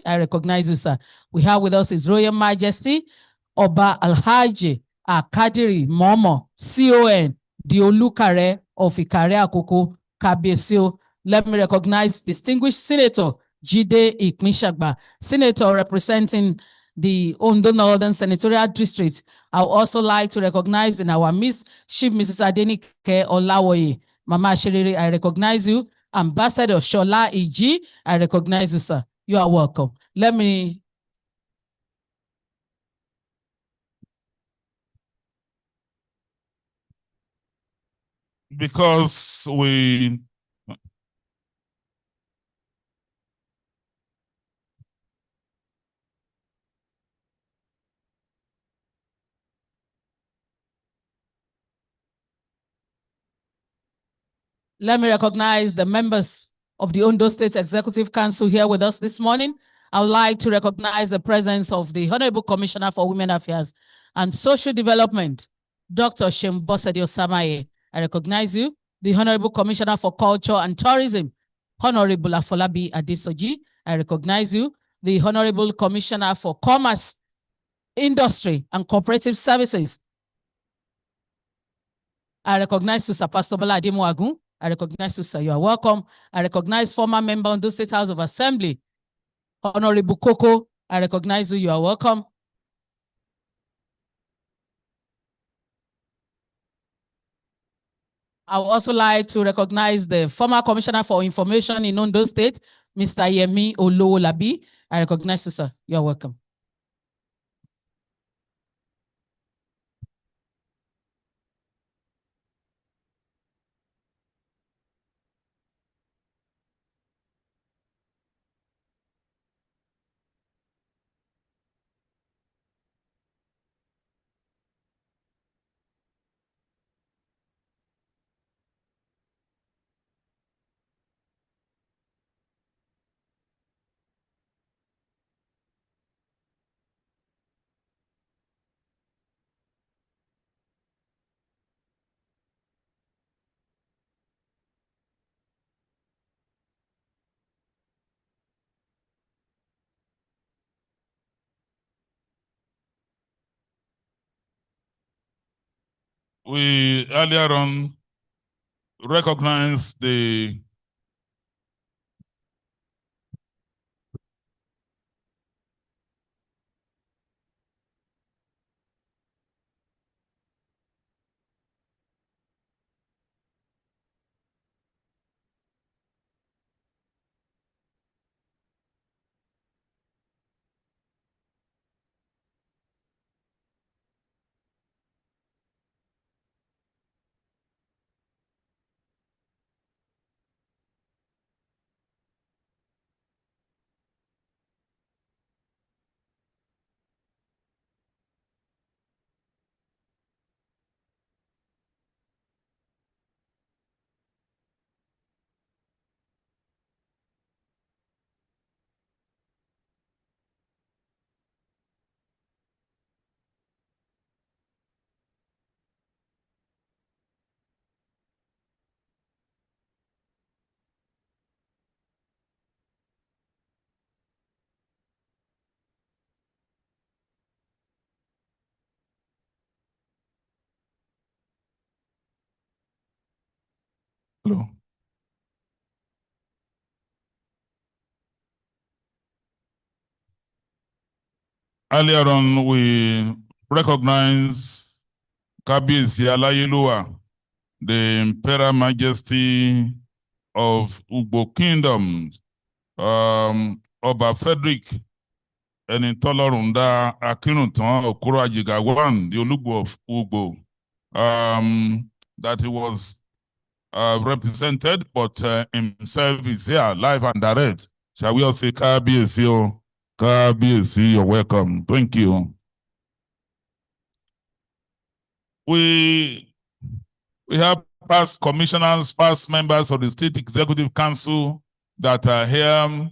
I recognize you, sir. We have with us His Royal Majesty, Oba Alhaji Akadiri Momo, CON, the Olukare of Ikare Akoko, Kabesio. Let me recognize distinguished Senator Jide Ikmishagba, Senator representing the Ondo Northern Senatorial District. I would also like to recognize in our midst, Chief Mrs. Adenike Olawoye. Mama Shiriri, I recognize you. Ambassador Shola Iji, I recognize you, sir. You are welcome. Let me. Because we Let me recognize the members of the Ondo State Executive Council here with us this morning. I would like to recognize the presence of the Honorable Commissioner for Women Affairs and Social Development, Dr. Shembosedi Osamaye. I recognize you. The Honorable Commissioner for Culture and Tourism, Honorable Afolabi Adesoji. I recognize you. The Honorable Commissioner for Commerce, Industry and Cooperative Services. I recognize you, Sir Pastor Bola Ademuagun. I recognize you, sir. You are welcome. I recognize former member of the State House of Assembly, Honorable Koko. I recognize you. You are welcome. I would also like to recognize the former Commissioner for Information in Ondo State, Mr. Yemi Olowolabi. I recognize you, sir. You are welcome. We earlier on recognized the hello. Earlier on, we recognize Kabiyesi Alayeluwa, the Imperial Majesty of Ugbo Kingdom, Oba Frederick Enitolorunda Akinuntan Okoro Ajigawan, the Olugbo of Ugbo, that he was represented, but himself is here, live and direct. Shall we all say Kabiyesi? Kabiyesi, you're welcome. Thank you. We have past commissioners, past members of the State Executive Council that are here.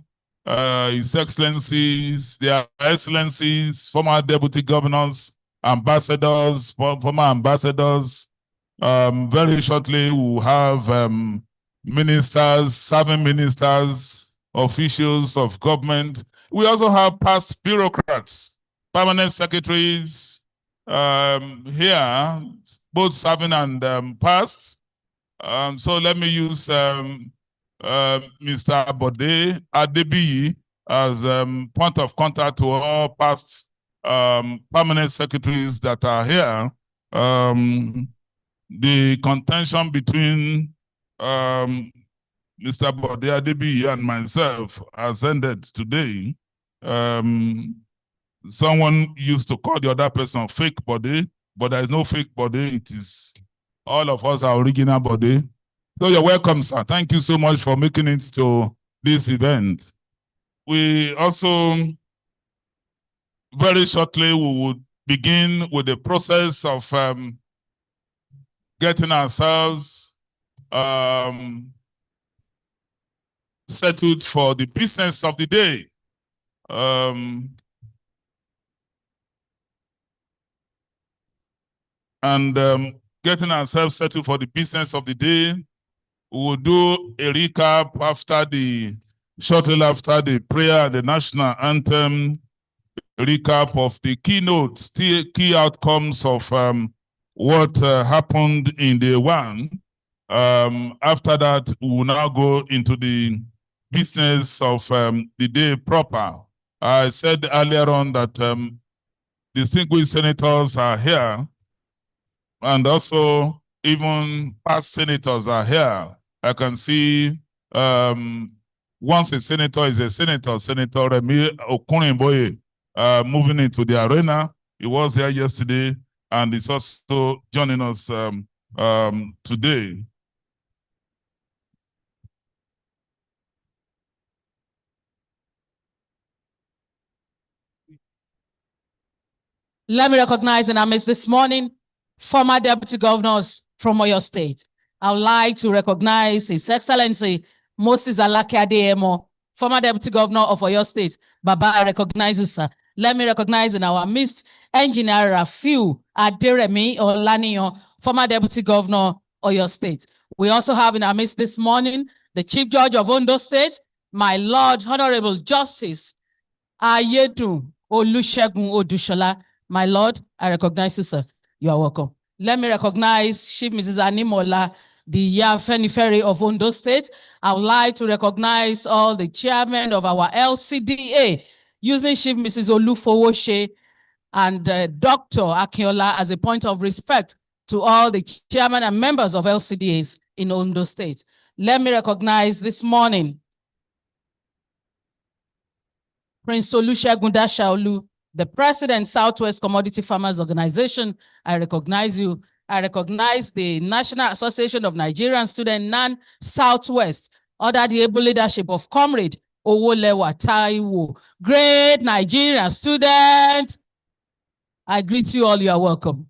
His Excellencies, their Excellencies, former Deputy Governors, ambassadors, former ambassadors. Very shortly, we'll have ministers, serving ministers, officials of government, We also have past bureaucrats, permanent secretaries here, both serving and past. So let me use Mr. Bode Adebiyi as point of contact to all past permanent secretaries that are here. The contention between Mr. Bode Adebiyi and myself has ended today. Someone used to call the other person fake body, but there is no fake body. It is all of us are original body. So you're welcome, sir. Thank you so much for making it to this event. We also, very shortly, we will begin with the process of getting ourselves settled for the business of the day. Getting ourselves settled for the business of the day. We will do a recap shortly after the prayer and the national anthem, a recap of the keynotes, key outcomes of what happened in day one. After that, we will now go into the business of the day proper. I said earlier on that distinguished senators are here, and also even past senators are here. I can see once a senator is a senator, Senator Remi Okuninboye, moving into the arena. He was here yesterday and is also joining us today. Let me recognize in our midst this morning former deputy governors from Oyo State. I would like to recognize His Excellency Moses Alake Adeyemo, former deputy governor of Oyo State. Baba, I recognize you, sir. Let me recognize in our midst Engineer Rafiu Aderemi Olaniyan, former deputy governor Oyo State. We also have in our midst this morning the Chief Judge of Ondo State, my Lord Honorable Justice Ayedun Olusegun Odushola. My Lord, I recognize you, sir. You are welcome. Let me recognize Chief Mrs. Animola, the Afenifere of Ondo State. I would like to recognize all the chairmen of our LCDA, using Chief Mrs. Olufowoshe and Dr. Akinola as a point of respect to all the chairmen and members of LCDAs in Ondo State. Let me recognize this morning Prince Olusegun Dashaolu, the President, Southwest Commodity Farmers Organization. I recognize you. I recognize the National Association of Nigerian Students, NAN Southwest, under the able leadership of Comrade Owolewa Taiwo. Great Nigerian student. I greet you all. You are welcome.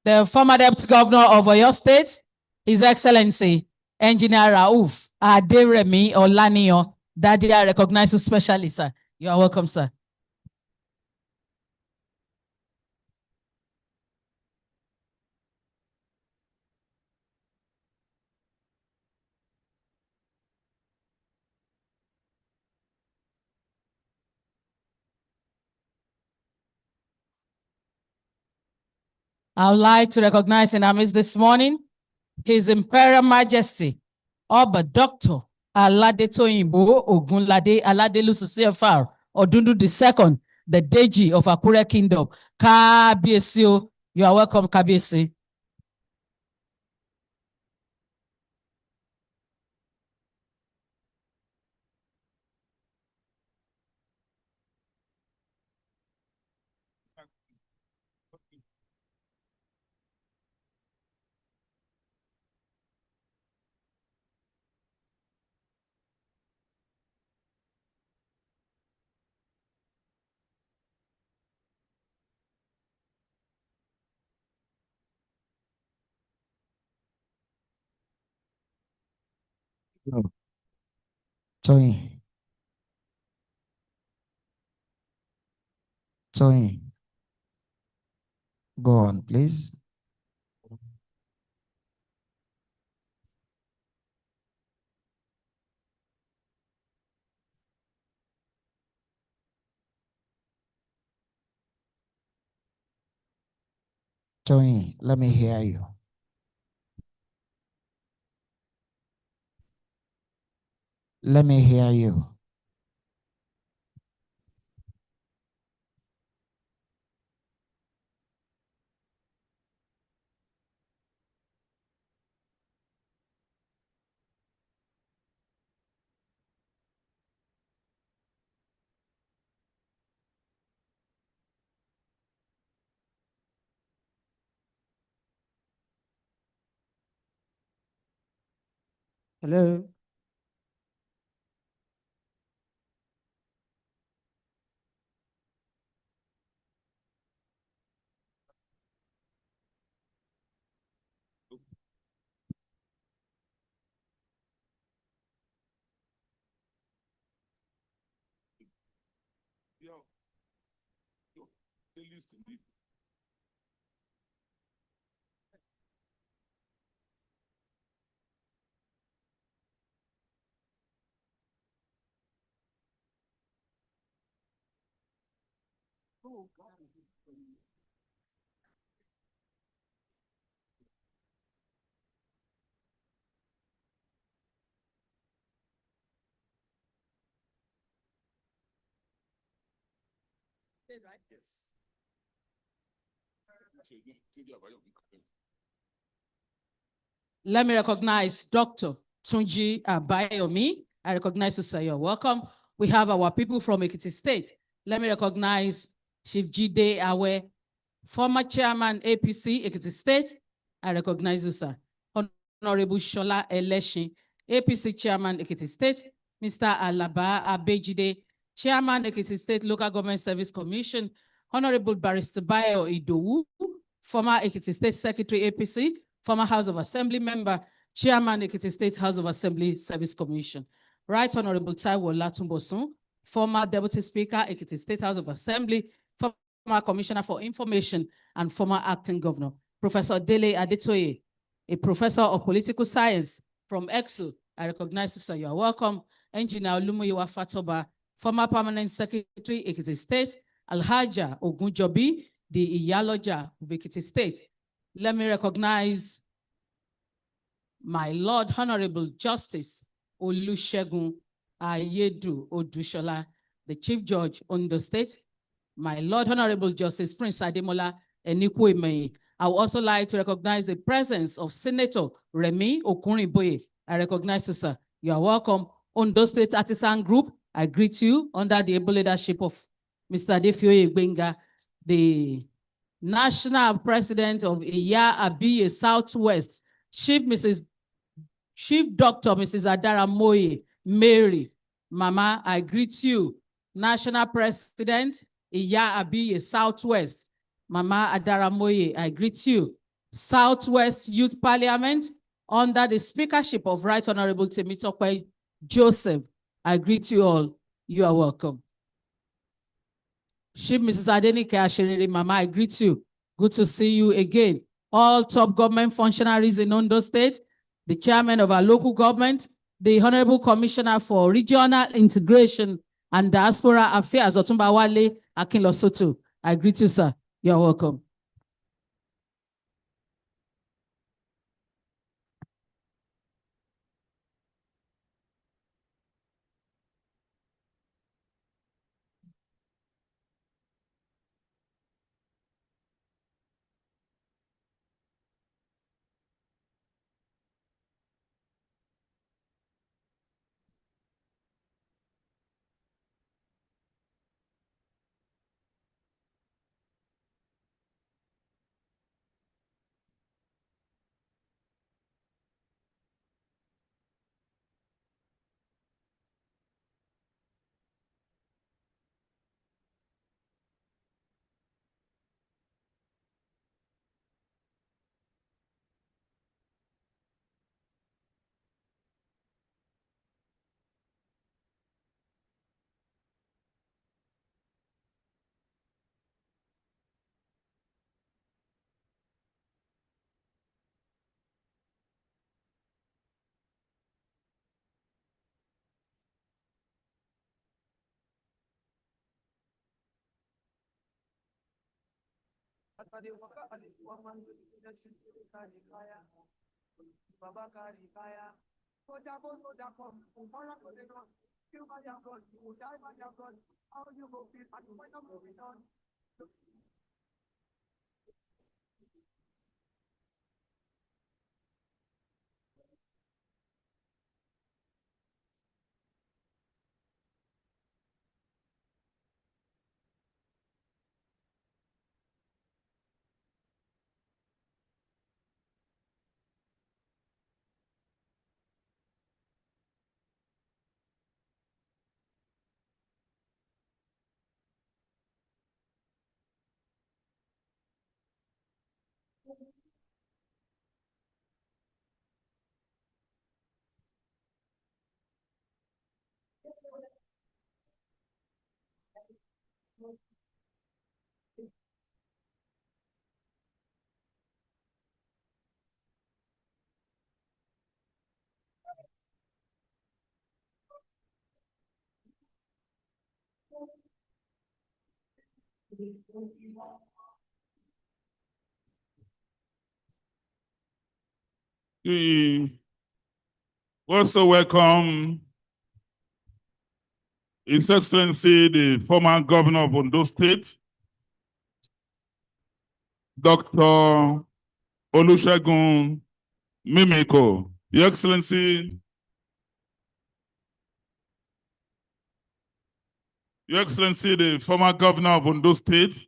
The former deputy governor of Oyo State, His Excellency, Engineer Rauf Aderemi Olaniyan. Daddy, I recognize you specially, sir. You are welcome, sir. I would like to recognize in our midst this morning His Imperial Majesty, Oba Dr. Aladetoyinbo Ogunlade Aladelusi CFR Odundu II, the Deji of Akure Kingdom. Kábíyèsí o, you are welcome, Kábíyèsí. Tony. Tony. Go on, please. Tony, let me hear you. Let me hear you. Hello. Let me recognize Dr. Tunji Abayomi. I recognize you, sir. You're welcome. We have our people from Ekiti State. Let me recognize Chief Jide Awe, former chairman APC Ekiti State. I recognize you, sir. Honorable Shola Eleshi, APC chairman Ekiti State. Mr. Alaba Abejide, chairman Ekiti State Local Government Service Commission. Honorable Barrister Bayo Idowu, former Ekiti State Secretary APC, former House of Assembly member, chairman Ekiti State House of Assembly Service Commission. Right Honorable Taiwo Latumbosun, former Deputy Speaker, Ekiti State House of Assembly, former Commissioner for Information, and former Acting Governor. Professor Dele Adetoye, a professor of political science from EXU. I recognize you, sir. You are welcome. Engineer Olumuyiwa Fatoba, former Permanent Secretary, Ekiti State. Alhaja Ogunjobi, the Iyaloja of Ekiti State. Let me recognize my Lord Honorable Justice Olusegun Ayedu Odushola, the Chief Judge Ondo State. My Lord Honorable Justice Prince Ademola Enikwemei. I would also like to recognize the presence of Senator Remi Okunriboye. I recognize you, sir. You are welcome. Ondo State Artisan Group, I greet you under the able leadership of Mr. Adefioye Gbenga, the National President of Iya Abiye Southwest, Chief Dr. Mrs. Adara Moye Mary. Mama, I greet you. National President, Iya Abiye Southwest. Mama Adara Moye, I greet you. Southwest Youth Parliament, under the speakership of Right Honorable Temitope Joseph, I greet you all. You are welcome. Chief Mrs. Adenike Asherere, Mama, I greet you. Good to see you again. All top government functionaries in Ondo State, the chairman of our local government, the Honorable Commissioner for Regional Integration and Diaspora Affairs, Otumba Wale Akinlosoto. I greet you, sir. You're welcome. We also welcome His Excellency, the former governor of Ondo State, Dr. Olusegun Mimiko. Your Excellency, the former governor of Ondo State,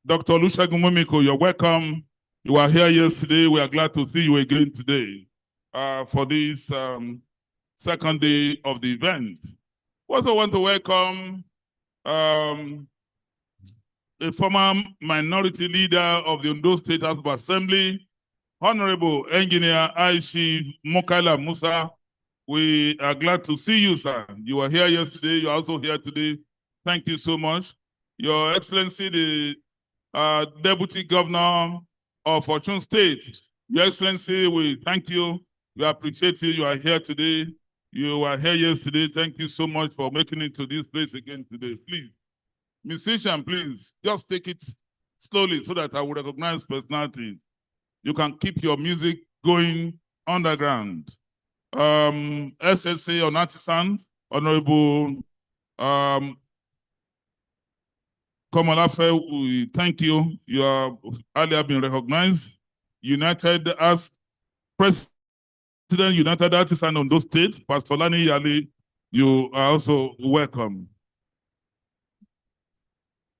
Dr. Olusegun Mimiko, you're welcome. You were here yesterday. We are glad to see you again today for this second day of the event. We also want to welcome a former minority leader of the Ondo State House of Assembly, Honorable Engineer Aishi Mokaila Musa. We are glad to see you, sir. You were here yesterday. You're also here today. Thank you so much. Your Excellency, the Deputy Governor of Fortune State. Your Excellency, we thank you. We appreciate you. You are here today. You were here yesterday. Thank you so much for making it to this place again today. Please, musician, please, just take it slowly so that I will recognize personality. You can keep your music going underground. SSA on artisan, Honorable Komalafe, we thank you. You are earlier been recognized. United as President United Artisan Ondo State, Pastor Lani Yali, you are also welcome.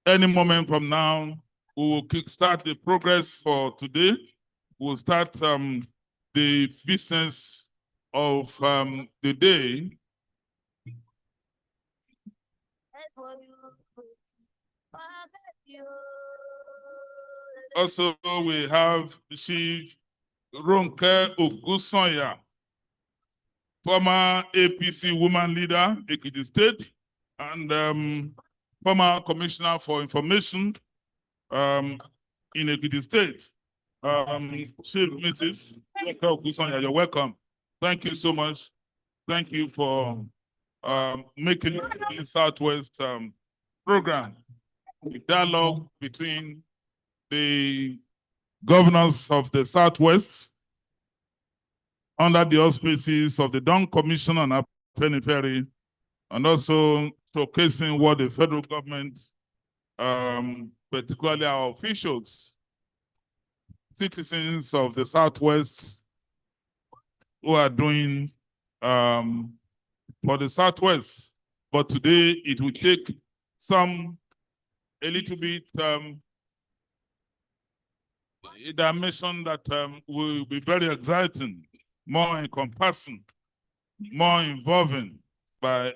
Any moment from now, we will kickstart the progress for today. We'll start the business of the day. Also, we have Chief Ronke Ogunsanya, former APC woman leader, Ekiti State, and former commissioner for information in Ekiti State. Chief Mrs. Ronke Ogunsanya, you're welcome. Thank you so much. Thank you for making it the Southwest program, a dialogue between the governors of the Southwest under the auspices of the Dawn Commission on Afenifere, and also showcasing what the federal government, particularly our officials, citizens of the Southwest, who are doing for the Southwest. But today it will take a little bit a dimension that will be very exciting, more encompassing, more involving by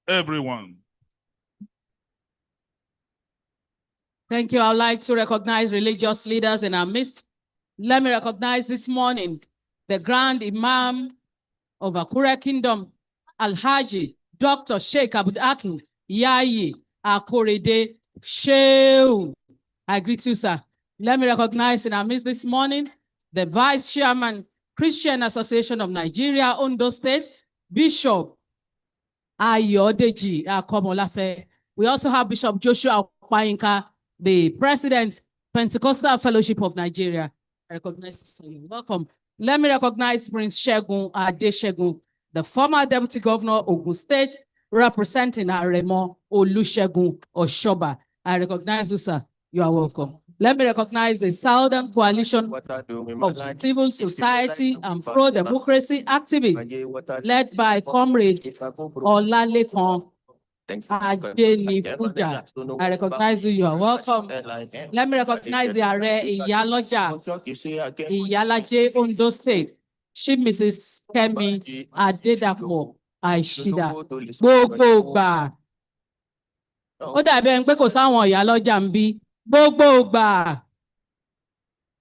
everyone. Thank you. I would like to recognize religious leaders in our midst. Let me recognize this morning the Grand Imam of Akure Kingdom, Alhaji Dr. Sheikh Abdulakin Yayi Akure Shehu. I greet you, sir. Let me recognize in our midst this morning the Vice Chairman, Christian Association of Nigeria, Ondo State, Bishop Ayodeji Akomolafe. We also have Bishop Joshua Okpayinka, the President, Pentecostal Fellowship of Nigeria. I recognize you. Welcome. Let me recognize Prince Shegun Adeshegun, the former Deputy Governor Ogun State, representing Aremo Olusegun Oshoba. I recognize you, sir. You are welcome. Let me recognize the Southern Coalition of Civil Society and Pro-Democracy Activists, led by Comrade Olalekan Ajenifuja. I recognize you. You are welcome. Let me recognize the Are Iyaloja, Iyalaje Ondo State, Chief Mrs. Kemi Adedapo Aishida. Gbogbo gbà. Ó dàbí ẹni pé kò sáwọn ìyálọ́jà ń bí. Gbogbo gbà.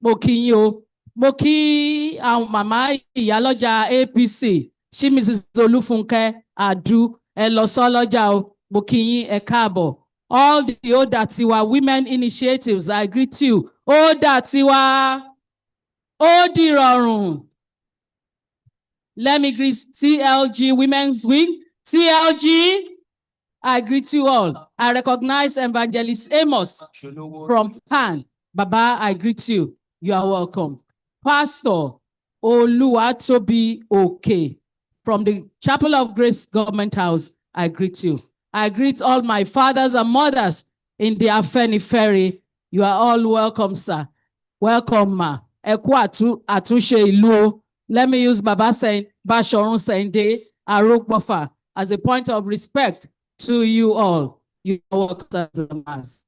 Mo kí yín o. Mo kí àwọn màmá ìyálọ́jà APC, Chief Mrs. Olúfúnkẹ́ Adu, ẹ lọ sọ́lọ́jà o. Mo kí yín, ẹ káàbọ̀. All the Odatiwa women initiatives, I greet you. Odatiwa, Odirorun. Let me greet TLG Women's Wing. TLG, I greet you all. I recognize Evangelist Amos from PAN. Baba, I greet you. You are welcome. Pastor Oluwatobi Oke from the Chapel of Grace Government House, I greet you. I greet all my fathers and mothers in the Afenifere. You are all welcome, sir. Welcome, ma. Eku atunse ilu o. Let me use Baba saying, Bashorun Sende, Arokbofa, as a point of respect to you all. You are welcome as the mass.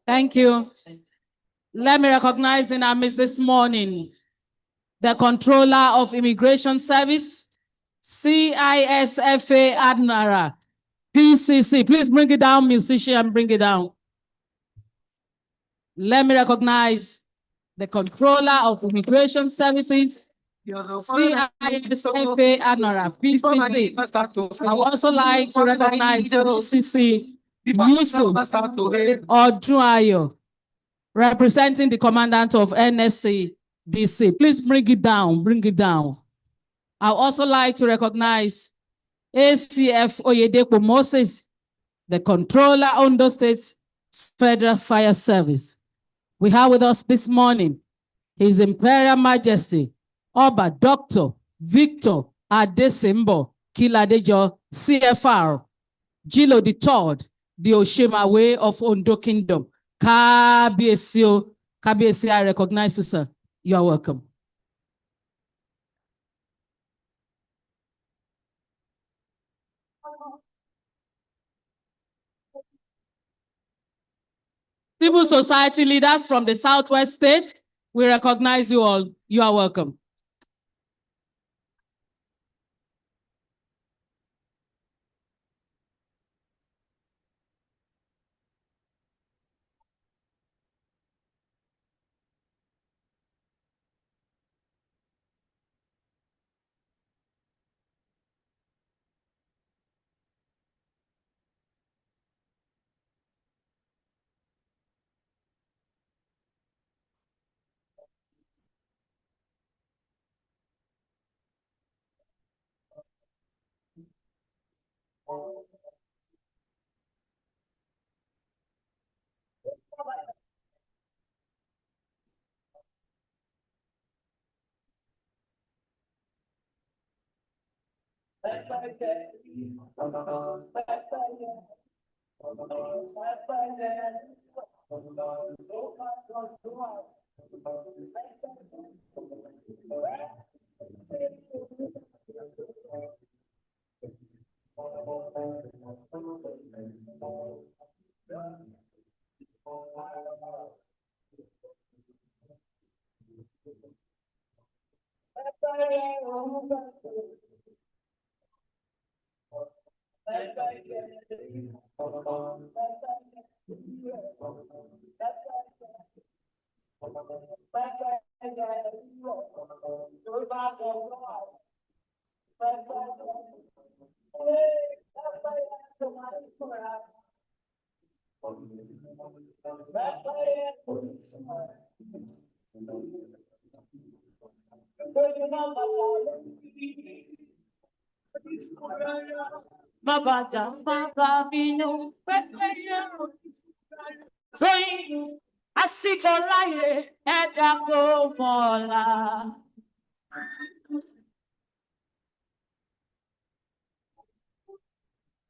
Thank you. Let me recognize in our midst this morning the Controller of Immigration Service, CISFA Admiral, PCC. Please bring it down, musician, bring it down. Let me recognize the Controller of Immigration Services, CISFA Admiral, PCC. I would also like to recognize the PCC, Yusuf Odunayo, representing the Commandant of NSC DC. Please bring it down, bring it down. I would also like to recognize ACF Oyedepo Moses, the Controller Ondo State Federal Fire Service. We have with us this morning His Imperial Majesty, Oba Dr. Victor Adesimbo Kiladejo, CFR, Jilo III, the Oshemawe of Ondo Kingdom. Kabiesi, I recognize you, sir. You are welcome. Civil society leaders from the Southwest states, we recognize you all. You are welcome.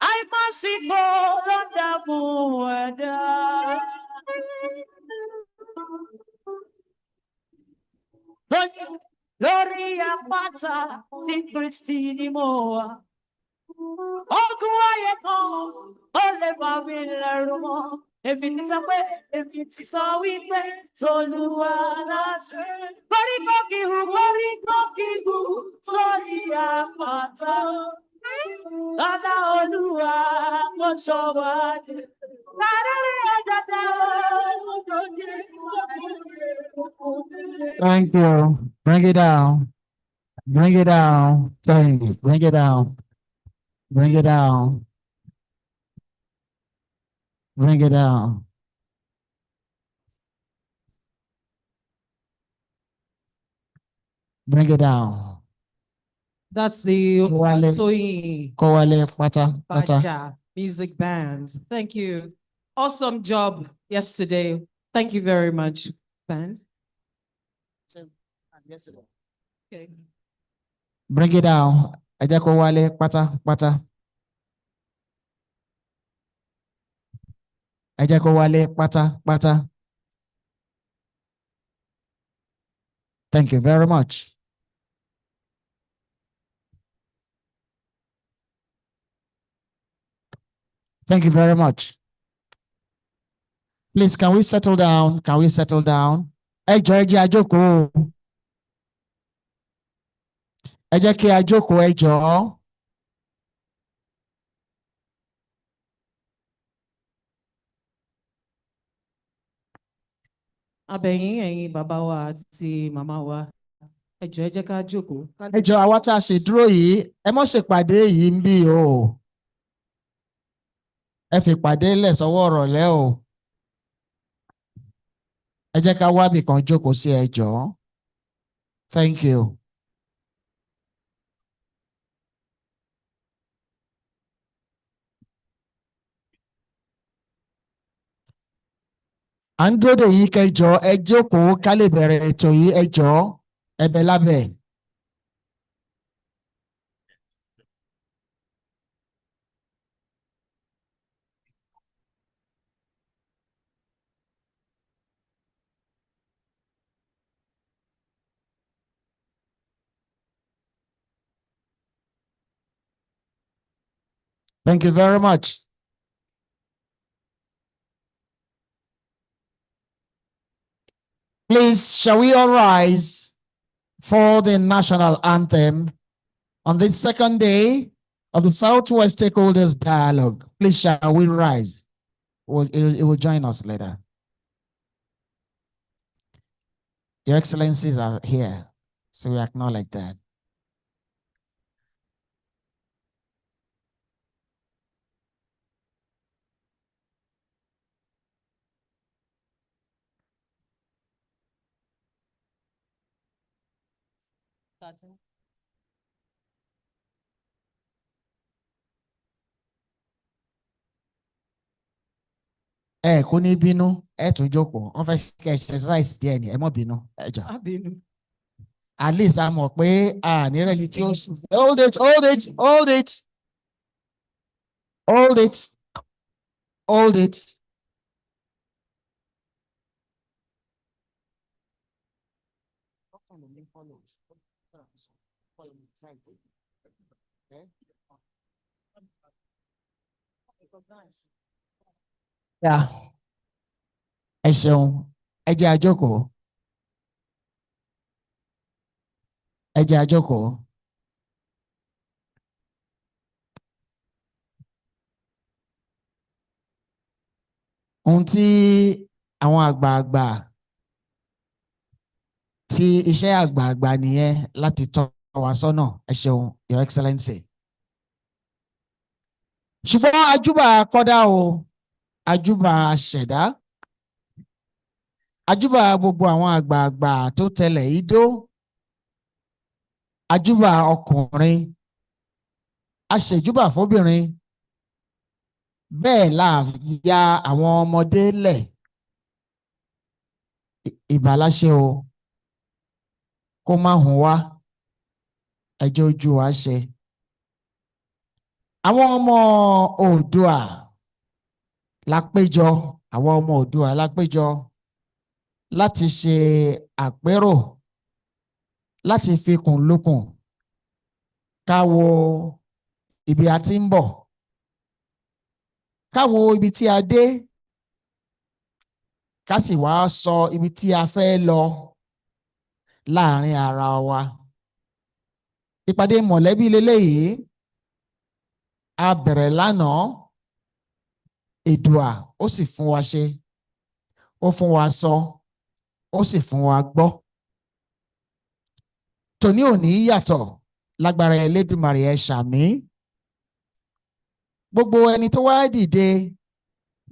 I merciful, wonderful, wonder. Gloria Pata, Ti Christini Moa. Oguaye ko, ole babila rumo. If it is a way, if it is a we pray, so Luana. Glory hu, Sonia Pata. Dada Olua, Moshawa. Thank you. Bring it down. Bring it down. Tony, bring it down. Bring it down. Bring it down. Bring it down. That's the Kowale. Toyi Kowale, Pata, Pata. Baja Music Band. Thank you. Awesome job yesterday. Thank you very much, band. Okay. Bring it down. Aja Kowale, Pata, Pata. Aja Kowale, Pata, Pata. Thank you very much. Thank you very much. Please, can we settle down? Can we settle down? Ẹ jọ̀ọ́, ẹ jẹ́ a jókòó. Ẹ jẹ́ kí a jókòó, ẹ jọ̀ọ́. Abẹ̀yìn ẹ̀yin bàbá wa àti màmá wa. Ẹ jọ̀ọ́, ẹ jẹ́ ká jókòó. Ẹ jọ̀ọ́, àwa tá a sì dúró yìí, ẹ mọ́ ṣèpàdé yìí ń bí o. Ẹ fi ìpàdé lẹ̀ sọ́wọ́ ìrọ̀lẹ́ o. Ẹ jẹ́ ká wábì kan jókòó sí, ẹ jọ̀ọ́. Thank you. À ń dúró dè yìí kẹjọ, ẹ jókòó ká lè bẹ̀rẹ̀ ètò yìí, ẹ jọ̀ọ́, ẹ̀bẹ̀ lábẹ́. Thank you very much. Please, shall we all rise for the national anthem on this second day of the Southwest Stakeholders Dialogue? Please, shall we rise? It will join us later. Your Excellencies are here, so we acknowledge that. Ẹ kò ní bínú, ẹ tún jókòó. Wọ́n fẹ́ kẹ́ exercise díẹ̀ ni, ẹ má bínú, ẹ jọ̀ọ́. Abinu. At least a mọ̀ pé a ní rẹ́ni tí ó sùn. Hold it, hold it, hold it. Hold it. Hold it. Yeah. Ẹ ṣeun. Ẹ jẹ́ a jókòó. Ẹ jẹ́ a jókòó. Ohun tí àwọn àgbààgbà tí iṣẹ́ àgbààgbà nìyẹn láti tọ́ wa sọ́nà. Ẹ ṣeun, Your Excellency. Ṣùgbọ́n àjúbà kọ́dá o, àjúbà ṣẹ̀dá, àjúbà gbogbo àwọn àgbààgbà tó tẹlẹ̀ idó, àjúbà ọkùnrin, àṣejúbà fóbìnrin, bẹ́ẹ̀ la ya àwọn ọmọdé lẹ̀. Ìbáláṣẹ o, kó má hùn wá, ẹjọ́ ojú wa ṣe. Àwọn ọmọ Oòduà lápéjọ, àwọn ọmọ Oòduà lápéjọ láti ṣe àpérò, láti fikùn lukùn, ká wo ibi a ti ń bọ̀, ká wo ibi tí a dé, ká sì wá sọ ibi tí a fẹ́ lọ láàrin ara wa. Ìpàdé mọ̀lẹ́bí leléyìí, a bẹ̀rẹ̀ lánàá, Èdùà ó sì fún wa ṣe, ó fún wa sọ, ó sì fún wa gbọ́. Tòní òní yàtọ̀ lágbára Elédùmarè ẹ ṣàmí. Gbogbo ẹni tó wá dìde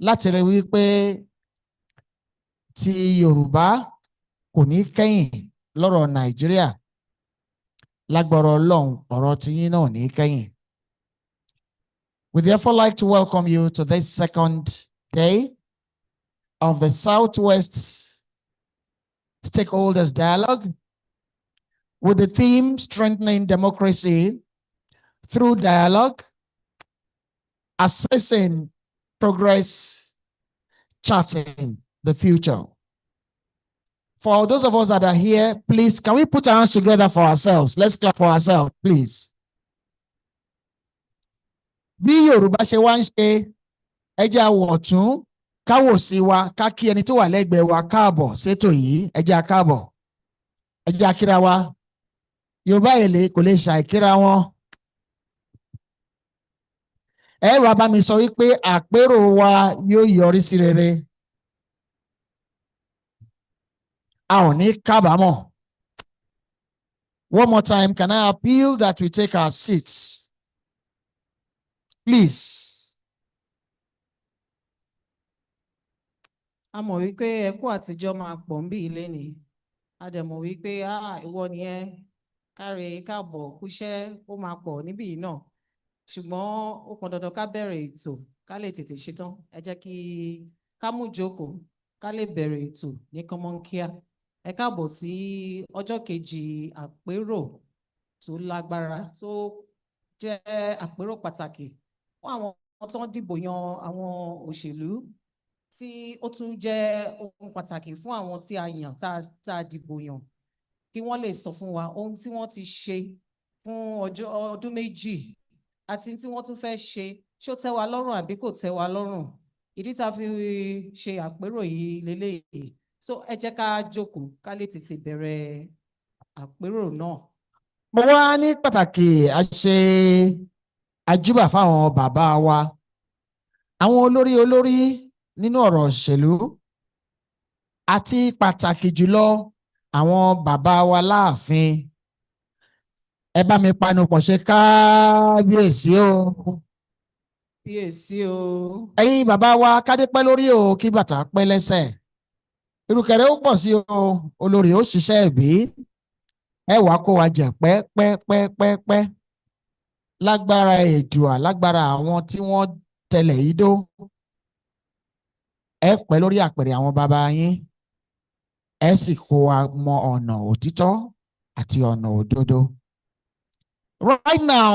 láti rí wípé ti Yorùbá kò ní kẹ́yìn lọ́rọ̀ Nàìjíríà, lágbára Ọlọ́run ọ̀rọ̀ tiyín náà ní kẹ́yìn. We therefore like to welcome you to this second day of the Southwest Stakeholders Dialogue with the theme Strengthening Democracy through Dialogue, Assessing Progress, Charting the Future. For those of us that are here, please, can we put our hands together for ourselves? Let's clap for ourselves, please. Bí Yorùbá ṣe wá ń ṣe, ẹ jẹ́ a wò ọ̀tún, ká wò sí wa, ká kí ẹni tó wà lẹ́gbẹ̀ẹ́ wa káàbọ̀ sétò yìí, ẹ jẹ́ a káàbọ̀, ẹ jẹ́ a kíra wa. Yorùbá èlé kò lè ṣàìkíra wọn. Ẹ wá bá mi sọ wípé àpérò wa yóò yọrí sí rere. A ò ní kábàámọ̀. One more time, can I appeal that we take our seats? Please. A mọ̀ wípé ẹkú àtijọ́ máa pọ̀ ń bí ilé ni. A dẹ̀ mọ̀ wípé ìwọ ni ẹ káre káàbọ̀ kúṣẹ́ ó máa pọ̀ níbí yìí náà. Ṣùgbọ́n ó pọn dandan ká bẹ̀rẹ̀ ètò ká lè tètè ṣetán. Ẹ jẹ́ kí ká mú jókòó ká lè bẹ̀rẹ̀ ètò ní kánmọ́nkíá. Ẹ káàbọ̀ sí ọjọ́ kejì àpérò tó lágbára tó jẹ́ àpérò pàtàkì fún àwọn tó ń dìbò yan àwọn òṣèlú, tí ó tún jẹ́ ohun pàtàkì fún àwọn tí a yàn tá a dìbò yàn, kí wọ́n lè sọ fún wa ohun tí wọ́n ti ṣe fún ọdún méjì àti tí wọ́n tún fẹ́ ṣe, ṣó tẹ́ wa lọ́rùn àbí kò tẹ́ wa lọ́rùn. Ìdí tá a fi ṣe àpérò yìí leléyìí. So ẹ jẹ́ ká jókòó ká lè tètè bẹ̀rẹ̀ àpérò náà. Mo wá ní pàtàkì àjúbà fáwọn bàbá wa, àwọn olórí nínú ọ̀rọ̀ òṣèlú, àti pàtàkì jùlọ àwọn bàbá wa láàfin. Ẹ bá mi panupọ̀ ṣe kábíyèsí o. Kábíyèsí o. Ẹ̀yin bàbá wa kádé pẹ́ lórí o, kí bàtà pẹ́ lẹ́sẹ̀. Ìrùkẹ̀rẹ̀ ó pọ̀ sí o, olórí ó ṣiṣẹ́ ẹ̀bí. Ẹ wàá kó wa jẹ pẹ́. Lágbára Èdùà, lágbára àwọn tí wọ́n tẹlẹ̀ idó. Ẹ pẹ́ lórí àpèrè àwọn bàbá yín. Ẹ sì kó wa mọ ọ̀nà òtítọ́ àti ọ̀nà òdodo. Right now,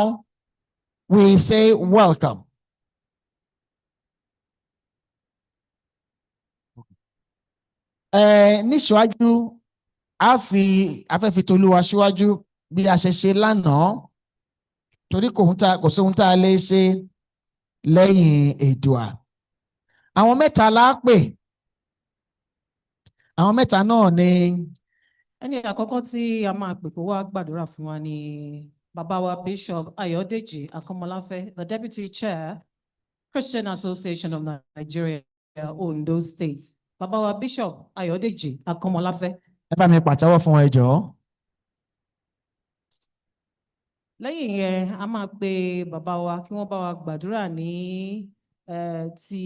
we say welcome. Níṣíwájú, a fẹ́ fi tolúwa síwájú bí a ṣe ṣe lánàá, torí kò sóhun tá a lè ṣe lẹ́yìn Èdùà. Àwọn mẹ́ta la pè. Àwọn mẹ́ta náà ni. Ẹni àkọ́kọ́ tí a máa pè kó wá gbàdúrà fún wa ni Bàbá wa Bishop Ayọ̀dèjì Akọ́mọláfẹ́, the Deputy Chair, Christian Association of Nigeria, Ondo State. Bàbá wa Bishop Ayọ̀dèjì Akọ́mọláfẹ́. Ẹ bá mi pàtẹ́wọ́ fún ẹ jọ̀ọ́. Lẹ́yìn yẹn, a máa pe bàbá wa kí wọ́n bá wa gbàdúrà ní ti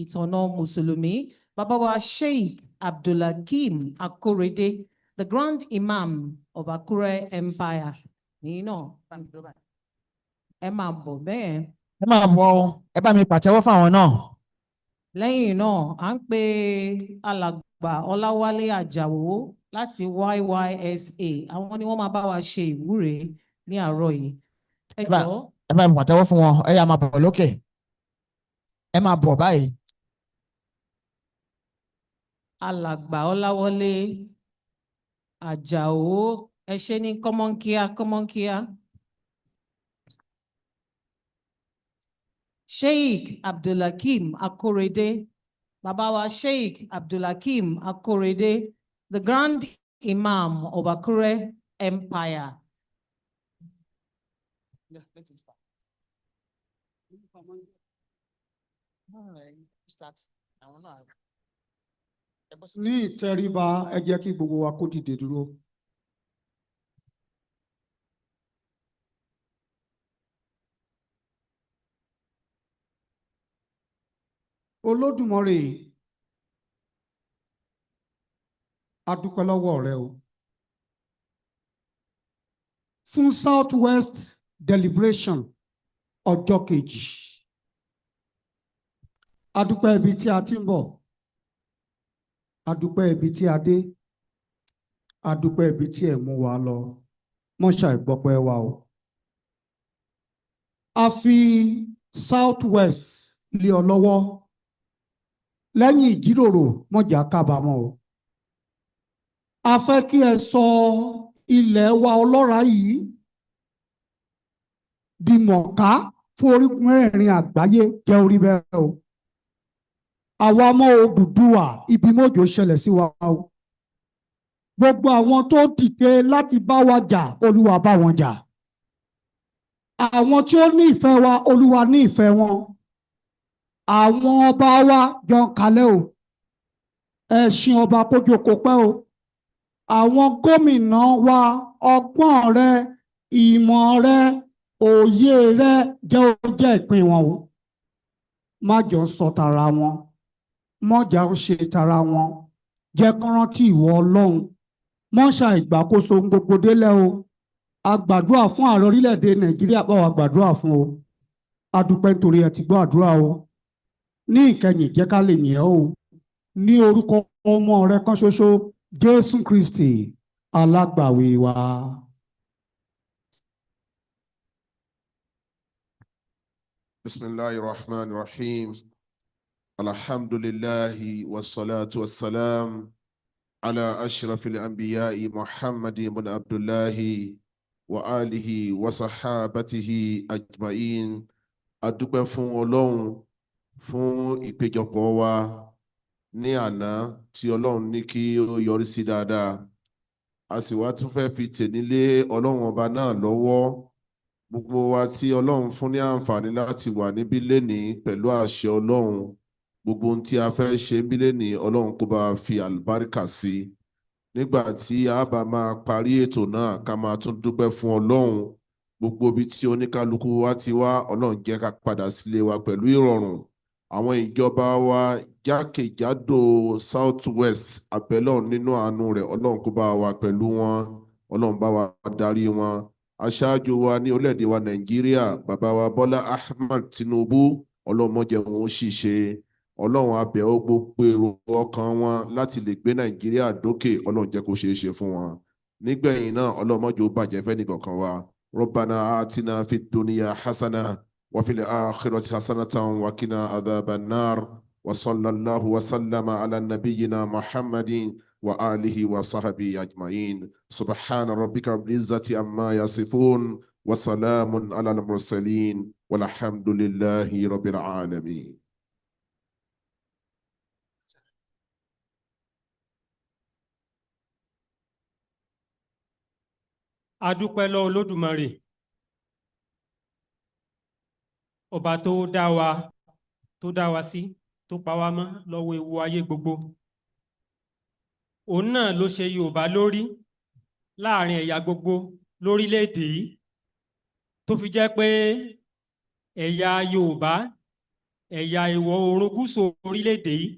ìtànà Mùsùlùmí. Bàbá wa Sheikh Abdulhakeem Akorede, the Grand Imam of Akure Empire. Ní náà, ẹ máa bọ̀ bẹ́ẹ̀. Ẹ máa bọ̀, ẹ bá mi pàtẹ́wọ́ fún àwọn náà. Lẹ́yìn náà, à ń pe alàgbà Ọláwálé Àjàwó láti YYSA. Àwọn ni wọ́n máa bá wa ṣe ìwúre ní àárọ̀ yìí. Ẹ jọ̀ọ́. Ẹ bá mi pàtẹ́wọ́ fún wọn, ẹ yá máa bọ̀ lókè. Ẹ máa bọ̀ báyìí. Alàgbà Ọláwálé Àjàwó, ẹ ṣe ní kọ́mọ́nkíá kọ́mọ́nkíá. Sheikh Abdulhakeem Akorede, Bàbá wa Sheikh Abdulhakeem Akorede, the Grand Imam of Akure Empire. Ní ìtẹríba, ẹ jẹ́ kí gbogbo wa kó dìde dúró. Olódùmarè, a dúpẹ́ lọ́wọ́ rẹ o. Fún Southwest Deliberation ọjọ́ kejì. A dúpẹ́ ibi tí a ti ń bọ̀. A dúpẹ́ ibi tí a dé. A dúpẹ́ ibi tí ẹ mú wa lọ. Mọ́ṣá ìgbọ́pẹ́ wa o. A fi Southwest lé ọ lọ́wọ́. Lẹ́yìn ìjíròrò mọ́jà kábàámọ̀ o. A fẹ́ kí ẹ sọ ilẹ̀ wa ọlọ́ràá yìí di mọ̀ká fún orígun mẹ́rin àgbáyé jẹ́ orí bẹ́ẹ̀ o. Àwa ọmọ Odùduwà ibi mọ́jọ ṣẹlẹ̀ sí wa o. Gbogbo àwọn tó dìde láti bá wa jà, Olúwa bá wọn jà. Àwọn tí ó ní ìfẹ́ wa, Olúwa ní ìfẹ́ wọn. Àwọn ọba wa jọ ń kalẹ̀ o. Ẹṣin ọba kó jókòó pẹ́ o. Àwọn gómìnà wa, ọgbọ́n rẹ, ìmọ̀ rẹ, òye rẹ jẹ́ ó jẹ́ ìpín wọn o. Má jọ sọ tara wọn. Mọ́jà ó ṣe tara wọn. Jẹ́ kán rántí ìwọ Ọlọ́run. Mọ́ṣá ìgbàkóso gbogbo délẹ̀ o. A gbàdúrà fún ààrẹ orílẹ̀-èdè Nàìjíríà, bá wa gbàdúrà fún o. A dúpẹ́ nítorí ẹ ti gbọ́ àdúrà o. Ní ìkẹyìn jẹ́ ká lè yìn ọ́ o. Ní orúkọ ọmọ rẹ kan ṣoṣo, Jésù Kristi, alágbàwí wa. Bismillahirrahmanirrahim. Alhamdulillahi wassalatu wassalam ala ashrafil anbiya'i Muhammadin ibn Abdullahi wa alihi wa sahabatihi ajma'in. A dúpẹ́ fún Ọlọ́run fún ìpéjọpọ̀ wa ní àná tí Ọlọ́run ní kí ó yọrí sí dáadáa. A sì wá tún fẹ́ fi tènílé Ọlọ́run ọba náà lọ́wọ́. Gbogbo wa tí Ọlọ́run fún ní àǹfààní láti wà níbí lénìí pẹ̀lú àṣẹ Ọlọ́run. Gbogbo ohun tí a fẹ́ ṣe níbí lénìí, Ọlọ́run kó bá fi àlùbáríkà sí. Nígbà tí a bá máa parí ètò náà, ká máa tún dúpẹ́ fún Ọlọ́run. Gbogbo ibi tí oníkálukú wa ti wá, Ọlọ́run jẹ́ ká padà sílé wa pẹ̀lú ìrọ̀rùn. Àwọn ìjọba wa jákèjádò Southwest, abẹ́lọ́run nínú àánú rẹ̀, Ọlọ́run kó bá wa pẹ̀lú wọn. Ọlọ́run bá wa darí wọn. Aṣáájú wa ní orílẹ̀-èdè wa Nàìjíríà, bàbá wa Bọ́lá Ahmed Tinubu, Ọlọ́run má jẹ́ wọn ó ṣìṣe. Ọlọ́run a bẹ̀ ọ́, gbogbo èrò ọkàn wọn láti lè gbé Nàìjíríà dókè, Ọlọ́run jẹ́ kó ṣeé ṣe fún wọn. nígbẹ̀yìn náà ọlọ́mọjò bàjẹ́ fẹ́ nìkankan wa rọ́bànà àtinà fi dúníyà hasana wàfílẹ̀ àkírọ̀tì hasanatan wàkínà àdàbànàr wasallallahu wasallama ala nabiyyina muhammadin wa alihi wa sahabi ajma'in subhana rabbika izzati amma yasifun wa salamun ala al-mursalin walhamdulillahi rabbil alamin. A dúpẹ́ lọ́wọ́ Olódùmarè ọba tó dá wa sí tó pa wá mọ́ lọ́wọ́ ewu ayé gbogbo. Òun náà ló ṣe Yorùbá lórí láàrin ẹ̀yà gbogbo lórílẹ̀‐èdè yìí tó fi jẹ́ pé ẹ̀yà Yorùbá ẹ̀yà ìwọ̀ oòrùn gúúsù orílẹ̀‐èdè yìí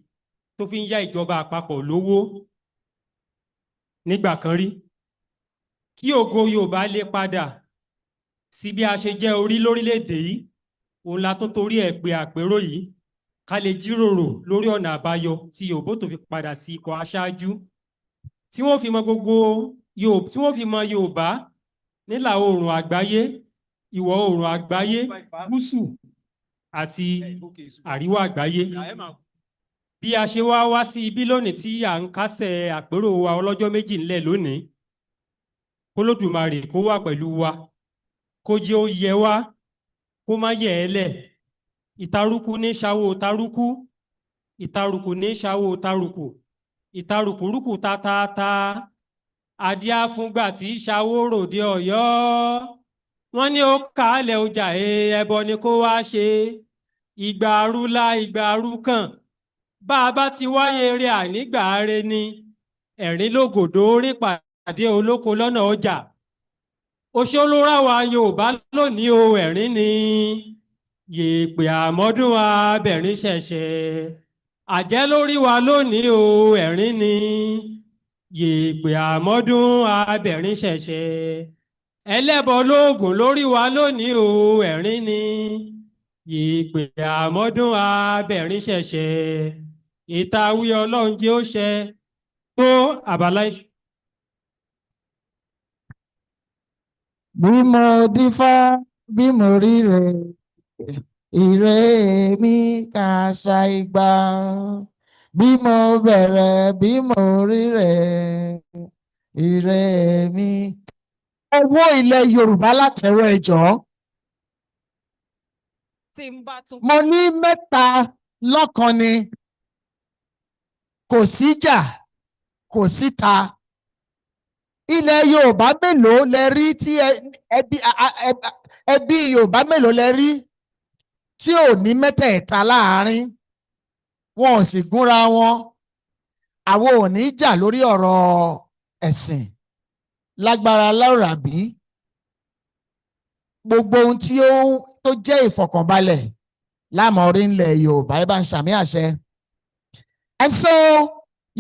tó fi ń yá ìjọba àpapọ̀ lówó nígbà kan rí. Kí ògo Yorùbá lè padà sí bí a ṣe jẹ́ orí lórílẹ̀‐èdè yìí, òun la tó torí ẹ̀ pé àpérò yìí ká lè jíròrò lórí ọ̀nà àbáyọ tí Yorùbá tó fi padà sí ipò aṣáájú, tí wọ́n fi mọ Yorùbá nílà oòrùn àgbáyé, ìwọ̀ oòrùn àgbáyé, gúúsù àti àríwá àgbáyé. Bí a ṣe wá sí ibi lónìí tí à ń kásẹ̀ àpérò wa ọlọ́jọ́ méjì ńlẹ̀ lónìí, k'Olódùmarè kó wà pẹ̀lú wa, kó jẹ́ ó yẹ wá, kó má yẹ̀ ẹ́ lẹ̀. Ìtarùkù ní ṣàwó tarùkù, ìtarùkù ní ṣàwó tarùkù, ìtarùkù rùkù tatata, adíá fúngbà tí ṣàwó ròde Ọ̀yọ́. Wọ́n ní ó kàálẹ̀ ọjà ẹbọ ni kó wá ṣe, ìgbà arúlá ìgbà arúkàn. Bá a bá ti wáyé eré ànígbà are ni, ẹ̀rín lógòdó orin pàdé olóko lọ́nà ọjà. Òṣòlóra wa Yorùbá lónìí o, ẹ̀rín ni yèèpè àmọ́dún abẹ̀rín ṣẹ̀ṣẹ̀. Àjẹ́ lórí wa lónìí o, ẹ̀rín ni yèèpè àmọ́dún abẹ̀rín ṣẹ̀ṣẹ̀. Ẹlẹ́bọ lóògùn lórí wa lónìí o, ẹ̀rín ni yèèpè àmọ́dún abẹ̀rín ṣẹ̀ṣẹ̀. Ìtawí Ọlọ́run jẹ́ ó ṣẹ tó àbálá ìṣù. bí mo dífá bí mo ríre ire mi kà ṣàìgbà bí mo bẹ̀rẹ̀ bí mo ríre ire mi. Ẹ wo ilẹ̀ Yorùbá látẹ̀rọ ẹjọ́. Mo ní mẹ́ta lọ́kan ni, kò síjà kò síta. Ilẹ̀ Yorùbá mélòó lẹ rí tí ẹbí Yorùbá mélòó lẹ rí tí ò ní mẹ́tẹ̀ẹ̀ta láàárín? Wọn ò sì gúnra wọn. Àwọn ò ní jà lórí ọ̀rọ̀ ẹ̀sìn lágbára láòràbí. Gbogbo ohun tí tó jẹ́ ìfọ̀kànbalẹ̀ lámọ̀rí ńlẹ̀ Yorùbá, ẹ bá ń ṣàmì àṣẹ. And so,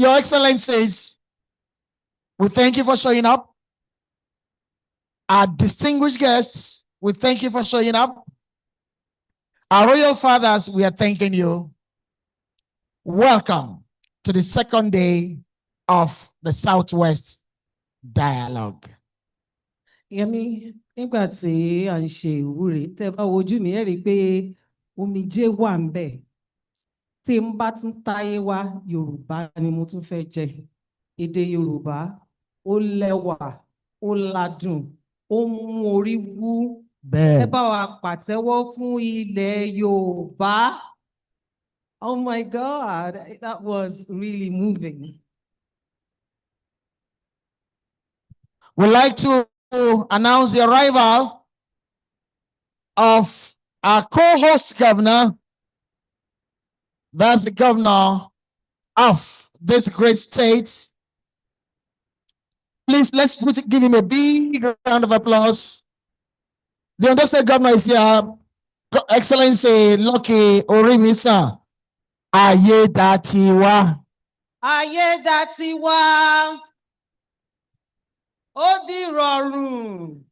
Your Excellencies, we thank you for showing up. Our distinguished guests, we thank you for showing up. Our royal fathers, we are thanking you. Welcome to the second day of the Southwest Dialogue. Yẹmí, nígbà tí à ń ṣe ìwúre, tẹ́ bá wojú mi, ẹ rí i pé omijé wà ń bẹ̀. Tí n bá tún táyé wá, Yorùbá ni mo tún fẹ́ jẹ. Èdè Yorùbá ó lẹ́wà, ó ládùn, ó mú orí wú. Ẹ bá wa pàtẹ́wọ́ fún ilẹ̀ Yorùbá. Oh my God, that was really moving. We'd like to announce the arrival of our co-host governor. That's the governor of this great state. Please, let's give him a big round of applause. The Ondo State governor is here. Excellency Lucky Orimisa Ayedatiwa. Ayedatiwa. Ó di rọrùn.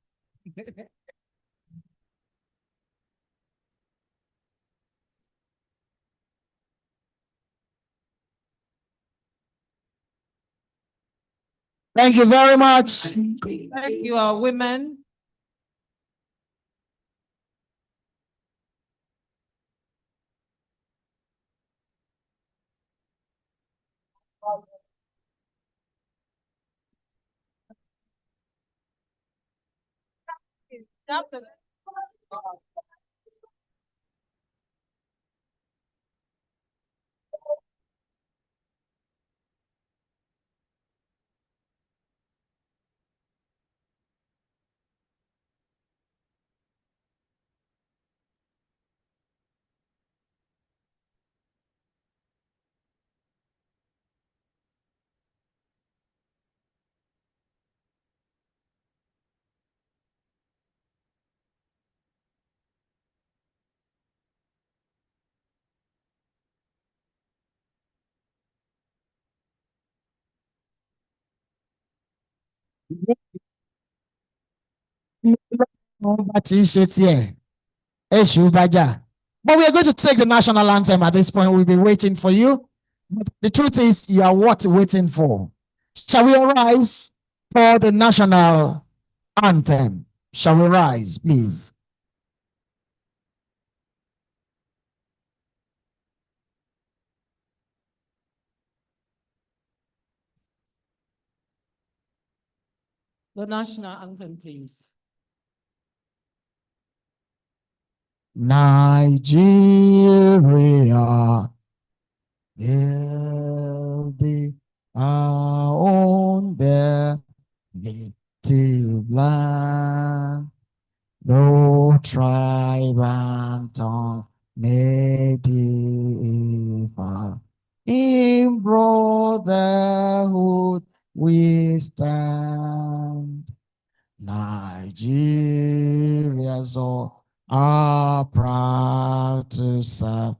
Thank you very much. Thank you, our women. But we are going to take the national anthem at this point. We'll be waiting for you. But the truth is, you are what waiting for. Shall we arise for the national anthem? Shall we rise, please? The national anthem, please. Nigeria, building our own their native land, no tribe and tongue may differ. In brotherhood we stand. Nigeria's all are proud to serve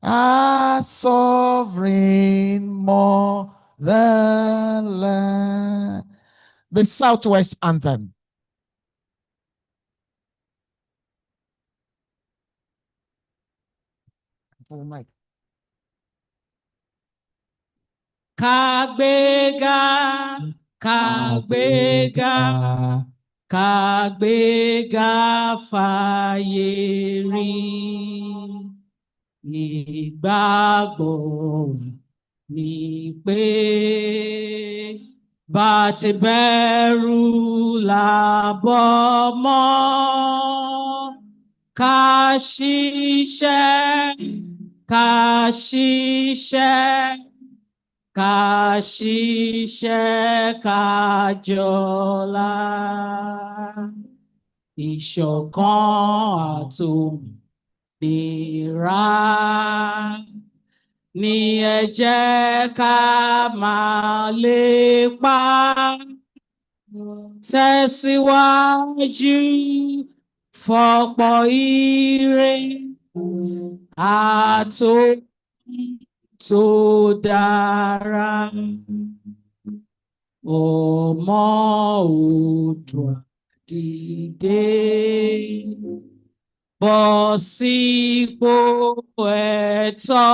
our sovereign motherland. The Southwest Anthem. Oh my. Kagbega, kagbega, kagbega fayeri. Ìgbàgbọ́ ni pé bá ti bẹ̀rù làbọ̀ mọ́. Ká ṣiṣẹ́, ká ṣiṣẹ́. Ká ṣiṣẹ́ ká jọlá, ìṣọ̀kan àtòmìnira ni ẹ jẹ́ ká máa lépa. Tẹ̀síwájú fọ̀pọ̀ ire tó dára. Ọmọ Oòduà dìde, bọ́ sípò ẹ̀tọ́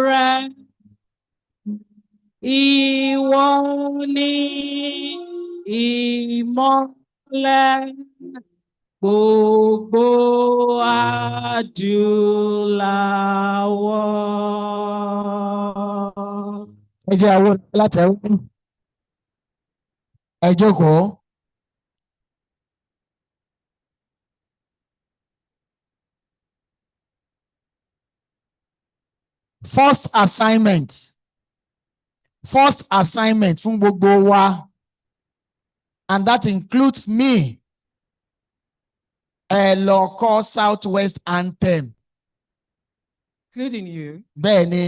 rẹ. Ìwọ ni ìmọ́lẹ̀ gbogbo adúláwọ̀. Ẹ jẹ́ àwọn látẹ̀wé. Ẹ jókòó. First assignment fún gbogbo wa, and that includes me. Ẹ lọ kọ Southwest Anthem. Including you. Bẹ́ẹ̀ni,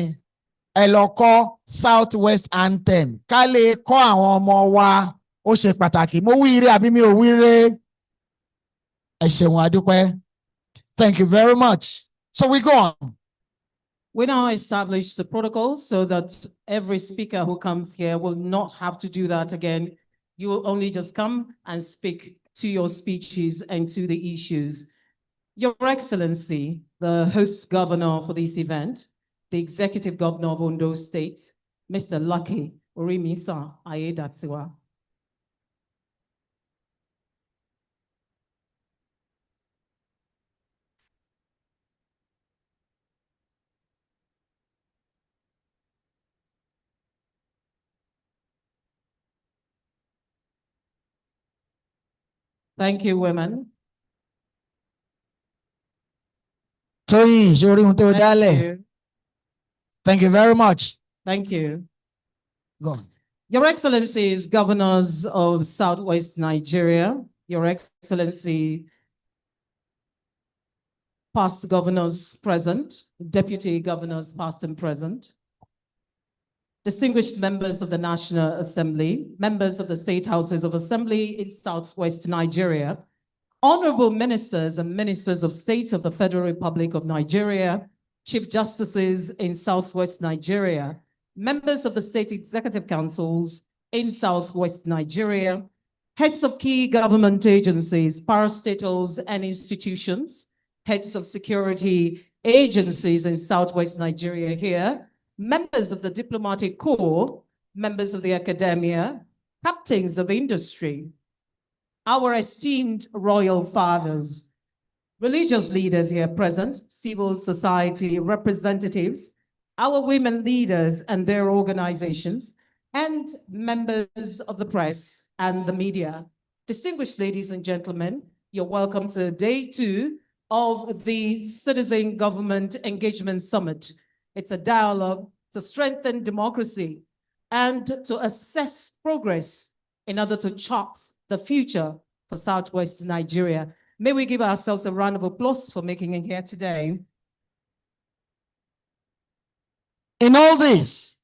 ẹ lọ kọ Southwest Anthem. Ká lè kọ́ àwọn ọmọ wa, ó ṣe pàtàkì. Mo wí ire àbí mi ò wí ire? Ẹ ṣeun adúpẹ́. Thank you very much. So we go on. We now establish the protocol so that every speaker who comes here will not have to do that again. You will only just come and speak to your speeches and to the issues. Your Excellency, the host governor for this event, the Executive Governor of Ondo State, Mr. Lucky Orimisa Aiyedatiwa. Thank you, women. Tóyìn, ṣorí ohun tó Thank dálẹ̀. you. Thank you very much. Thank you. Go on. Your Excellencies, Governors of Southwest Nigeria, Your Excellency, past governors present, deputy governors past and present, distinguished members of the National Assembly, members of the State Houses of Assembly in Southwest Nigeria, honorable ministers and ministers of state of the Federal Republic of Nigeria, chief justices in Southwest Nigeria, members of the state executive councils in Southwest Nigeria, heads of key government agencies, parastatals and institutions, heads of security agencies in Southwest Nigeria here, members of the diplomatic corps, members of the academia, captains of industry, our esteemed royal fathers, religious leaders here present, civil society representatives, our women leaders and their organizations, and members of the press and the media. Distinguished ladies and gentlemen, you're welcome to day 2 of the Citizen Government Engagement Summit. It's a dialogue to strengthen democracy and to assess progress in order to chart the future for Southwest Nigeria. May we give ourselves a round of applause for making it here today. In all this,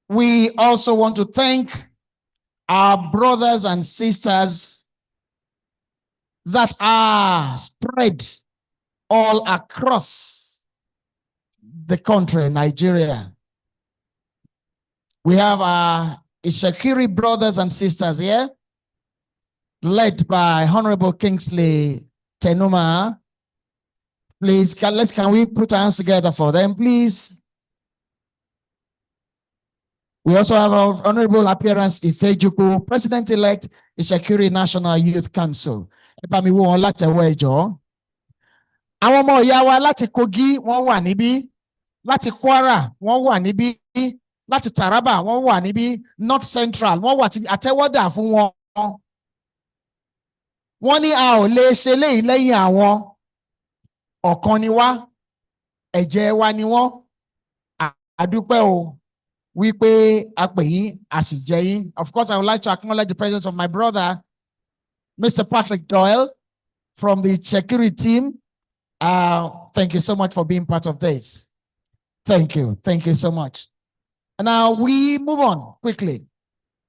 we also want to thank our brothers and sisters that are spread all across the country, Nigeria. We have our Ishakiri brothers and sisters here, led by Honorable Kingsley Tenuma. Please, can we put our hands together for them, please? We also have our Honorable Appearance Ifejuku, President-elect Ishakiri National Youth Council. Àwọn ọmọ ìyá wa láti Kogi wọ́n wà níbí, láti Kwara wọ́n wà níbí, láti Taraba wọ́n wà níbí, North Central wọ́n wà tí àtẹ́wọ́dà fún wọn. Wọ́n ní a ò lè ṣe léyìí lẹ́yìn àwọn, ọ̀kan ni wá, ẹ̀jẹ̀ wa ni wọ́n. Àdúpẹ́ o wípé a pè yín, a sì jẹ yín. Of course, I would like to acknowledge the presence of my brother, Mr. Patrick Doyle, from the Chekiri team. Thank you so much for being part of this. Thank you. Thank you so much. And now we move on quickly.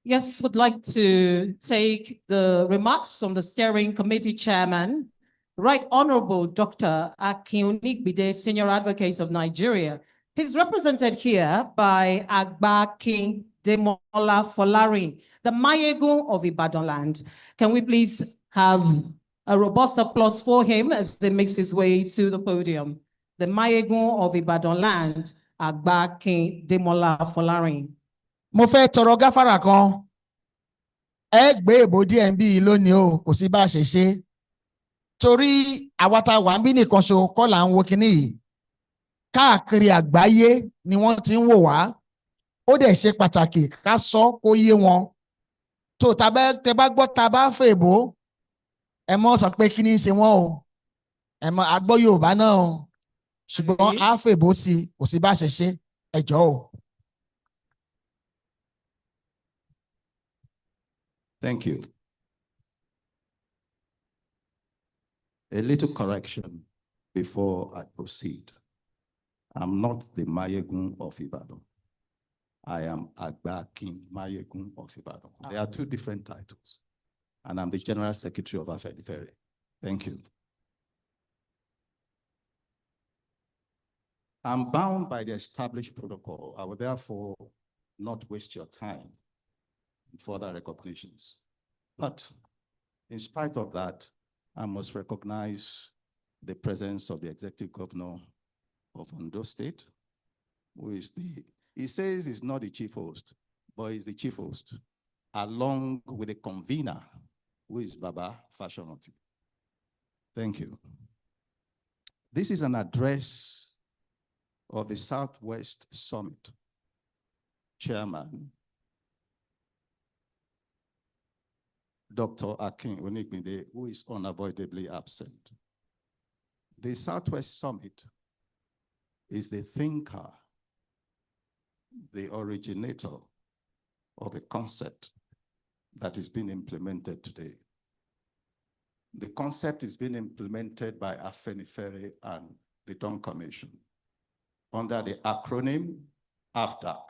Yes, would like to take the remarks from the steering committee chairman, Right Honorable Dr. Akure, Senior Advocate of Nigeria. He's represented here by Agba King Demola Folari, the Mayegun of Ibadan land. Can we please have a robust applause for him as he makes his way to the podium? The Mayegun of Ibadan land, Agba King Demola Folari. Mo fẹ́ tọrọ gáfárà kan. Ẹ gbé èbò DMB lónìí o, kò sí bá ṣe ṣe. Torí àwa tá wà níbí nìkan ṣo kọ́ là ń wo kinní yìí. Káàkiri àgbáyé ni wọ́n ti ń wò wá. Ó dẹ̀ ṣe pàtàkì ká sọ kó yé wọn. Tó tẹ bá gbọ́ tá bá fẹ́ èbò, ẹ mọ́ sọ pé kí ni ṣe wọ́n o. Ẹ mọ́ agbọ́ Yorùbá náà o. Ṣùgbọ́n a fẹ́ èbò sí, kò sí bá ṣe ṣe, ẹ jọ̀ọ́ o. Thank you. A little correction before I proceed. I'm not the Mayegun of Ibadan. I am Agba King Mayegun of Ibadan. There are two different titles. And I'm the General Secretary of Afenifere. Thank you. I'm bound by the established protocol. I will therefore not waste your time in further recognitions. But in spite of that, I must recognize the presence of the Executive Governor of Ondo State, who is he says he's not the chief host, but he's the chief host, along with the convener, who is Baba Fashionati. Thank you. This is an address of the Southwest Summit Chairman, Dr. Akin Onigbinde, who is unavoidably absent. The Southwest Summit is the thinker, the originator of the concept that is being implemented today. The concept is being implemented by Afenifere and the Dawn Commission under the acronym AFDAC,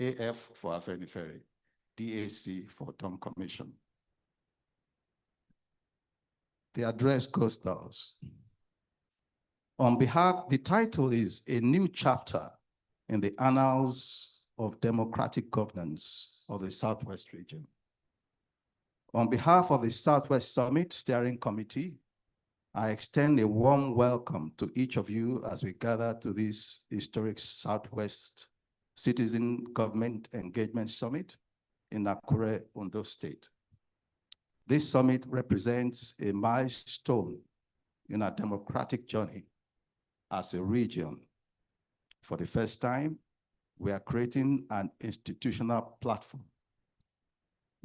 AF for Afenifere, DAC for Dawn Commission. The address goes thus. On behalf, the title is A New Chapter in the Annals of Democratic Governance of the Southwest region. On behalf of the Southwest Summit Steering Committee, I extend a warm welcome to each of you as we gather to this historic Southwest Citizen Government Engagement Summit in Akure, Ondo State. This summit represents a milestone in our democratic journey as a region. For the first time, we are creating an institutional platform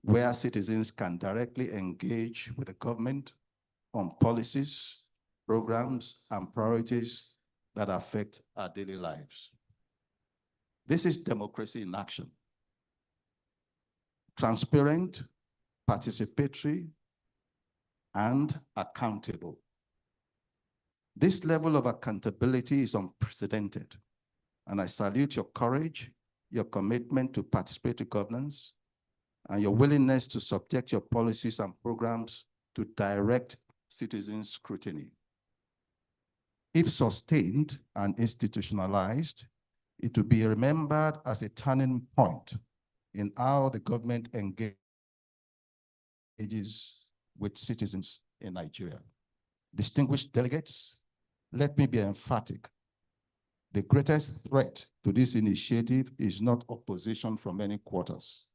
where citizens can directly engage with the government on policies, programs, and priorities that affect our daily lives. This is democracy in action. Transparent, participatory, and accountable. This level of accountability is unprecedented, and I salute your courage, your commitment to participatory governance, and your willingness to subject your policies and programs to direct citizen scrutiny. If sustained and institutionalized, it will be remembered as a turning point in how the government engages with citizens in Nigeria. Distinguished delegates, let me be emphatic. The greatest threat to this initiative is not opposition from any quarters.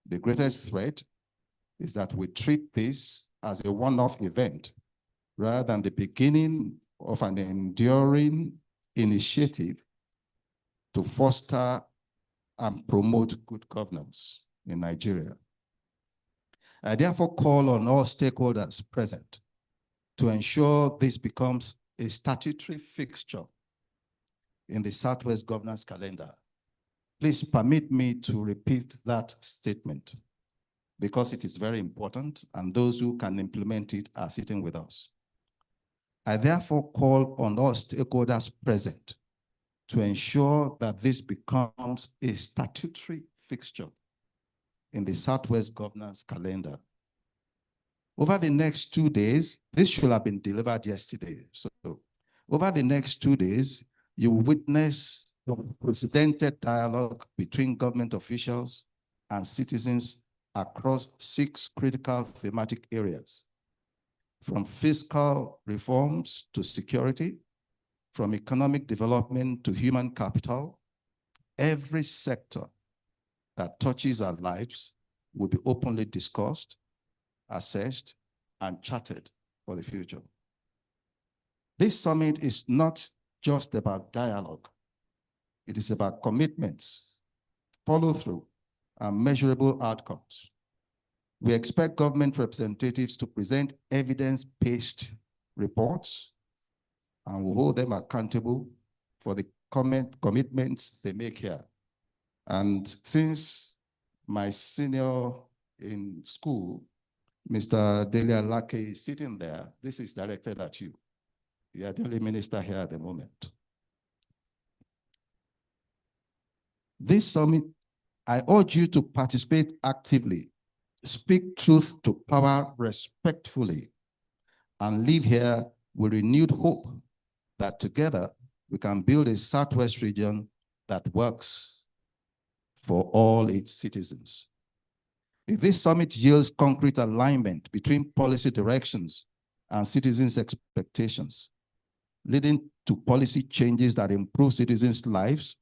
The greatest threat is that we treat this as a one-off event rather than the beginning of an enduring initiative to foster and promote good governance in Nigeria. I therefore call on all stakeholders present to ensure this becomes a statutory fixture in the Southwest Governance Calendar. Please permit me to repeat that statement because it is very important and those who can implement it are sitting with us. I therefore call on all stakeholders present to ensure that this becomes a statutory fixture in the Southwest Governance Calendar. Over the next 2 days, this should have been delivered yesterday. So over the next 2 days, you will witness the unprecedented dialogue between government officials and citizens across 6 critical thematic areas, from fiscal reforms to security, from economic development to human capital. Every sector that touches our lives will be openly discussed, assessed, and charted for the future. This summit is not just about dialogue. It is about commitments, follow-through, and measurable outcomes. We expect government representatives to present evidence-based reports, and we'll hold them accountable for the commitments they make here. And since my senior in school, Mr. Delia Lake, is sitting there, this is directed at you. You are the only minister here at the moment. This summit, I urge you to participate actively, speak truth to power respectfully, and leave here with renewed hope that together we can build a Southwest region that works for all its citizens. If this summit yields concrete alignment between policy directions and citizens' expectations, leading to policy changes that improve citizens' lives,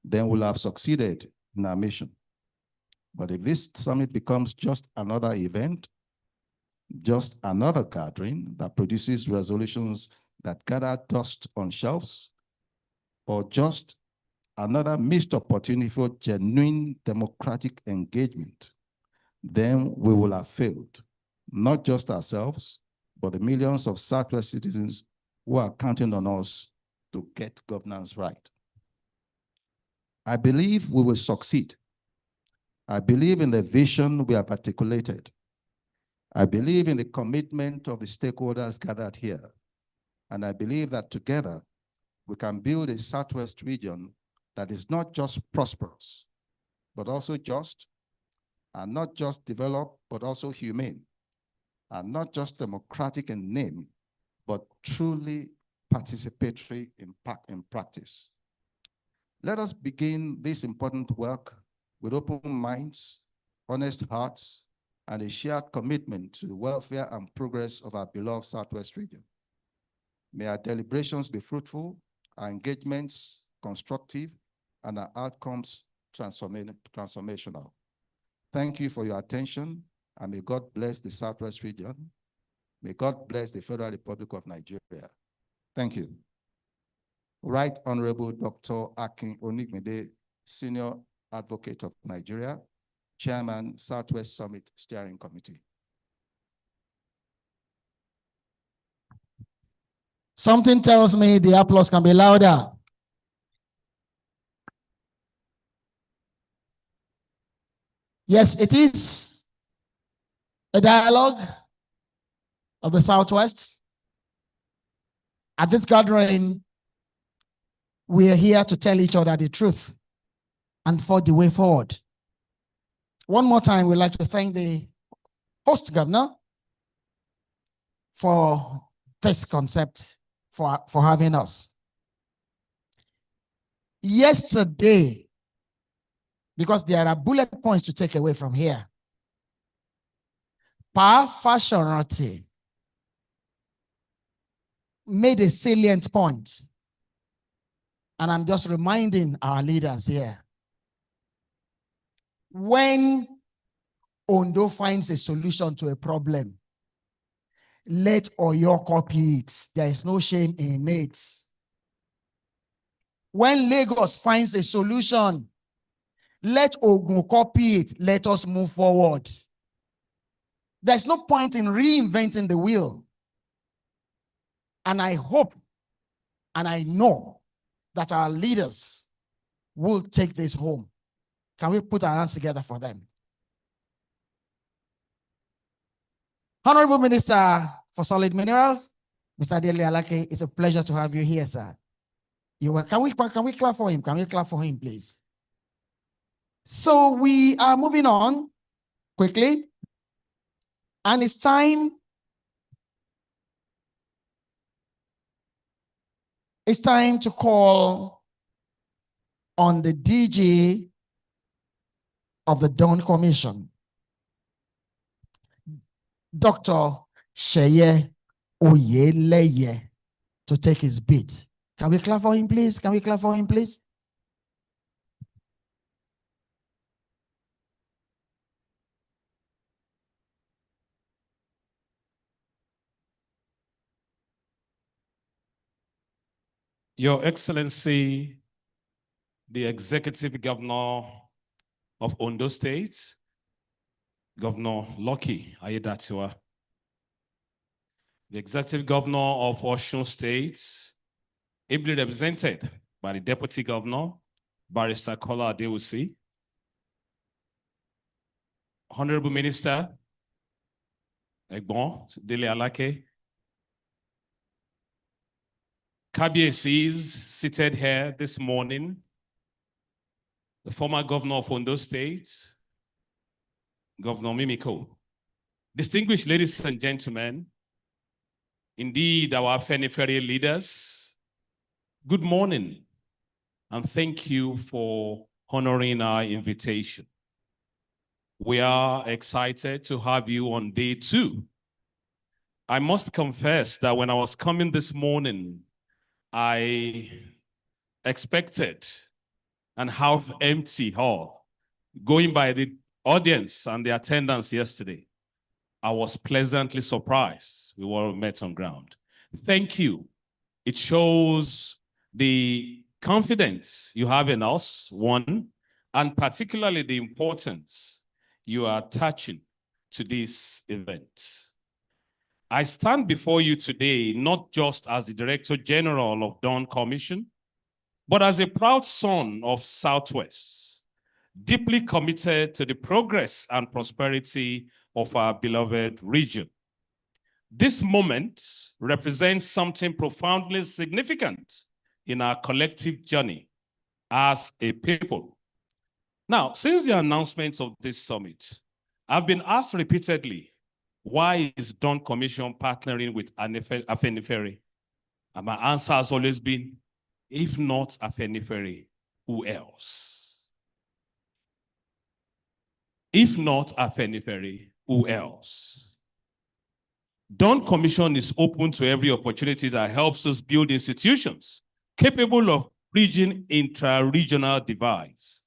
then we'll have succeeded in our mission. But if this summit becomes just another event, just another gathering that produces resolutions that gather dust on shelves, or just another missed opportunity for genuine democratic engagement, then we will have failed, not just ourselves, but the millions of Southwest citizens who are counting on us to get governance right. I believe we will succeed. I believe in the vision we have articulated. I believe in the commitment of the stakeholders gathered here. And I believe that together we can build a Southwest region that is not just prosperous, but also just, and not just developed, but also humane, and not just democratic in name, but truly participatory in practice. Let us begin this important work with open minds, honest hearts, and a shared commitment to the welfare and progress of our beloved Southwest region. May our deliberations be fruitful, our engagements constructive, and our outcomes transformational. Thank you for your attention, and may God bless the Southwest region. May God bless the Federal Republic of Nigeria. Thank you. Right Honorable Dr. Akin Onigmede, Senior Advocate of Nigeria, Chairman, Southwest Summit Steering Committee. Something tells me the applause can be louder. Yes, it is a dialogue of the Southwest. At this gathering, we are here to tell each other the truth and for the way forward. One more time, we'd like to thank the host governor for this concept, for having us. Yesterday, because there are bullet points to take away from here, Pa Fashoranti made a salient point, and I'm just reminding our leaders here. When Ondo finds a solution to a problem, let Oyo copy it. There is no shame in it. When Lagos finds a solution, let Ogun copy it. Let us move forward. There's no point in reinventing the wheel. And I hope and I know that our leaders will take this home. Can we put our hands together for them? Honorable Minister for Solid Minerals, Mr. Dele Alake, it's a pleasure to have you here, sir. Can we clap for him? Can we clap for him, please? So we are moving on quickly, and it's time to call on the DG of the Dawn Commission, Dr. Sheye Oyeleye, to take his beat. Can we clap for him, please? Can we clap for him, please? Your Excellency, the Executive Governor of Ondo State, Governor Lucky Ayedatiwa, the Executive Governor of Osun State, ably represented by the Deputy Governor, Barrister Kola Adewusi, Honorable Minister, Egbon Dele Alake, Kabiyesi's seated here this morning, the former governor of Ondo State, Governor Mimiko. Distinguished ladies and gentlemen, indeed our Afenifere leaders, good morning, and thank you for honoring our invitation. We are excited to have you on day 2. I must confess that when I was coming this morning, I expected an half-empty hall. Going by the audience and the attendance yesterday, I was pleasantly surprised we were met on ground. Thank you. It shows the confidence you have in us, one, and particularly the importance you are attaching to this event. I stand before you today not just as the Director General of Dawn Commission, but as a proud son of Southwest, deeply committed to the progress and prosperity of our beloved region. This moment represents something profoundly significant in our collective journey as a people. Now, since the announcement of this summit, I've been asked repeatedly, why is Dawn Commission partnering with Afenifere? And my answer has always been, if not Afenifere, who else? If not Afenifere, who else? Dawn Commission is open to every opportunity that helps us build institutions capable of bridging intra-regional divides.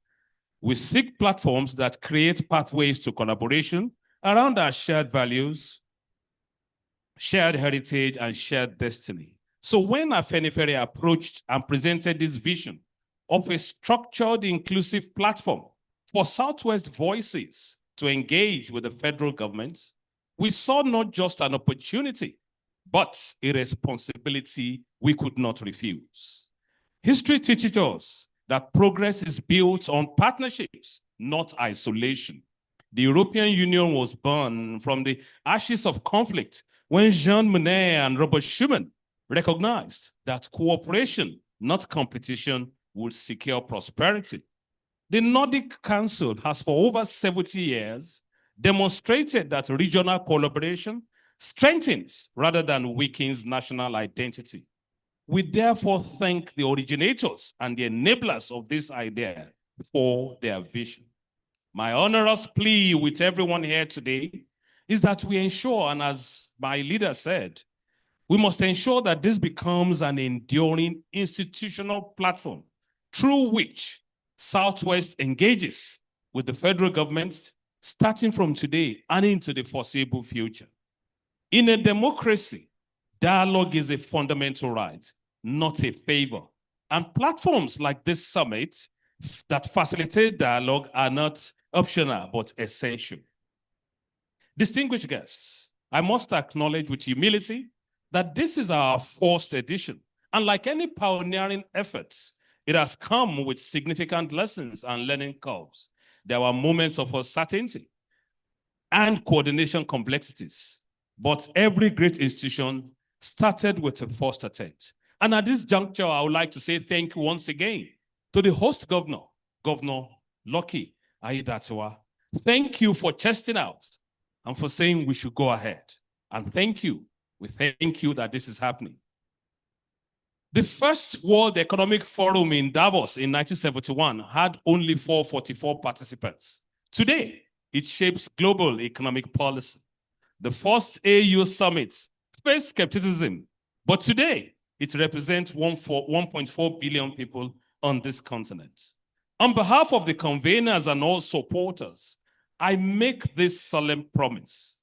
We seek platforms that create pathways to collaboration around our shared values, shared heritage, and shared destiny. So when Afenifere approached and presented this vision of a structured, inclusive platform for Southwest voices to engage with the federal government, we saw not just an opportunity, but a responsibility we could not refuse. History teaches us that progress is built on partnerships, not isolation. The European Union was born from the ashes of conflict when Jean Monnet and Robert Schuman recognized that cooperation, not competition, would secure prosperity. The Nordic Council has for over 70 years demonstrated that regional collaboration strengthens rather than weakens national identity. We therefore thank the originators and the enablers of this idea for their vision. My onerous plea with everyone here today is that we ensure, and as my leader said, we must ensure that this becomes an enduring institutional platform through which Southwest engages with the federal government starting from today and into the foreseeable future. In a democracy, dialogue is a fundamental right, not a favor. And platforms like this summit that facilitate dialogue are not optional, but essential. Distinguished guests, I must acknowledge with humility that this is our first edition. And like any pioneering efforts, it has come with significant lessons and learning curves. There were moments of uncertainty and coordination complexities, but every great institution started with a first attempt. And at this juncture, I would like to say thank you once again to the host governor, Governor Lucky Aiyedatiwa. Thank you for chesting out and for saying we should go ahead. And thank you. We thank you that this is happening. The first World Economic Forum in Davos in 1971 had only 444 participants. Today, it shapes global economic policy. The first AU summit faced skepticism, but today, it represents 1.4 billion people on this continent. On behalf of the conveners and all supporters, I make this solemn promise.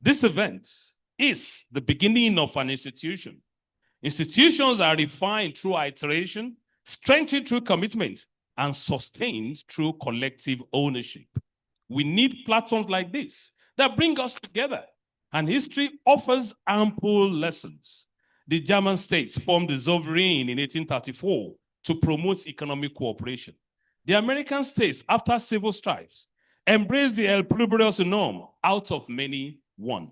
This event is the beginning of an institution. Institutions are refined through iteration, strengthened through commitment, and sustained through collective ownership. We need platforms like this that bring us together, and history offers ample lessons. The German states formed the Sovereign in 1834 to promote economic cooperation. The American states, after civil strifes, embraced the El Pluribus Unum, out of many, one.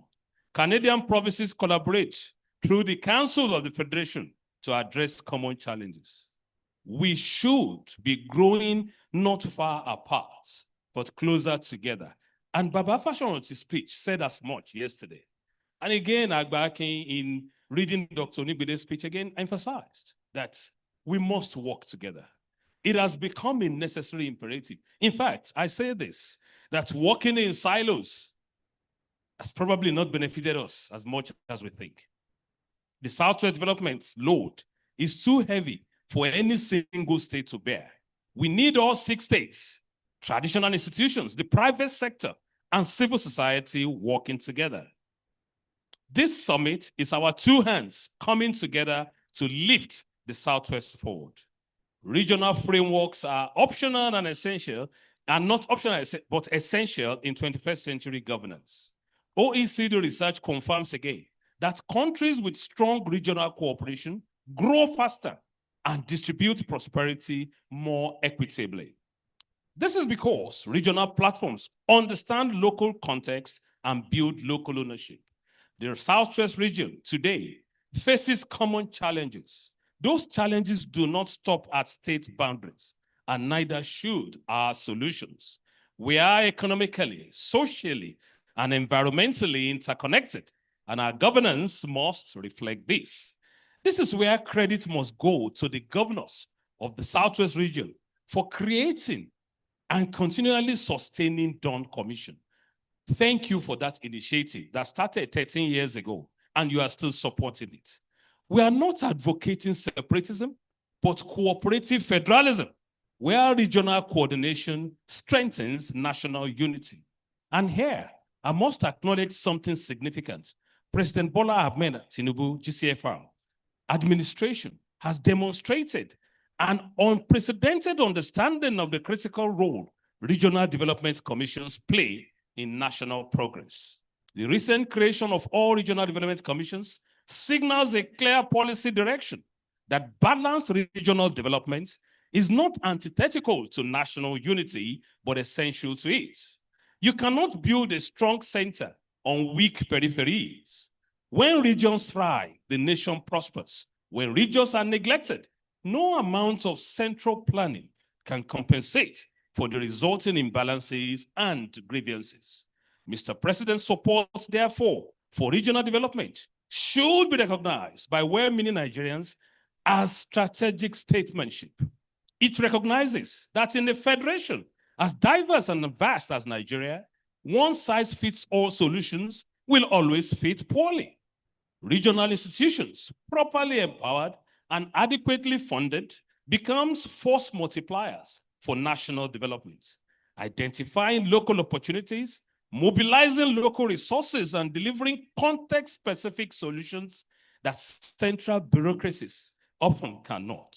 Canadian provinces collaborate through the Council of the Federation to address common challenges. We should be growing not far apart, but closer together. And Baba Fashona's speech said as much yesterday. And again, Agbaki, in reading Dr. Nibide's speech again, emphasized that we must work together. It has become a necessary imperative. In fact, I say this, that working in silos has probably not benefited us as much as we think. The Southwest development load is too heavy for any single state to bear. We need all 6 states, traditional institutions, the private sector, and civil society working together. This summit is our 2 hands coming together to lift the Southwest forward. Regional frameworks are optional and essential are not optional, but essential in 21st century governance. OECD research confirms again that countries with strong regional cooperation grow faster and distribute prosperity more equitably. This is because regional platforms understand local context and build local ownership. The Southwest region today faces common challenges. Those challenges do not stop at state boundaries, and neither should our solutions. We are economically, socially, and environmentally interconnected, and our governance must reflect this. This is where credit must go to the governors of the Southwest region for creating and continually sustaining Dawn Commission. Thank you for that initiative that started 13 years ago, and you are still supporting it. We are not advocating separatism, but cooperative federalism, where regional coordination strengthens national unity. And here, I must acknowledge something significant. President Bola Ahmed Tinubu, GCFR, administration has demonstrated an unprecedented understanding of the critical role regional development commissions play in national progress. The recent creation of all regional development commissions signals a clear policy direction that balanced regional development is not antithetical to national unity, but essential to it. You cannot build a strong center on weak peripheries. When regions thrive, the nation prospers. When regions are neglected, no amount of central planning can compensate for the resulting imbalances and grievances. Mr. President's support, therefore, for regional development should be recognized by well-meaning Nigerians as strategic statesmanship. It recognizes that in a federation as diverse and vast as Nigeria, one-size-fits-all solutions will always fit poorly. Regional institutions, properly empowered and adequately funded, becomes force multipliers for national development, identifying local opportunities, mobilizing local resources, and delivering context-specific solutions that central bureaucracies often cannot.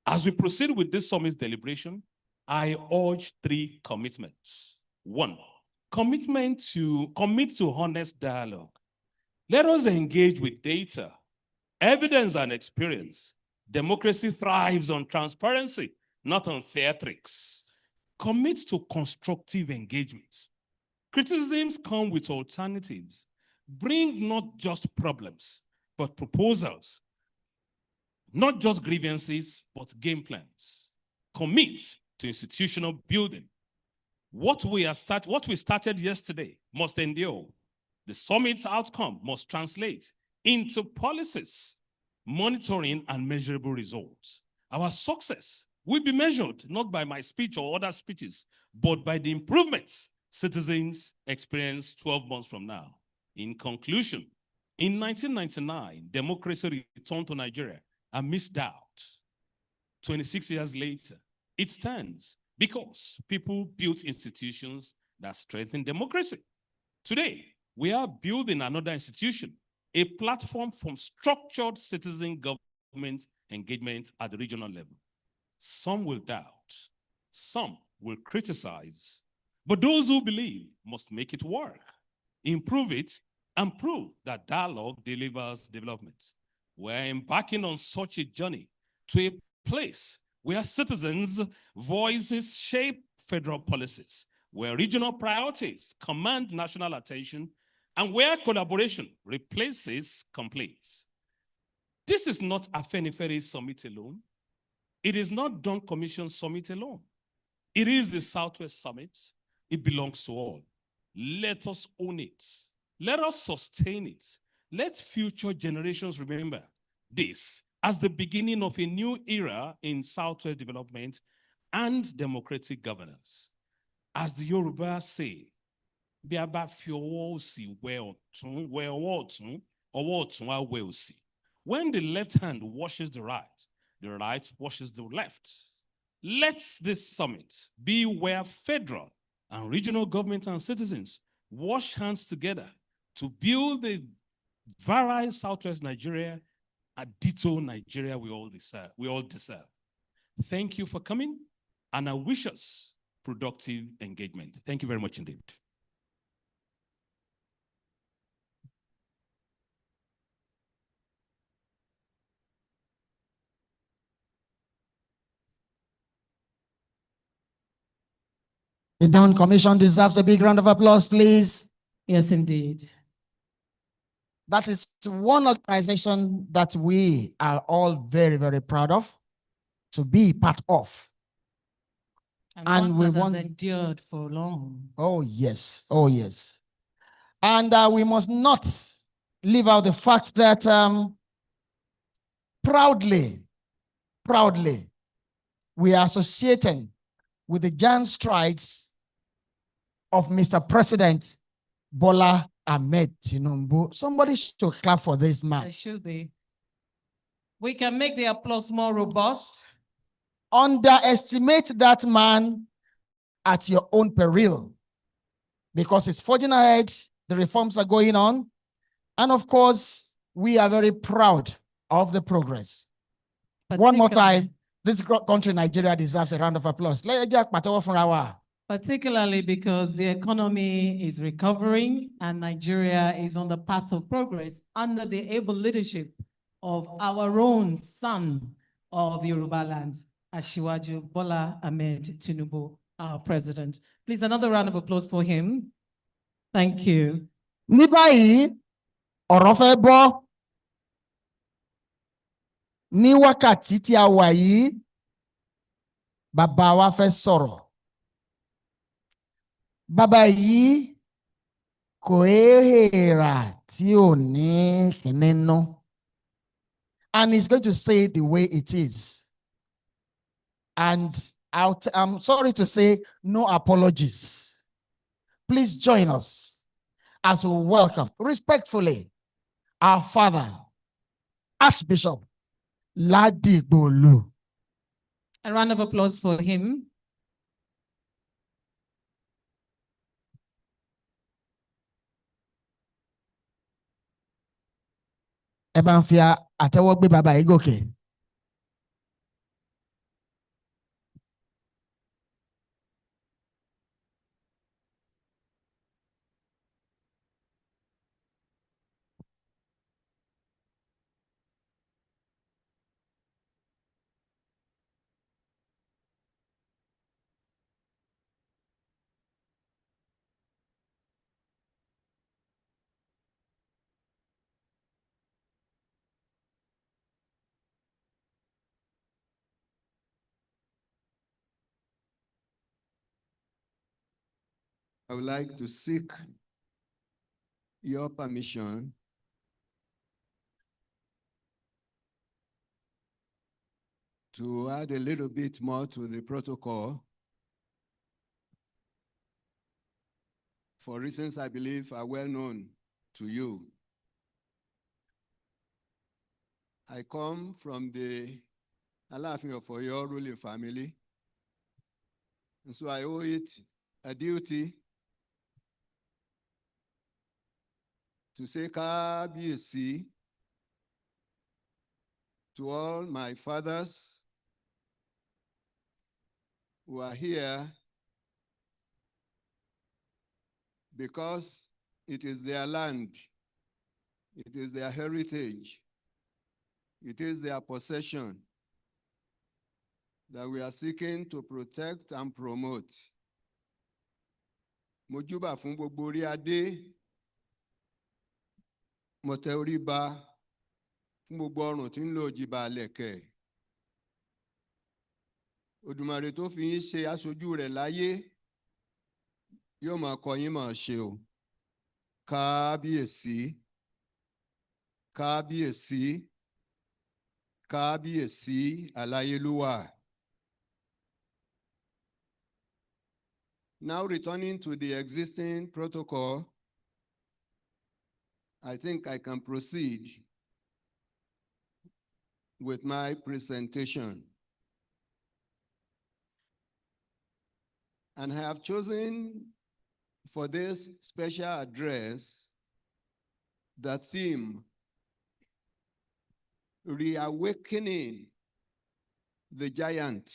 As we proceed with this summit's deliberation, I urge 3 commitments. 1, commit to honest dialogue. Let us engage with data, evidence, and experience. Democracy thrives on transparency, not on theatrics. Commit to constructive engagement. Criticisms come with alternatives. Bring not just problems, but proposals. Not just grievances, but game plans. Commit to institutional building. What we started yesterday must endure. The summit's outcome must translate into policies, monitoring, and measurable results. Our success will be measured not by my speech or other speeches, but by the improvements citizens experience 12 months from now. In conclusion, in 1999, democracy returned to Nigeria amidst doubt. 26 years later, it stands because people built institutions that strengthen democracy. Today, we are building another institution, a platform for structured citizen government engagement at the regional level. Some will doubt, some will criticize, but those who believe must make it work, improve it, and prove that dialogue delivers development. We're embarking on such a journey to a place where citizens' voices shape federal policies, where regional priorities command national attention, and where collaboration replaces complaints. This is not Afenifere Summit alone. It is not Dawn Commission Summit alone. It is the Southwest Summit. It belongs to all. Let us own it. Let us sustain it. Let future generations remember this as the beginning of a new era in Southwest development and democratic governance. As the Yoruba say, bí a bá fi ọwọ́ òsì wẹ ọ̀tún, wẹ ọwọ́ ọ̀tún á wẹ òsì. When the left hand washes the right washes the left. Let this summit be where federal and regional government and citizens wash hands together to build a virile Southwest Nigeria, a ditto Nigeria we all deserve. Thank you for coming, and I wish us productive engagement. Thank you very much indeed. The Dawn Commission deserves a big round of applause, please. Yes, indeed. That is one organization that we are all very, very proud of to be part of. And we want endured for long. Oh, yes. Oh, yes. And we must not leave out the fact that proudly, we are associating with the giant strides of Mr. President Bola Ahmed Tinubu. Somebody should clap for this man. There should be. We can make the applause more robust. Underestimate that man at your own peril, because it's forging ahead, the reforms are going on, and of course, we are very proud of the progress. One more time, this country, Nigeria, deserves a round of applause. Particularly because the economy is recovering and Nigeria is on the path of progress under the able leadership of our own son of Yoruba land, Asiwaju Bola Ahmed Tinubu, our president. Please, another round of applause for him. Thank you. Ní báyìí, ọ̀rọ̀ fẹ́ bọ́. Ní wákàtí tí a wà yìí, bàbá wa fẹ́ sọ̀rọ̀. Bàbá yìí kò èèrà tí ò ní kìnnínú. And he's going to say it the way it is. And I'm sorry to say, no apologies. Please join us as we welcome respectfully our father, Archbishop Ladigbolu. A round of applause for him. Ẹ bá ń fi àtẹ́wọ́ gbé bàbá yìí gòkè. I would like to seek your permission to add a little bit more to the protocol for reasons I believe are well known to you. I come from the Afenifere ruling family, and so I owe it a duty to say Kábíyèsí to all my fathers who are here because it is their land, it is their heritage, it is their possession that we are seeking to protect and promote. Mo júbà fún gbogbo orí adé, mo tẹ orí ba fún gbogbo ọrùn tí ń lo òjìbà lẹ̀kẹ̀. Òdùmarè tó fi yín ṣe aṣojú rẹ̀ láyé yóò máa kọ́ yín máa ṣe o. Kábíyèsí, Kábíyèsí, Kábíyèsí aláyélúwà. Now returning to the existing protocol, I think I can proceed with my presentation. And I have chosen for this special address the theme, Reawakening the Giant.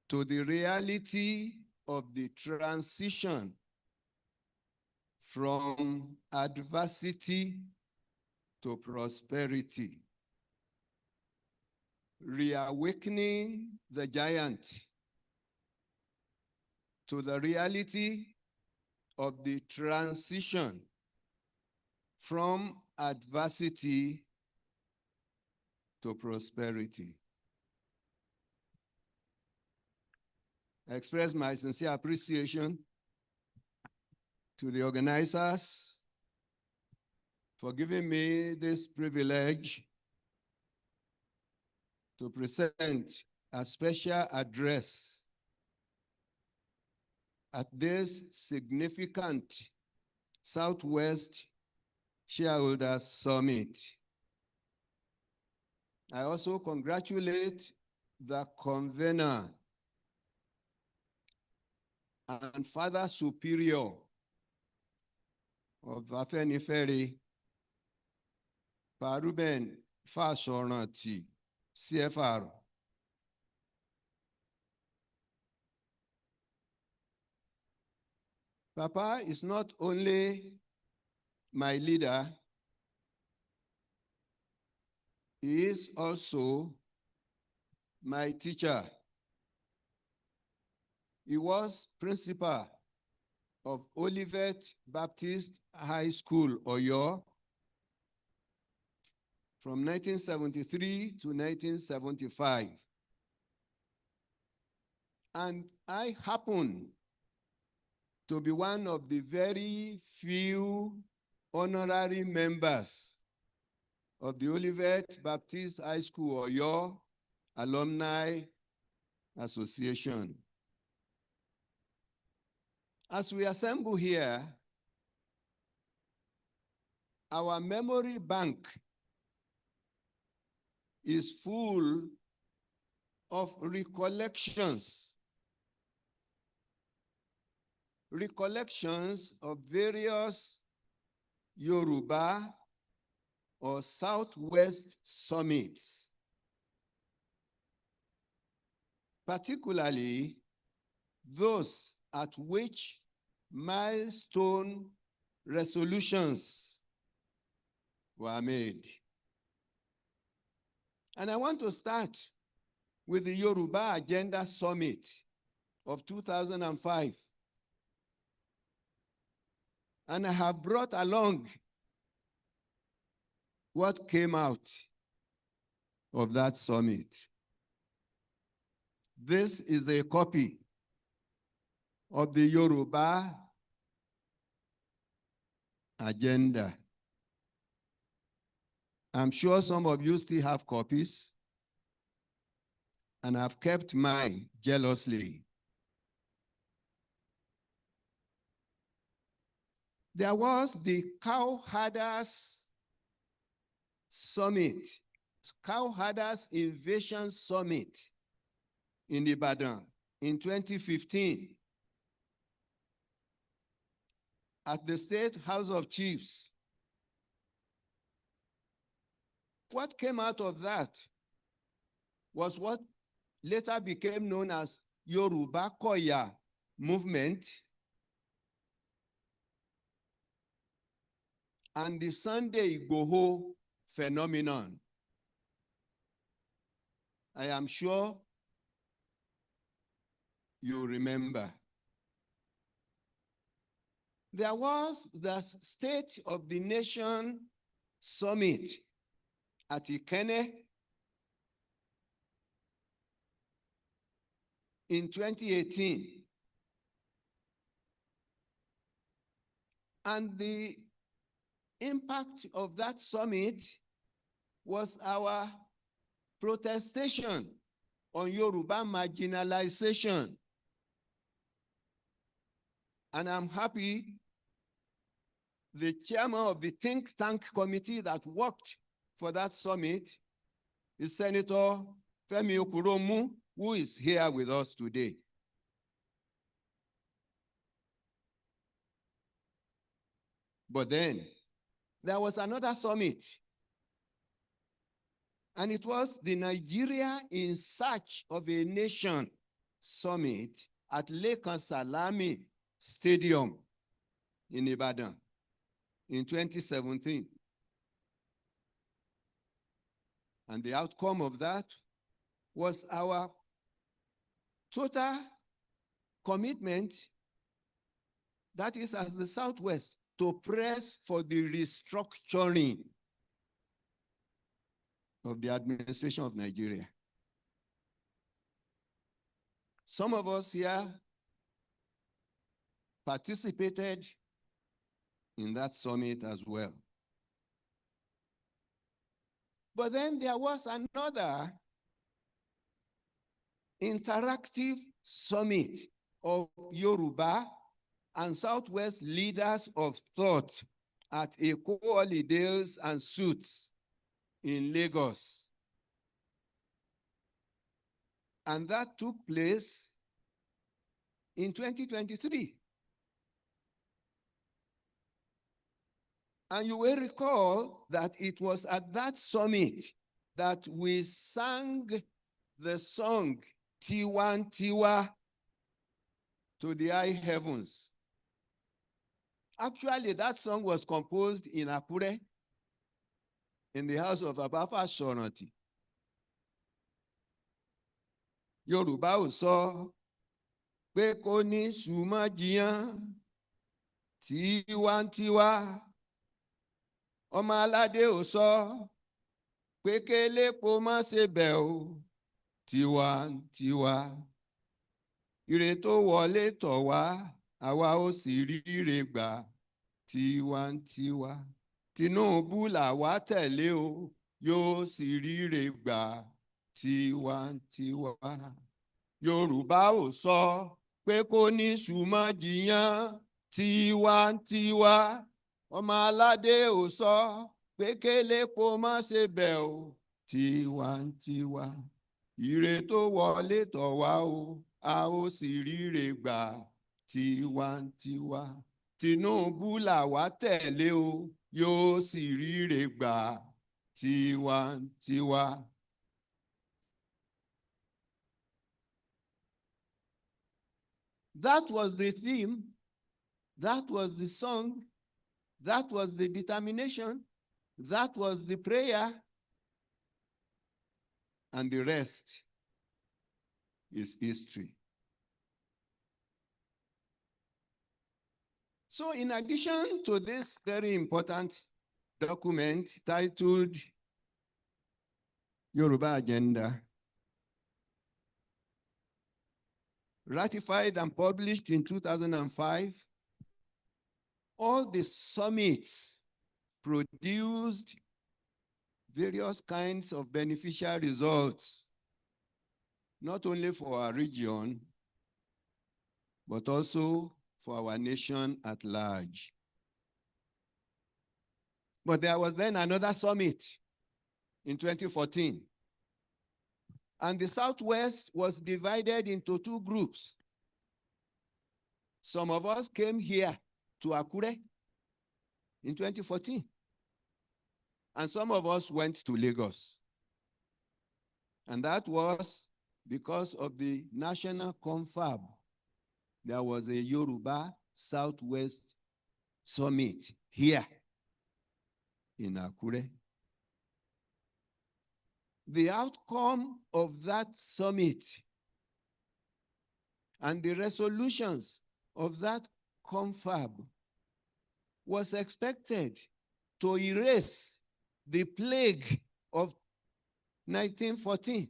to the reality of the transition from adversity to prosperity, reawakening the giant to the reality of the transition from adversity to prosperity. I express my sincere appreciation to the organizers for giving me this privilege to present a special address at this significant Southwest Shareholders Summit. I also congratulate the convener and Father Superior of Afenifere, Paruben Fashoranti, CFR. Papa is not only my leader, he is also my teacher. He was principal of Olivet Baptist High School, Oyo, from 1973 to 1975. And I happen to be one of the very few honorary members of the Olivet Baptist High School, Oyo Alumni Association. As we assemble here, our memory bank is full of recollections of various Yoruba or Southwest summits, particularly those at which milestone resolutions were made. And I want to start with the Yoruba Agenda Summit of 2005. And I have brought along what came out of that summit. This is a copy of the Yoruba Agenda. I'm sure some of you still have copies, and I've kept mine jealously. There was the Cow Herders Summit, Cow Herders Invasion Summit in Ibadan in 2015 at the State House of Chiefs. What came out of that was what later became known as Yoruba Koya movement and the Sunday Igboho phenomenon. I am sure you remember. There was the State of the Nation Summit at Akure in 2018. And the impact of that summit was our protestation on Yoruba marginalization. And I'm happy the chairman of the think tank committee that worked for that summit is Senator Femi Okuromu, who is here with us today. But then there was another summit, and it was the Nigeria in Search of a Nation summit at Lekan Salami Stadium in Ibadan in 2017. And the outcome of that was our total commitment, that is, as the Southwest, to press for the restructuring of the administration of Nigeria. Some of us here participated in that summit as well. But then there was another interactive summit of Yoruba and Southwest leaders of thought at Akure Holidays and Suits in Lagos. And that took place in 2023. And you will recall that it was at that summit that we sang the song Tiwan Tiwa to the high heavens. Actually, that song was composed in Akure, in the house of Abafa Shoranti. Yorùbá ò sọ pé kò ní ṣùmọ́ jiyàn tiwantiwa. Ọmọ aládé ò sọ pé kélépo má ṣe bẹ̀ o tiwantiwa. Ire tó wọlé tọ̀ wá, àwa ó sì ríre gbà tiwantiwa. Tinubu làwa tẹ̀lé o, yóò sì ríre gbà tiwantiwa. Yorùbá ò sọ pé kò ní ṣùmọ́ jiyàn tiwantiwa. Ọmọ aládé ò sọ pé kélépo má ṣe bẹ̀ o tiwantiwa. Ire tó wọlé tọ̀ wá o, a ó sì ríre gbà tiwantiwa. Tinubu làwa tẹ̀lé o, yóò sì ríre gbà tiwantiwa. That was the theme, that was the song, that was the determination, that was the prayer, and the rest is history. So in addition to this very important document titled Yoruba Agenda, ratified and published in 2005, all the summits produced various kinds of beneficial results, not only for our region, but also for our nation at large. But there was then another summit in 2014. And the Southwest was divided into two groups. Some of us came here to Akure in 2014. And some of us went to Lagos. And that was because of the national confab. There was a Yoruba Southwest Summit here in Akure. The outcome of that summit and the resolutions of that confab was expected to erase the plague of 1914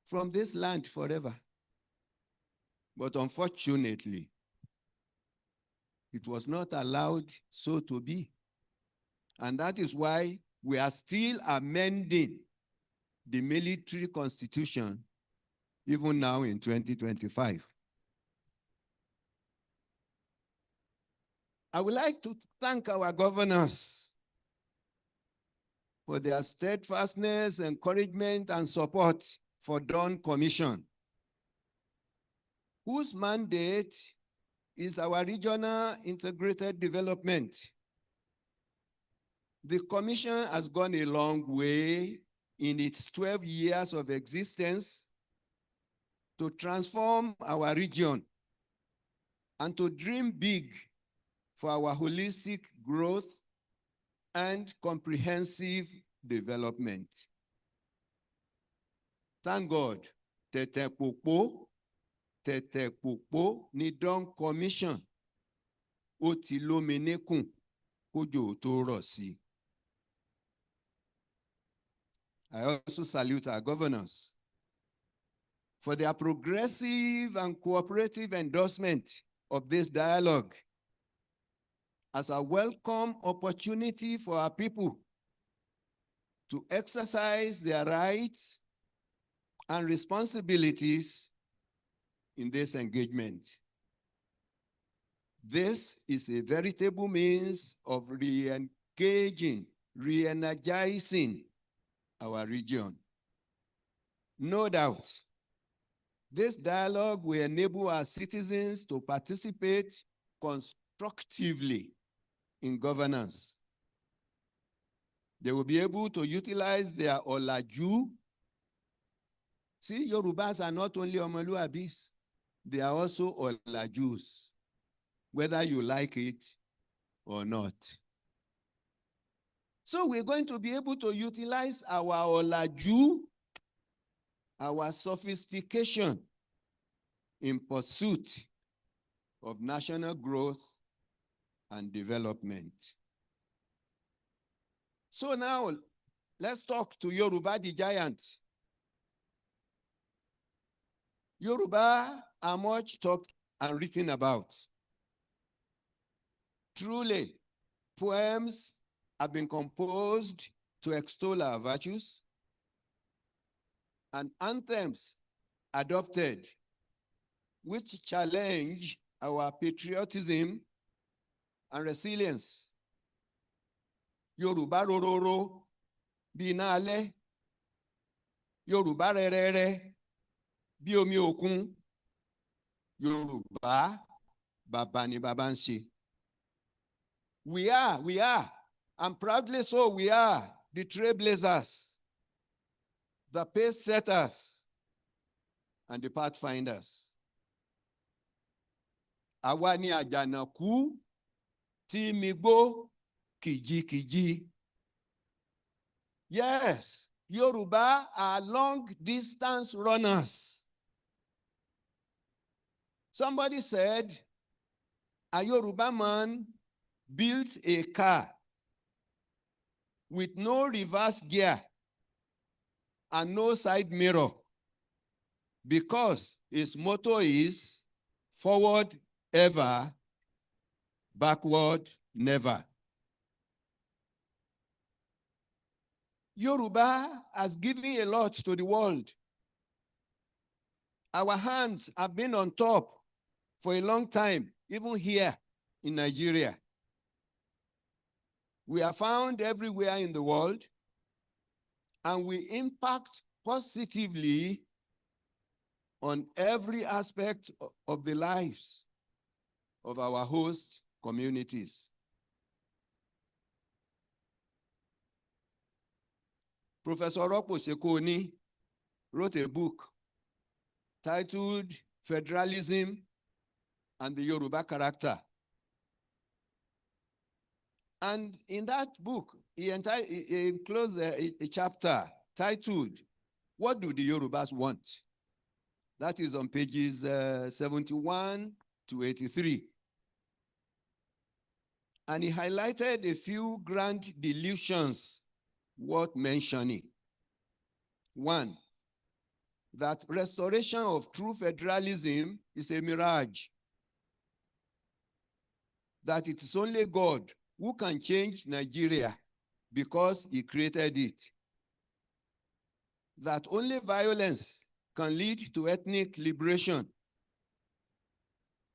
from this land forever. But unfortunately, it was not allowed so to be. And that is why we are still amending the military constitution even now in 2025. I would like to thank our governors for their steadfastness, encouragement, and support for Dawn Commission, whose mandate is our regional integrated development. The commission has gone a long way in its 12 years of existence to transform our region and to dream big for our holistic growth and comprehensive development. Thank God, Tete Popo ni Dawn Commission, ó ti lómi níkùn kójò tó rọ̀ sí. I also salute our governors for their progressive and cooperative endorsement of this dialogue as a welcome opportunity for our people to exercise their rights and responsibilities in this engagement. This is a veritable means of re-engaging, re-energizing our region. No doubt, this dialogue will enable our citizens to participate constructively in governance. They will be able to utilize their Olaju. See, Yorubas are not only Omoluabis, they are also Olajus, whether you like it or not. So we're going to be able to utilize our Olaju, our sophistication in pursuit of national growth and development. So now, let's talk to Yoruba the giant. Yoruba are much talked and written about. Truly, poems have been composed to extol our virtues, and anthems adopted which challenge our patriotism and resilience. Yoruba rororo, binale. Yoruba rerere, bí omi òkun. Yoruba, baba ni baba ń ṣe. We are, and proudly so we are, the trailblazers, the pace setters, and the pathfinders. Àwa ni àjànàkú tí migbó kìjikìji. Yes, Yoruba are long-distance runners. Somebody said, a Yoruba man built a car with no reverse gear and no side mirror because his motto is forward ever, backward never. Yoruba has given a lot to the world. Our hands have been on top for a long time, even here in Nigeria. We are found everywhere in the world, and we impact positively on every aspect of the lives of our host communities. Professor Rokpo Sekoni wrote a book titled Federalism and the Yoruba Character. And in that book, he enclosed a chapter titled, What Do the Yorubas Want? That is on pages 71 to 83. And he highlighted a few grand delusions worth mentioning. One, that restoration of true federalism is a mirage. That it is only God who can change Nigeria because he created it. That only violence can lead to ethnic liberation.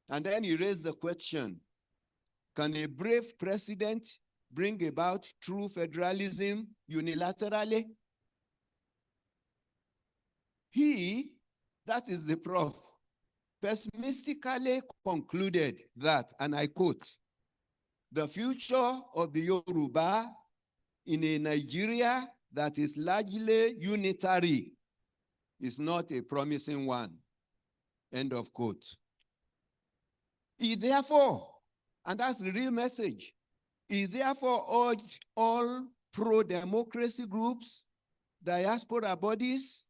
And then he raised the question, can a brave president bring about true federalism unilaterally? He, that is the prof, pessimistically concluded that, and I quote, the future of the Yoruba in a Nigeria that is largely unitary is not a promising one. End of quote. He therefore, and that's the real message, he therefore urged all pro-democracy groups, diaspora bodies,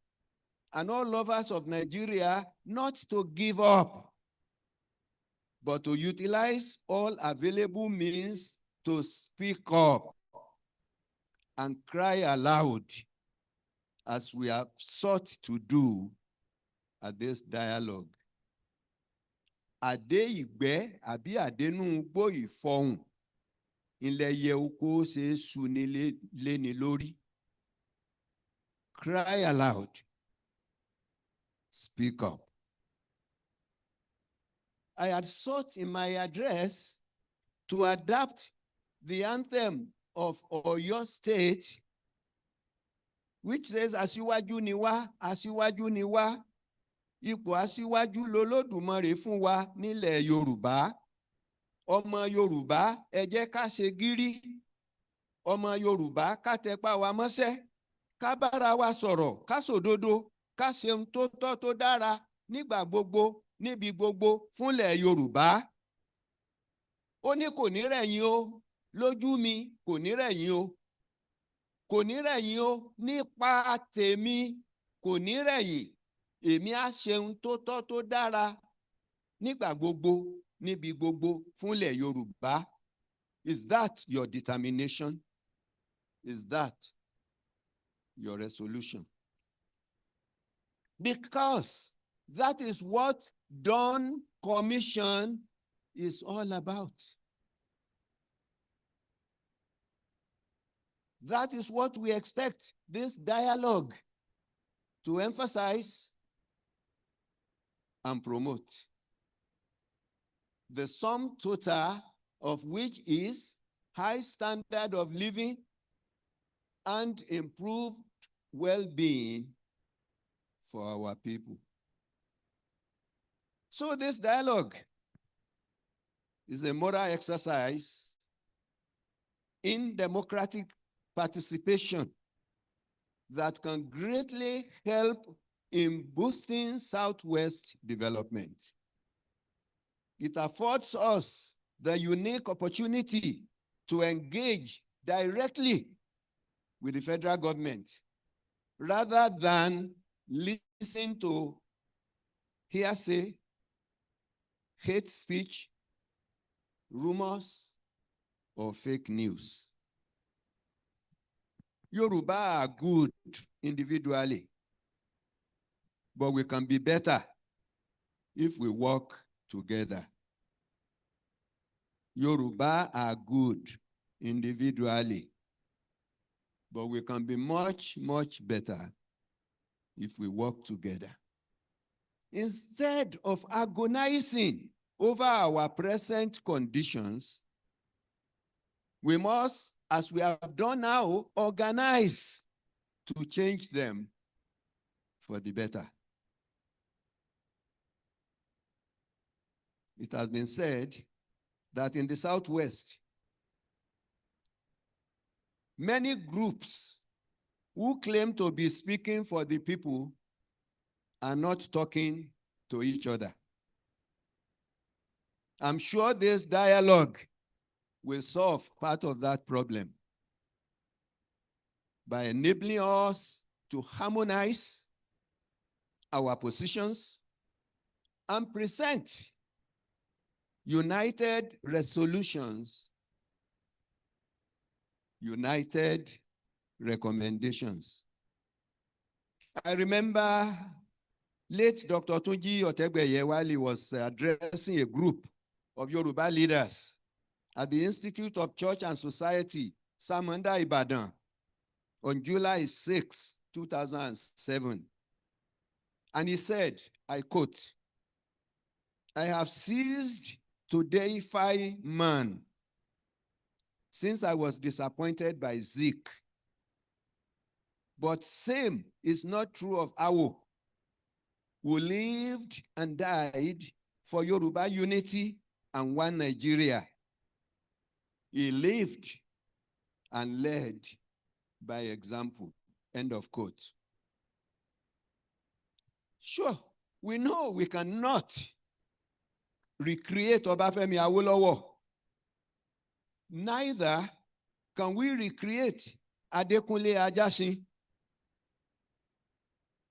and all lovers of Nigeria not to give up, but to utilize all available means to speak up and cry aloud, as we have sought to do at this dialogue. Àdé ìgbẹ́ àbí àdénú gbó ìfọhùn ilẹ̀ yẹ oko ṣe é su ní léni lórí. Cry aloud. Speak up. I had sought in my address to adapt the anthem of Oyo State, which says, Aṣíwájú ni wá, Aṣíwájú ni wá. Ipò aṣíwájú lolódùmarè fún wa nílẹ̀ Yorùbá. Ọmọ Yorùbá, ẹ jẹ́ ká ṣe gírí. Ọmọ Yorùbá, ká tẹpá wa mọ́ṣẹ́. Ká bára wa sọ̀rọ̀, ká sòdodo, ká ṣe ohun tó tọ́ tó dára nígbà gbogbo, níbi gbogbo fúnlẹ̀ Yorùbá. Ó ní kò ní rẹ̀yìn o, lójú mi kò ní rẹ̀yìn o. Kò ní rẹ̀yìn o, nípa tèmi kò ní rẹ̀yìn. Èmi á ṣe ohun tó tọ́ tó dára nígbà gbogbo, níbi gbogbo fúnlẹ̀ Yorùbá. Is that your determination? Is that your resolution? Because that is what Dawn Commission is all about. That is what we expect this dialogue to emphasize and promote. The sum total of which is high standard of living and improved well-being for our people. So this dialogue is a moral exercise in democratic participation that can greatly help in boosting Southwest development. It affords us the unique opportunity to engage directly with the federal government rather than listen to hearsay, hate speech, rumors, or fake news. Yoruba are good individually, but we can be better if we work together. Yoruba are good individually, but we can be much, much better if we work together. Instead of agonizing over our present conditions, we must, as we have done now, organize to change them for the better. It has been said that in the Southwest, many groups who claim to be speaking for the people are not talking to each other. I'm sure this dialogue will solve part of that problem by enabling us to harmonize our positions and present united resolutions, united recommendations. I remember late Dr. Tunji Otegbeye, while he was addressing a group of Yoruba leaders at the Institute of Church and Society, Samanda Ibadan, on July 6, 2007. And he said, I quote, "I have ceased to deify man since I was disappointed by Zeke. But same is not true of Awo, who lived and died for Yoruba unity and one Nigeria. He lived and led by example." End of quote. Sure, We know we cannot recreate Obafemi Awolowo. Neither can we recreate Adekunle Ajasin.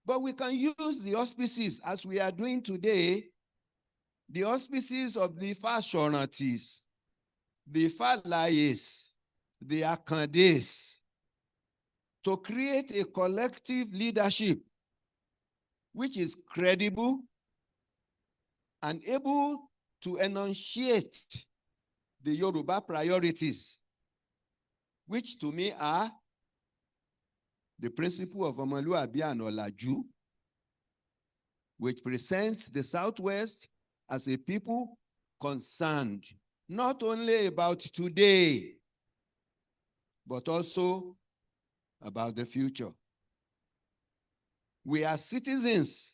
But we can use the auspices as we are doing today, the auspices of the Fashorantis, the Falayes, the Attendees, to create a collective leadership which is credible and able to enunciate the Yoruba priorities, which to me are the principle of Omoluabi and Olaju, which presents the Southwest as a people concerned not only about today, but also about the future. We are citizens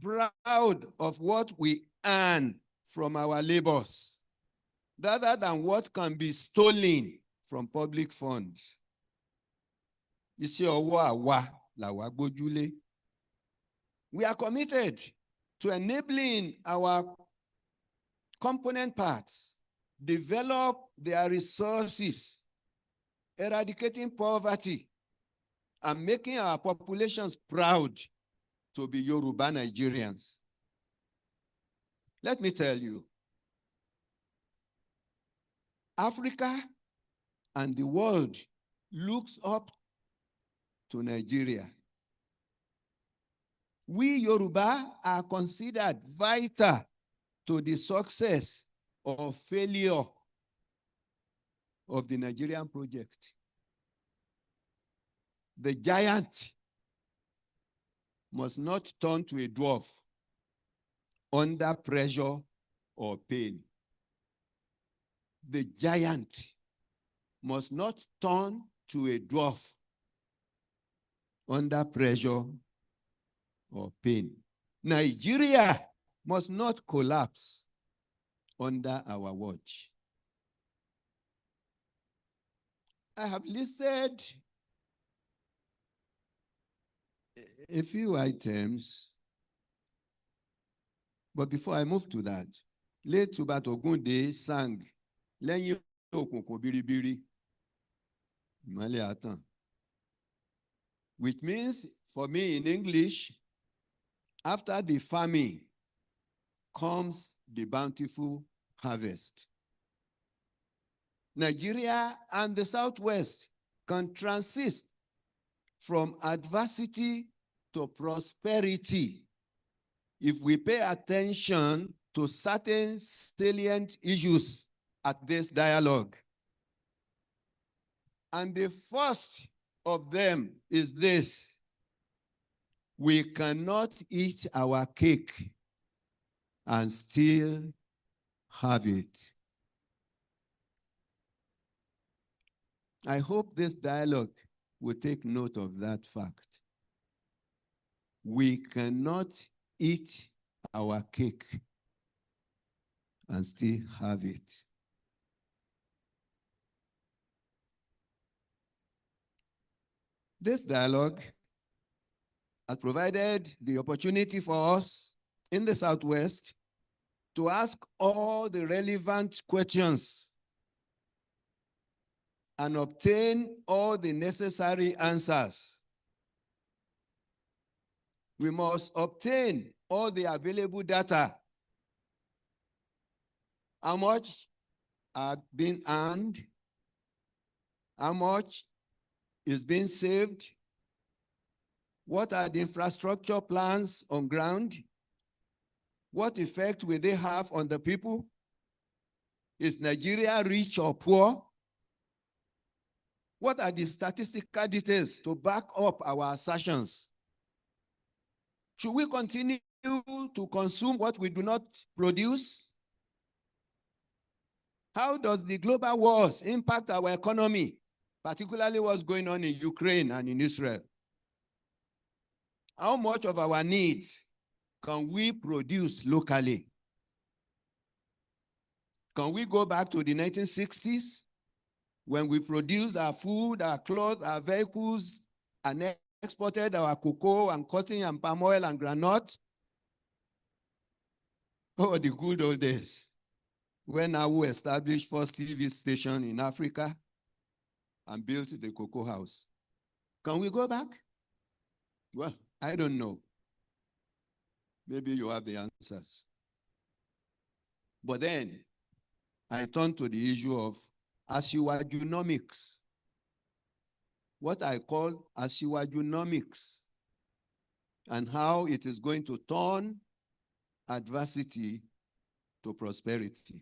proud of what we earn from our labors, rather than what can be stolen from public funds. Iṣẹ́ ọwọ́ àwa làwa gbójúlé. We are committed to enabling our component parts develop their resources, eradicating poverty, and making our populations proud to be Yoruba Nigerians. Let me tell you, Africa and the world looks up to Nigeria. We Yoruba are considered vital to the success or failure of the Nigerian project. The giant must not turn to a dwarf under pressure or pain. The giant must not turn to a dwarf under pressure or pain. Nigeria must not collapse under our watch. I have listed a few items, but before I move to that, late Tubat Ogunde sang Lẹ́yìn òkùnkùn biribiri, ìmọ́lẹ̀ á tàn, which means for me in English, after the famine comes the bountiful harvest. Nigeria and the Southwest can transit from adversity to prosperity if we pay attention to certain salient issues at this dialogue. And the first of them is this: we cannot eat our cake and still have it. I hope this dialogue will take note of that fact. We cannot eat our cake and still have it. This dialogue has provided the opportunity for us in the Southwest to ask all the relevant questions and obtain all the necessary answers. We must obtain all the available data. How much has been earned? How much is being saved? What are the infrastructure plans on ground? What effect will they have on the people? Is Nigeria rich or poor? What are the statistical details to back up our assertions? Should we continue to consume what we do not produce? How does the global wars impact our economy, particularly what's going on in Ukraine and in Israel? How much of our needs can we produce locally? Can we go back to the 1960s when we produced our food, our clothes, our vehicles, and exported our cocoa and cotton and palm oil and granite? Oh, the good old days when Awu established first TV station in Africa and built the Cocoa House. Can we go back? Well, I don't know. Maybe you have the answers. But then I turn to the issue of Asiwajunomics. What I call Asiwajunomics, and how it is going to turn adversity to prosperity.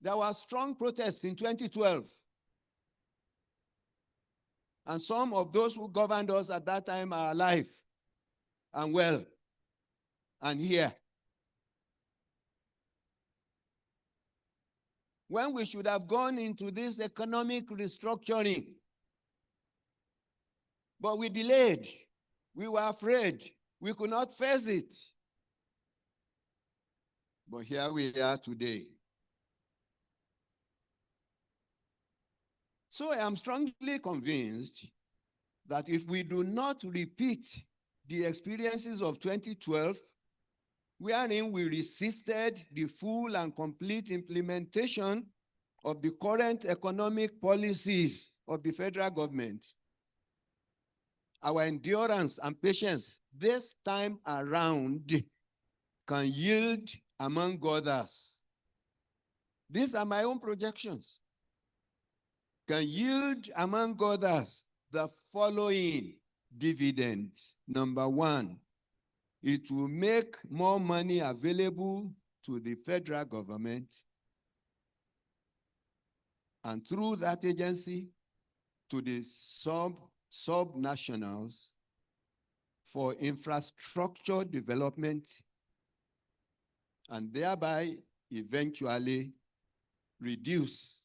There was strong protest in 2012. And some of those who governed us at that time are alive and well and here. When we should have gone into this economic restructuring, but we delayed. We were afraid. We could not face it. But here we are today. So I am strongly convinced that if we do not repeat the experiences of 2012, wherein we resisted the full and complete implementation of the current economic policies of the federal government, our endurance and patience this time around can yield, among others, these are my own projections, can yield, among others, the following dividends. Number one, it will make more money available to the federal government, and through that agency, to the sub-nationals for infrastructure development, and thereby eventually reduce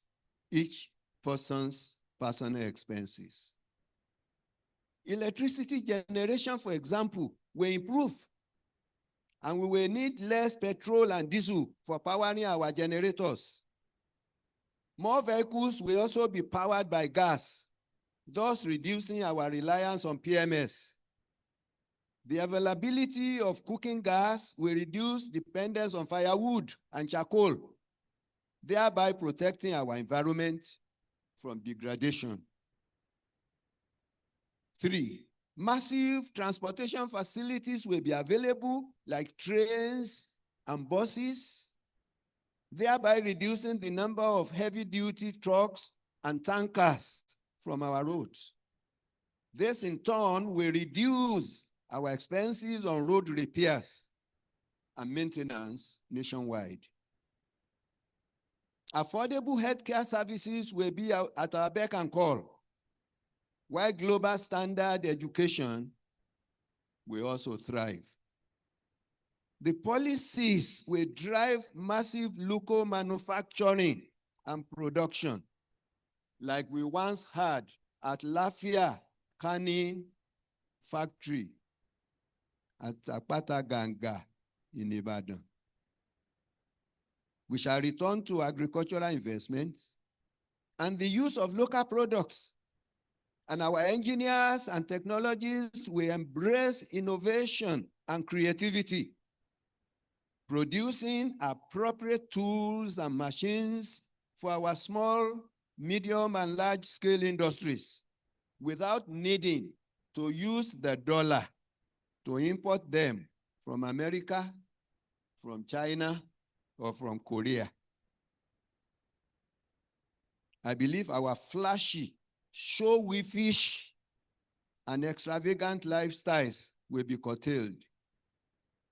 each person's personal expenses. Electricity generation, for example, will improve, and we will need less petrol and diesel for powering our generators. More vehicles will also be powered by gas, thus reducing our reliance on PMS. The availability of cooking gas will reduce dependence on firewood and charcoal, thereby protecting our environment from degradation. 3, massive transportation facilities will be available, like trains and buses, thereby reducing the number of heavy-duty trucks and tankers from our roads. This, in turn, will reduce our expenses on road repairs and maintenance nationwide. Affordable healthcare services will be at our beck and call, while global standard education will also thrive. The policies will drive massive local manufacturing and production, like we once had at Lafia Canning Factory at Apata Ganga in Ibadan. We shall return to agricultural investments and the use of local products. And our engineers and technologists will embrace innovation and creativity, producing appropriate tools and machines for our small, medium, and large-scale industries without needing to use the dollar to import them from America, from China, or from Korea. I believe our flashy, showy-fish, and extravagant lifestyles will be curtailed,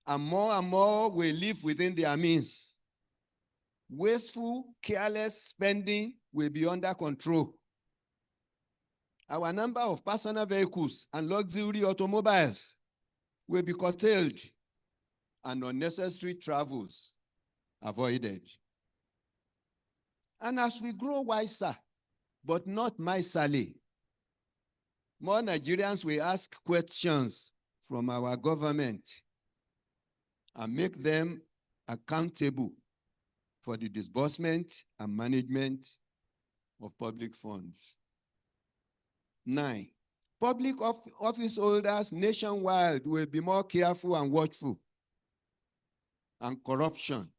and more will live within their means. Wasteful, careless spending will be under control. Our number of personal vehicles and luxury automobiles will be curtailed, and unnecessary travels avoided. And as we grow wiser, but not miserly, more Nigerians will ask questions from our government and make them accountable for the disbursement and management of public funds. 9, Public office holders nationwide will be more careful and watchful, and corruption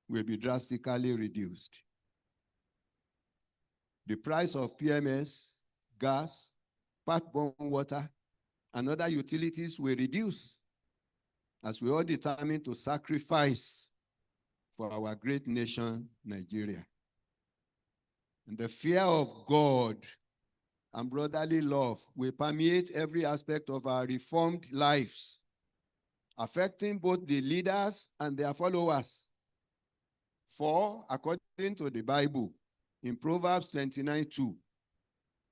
will be drastically reduced. The price of PMS, gas, pipe-borne water, and other utilities will reduce as we all determine to sacrifice for our great nation, Nigeria. And the fear of God and brotherly love will permeate every aspect of our reformed lives, affecting both the leaders and their followers. For, according to the Bible, in Proverbs 29:2,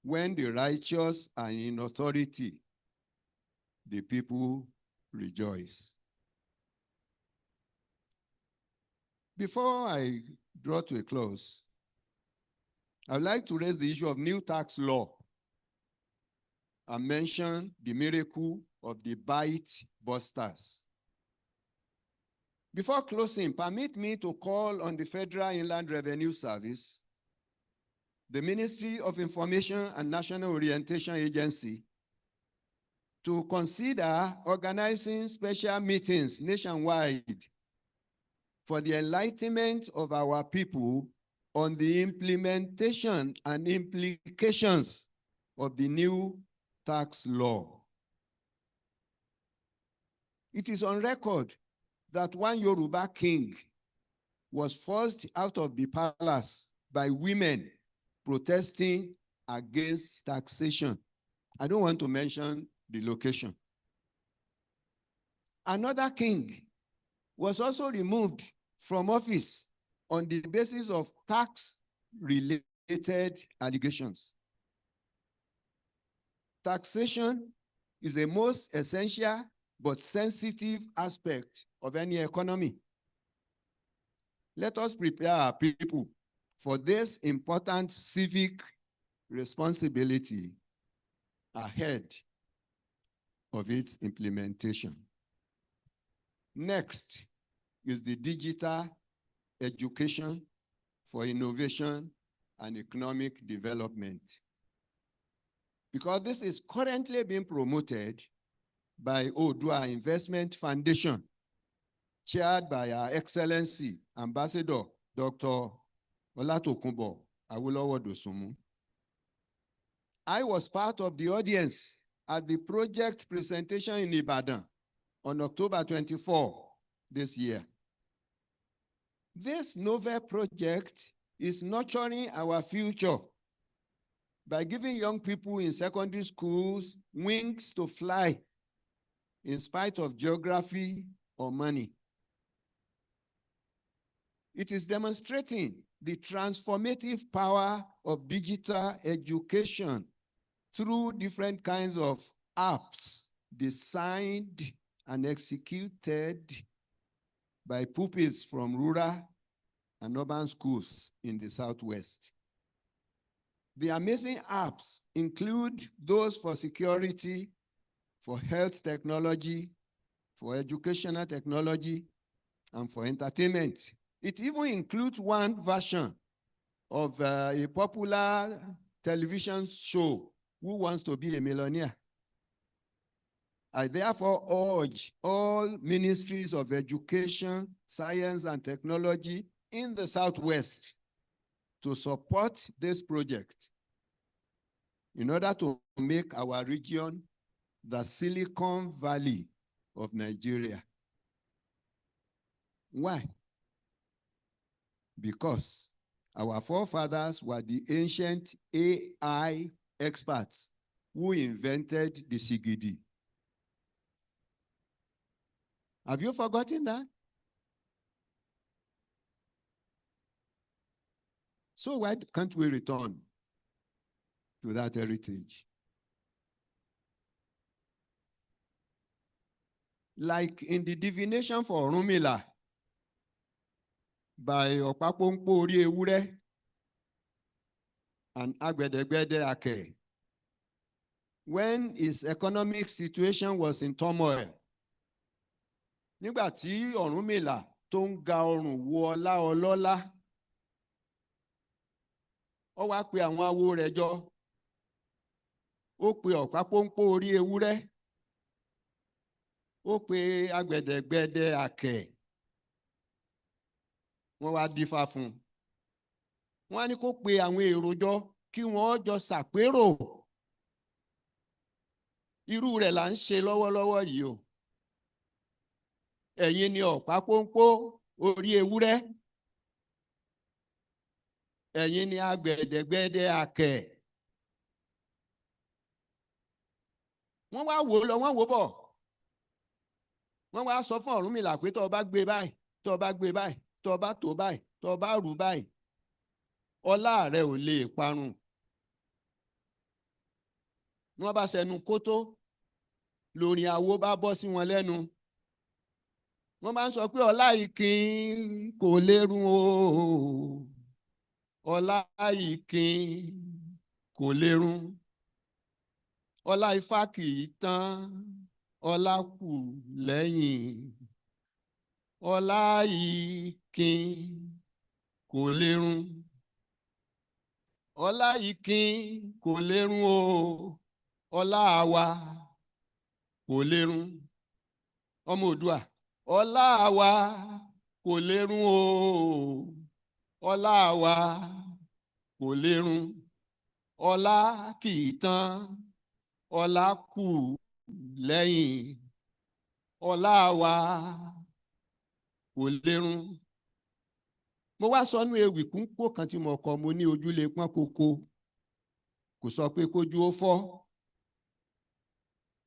when the righteous are in authority, the people rejoice. Before I draw to a close, I'd like to raise the issue of new tax law and mention the miracle of the bite busters. Before closing, permit me to call on the Federal Inland Revenue Service, the Ministry of Information and National Orientation Agency, to consider organizing special meetings nationwide for the enlightenment of our people on the implementation and implications of the new tax law. It is on record that one Yoruba king was forced out of the palace by women protesting against taxation. I don't want to mention the location. Another king was also removed from office on the basis of tax-related allegations. Taxation is a most essential but sensitive aspect of any economy. Let us prepare our people for this important civic responsibility ahead of its implementation. Next is the digital education for innovation and economic development. Because this is currently being promoted by Odua Investment Foundation, chaired by Our Excellency Ambassador Dr. Olatokunbo Awolowo Dosunmu. I was part of the audience at the project presentation in Ibadan on October 24 this year. This novel project is nurturing our future by giving young people in secondary schools wings to fly in spite of geography or money. It is demonstrating the transformative power of digital education through different kinds of apps designed and executed by pupils from rural and urban schools in the Southwest. The amazing apps include those for security, for health technology, for educational technology, and for entertainment. It even includes one version of a popular television show, Who Wants to Be a Millionaire? I therefore urge all ministries of education, science, and technology in the Southwest to support this project in order to make our region the Silicon Valley of Nigeria. Why? Because our forefathers were the ancient AI experts who invented the Sigidi. Have you forgotten that? So why can't we return to that heritage? Like in the divination for Orunmila by Opapompo Ori Ewure and Agbedegbede Akure, when his economic situation was in turmoil, nígbà tí Ọ̀rúnmìlà tó ń ga ọrùn wo ọlá ọlọ́lá, ó wá pe àwọn awo rẹ̀ jọ. ó pe ọ̀pá pónpó orí ewúrẹ́, ó pe agbẹ̀dẹ̀gbẹ̀dẹ àkẹ́, wọ́n wá dífá fún un. Wọ́n á ní kó pe àwọn èrò jọ kí wọ́n jọ ṣàpérò. Irú rẹ̀ là ń ṣe lọ́wọ́lọ́wọ́ yìí o. Ẹ̀yin ni ọ̀pá pónpó orí ewúrẹ́, ẹ̀yin ni agbẹ̀dẹ̀gbẹ̀dẹ àkẹ́. Wọ́n wá wò lọ, wọ́n wò bọ̀. Wọ́n wá sọ fún Ọ̀rúnmìlà pé tó o bá gbé báyìí, tó o bá gbé báyìí, tó o bá tó báyìí, tó o bá rù báyìí, ọlá rẹ ò lè parun. Wọ́n bá ṣẹnu kótó, lórí awo bá bọ́ sí wọn lẹ́nu. Wọ́n máa ń sọ pé ọlá ìkín kò lérun o, ọlá ìkín kò lérun, ọlá ifá kì í tán, ọlá kù lẹ́yìn, ọlá ìkín kò lérun, ọlá ìkín kò lérun o, ọlá àwa kò lérun. Ọmọ Oòduà, ọlá àwa kò lérun o, ọlá àwa kò lérun, ọlá kì í tán, ọlá kù lẹ́yìn, ọlá àwa kò lérun. Mo wá sọnú ewì kúńpó kan tí mo kọ, mo ní ojúlé pọ́n koko, kò sọ pé kójú ó fọ́.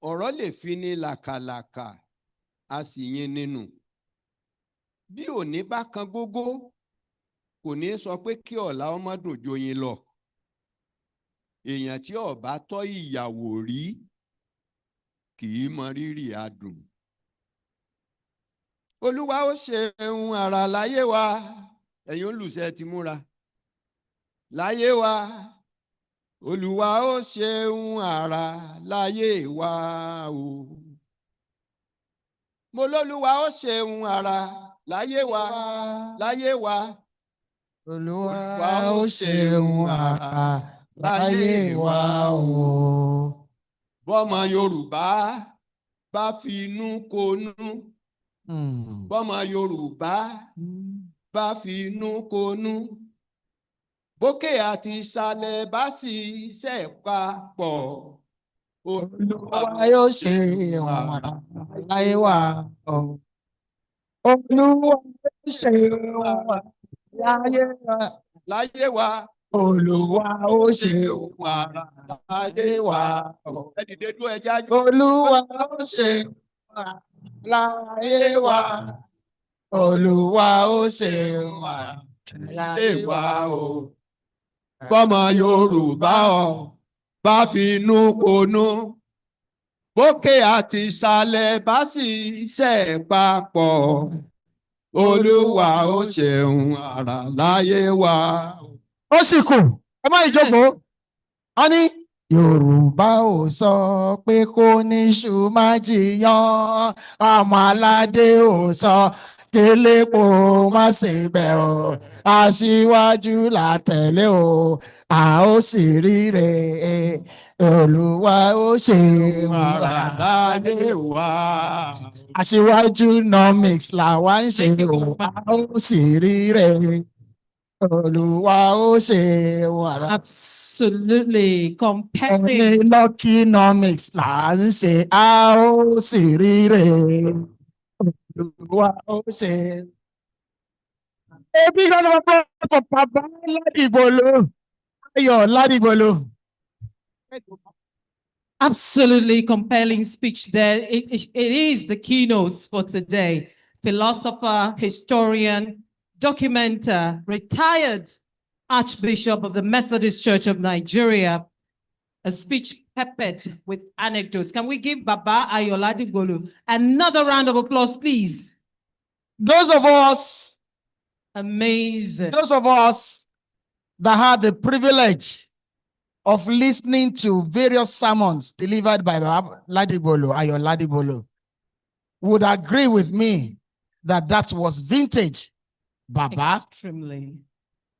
Ọ̀rọ̀ lè fi ní làkàlàkà, a sì yín nínú. Bí òní bá kan gógó, kò ní sọ pé kí ọ̀la ọmọ dùn joyin lọ. Èèyàn tí ó bá tọ́ ìyàwó rí kì í mọ rírì adùn. Olúwa ó ṣeun àrà láyé wa, ẹ̀yin olùṣẹ́ ti múra. Láyé wa, Olúwa ó ṣeun àrà láyé wa o. Mo lólúwa ó ṣeun àrà láyé wa, láyé wa. Olúwa ó ṣeun àrà láyé wa o. Bọ́mọ Yorùbá bá fi inú konú, bọ́mọ Yorùbá bá fi inú konú, bókè àti ìsàlẹ̀ bá sì ṣe papọ̀. Olúwa yóò ṣeun àrà láyé wa o. Olúwa yóò ṣeun àrà láyé wa. Láyé wa. Olúwa ó ṣeun àrà láyé wa o. Ẹ dìde dúró, ẹ jáde. Olúwa ó ṣeun àrà láyé wa. Olúwa ó ṣeun àrà láyé wa o. Bọ́mọ Yorùbá ọ bá fi inú konú, bókè àti ìsàlẹ̀ bá sì ṣe papọ̀. Olúwa ó ṣeun àrà láyé wa. Ó sì kù, ẹ má ìjókòó. Wọ́n ní Yorùbá ò sọ pé kó ní iṣu má jiyàn, ọmọ aládé ò sọ kélépo má ṣe bẹ̀ o, aṣíwájú là tẹ̀lé o, a ó sì ríre. Olúwa ó ṣeun àrà láyé wa. Aṣíwájú nomics làwa ń ṣe o, a ó sì ríre. Olúwa ó ṣeun àrà. Absolutely compelling. Ẹni lucky nomics là ń ṣe, a ó sì ríre. Olúwa ó ṣe. Ebi kan ló bá bàbá Ládìgbòlù, Ayọ̀ Ládìgbòlù. Absolutely compelling speech there. It is the keynotes for today. Philosopher, historian, documenter, retired Archbishop of the Methodist Church of Nigeria. A speech peppered with anecdotes. Can we give Baba Ayoladigbolu another round of applause, please? Those of us Amazing. that had the privilege of listening to various sermons delivered by Baba Ladigbolu, Ayọ̀ Ladigbolu, would agree with me that that was vintage Baba. Extremely.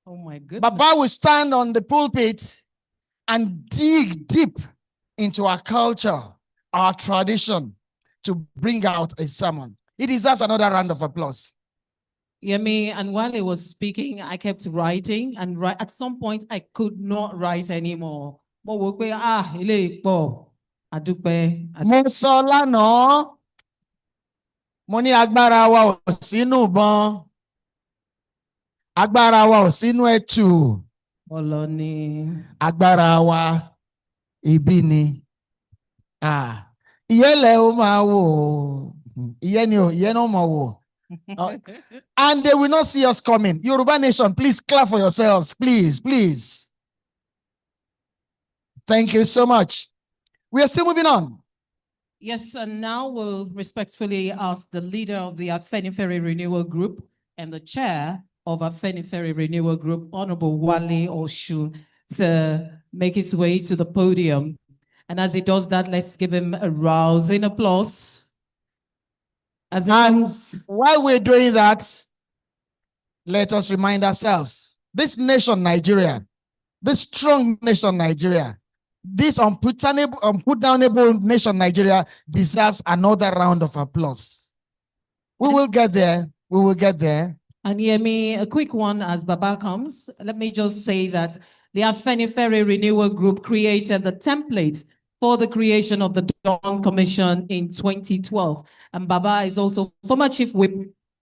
Oh my goodness. Baba will stand on the pulpit and dig deep into our culture, our tradition, to bring out a sermon. He deserves another round of applause. Yemi, and while he was speaking, I kept writing, and at some point, I could not write anymore. Mo wò pé, eléyìí pọ̀, àdúpẹ́. Mo sọ lánàá, mo ní agbára wa ò sínú ìbọn, agbára wa ò sínú ẹ̀tù, Ọlọ́ni. agbára wa ibi ni. Ìyẹ́lẹ̀ ó máa wò, ìyẹn ni ò, ìyẹn náà máa wò. And they will not see us coming. Yoruba Nation, please clap for yourselves. Please, please. Thank you so much. We are still moving on. Yes, and now we'll respectfully ask the leader of the Afenifere Renewal Group and the chair of Afenifere Renewal Group, Honorable Wale Oshu, to make his way to the podium. And as he does that, let's give him a rousing applause. And while we're doing that, let us remind ourselves, this nation, Nigeria, this strong nation, Nigeria, this unputdownable nation, Nigeria, deserves another round of applause. We will get there. We will get there. And Yemi, a quick one as Baba comes. Let me just say that the Afenifere Renewal Group created the template for the creation of the Dawn Commission in 2012. And Baba is also former chief whip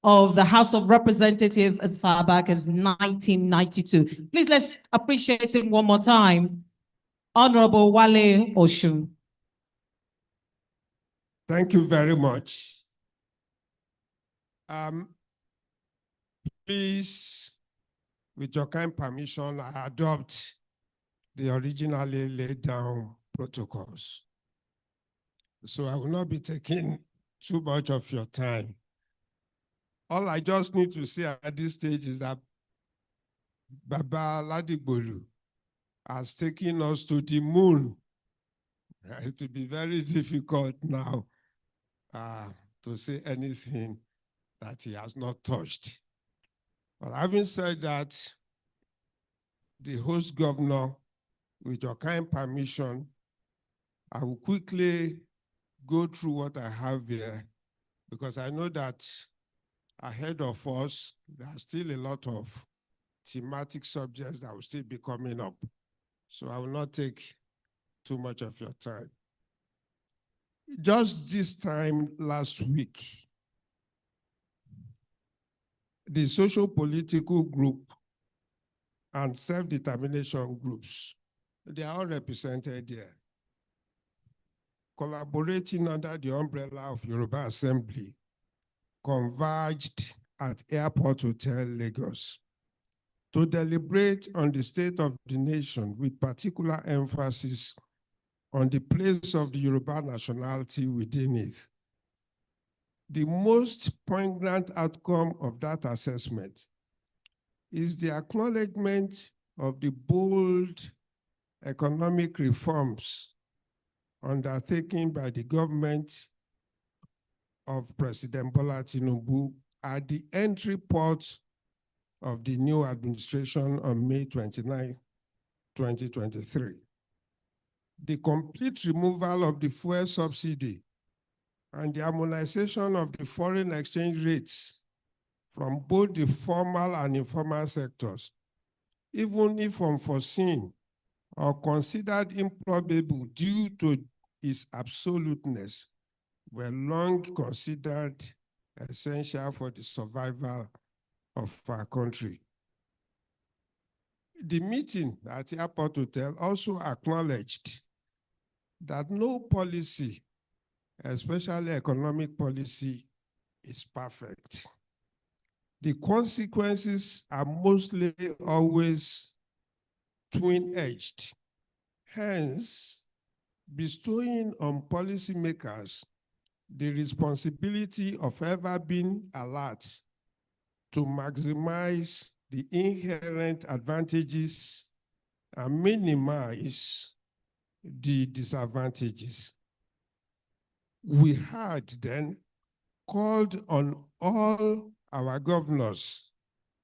of the House of Representatives as far back as 1992. Please let's appreciate him one more time. Honorable Wale Oshu. Thank you very much. Please, with your kind permission, I adopt the originally laid down protocols. So I will not be taking too much of your time. All I just need to say at this stage is that Baba Ladigbolu has taken us to the moon. It will be very difficult now to say anything that he has not touched. But having said that, the host governor, with your kind permission, I will quickly go through what I have here, because I know that ahead of us, there are still a lot of thematic subjects that will still be coming up. So I will not take too much of your time. Just this time last week, the social-political group and self-determination groups, they are all represented here, collaborating under the umbrella of Yoruba Assembly, converged at Airport Hotel, Lagos, to deliberate on the state of the nation with particular emphasis on the place of the Yoruba nationality within it. The most poignant outcome of that assessment is the acknowledgement of the bold economic reforms undertaken by the government of President Bola Tinubu at the entry port of the new administration on May 29, 2023. The complete removal of the fuel subsidy and the harmonization of the foreign exchange rates from both the formal and informal sectors, even if unforeseen or considered improbable due to its absoluteness, were long considered essential for the survival of our country. The meeting at Airport Hotel also acknowledged that no policy, especially economic policy, is perfect. The consequences are mostly always twin-edged. Hence, bestowing on policymakers the responsibility of ever being alert to maximize the inherent advantages and minimize the disadvantages. We had then called on all our governors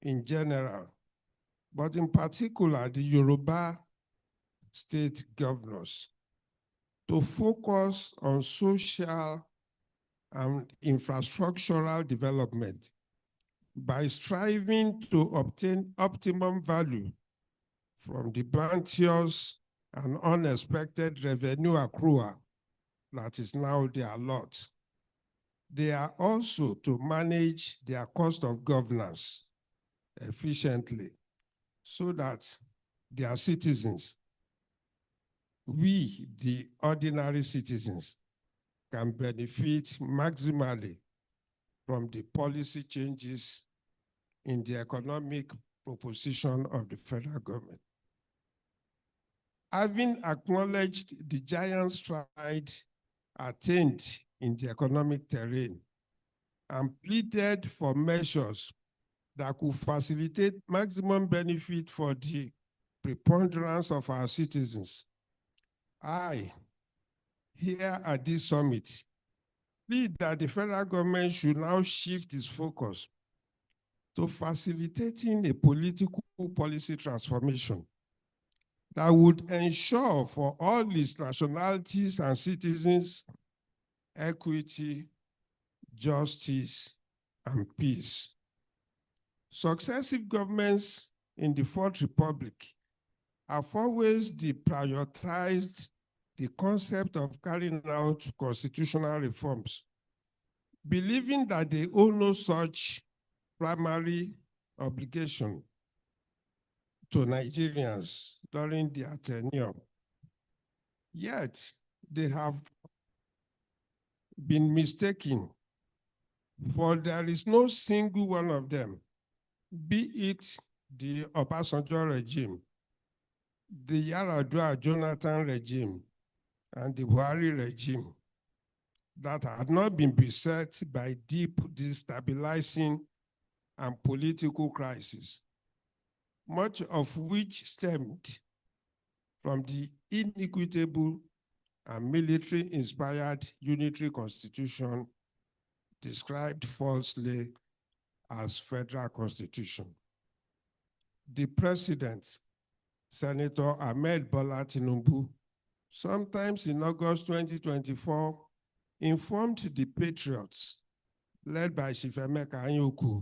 in general, but in particular the Yoruba state governors, to focus on social and infrastructural development by striving to obtain optimum value from the bounteous and unexpected revenue accrual that is now their lot. They are also to manage their cost of governance efficiently so that their citizens, we, the ordinary citizens, can benefit maximally from the policy changes in the economic proposition of the federal government. Having acknowledged the giant stride attained in the economic terrain and pleaded for measures that could facilitate maximum benefit for the preponderance of our citizens, I, here at this summit, plead that the federal government should now shift its focus to facilitating a political policy transformation that would ensure for all its nationalities and citizens equity, justice, and peace. Successive governments in the Fourth Republic have always deprioritized the concept of carrying out constitutional reforms, believing that they owe no such primary obligation to Nigerians during their tenure. Yet, they have been mistaken, for there is no single one of them, be it the Obasanjo regime, the Yaradua Jonathan regime, and the Buhari regime, that had not been beset by deep destabilizing and political crisis, much of which stemmed from the inequitable and military-inspired unitary constitution described falsely as federal constitution. The president, Senator Ahmed Bola Tinubu, sometimes in August 2024, informed the patriots, led by Chief Emeka Anyaoku,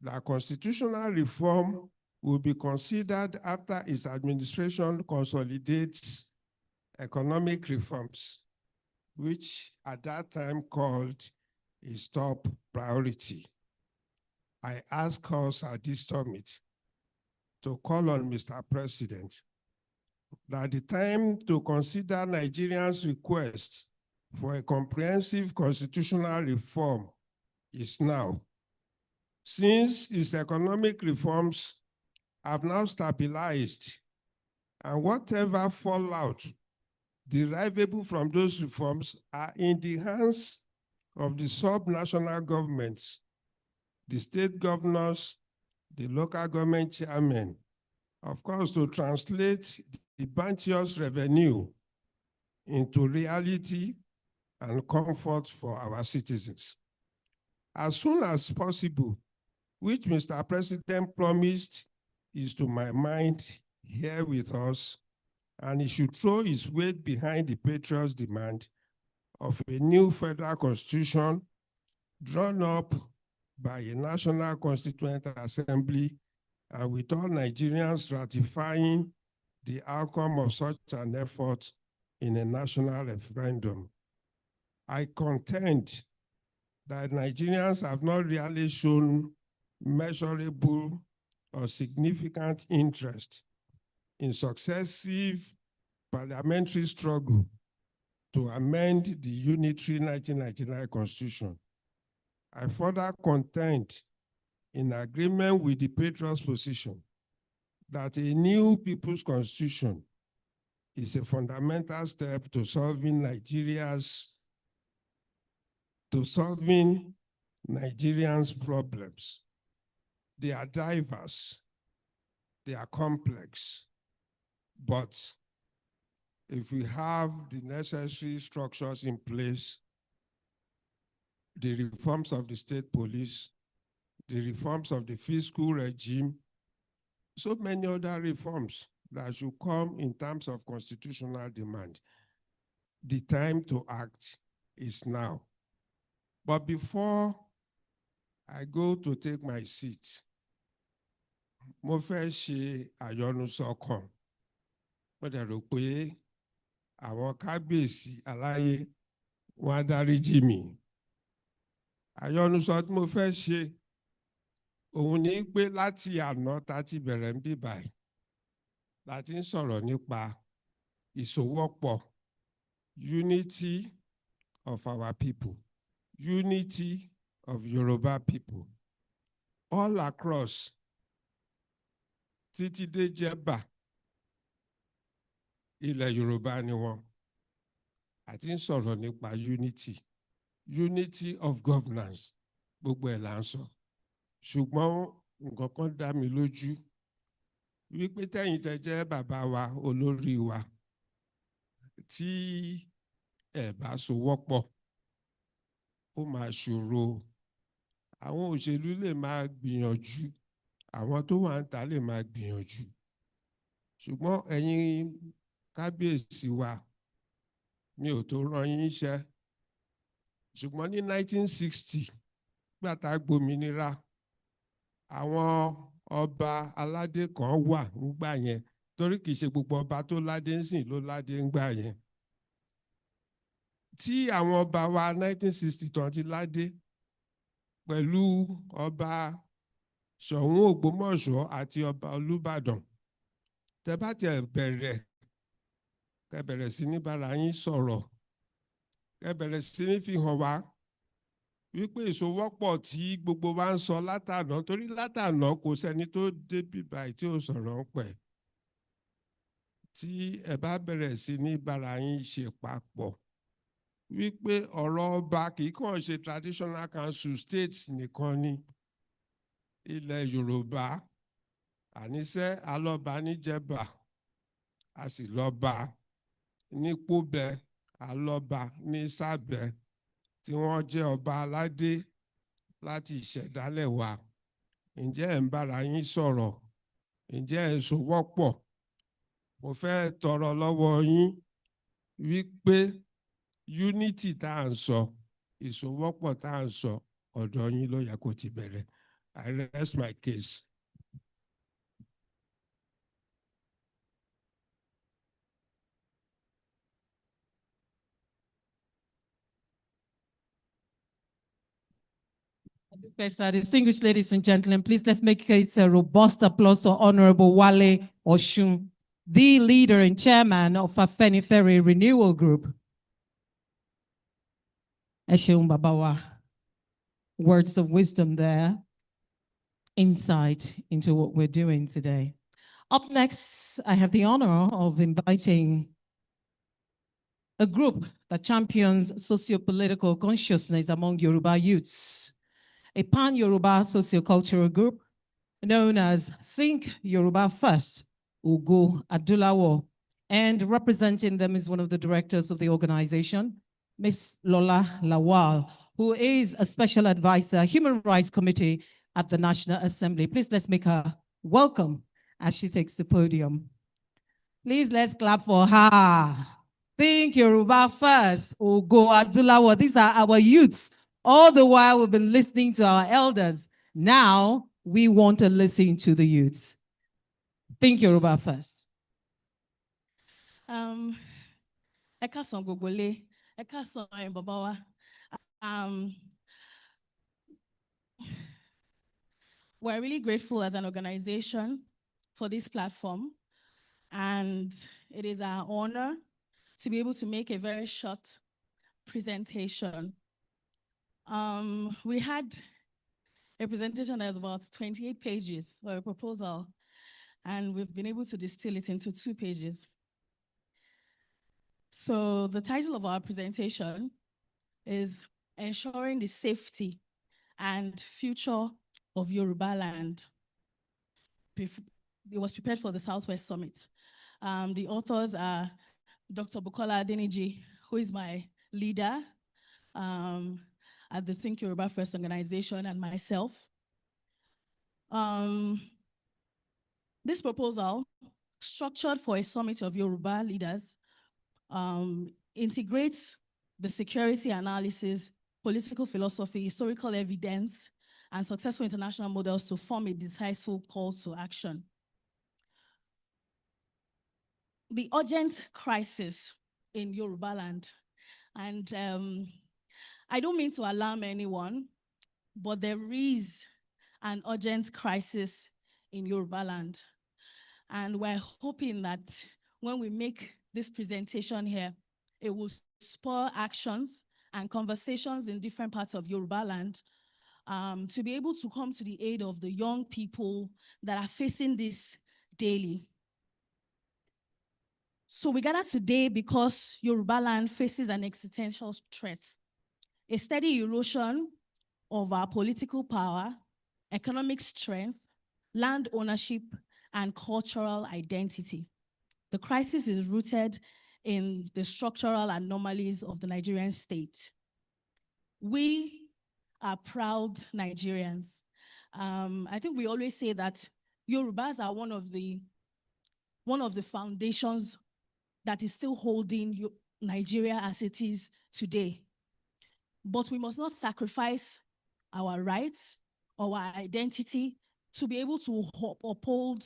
that constitutional reform will be considered after his administration consolidates economic reforms, which at that time called his top priority. I ask us at this summit to call on Mr. President that the time to consider Nigerians' request for a comprehensive constitutional reform is now, since its economic reforms have now stabilized, and whatever fallout derivable from those reforms are in the hands of the sub-national governments, the state governors, the local government chairmen, of course, to translate the bounteous revenue into reality and comfort for our citizens. As soon as possible, which Mr. President promised is, to my mind, here with us, and he should throw his weight behind the patriots' demand of a new federal constitution drawn up by a national constituent assembly, and with all Nigerians ratifying the outcome of such an effort in a national referendum. I contend that Nigerians have not really shown measurable or significant interest in successive parliamentary struggle to amend the unitary 1999 Constitution. I further contend, in agreement with the patriots' position, that a new people's constitution is a fundamental step to solving Nigerians' problems. They are diverse, they are complex, but if we have the necessary structures in place, the reforms of the state police, the reforms of the fiscal regime, so many other reforms that should come in terms of constitutional demand, the time to act is now. But before I go to take my seat, mo fẹ́ ṣe àyọnúsọ kan. Mo dẹ̀ rò pé àwọn kábíyèsí aláyé wọn á dáríjì mí. Àyọnúsọ tí mo fẹ́ ṣe òun ni pé láti àná tá ti bẹ̀rẹ̀ ń bí báyìí láti ń sọ̀rọ̀ nípa ìsowọ́pọ̀, unity of our people, unity of Yoruba people all across títí dé Jẹ̀bà ilẹ̀ Yorùbá ni wọ́n. Àti ń sọ̀rọ̀ nípa unity of governance, gbogbo ẹ̀ là ń sọ. Ṣùgbọ́n nǹkan kan dá mi lójú wípé tẹ́yin tẹ́ jẹ́ bàbá wa, olórí wa, tí ẹ bá sowọ́pọ̀, ó máa ṣòro. Àwọn òṣèlú lè máa gbìyànjú, àwọn tó wà ń ta lè máa gbìyànjú. Ṣùgbọ́n ẹ̀yin kábíyèsí wa, mi ò tó rán yín iṣẹ́. Ṣùgbọ́n ní 1960, nígbà tá a gbòmìnira, àwọn ọba aládé kan wà nígbà yẹn, torí kìí ṣe gbogbo ọba tó ládé ń sìn ló ládé ńgbà yẹn. Tí àwọn ọba wa 1960 tán ti ládé pẹ̀lú ọba Ṣọ̀ún Ògbómọ̀ṣọ́ àti ọba Olúbàdàn, tẹ́ bá tiẹ̀ bẹ̀rẹ̀ sí ní bára yín sọ̀rọ̀, kẹ́ bẹ̀rẹ̀ sí ní fi hàn wá wípé ìsowọ́pọ̀ tí gbogbo wa ń sọ látàná, torí látàná kò sẹ́ni tó débi báyìí tí ó sọ̀rọ̀ ń pẹ̀. Tí ẹ bá bẹ̀rẹ̀ sí ní bára yín ṣe papọ̀ wípé ọ̀rọ̀ ọba kì í kàn ṣe traditional council states nìkan ni. Ilẹ̀ Yorùbá, àníṣe alọ́ba ní Jẹ̀bà, a sì lọ́ba ní Póbẹ̀, alọ́ba ní Sábẹ̀, tí wọ́n jẹ́ ọba aládé láti ìṣẹ̀dálẹ̀ wa. Ǹjẹ́ ẹ̀ ń bára yín sọ̀rọ̀? Ǹjẹ́ ẹ̀ ń sowọ́pọ̀? Mo fẹ́ tọrọ lọ́wọ́ yín wípé unity tá à ń sọ, ìsowọ́pọ̀ tá à ń sọ, ọ̀dọ̀ yín ló yẹ kó ti bẹ̀rẹ̀. I rest my case. Yes, distinguished ladies and gentlemen, please let's make it a robust applause for Honorable Wale Oshun, the leader and chairman of Afenifere Renewal Group. Ẹ ṣeun bàbá wa. Words of wisdom there, insight into what we're doing today. Up next, I have the honor of inviting a group that champions socio-political consciousness among Yoruba youths, a pan-Yoruba socio-cultural group known as Think Yoruba First, Ugo Adulawo, and representing them is one of the directors of the organization, Ms. Lola Lawal, who is a special advisor, Human Rights Committee at the National Assembly. Please let's make her welcome as she takes the podium. Please let's clap for her. Think Yoruba First, Ugo Adulawo. These are our youths. All the while we've been listening to our elders. Now we want to listen to the youths. Think Yoruba First. Ẹ káàsán gbogbo ilé, ẹ káàsán ẹ̀yin bàbá wa. We're really grateful as an organization for this platform, and it is our honor to be able to make a very short presentation. We had a presentation that was about 28 pages for a proposal, and we've been able to distill it into 2 pages. So the title of our presentation is Ensuring the Safety and Future of Yoruba Land. It was prepared for the Southwest Summit. The authors are Dr. Bukola Adeniji, who is my leader at the Think Yoruba First organization, and myself. This proposal, structured for a summit of Yoruba leaders, integrates the security analysis, political philosophy, historical evidence, and successful international models to form a decisive call to action. The urgent crisis in Yoruba land. And I don't mean to alarm anyone, but there is an urgent crisis in Yoruba land. And we're hoping that when we make this presentation here, it will spur actions and conversations in different parts of Yoruba land to be able to come to the aid of the young people that are facing this daily. So we gather today because Yoruba land faces an existential threat, a steady erosion of our political power, economic strength, land ownership, and cultural identity. The crisis is rooted in the structural anomalies of the Nigerian state. We are proud Nigerians. I think we always say that Yorubas are one of the foundations that is still holding Nigeria as it is today. But we must not sacrifice our rights or our identity to be able to uphold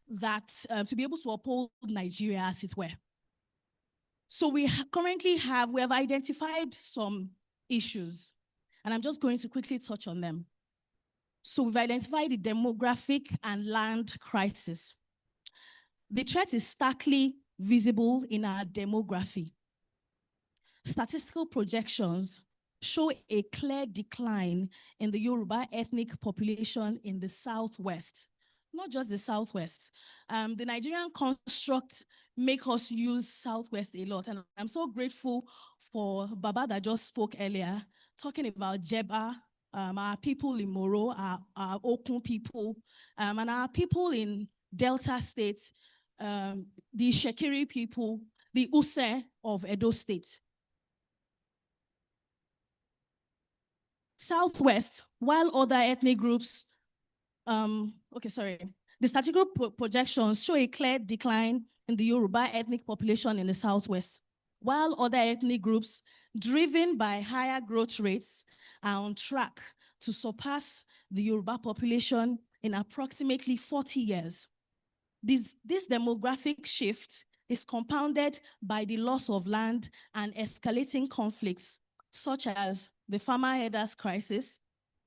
that, to be able to uphold Nigeria as it were. So we have identified some issues, and I'm just going to quickly touch on them. So we've identified the demographic and land crisis. The threat is starkly visible in our demography. Statistical projections show a clear decline in the Yoruba ethnic population in the Southwest, not just the Southwest. The Nigerian construct make us use Southwest a lot, and I'm so grateful for Baba that just spoke earlier, talking about Jeba, our people in Moro, our Okun people, and our people in Delta State, the Shekiri people, the Use of Edo State. Southwest, while other ethnic groups, the statistical projections show a clear decline in the Yoruba ethnic population in the Southwest, while other ethnic groups, driven by higher growth rates, are on track to surpass the Yoruba population in approximately 40 years. This demographic shift is compounded by the loss of land and escalating conflicts, such as the farmer herders crisis,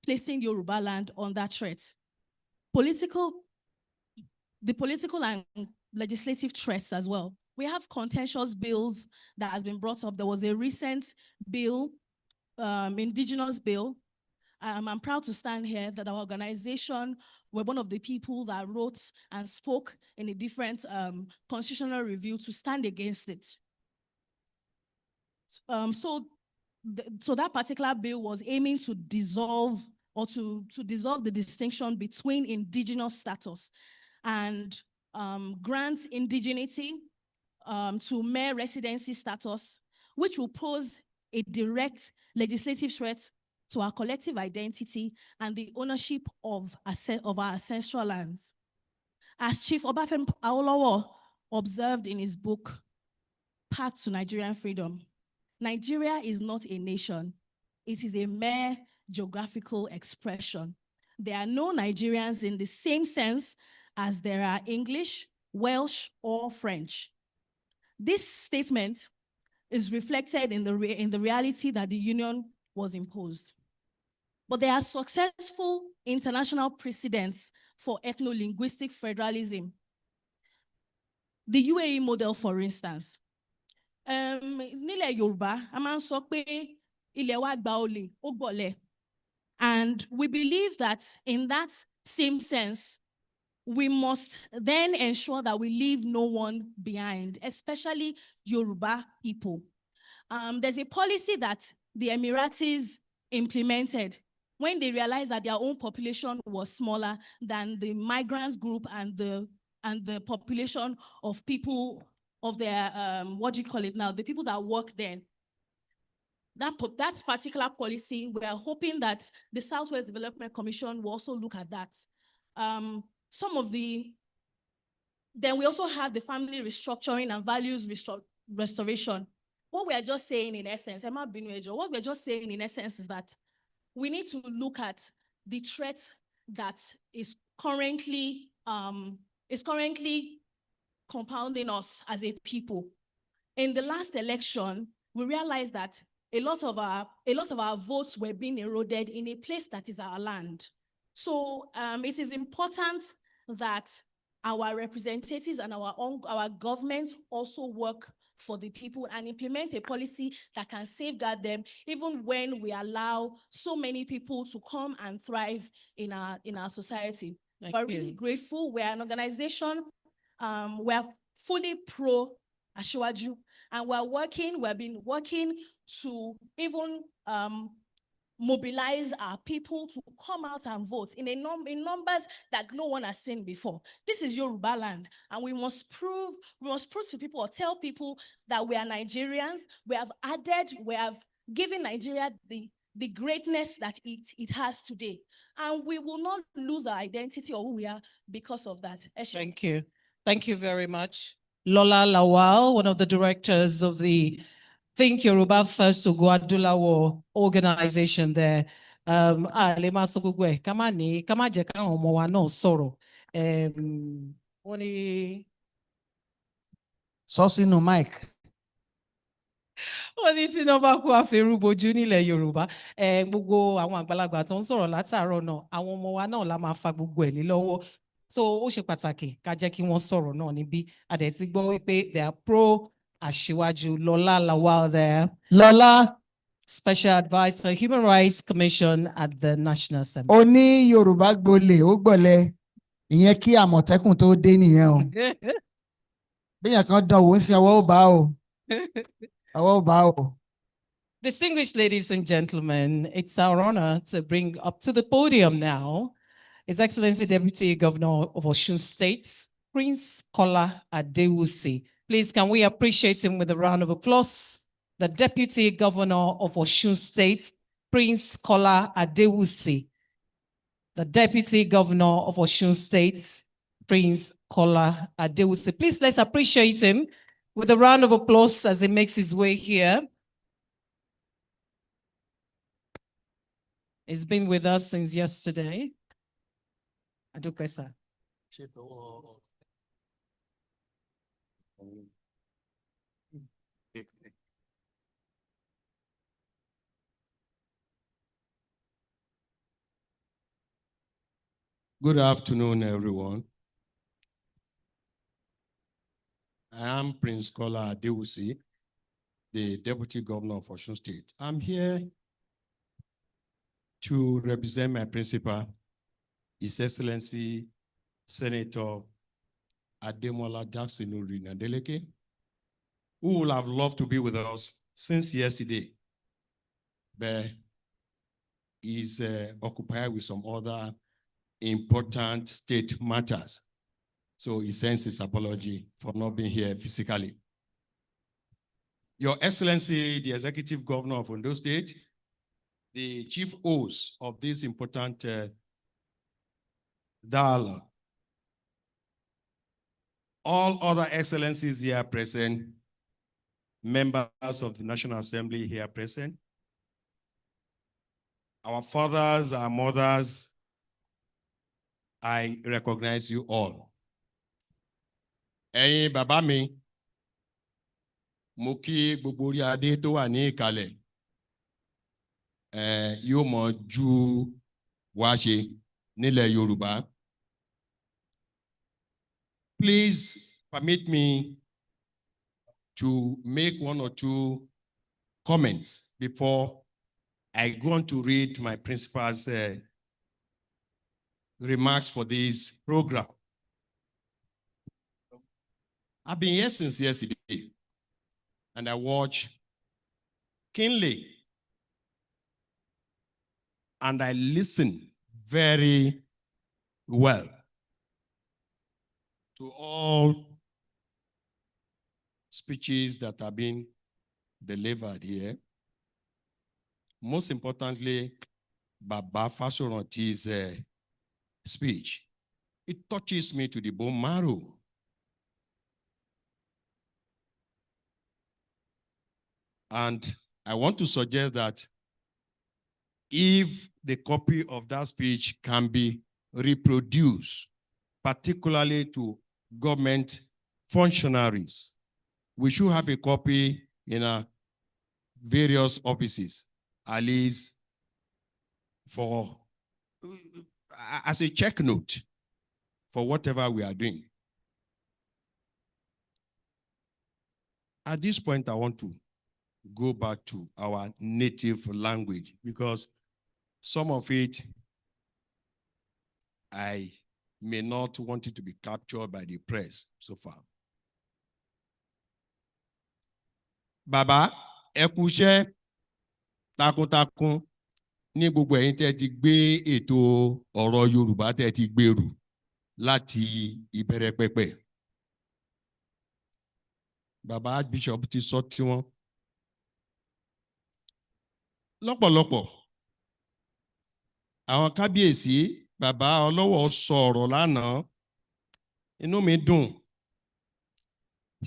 placing Yoruba land under threat. The political and legislative threats as well. We have contentious bills that has been brought up. There was a recent bill, indigenous bill. I'm proud to stand here that our organization were one of the people that wrote and spoke in a different constitutional review to stand against it. So that particular bill was aiming to dissolve the distinction between indigenous status and grant indigeneity to mere residency status, which will pose a direct legislative threat to our collective identity and the ownership of our ancestral lands. As Chief Obafemi Awolowo observed in his book, Path to Nigerian Freedom, Nigeria is not a nation. It is a mere geographical expression. There are no Nigerians in the same sense as there are English, Welsh, or French. This statement is reflected in the reality that the union was imposed. But there are successful international precedents for ethno-linguistic federalism. The UAE model, for instance. Nílẹ̀ Yorùbá, a máa ń sọ pé ilẹ̀ wa gba olè, ó gbọ̀lẹ̀. And we believe that in that same sense, we must then ensure that we leave no one behind, especially Yoruba people. There's a policy that the Emiratis implemented when they realized that their own population was smaller than the migrants group and the population of people of their, the people that work there. That particular policy, we are hoping that the Southwest Development Commission will also look at that. Then we also have the family restructuring and values restoration. what we are just saying in essence, Emma Binuejo, what we're just saying in essence is that we need to look at the threat that is currently compounding us as a people. In the last election, we realized that a lot of our votes were being eroded in a place that is our land. So it is important that our representatives and our government also work for the people and implement a policy that can safeguard them, even when we allow so many people to come and thrive in our society. We're really grateful. We're an organization. We're fully pro Asiwaju, and we've been working to even mobilize our people to come out and vote in numbers that no one has seen before. This is Yoruba land, and we must prove to people or tell people that we are Nigerians. We have given Nigeria the greatness that it has today, and we will not lose our identity or who we are because of that. Thank you. Thank you very much. Lola Lawal, one of the directors of the Think Yoruba First Oguadulawo organization there. Ale ma sọ gbogbo ẹ̀, ká má jẹ́ káwọn ọmọ wa náà sọ̀rọ̀. Wọ́n ní. Sọ sínú mic. Wọ́n ní tí iná bá kú àfẹrúbojú nílẹ̀ Yorùbá. Gbogbo àwọn àgbàlagbà tó ń sọ̀rọ̀ látàárọ̀ náà, àwọn ọmọ wa náà la máa fa gbogbo ẹ̀ lé lọ́wọ́. So ó ṣe pàtàkì ká jẹ́ kí wọ́n sọ̀rọ̀ náà níbí. A dẹ̀ ti gbọ́ wípé they are pro Asiwaju. Lola Lawal there. Lola. Special Advisor, Human Rights Commission at the National Assembly. Ó ní Yorùbá gbolè, ó gbọ̀lẹ̀. Ìyẹn kí Àmọ̀tẹ́kùn tó dé nìyẹn o. Bíyàn kan dán owó sí ọwọ́ ò bá o. Ọwọ́ ò bá o. Distinguished ladies and gentlemen, it's our honor to bring up to the podium now His Excellency Deputy Governor of Osun State, Prince Kola Adewusi. Please, can we appreciate him with a round of applause? The Deputy Governor of Osun State, Prince Kola Adewusi. The Deputy Governor of Osun State, Prince Kola Adewusi. Please, let's appreciate him with a round of applause as he makes his way here. He's been with us since yesterday. Adupesa. Good afternoon, everyone. I am Prince Kola Adewusi, the Deputy Governor of Osun State. I'm here to represent my principal, His Excellency Senator Ademola Jackson Nadeleke, who would have loved to be with us since yesterday, but is occupied with some other important state matters. So he sends his apology for not being here physically. Your Excellency, the Executive Governor of Ondo State, the chief host of this important dialogue, all other excellencies here present, members of the National Assembly here present, our fathers, our mothers, I recognize you all. Ẹ̀yin bàbá mi, mo kí gbogbo orí adé tó wà ní ìkàlẹ̀, yóò mọ ju wá ṣe nílẹ̀ Yorùbá. Please permit me to make one or two comments before I go on to read my principal's remarks for this program. I've been here since yesterday, and I watch keenly, and I listen very well to all speeches that have been delivered here. Most importantly, Baba Fasoranti's speech. It touches me to the bone marrow. And I want to suggest that if the copy of that speech can be reproduced, particularly to government functionaries, we should have a copy in our various offices, at least as a check note for whatever we are doing. At this point, I want to go back to our native language because some of it, I may not want it to be captured by the press so far. Bàbá, ẹ kú iṣẹ́ takuntakun ní gbogbo ẹ̀yin tẹ́ ti gbé ètò ọ̀rọ̀ Yorùbá tẹ́ ti gbèrú láti ìbẹ̀rẹ̀ pẹ̀pẹ̀. Bàbá Archbishop ti sọ tiwọn. Lọ́pọ̀lọpọ̀, àwọn kábíyèsí bàbá ọlọ́wọ̀ sọ ọ̀rọ̀ lánàá, inú mi dùn.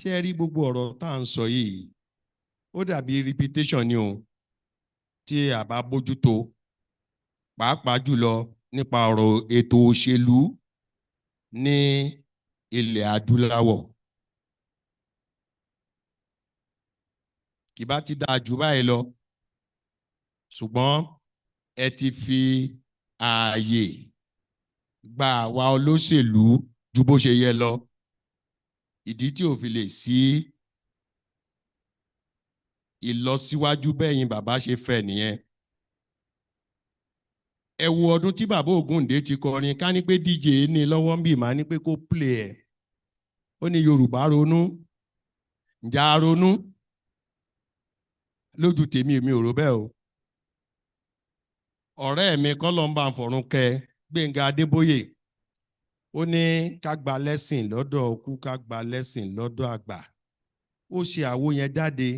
Ṣé ẹ rí gbogbo ọ̀rọ̀ tá à ń sọ yìí? Ó dàbí repetition ni o, tí a bá bójútó, pàápàá jùlọ nípa ọ̀rọ̀ ètò òṣèlú ní ilẹ̀ adúláwọ̀. Kì bá ti dáa jù báyìí lọ, ṣùgbọ́n ẹ ti fi ààyè gba àwa olóṣèlú ju bó ṣe yẹ lọ. Ìdí tí ò fi lè sí ìlọsíwájú bẹ́yìn bàbá ṣe fẹ́ nìyẹn. Ẹ wo ọdún tí bàbá Ògúndé ti kọrin, ká ní pé DJ ní lọ́wọ́ ń bì máa ní pé kó play ẹ̀. Ó ní Yorùbá ronú, ǹjẹ́ a ronú? Lójú tèmi, èmi ò rò bẹ́ẹ̀ o. Ọ̀rẹ́ mi kọ́lọ́mbà fọ̀run kẹ́ Gbénga Adébóyè, ó ní ká gba lẹ́sìn lọ́dọ̀ òkú, ká gba lẹ́sìn lọ́dọ̀ àgbà. Ó ṣe àwo yẹn jáde,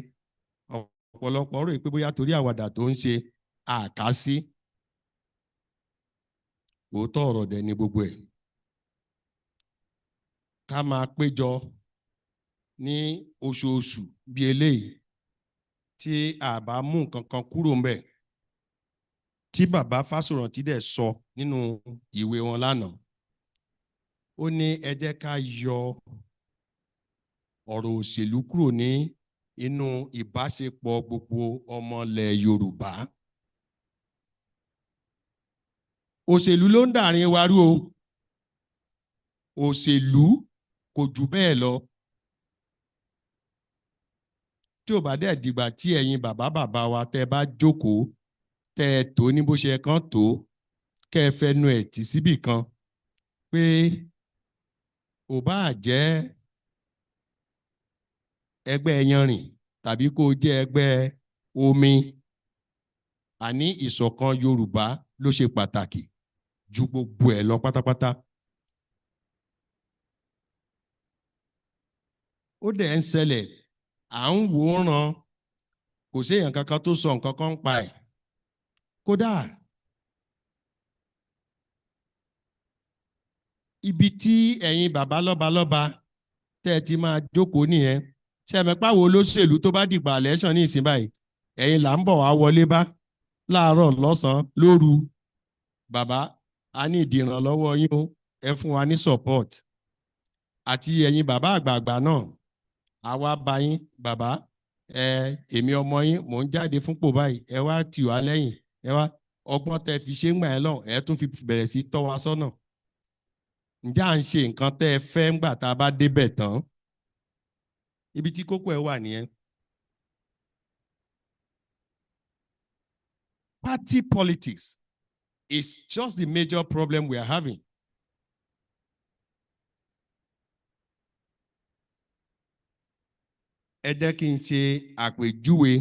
ọ̀pọ̀lọpọ̀ rò pé bóyá torí àwàdà tó ń ṣe àkásí. Òótọ́ ọ̀rọ̀ dẹ̀ ni gbogbo ẹ̀. Ká máa péjọ ní oṣooṣù bí eléyìí tí a bá mú nǹkan kan kúrò ńbẹ̀, tí bàbá Fásórántì dẹ̀ sọ nínú ìwé wọn lánàá. Ó ní ẹ jẹ́ ká yọ ọ̀rọ̀ òṣèlú kúrò ní inú ìbáṣepọ̀ gbogbo ọmọ ilẹ̀ Yorùbá. Òṣèlú ló ń dàrin wa rú o. Òṣèlú kò jù bẹ́ẹ̀ lọ. Tí ò bá dẹ̀ dìgbà tí ẹ̀yin bàbá wa tẹ́ bá jókòó, tẹ́ ẹ tó ní bó ṣe kán tó, kẹ́ ẹ fẹnu ẹ̀ tì síbì kan pé ò bá jẹ́ ẹgbẹ́ yanrìn tàbí kó jẹ́ ẹgbẹ́ omi, àní ìṣọ̀kan Yorùbá ló ṣe pàtàkì ju gbogbo ẹ̀ lọ pátápátá. Ó dẹ̀ ń ṣẹlẹ̀, à ń wò ó ràn, kò sí èèyàn kankan tó sọ nǹkan kan pa ẹ̀. Kódà ibi tí ẹ̀yin bàbá lọ́balọ́ba tẹ́ ẹ ti máa jókòó nìyẹn. Ṣé ẹ mọ̀ pé àwọn olóṣèlú tó bá dìgbà election ní ìsìn báyìí, ẹ̀yin là ń bọ̀ wá wọlé bá láàárọ̀ lọ́sàn-án lóru. Bàbá, a ní ìdìrànlọ́wọ́ yín o, ẹ fún wa ní support. Àti ẹ̀yin bàbá àgbààgbà náà, àwa bá yín bàbá, èmi ọmọ yín mò ń jáde fúnpò báyìí, ẹ wá tì wá lẹ́yìn, ẹ wá ọgbọ́n tẹ́ fi ṣe ń gbà ẹ́ lọ, ẹ tún fi bẹ̀rẹ̀ sí tọ́ wa sọ́nà. Ǹjẹ́ à ń ṣe nǹkan tẹ́ ẹ fẹ́ ńgbà tá a bá débẹ̀ tán? Ibi tí kókó ẹ wà nìyẹn. Party politics is just the major problem we are having. Ẹ jẹ́ kí n ṣe àpèjúwe.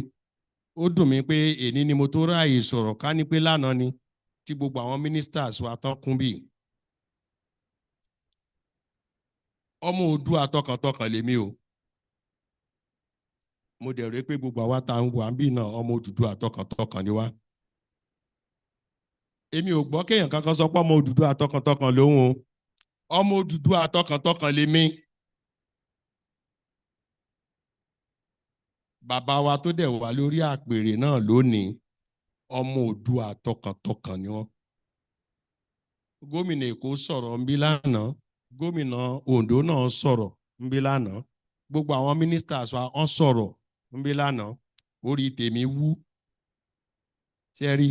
Ó dùn mí pé èní ni mo tó ráàyè sọ̀rọ̀, ká ní pé lánàá ni tí gbogbo àwọn ministers wa tán kún bí. Ọmọ Oòduà tọkàntọkàn lèmi o. Mo dẹ̀ rí pé gbogbo àwa tá ń wà ń bí náà ọmọ Oòduà tọkàntọkàn ni wá. Èmi ò gbọ́ kéèyàn kankan sọ pé ọmọ Oòduà tọkàntọkàn lòun o. Ọmọ Oòduà tọkàntọkàn lèmi. bàbá wa tó dẹ̀ wà lórí àpèrè náà lónìí ọmọ Oòduà tọkàntọkàn ni wọ́n. Gómìnà Èkó sọ̀rọ̀ ńbí lánàá, gómìnà Oǹdó náà sọ̀rọ̀ ńbí lánàá, gbogbo àwọn ministers wa wọ́n sọ̀rọ̀ ńbí lánàá, orí tèmi wú. Ṣé rí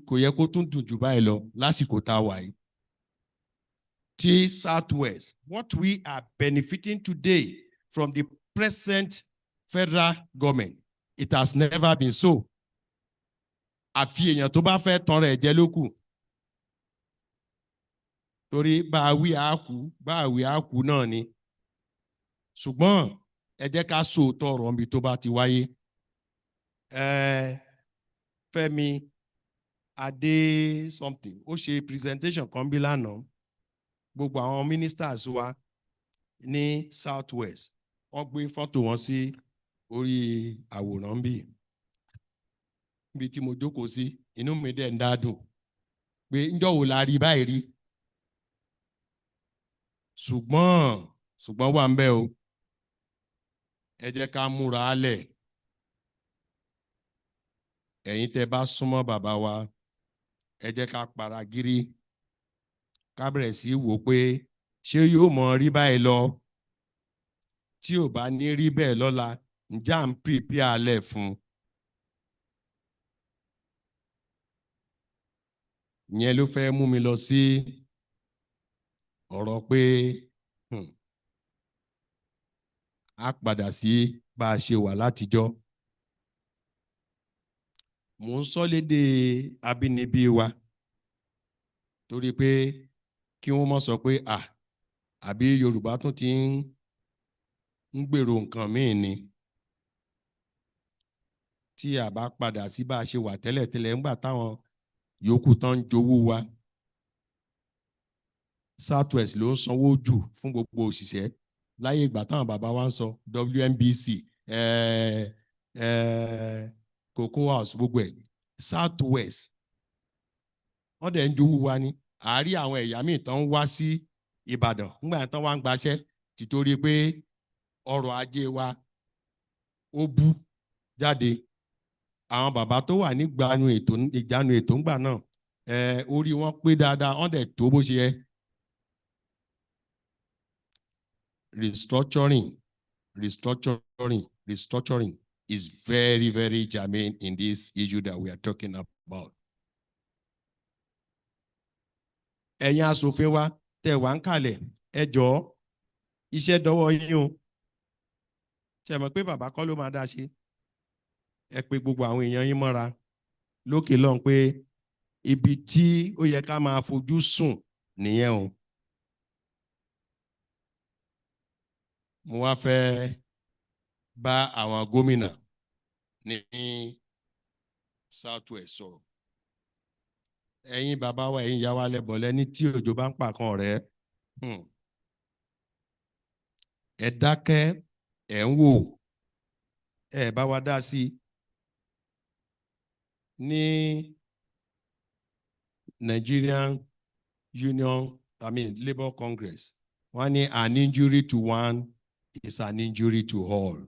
kò yẹ kó tún dùn jù báyìí lọ lásìkò tá a wà yìí. Tí Southwest, what we are benefiting today from the present federal government, it has never been so. Àfi èèyàn tó bá fẹ́ tan rẹ̀ jẹ ló kù. Torí bá a wí á kú náà ni. Ṣùgbọ́n ẹ jẹ́ ká sòótọ́ ọ̀rọ̀ níbi tó bá ti wáyé. Fẹ́mi Adé something ó ṣe presentation kan bí lánàá. Gbogbo àwọn ministers wa ní Southwest wọ́n gbé fọ́tò wọn sí orí àwòrán bí. Níbi tí mo jókòó sí inú mi dẹ̀ ń dádùn pé ńjọ́ wo la rí báyìí rí. Ṣùgbọ́n wà ń bẹ̀ o. Ẹ jẹ́ ká múra álẹ̀. Ẹ̀yin tẹ́ bá súnmọ́ bàbá wa ẹ jẹ́ ká para gírí. Ká bẹ̀rẹ̀ sí wò pé ṣé yóò mọ rí báyìí lọ. Tí ò bá ní rí bẹ́ẹ̀ lọ́la ǹjẹ́ à ń prepare alẹ̀ fún un. Ìyẹn ló fẹ́ mú mi lọ sí ọ̀rọ̀ pé a padà sí bá a ṣe wà látijọ́. Mò ń sọ lédè abínibí wa torí pé kí wọ́n mọ̀ sọ pé àbí Yorùbá tún ti ń gbèrò nǹkan míì ni. Tí a bá padà sí bá a ṣe wà tẹ́lẹ̀tẹ́lẹ̀ ńgbà táwọn yòókù tán ń jowó wa. Southwest ló ń sanwó jù fún gbogbo òṣìṣẹ́ láyé ìgbà táwọn bàbá wa ń sọ WNBC Cocoa House gbogbo ẹ̀ Southwest wọ́n dẹ̀ ń jowó wa ní. Àárí àwọn ẹ̀yà míì tán ń wá sí Ìbàdàn nígbà tán wá ń gbaṣẹ́ títorí pé ọrọ̀ ajé wa ó bú jáde. Àwọn bàbá tó wà ìjánu ètò ńgbà náà orí wọn pé dáadáa wọ́n dẹ̀ tó bó ṣe yẹ. Restructuring is very, very germane in this issue that we are talking about. Ẹ̀yin aṣòfin wa tẹ́ wà ń kalẹ̀ ẹ jọ̀ọ́ iṣẹ́ dọwọ́ yín o. Ṣé ẹ mọ̀ pé bàbá kọ́ ló máa dá ṣe? Ẹ pè gbogbo àwọn èèyàn yín mọ́ra lókè lọ́hùn pé ibi tí ó yẹ ká máa fojú sùn nìyẹn o. Mo wá fẹ́ bá àwọn gómìnà ní Southwest sọ̀rọ̀. Ẹ̀yin bàbá wa ẹ̀yin ìyá wa lẹ́bọ̀ lẹ́ni tí òjò bá ń pàkan rẹ̀ ẹ dákẹ́ ẹ̀ ń wò ẹ bá wa dá sí ní Nigerian Labour Congress wọ́n ní an injury to one is an injury to all.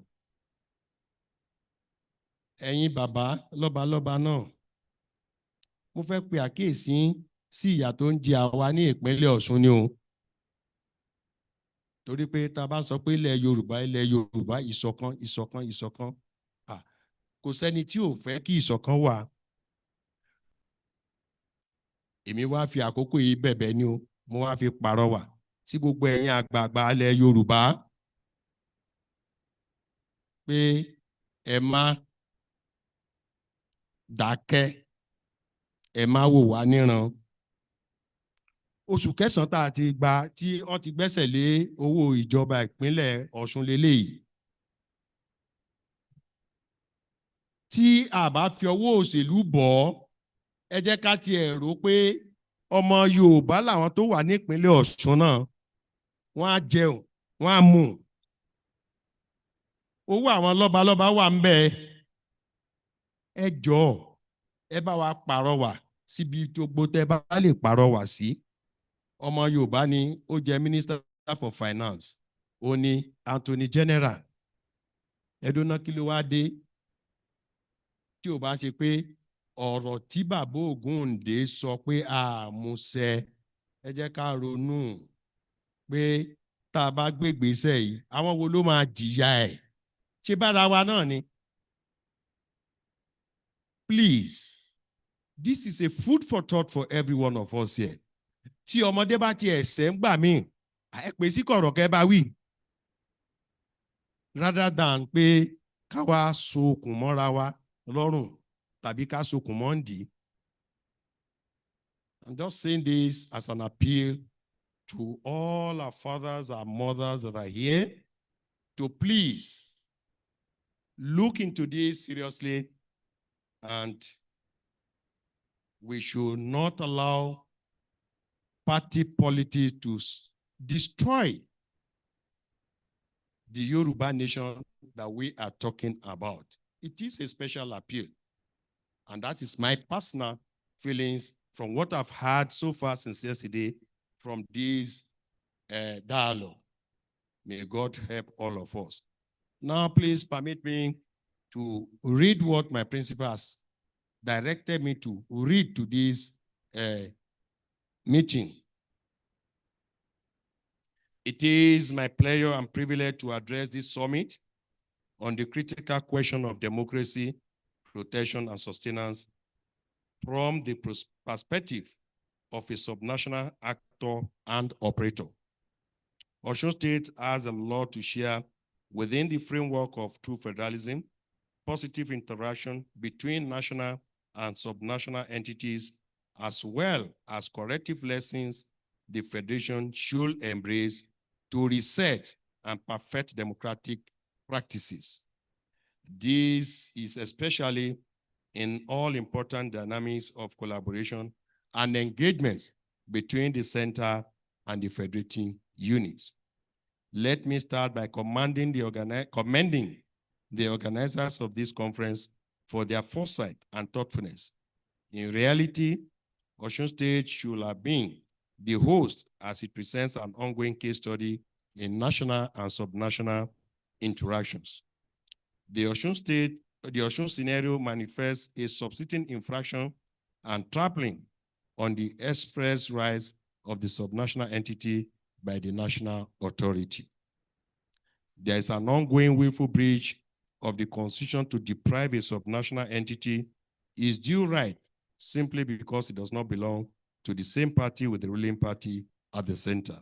Ẹ̀yin bàbá lọ́balọ́ba náà mo fẹ́ pe àkíyèsí sí ìyà tó ń jẹ àwa ní ìpínlẹ̀ Ọ̀ṣun ni o. Torí pé tá a bá sọ pé ilẹ̀ Yorùbá ìṣọ̀kan kò sẹ́ni tí ò fẹ́ kí ìṣọ̀kan wà. Èmi wá fi àkókò yìí bẹ̀bẹ̀ ni o, mo wá fi pàrọwà sí gbogbo ẹ̀yin àgbààgbà ilẹ̀ Yorùbá pé ẹ má dákẹ́, ẹ má wò wá níran. Oṣù kẹsàn-án tá a ti gba tí wọ́n ti gbẹ́sẹ̀ lé owó ìjọba ìpínlẹ̀ Ọ̀ṣun lélẹ́yìí. Tí a bá fi ọwọ́ òṣèlú bọ̀ ẹ jẹ́ ká tiẹ̀ rò pé ọmọ Yorùbá làwọn tó wà nípínlẹ̀ Ọ̀ṣun náà wọ́n á jẹun wọ́n á mú. Owó àwọn lọ́balọ́ba wà ń bẹ. Ẹ jọ̀ọ́ ẹ bá wa pàrọwà síbi gbogbo tẹ́ bá lè pàrọwà sí. Ọmọ Yorùbá ni ó jẹ́ Minister for Finance ó ní Anthony General Ẹdúná kí ló wá dé? Tí ò bá ṣe pé ọ̀rọ̀ tí bàbá Ògúndé sọ pé àmúṣẹ, ẹ jẹ́ ká ronú pé tá a bá gbé ìgbésẹ̀ yìí, àwọn wo ló máa jìyà ẹ̀? Ṣé bára wa náà ni? Please, this is a food for thought for every one of us here. Tí ọmọdé bá ti ẹ̀sẹ̀ ń gbà míì, ẹ pè sí kọ̀rọ̀ kẹ́ bá wí. Rather than pé ká wá so okùn mọ́ra wa lọ́rùn tàbí ká so okùn mọ́ ǹdí. I'm just saying this as an appeal to all our fathers and mothers that are here to please look into this seriously, and we should not allow party politics to destroy the Yoruba nation that we are talking about. It is a special appeal. And that is my personal feelings from what I've heard so far since yesterday from this dialogue. May God help all of us. Now, please permit me to read what my principal has directed me to read to this meeting. It is my pleasure and privilege to address this summit on the critical question of democracy, protection, and sustenance from the perspective of a subnational actor and operator. Osun State has a lot to share within the framework of true federalism, positive interaction between national and subnational entities, as well as corrective lessons the Federation should embrace to reset and perfect democratic practices. This is especially in all important dynamics of collaboration and engagements between the center and the federating units. Let me start by commending the organizers of this conference for their foresight and thoughtfulness. In reality, Osun State should have been the host as it presents an ongoing case study in national and subnational interactions. The Osun scenario manifests a subsisting infraction and trampling on the express rights of the subnational entity by the national authority. There is an ongoing willful breach of the Constitution to deprive a subnational entity its due right simply because it does not belong to the same party with the ruling party at the center.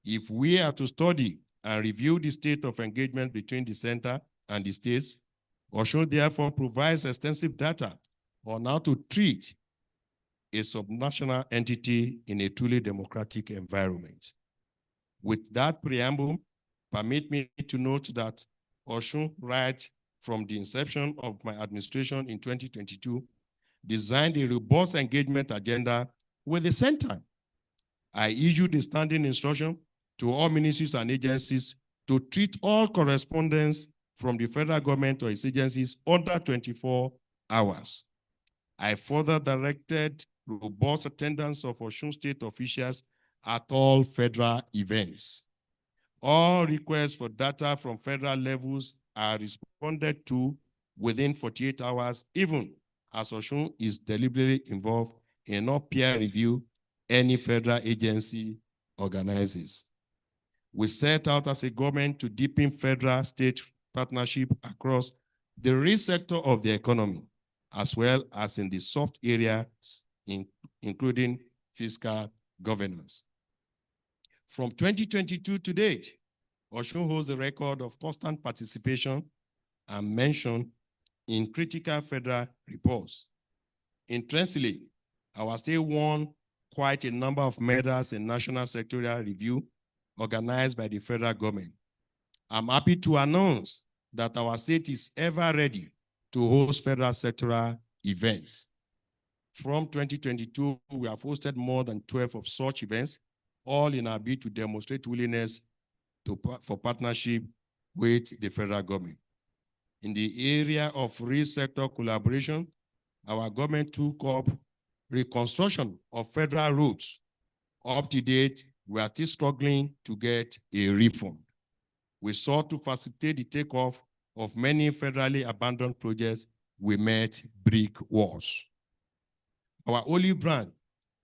If we are to study and review the state of engagement between the center and the states, Osun therefore provides extensive data on how to treat a subnational entity in a truly democratic environment. With that preamble, permit me to note that Osun, right from the inception of my administration in 2022, designed a robust engagement agenda with the center. I issued a standing instruction to all ministries and agencies to treat all correspondence from the federal government or its agencies under 24 hours. I further directed robust attendance of Osun State officials at all federal events. All requests for data from federal levels are responded to within 48 hours, even as Osun is deliberately involved in no peer review any federal agency organizes. We set out as a government to deepen federal-state partnership across the real sector of the economy, as well as in the soft areas, including fiscal governance. From 2022 to date, Osun holds the record of constant participation and mention in critical federal reports. Interestingly, our state won quite a number of medals in national sectorial review organized by the federal government. I'm happy to announce that our state is ever ready to host federal sectoral events. From 2022, we have hosted more than 12 of such events, all in our bid to demonstrate willingness for partnership with the federal government. In the area of real sector collaboration, our government took up reconstruction of federal roads. Up to date, we are still struggling to get a refund. We sought to facilitate the takeoff of many federally abandoned projects, we met brick walls. Our only brand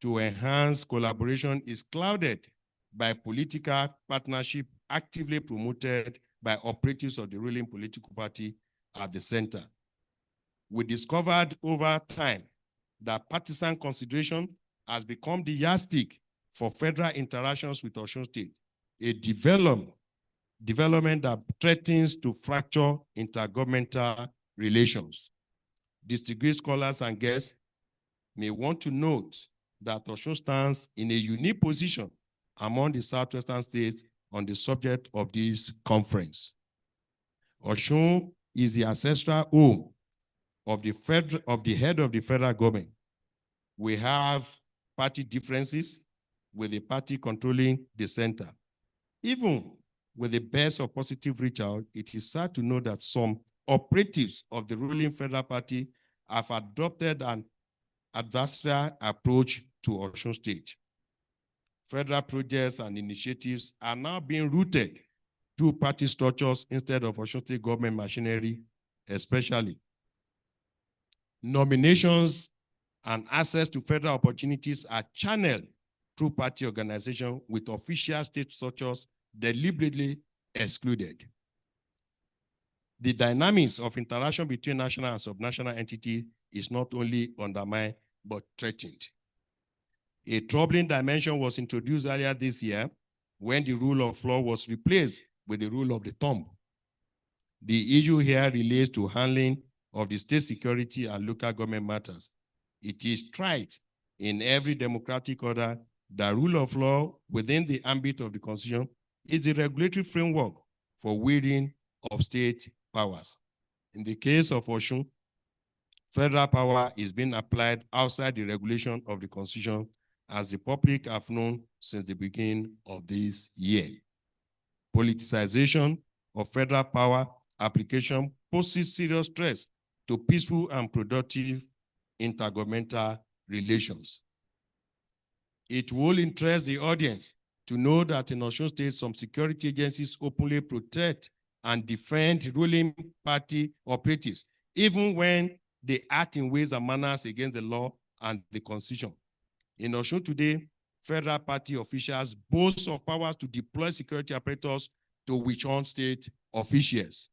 to enhance collaboration is clouded by political partnership actively promoted by operatives of the ruling political party at the center. We discovered over time that partisan consideration has become the yardstick for federal interactions with Osun State, a development that threatens to fracture intergovernmental relations. Distinguished scholars and guests may want to note that Osun stands in a unique position among the southwestern states on the subject of this conference. Osun is the ancestral home of the head of the federal government. We have party differences with the party controlling the center. Even with the best of positive reach out, it is sad to know that some operatives of the ruling federal party have adopted an adversarial approach to Osun State. Federal projects and initiatives are now being routed through party structures instead of Osun State government machinery, especially. Nominations and access to federal opportunities are channeled through party organization with official state structures deliberately excluded. The dynamics of interaction between national and subnational entities is not only undermined, but threatened. A troubling dimension was introduced earlier this year when the rule of law was replaced with the rule of the thumb. The issue here relates to handling of the state security and local government matters. It is trite in every democratic order that rule of law within the ambit of the Constitution is the regulatory framework for wielding of state powers. In the case of Osun, federal power is being applied outside the regulation of the Constitution, as the public have known since the beginning of this year. Politicization of federal power application poses serious stress to peaceful and productive intergovernmental relations. It will interest the audience to know that in Osun State, some security agencies openly protect and defend ruling party operatives, even when they act in ways and manners against the law and the Constitution. In Osun today, federal party officials boast of powers to deploy security apparatus to witch-hunt state officials.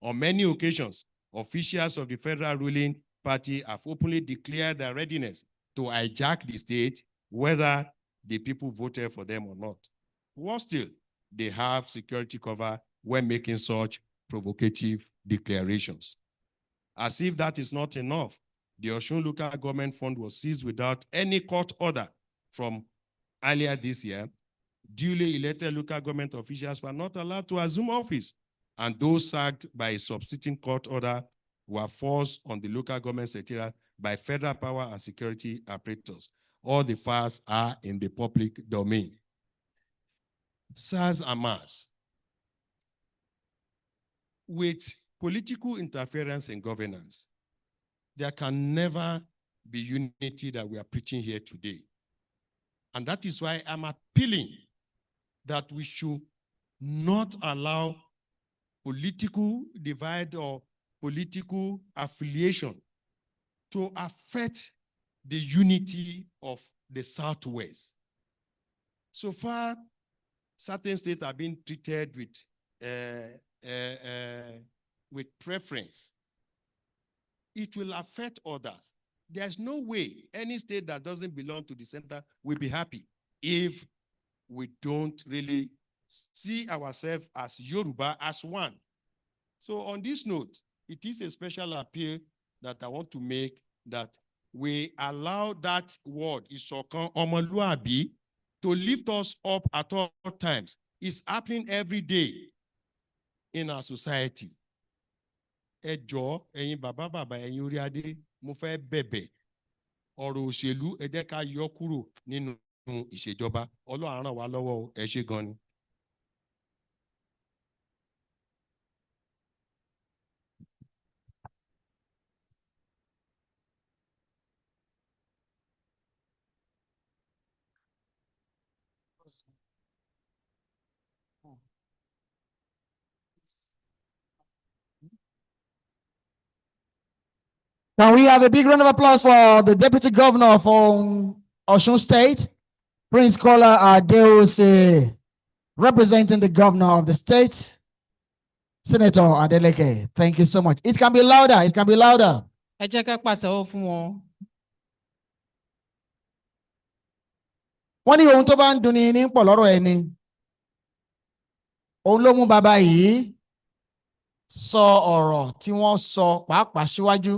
On many occasions, officials of the federal ruling party have openly declared their readiness to hijack the state, whether the people voted for them or not. Worse still, they have security cover when making such provocative declarations. As if that is not enough, the Osun local government fund was seized without any court order from earlier this year. Duly elected local government officials were not allowed to assume office, and those sacked by a substituting court order were forced on the local government secretariat by federal power and security apparatus. All the facts are in the public domain. SARS and MARS. With political interference in governance, there can never be unity that we are preaching here today. And that is why I'm appealing that we should not allow political divide or political affiliation to affect the unity of the Southwest. So far, certain states have been treated with preference. It will affect others. There's no way any state that doesn't belong to the center will be happy if we don't really see ourselves as Yoruba, as one. So on this note, it is a special appeal that I want to make, that we allow that word, Isokan Omoluabi, to lift us up at all times. It's happening every day in our society. Ẹ jọ̀ọ́, ẹ̀yin bàbá bàbá, ẹ̀yin orí adé, mo fẹ́ bẹ̀bẹ̀. Ọ̀rọ̀ òṣèlú, ẹ jẹ́ ká yọ kúrò nínú ìṣèjọba. Ọlọ́run á ràn wá lọ́wọ́ o, ẹ ṣé gan ni. Can we have a big round of applause for the Deputy Governor from Osun State, Prince Kola Adeose, representing the Governor of the state, Senator Adeleke. Thank you so much. It can be louder. It can be louder. Ẹ jẹ́ ká pàtẹ́wọ́ fún wọn. Wọ́n ní ohun tó bá ń dunni ní pọ̀ lọ́rọ̀ ẹni. Òun ló mú bàbá yìí sọ ọ̀rọ̀ tí wọ́n sọ pàápàá síwájú.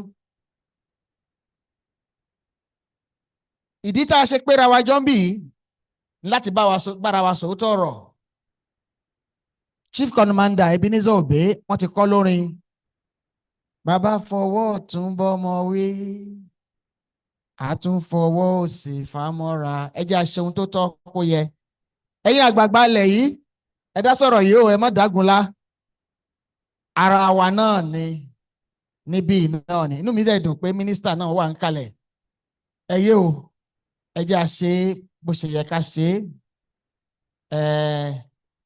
Ìdí tá a ṣe péra wa jọ ń bì láti bára wa sòótọ́ ọ̀rọ̀. Chief Commander Ebenezer Obey wọ́n ti kọ́ lórin. Bàbá fọwọ́ ọ̀tún bọ́mọ wí, àtún fọwọ́ òsì fámọ́ra. Ẹ jẹ́ a ṣe ohun tó tọ́ kó yẹ. Ẹ̀yin àgbààgbà ilẹ̀ yìí, ẹ dá sọ̀rọ̀ yìí o, ẹ má dágunlá. Ara wa náà ni, níbí náà ni. Inú mi dẹ̀ dùn pé mínísítà náà wà ń kalẹ̀. Ẹ yé o, ẹ jẹ́ a ṣe bó ṣe yẹ ká ṣe.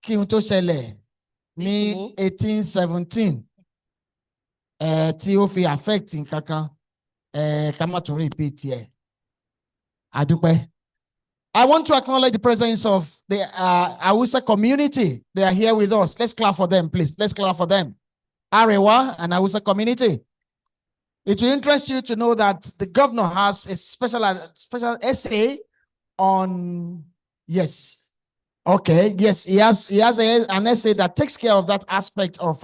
Kí ohun tó ṣẹlẹ̀ ní 1817 tí ó fi affect nǹkan kan ká má tún repeat ẹ̀. Adúpẹ́. I want to acknowledge the presence of the Hausa community. They are here with us. Let's clap for them, please. Let's clap for them. Arewa and Hausa community. It will interest you to know that the governor has a special essay on, yes. Okay, yes, he has an essay that takes care of that aspect of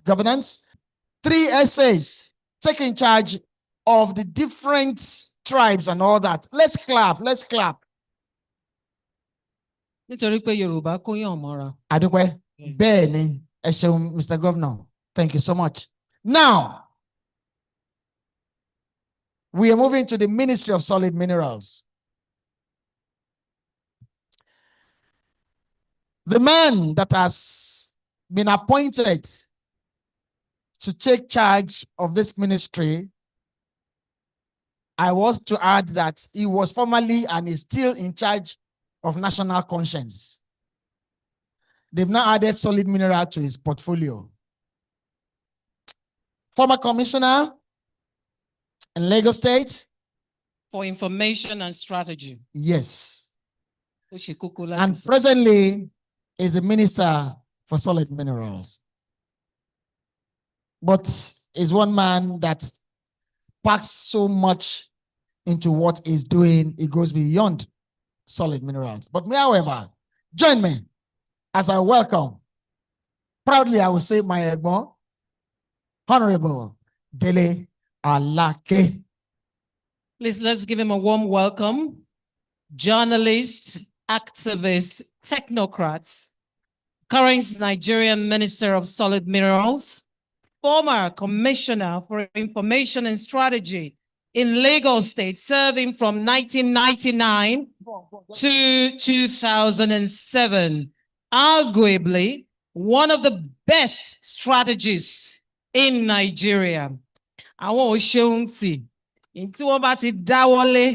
governance. 3 essays taking charge of the different tribes and all that. Let's clap, let's clap. Nítorí pé Yorùbá kó yàn mọ́ra. Adúpẹ́, bẹ́ẹ̀ ni, ẹ ṣeun, Mr. Governor. Thank you so much. Now, we are moving to the Ministry of Solid Minerals. The man that has been appointed to take charge of this ministry, I was to add that he was formerly and is still in charge of national conscience. They've now added solid mineral to his portfolio. Former commissioner in Lagos State. For information and strategy. Yes. And presently is a minister for solid minerals. But is one man that packs so much into what he's doing, it goes beyond solid minerals. But however, join me as I welcome, proudly I will say my Egbon, Honorable Dele Alake. Please, let's give him a warm welcome. Journalist, activist, technocrat, current Nigerian Minister of Solid Minerals, former Commissioner for Information and Strategy in Lagos State, serving from 1999 to 2007. Arguably, one of the best strategists in Nigeria. Àwọn òṣèlú tí wọ́n bá ti dáwọ́lé,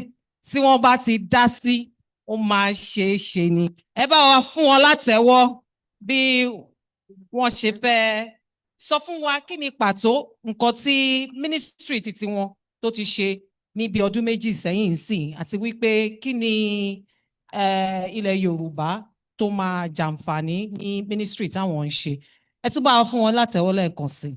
tí wọ́n bá ti dá sí, ó máa ṣe é ṣe ni. Ẹ bá wa fún wọn látẹ́wọ́ bí wọ́n ṣe fẹ́. Sọ fún wa kí ni pàtó nǹkan tí ministry titi wọn tó ti ṣe ní bí ọdún méjì sẹ́yìn sí, àti wípé kí ni ilẹ̀ Yorùbá tó máa jàǹfààní ní ministry táwọn ń ṣe. Ẹ tún bá wa fún wọn látẹ́wọ́ lẹ́ẹ̀kan sí.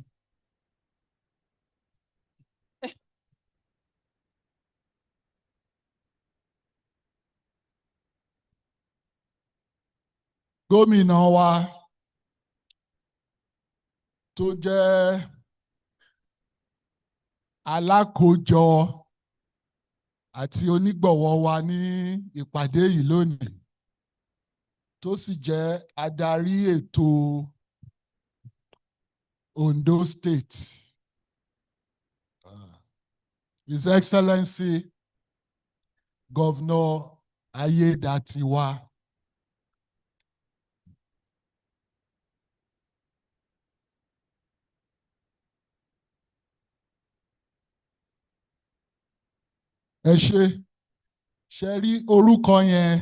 Gómìnà wa tó jẹ́ alákòójọ àti onígbọ̀wọ́ wa ní ìpàdé yìí lónìí, tó sì jẹ́ adarí ètò Ondo State. His Excellency Governor Ayédàtiwa. Ẹ ṣe rí orúkọ yẹn,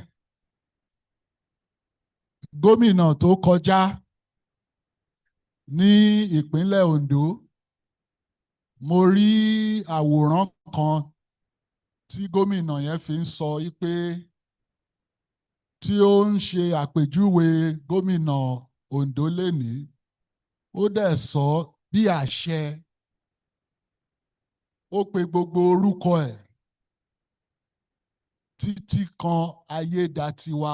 gómìnà tó kọjá ní ìpínlẹ̀ Ondo mo rí àwòrán kan tí gómìnà yẹn fi ń sọ pé tí ó ń ṣe àpèjúwe gómìnà Ondo lénìí, ó dẹ̀ sọ bí àṣẹ, ó pe gbogbo orúkọ ẹ̀ títí kan ayédatiwa,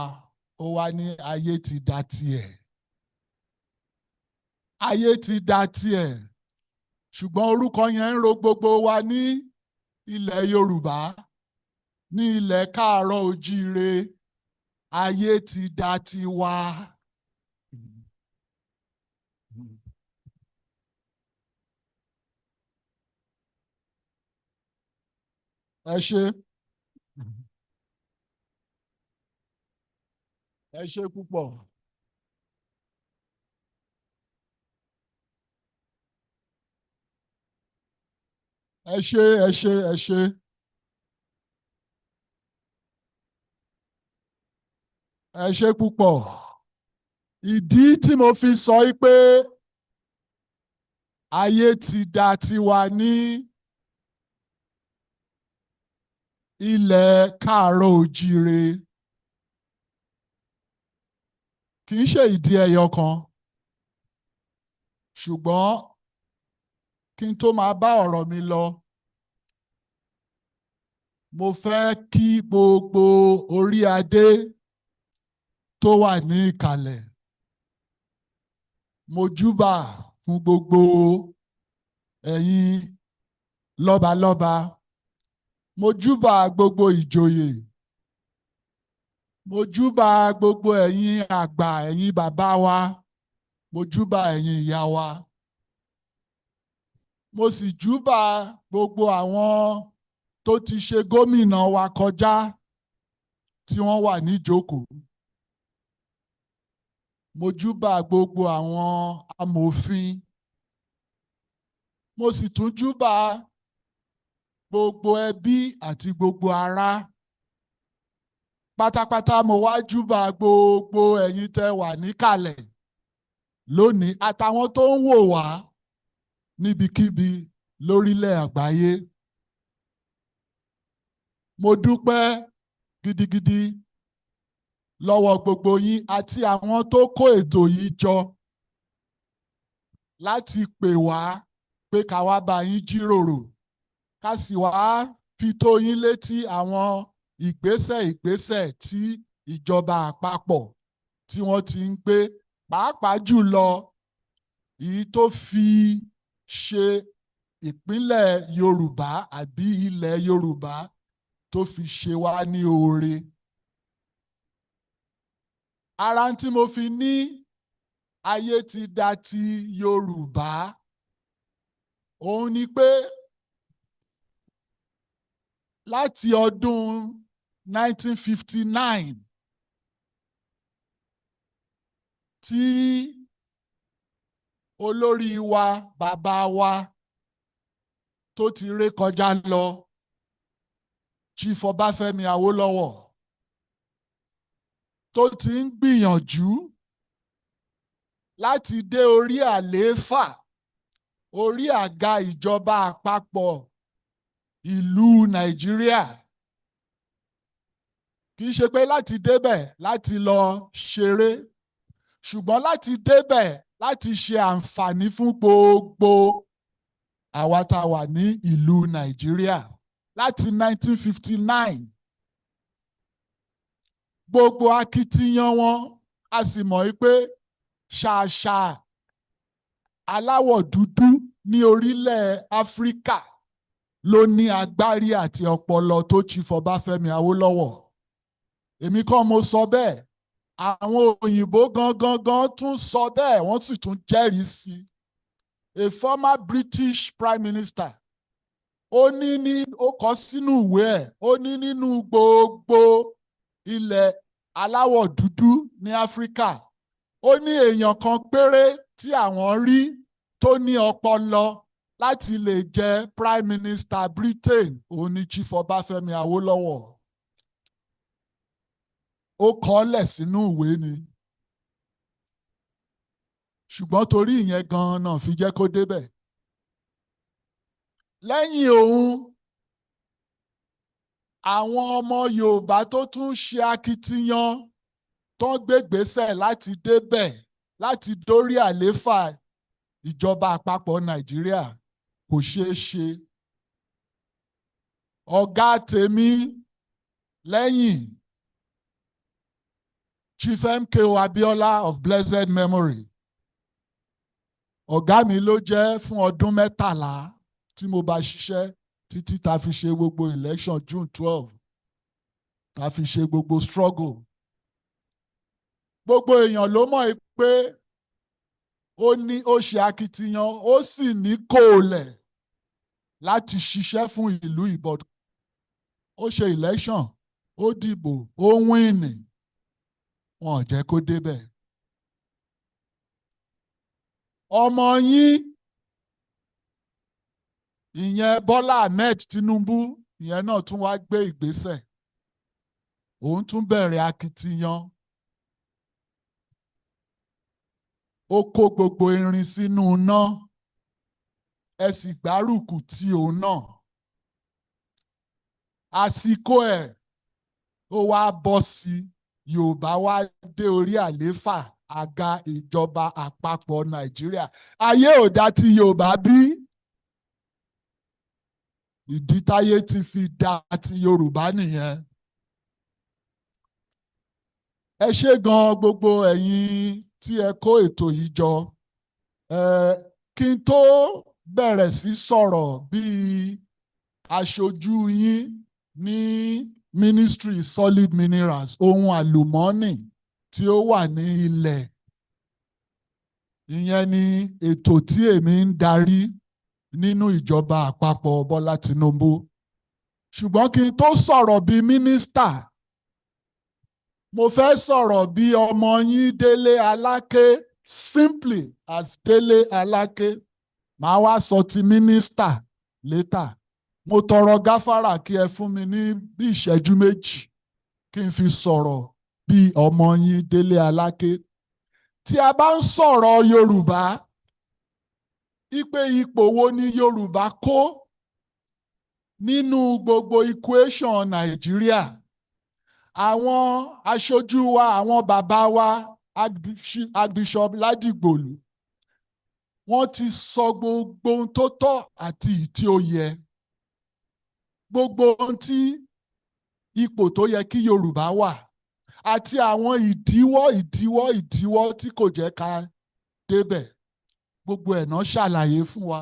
ó wá ní ayé ti da tiẹ̀. Ayé ti da tiẹ̀, ṣùgbọ́n orúkọ yẹn ń ro gbogbo wa ní ilẹ̀ Yorùbá, ní ilẹ̀ káàárọ̀ ojíire. Ayé ti da tiwa. Ẹ ṣé. Ẹ ṣé púpọ̀. Ẹ ṣé, ẹ ṣé, ẹ ṣé. Ẹ ṣé púpọ̀. Ìdí tí mo fi sọ pé ayé ti da tiwa ní ilẹ̀ káàárọ̀ ojíire kì í ṣe ìdí ẹyọ kan, ṣùgbọ́n kí n tó máa bá ọ̀rọ̀ mi lọ, mo fẹ́ kí gbogbo orí adé tó wà ní ìkàlẹ̀, mo júbà fún gbogbo ẹ̀yin lọ́balọ́ba, mo júbà gbogbo ìjòyè, mo júbà gbogbo ẹ̀yin àgbà, ẹ̀yin bàbá wa, mo júbà ẹ̀yin ìyá wa, mo sì júbà gbogbo àwọn tó ti ṣe gómìnà wa kọjá tí wọ́n wà níjókòó. Mo júbà gbogbo àwọn amòfin. Mo sì tún júbà gbogbo ẹbí àti gbogbo ará. Pátápátá mo wá júbà gbogbo ẹ̀yin tẹ́ wà níkàlẹ̀ lónìí àtàwọn tó ń wò wá níbikíbi lórílẹ̀ àgbáyé. Mo dúpẹ́ gidigidi lọ́wọ́ gbogbo yín àti àwọn tó kó ètò yìí jọ láti pè wá pé ká wá bá yín jíròrò, ká sì wá fi tó yín létí àwọn ìgbésẹ̀ tí ìjọba àpapọ̀ tí wọ́n ti ń gbé, pàápàá jùlọ èyí tó fi ṣe ìpínlẹ̀ Yorùbá àbí ilẹ̀ Yorùbá tó fi ṣe wá ní oore. Ara tí mo fi ní ayé ti da ti Yorùbá, òun ni pé láti ọdún 1959 tí olórí wa, bàbá wa tó ti ré kọjá lọ, Chief Ọbáfẹ́mi Awólọ́wọ̀, tó ti ń gbìyànjú láti dé orí àlééfà, orí àga ìjọba àpapọ̀ ìlú Nàìjíríà. Kì í ṣe pé láti débẹ̀ láti lọ ṣeré, ṣùgbọ́n láti débẹ̀ láti ṣe àǹfààní fún gbogbo àwa tá a wà ní ìlú Nàìjíríà. Láti 1959, gbogbo akitiyan wọn, a sì mọ̀ pé ṣàṣà aláwọ̀ dúdú ní orílẹ̀ Áfíríkà ló ní agbárí àti ọpọlọ tó Chief Ọbáfẹ́mi Awólọ́wọ̀. Èmi kọ́ mo sọ bẹ́ẹ̀, àwọn òyìnbó gangan tún sọ bẹ́ẹ̀, wọ́n sì tún jẹ́rìí sí i. A former British Prime Minister, ó kọ sínú ìwé ẹ̀, ó ní nínú gbogbo ilẹ̀ aláwọ̀ dúdú ní Áfíríkà, ó ní èèyàn kan péré tí àwọn rí tó ní ọpọlọ láti lè jẹ Prime Minister Britain, òun ni Chief Ọbáfẹ́mi Awólọ́wọ̀. Ó kọọ́lẹ̀ sínú ìwé ni. Ṣùgbọ́n torí ìyẹn gan-an náà fi jẹ́ kó débẹ̀. lẹ́yìn òun àwọn ọmọ Yorùbá tó tún ṣe akitiyan tó ń gbégbésẹ̀ láti débẹ̀ láti dórí àlééfà ìjọba àpapọ̀ Nàìjíríà kò ṣeé ṣe. Ọ̀gá tèmi lẹ́yìn Chief MKO Abiola of blessed memory. Ọ̀gá mi ló jẹ́ fún ọdún 13 tí mo bá ṣiṣẹ́ títí ta fi ṣe gbogbo election June 12 ta fi ṣe gbogbo struggle. Gbogbo èèyàn ló mọ̀ pé ó ṣe akitiyan ó sì ní kóòlẹ̀ láti ṣiṣẹ́ fún ìlú ìbọ̀dọ̀. Ó ṣe election ó dìbò ó wíìnì wọn ò jẹ́ kó débẹ̀. Ọmọ yín ìyẹn Bọ́lá Ahmed Tinubu ìyẹn náà tún wá gbé ìgbésẹ̀ òun tún bẹ̀rẹ̀ akitiyan ó kó gbogbo irin sínú iná ẹ sì gbárùkù tí òun náà àsìkò ẹ̀ ó wá bọ́ sí Yorùbá wá dé orí àlééfà àga ìjọba àpapọ̀ Nàìjíríà ayé ò dá ti Yorùbá bí ìdí táyé ti fi dá ti Yorùbá nìyẹn. Ẹ ṣé gan gbogbo ẹ̀yin tí ẹ kó ètò yìí jọ. Kí n tó bẹ̀rẹ̀ sí sọ̀rọ̀ bíi aṣojú yín ní Ministry Solid Minerals ohun àlùmọ́ọ́nì tí ó wà ní ilẹ̀. Ìyẹn ni ètò tí èmi ń darí nínú ìjọba àpapọ̀ Bọ́lá Tinubu. Ṣùgbọ́n kí n tó sọ̀rọ̀ bíi mínísítà, mo fẹ́ sọ̀rọ̀ bíi ọmọ yín Délé Aláké, simply as Délé Aláké. Màá wá sọ ti mínísítà later. Mo tọrọ gáfárà kí ẹ fún mi ní bí ìṣẹ́jú méjì kí n fi sọ̀rọ̀ bíi ọmọ yín Délé Aláké. Tí a bá ń sọ̀rọ̀ Yorùbá, ipò wo ni Yorùbá kó nínú gbogbo equation Nàìjíríà? Àwọn aṣojú wa, àwọn bàbá wa, Archbishop Ládìgbòlù, wọ́n ti sọ gbogbo ohun tó tọ́ àti tí ó yẹ. Gbogbo ohun tí ipò tó yẹ kí Yorùbá wà àti àwọn ìdíwọ́ tí kò jẹ́ ká débẹ̀. Gbogbo ẹ̀ náà ṣàlàyé fún wa.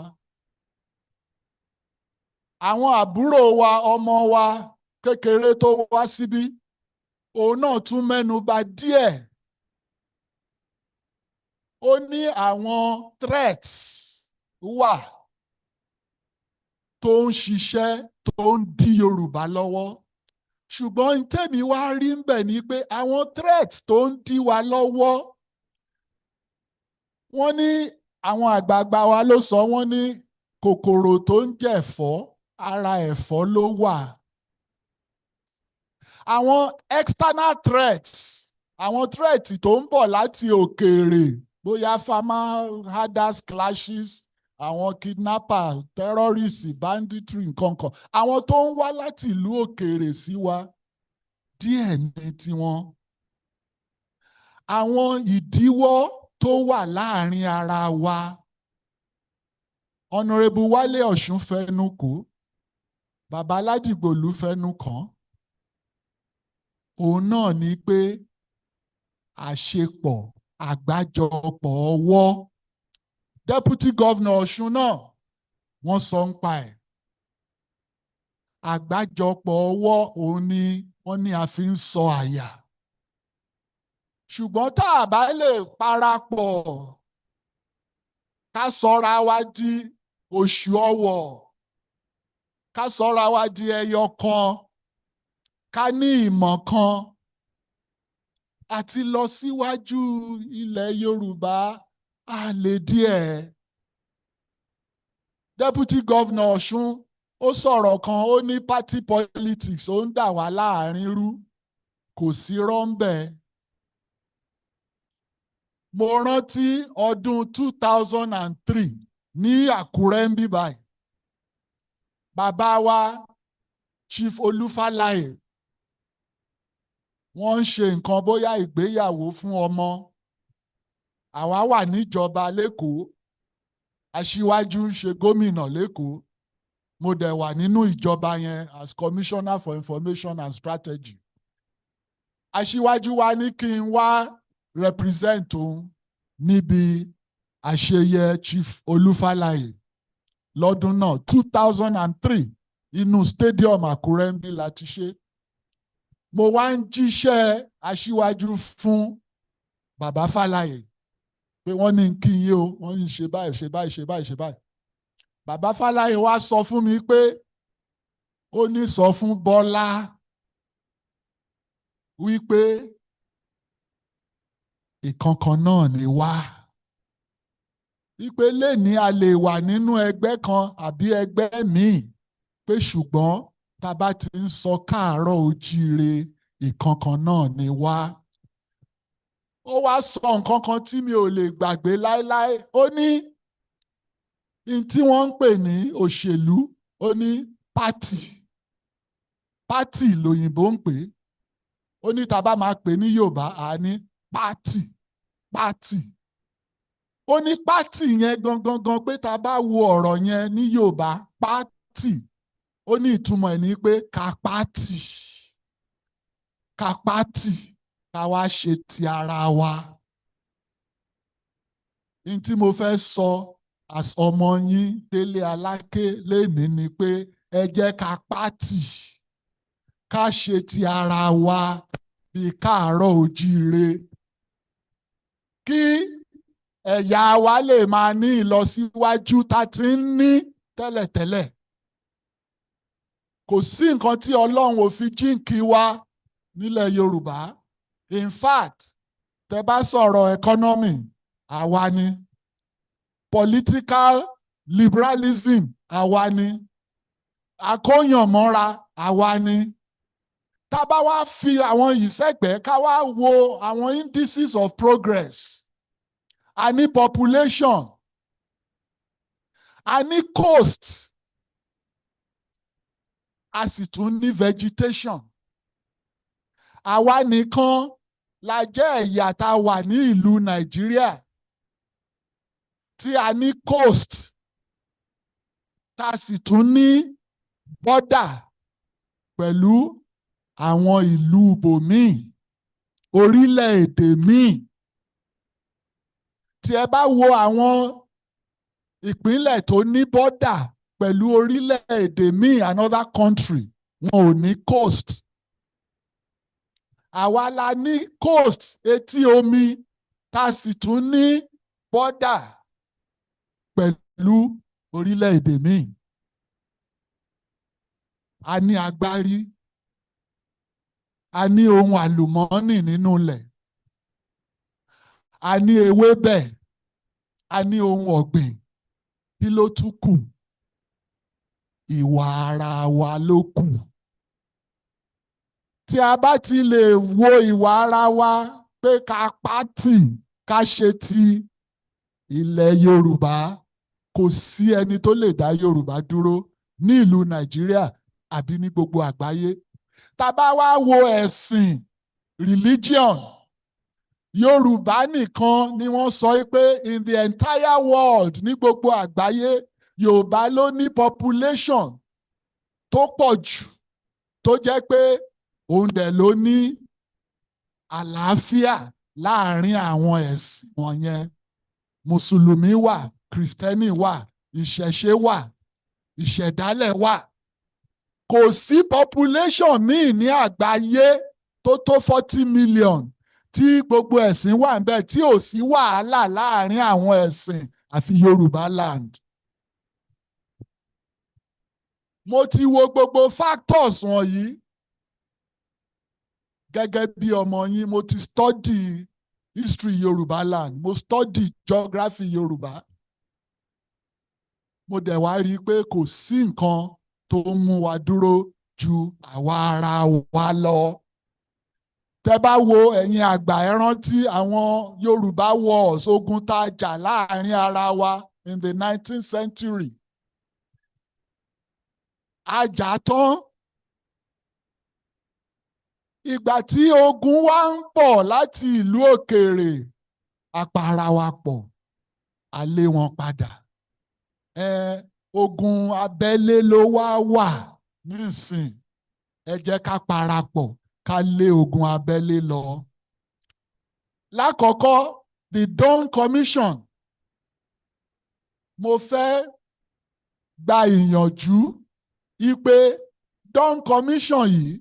Àwọn àbúrò wa, ọmọ wa kékeré tó wá síbí, òun náà tún mẹ́nu bà díẹ̀. Ó ní àwọn threats wà tó ń ṣiṣẹ́ tó ń dí Yorùbá lọ́wọ́. Ṣùgbọ́n tèmi wá rí ń bẹ̀ ni pé àwọn threats tó ń dí wa lọ́wọ́, wọ́n ní àwọn àgbààgbà wa ló sọ, wọ́n ní kòkòrò tó ń jẹ̀fọ́ ara ẹ̀fọ́ ló wà. Àwọn external threats, àwọn threats tó ń bọ̀ láti òkèèrè, bóyá farmer herders clashes, àwọn kidnapper, terrorists, banditry nǹkankan, àwọn tó ń wá láti ìlú òkèèrè sí wa, díẹ̀ ní tiwọn. Àwọn ìdíwọ́ tó wà láàrin ara wa, Honorable Wálé Ọ̀ṣun fẹnu kò, Bàbá Ládìgbòlù fẹnu kàn. Òun náà ni pé àṣepọ̀ àgbájọpọ̀ ọwọ́. Deputy Governor Ọ̀ṣun náà wọ́n sọ ń pa ẹ̀. Àgbájọpọ̀ ọwọ́ òun ni wọ́n ní a fi ń sọ àyà. Ṣùgbọ́n tá a bá lè parapọ̀ ká sọra wa di oṣù ọwọ̀, ká sọra wa di ẹyọ kan, ká ní ìmọ̀ kan, àti lọ síwájú ilẹ̀ Yorùbá á le díẹ̀. Deputy Governor Ọ̀ṣun ó sọ̀rọ̀ kan, ó ní party politics ó ń dà wá láàrin rú, kò sí rọ́ńbẹ́. Mo rántí ọdún 2003 ní Àkúrẹ́ ń bí báyìí. bàbá wa Chief Olúfàlàyé wọ́n ń ṣe nǹkan bóyá ìgbéyàwó fún ọmọ. Àwa wà níjọba lÉkòó, Aṣíwájú ń ṣe gómìnà lÉkòó, mo dẹ̀ wà nínú ìjọba yẹn as Commissioner for Information and Strategy. Aṣíwájú wa ní kí n wá represent òun níbi àṣeyẹ Chief Olúfàlàyé lọ́dún náà 2003 inú stadium Akure ń bí láti ṣe. Mo wá ń jíṣẹ́ Aṣíwájú fún bàbá Fàlàyé pé wọ́n ní kí n yé o, wọ́n ń ṣe báyìí ṣe báyìí ṣe báyìí ṣe báyìí. Bàbá Fàlàyé wá sọ fún mi pé ó ní sọ fún Bọ́lá wípé ìkankan náà ni wá. Wípé lénìí a lè wà nínú ẹgbẹ́ kan àbí ẹgbẹ́ míì pé ṣùgbọ́n tá a bá ti ń sọ káàárọ̀ ojíire ìkankan náà ni wá. Ó wá sọ nǹkan kan tí mi ò lè gbàgbé láéláé. Ó ní tí wọ́n ń pè ní òṣèlú, ó ní pátì. Pátì lòyìnbó ń pè é. Ó ní tá a bá máa pè ní Yorùbá, a ní pátì, pátì. Ó ní pátì yẹn gangan pé tá a bá wo ọ̀rọ̀ yẹn ní Yorùbá, pátì. Ó ní ìtumọ̀ ẹ̀ ní pé ká pátì. Ká pátì, ká wá ṣe ti ara wa. Ní tí mo fẹ́ sọ as ọmọ yín Délé Aláké lénìí ni pé ẹ jẹ́ ká pátì. Ká ṣe ti ara wa bí káàárọ̀ ojíire. Kí ẹ̀yà wa lè máa ní ìlọsíwájú tá a ti ń ní tẹ́lẹ̀tẹ́lẹ̀. Kò sí nǹkan tí Ọlọ́run ò fi jíǹkí wa nílẹ̀ Yorùbá. In fact, tẹ́ bá sọ̀rọ̀ economy, àwa ni. Political liberalism, àwa ni. Àkóyànmọ́ra, àwa ni. Tá bá wá fi àwọn yìí sẹ́gbẹ̀ẹ́ ká wá wo àwọn indices of progress. A ní population. A ní coast. A sì tún ní vegetation. Àwa nìkan la jẹ́ ẹ̀yà tá a wà ní ìlú Nàìjíríà tí a ní coast, tá a sì tún ní border pẹ̀lú àwọn ìlú bòmíì, orílẹ̀-èdè míì. Tí ẹ bá wo àwọn ìpínlẹ̀ tó ní border pẹ̀lú orílẹ̀-èdè míì, another country, wọn ò ní coast. Àwa la ní coast, etí omi, tá a sì tún ní border pẹ̀lú orílẹ̀-èdè míì. A ní agbárí. A ní ohun àlùmọ́ọ́nì nínú ilẹ̀. A ní ewébẹ̀. A ní ohun ọ̀gbìn. Kí ló tún kù? Ìwà ara wa ló kù. Tí a bá ti lè wo ìwà ara wa pé ká pátì, ká ṣe ti ilẹ̀ Yorùbá, kò sí ẹni tó lè dá Yorùbá dúró ní ìlú Nàìjíríà àbí ní gbogbo àgbáyé. Tá bá wá wo ẹ̀sìn, religion, Yorùbá nìkan ni wọ́n sọ pé in the entire world, ní gbogbo àgbáyé, Yorùbá ló ní population tó pọ̀ jù, tó jẹ́ pé òun dẹ̀ ló ní àlàáfíà láàárín àwọn ẹ̀sìn wọ̀nyẹn. Mùsùlùmí wà, Kìrìsìtẹ́nì wà, ìṣẹ̀ṣe wà, ìṣẹ̀dálẹ̀ wà. Kò sí population míì ní àgbáyé tó tó 40 million tí gbogbo ẹ̀sìn wà ń bẹ̀ tí ò sí wàhálà láàárín àwọn ẹ̀sìn àfi Yorùbá land. Mo ti wo gbogbo factors wọ̀nyí gẹ́gẹ́ bí ọmọ yín. Mo ti study history Yorùbá land. Mo study geography Yorùbá. Mo dẹ̀ wá rí i pé kò sí nǹkan tó ń mú wa dúró ju àwa ara wa lọ. Tẹ́ bá wo ẹ̀yin àgbà, ẹ rántí àwọn Yorùbá wars, ogun tá a jà láàrin ara wa in the 19th century. ajá tán. Ìgbà tí ogun wá ń pọ̀ láti ìlú òkèèrè, a para wa pọ̀, a lé wọn padà. Ogun abẹ́lé ló wà nísìn. Ẹ jẹ́ ká parapọ̀ ká lé ogun abẹ́lé lọ. Lákọ̀ọ́kọ́, the Dawn Commission. Mo fẹ́ gba ìyànjú wípé Dawn Commission yìí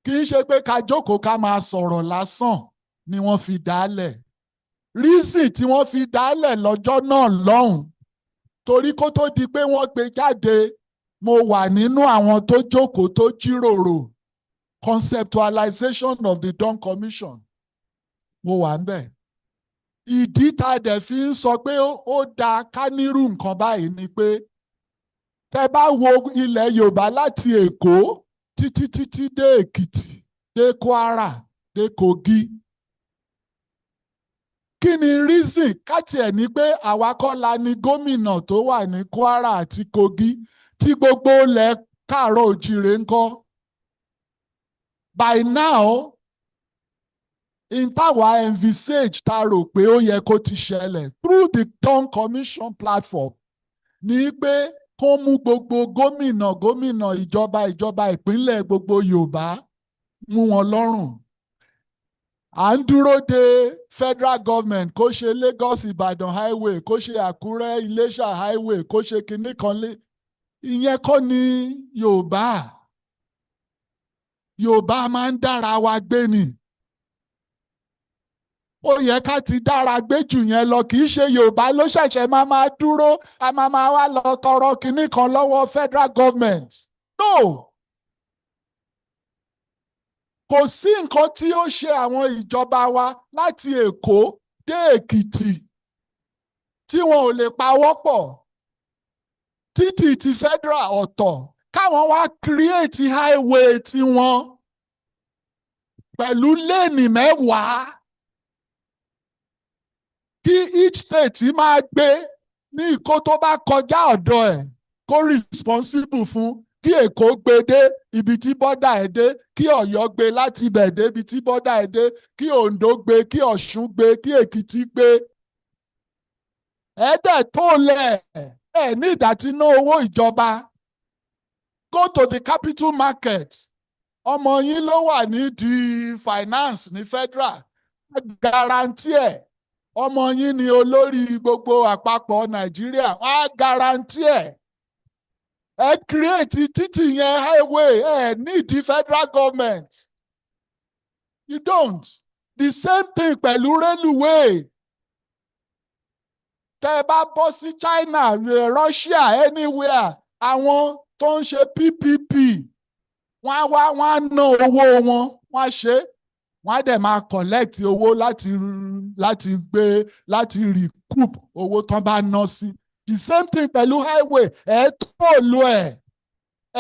kì í ṣe pé ká jókòó ká máa sọ̀rọ̀ lásán ni wọ́n fi dálẹ̀. Reason tí wọ́n fi dálẹ̀ lọ́jọ́ náà lọ́hùn, torí kó tó di pé wọ́n gbé jáde, mo wà nínú àwọn tó jókòó tó jíròrò conceptualization of the Dawn Commission. Mo wà ń bẹ̀. Ìdí tá a dẹ̀ fi ń sọ pé ó dáa ká nírú nǹkan báyìí ni pé tẹ́ bá wo ilẹ̀ Yorùbá láti Èkó títí dé Èkìtì, dé Kwara, dé Kogi. Kí ni reason ká tiẹ̀ ní pé àwa kọ́ la ni gómìnà tó wà ní Kwara àti Kogi tí gbogbo ilẹ̀ káàárọ̀ òjìrè ń kọ́? By now, in táwa envisage ta rò pé ó yẹ kó ti ṣẹlẹ̀ through the Dawn Commission platform ní pé kó mú gbogbo gómìnà ìjọba ìpínlẹ̀ gbogbo Yorùbá mú wọn lọ́rùn. À ń dúró de federal government kó ṣe Lagos Ìbàdàn highway, kó ṣe Akure Iléṣà highway, kó ṣe kinní kan lé. Ìyẹn kọ́ ni Yorùbá. Yorùbá máa ń dára wa gbé ni. Ó yẹ ká ti dára gbé jù yẹn lọ. Kì í ṣe Yorùbá ló ṣẹ̀ṣẹ̀ máa dúró a máa wá lọ tọrọ kinní kan lọ́wọ́ federal government. No. Kò sí nǹkan tí ó ṣe àwọn ìjọba wa láti Èkó dé Èkìtì tí wọn ò lè pawọ́ pọ̀. Títì ti federal ọ̀tọ̀, káwọn wá create highway tiwọn pẹ̀lú léènì 10. Kí each state máa gbé ní ìkó tó bá kọjá ọ̀dọ̀ ẹ̀ kó responsible fún. Kí Èkó gbé dé ibi tí bọ́dà ẹ̀ dé, kí Ọ̀yọ́ gbé láti ibẹ̀ dé ibi tí bọ́dà ẹ̀ dé, kí Oǹdó gbé, kí Ọ̀ṣun gbé, kí Èkìtì gbé. Ẹ̀ẹ́dẹ̀ tó lẹ̀ ẹ̀ ní ìdátínú owó ìjọba. Go to the capital market. Ọmọ yín ló wà nídìí finance ní federal. Guarantee ẹ̀. Ọmọ yín ni olórí gbogbo àpapọ̀ Nàìjíríà. Wọ́n á guarantee ẹ̀. Ẹ create títì yẹn highway need the federal government. You don't. The same thing pẹ̀lú railway. Tẹ́ ẹ bá bọ́ sí China, Russia, anywhere, àwọn tó ń ṣe PPP, wọ́n á ná owó wọn, wọ́n á ṣe. Wọ́n á dẹ̀ máa collect owó láti recoup owó tán bá ná sí. The same thing pẹ̀lú highway. Tó lo ẹ̀.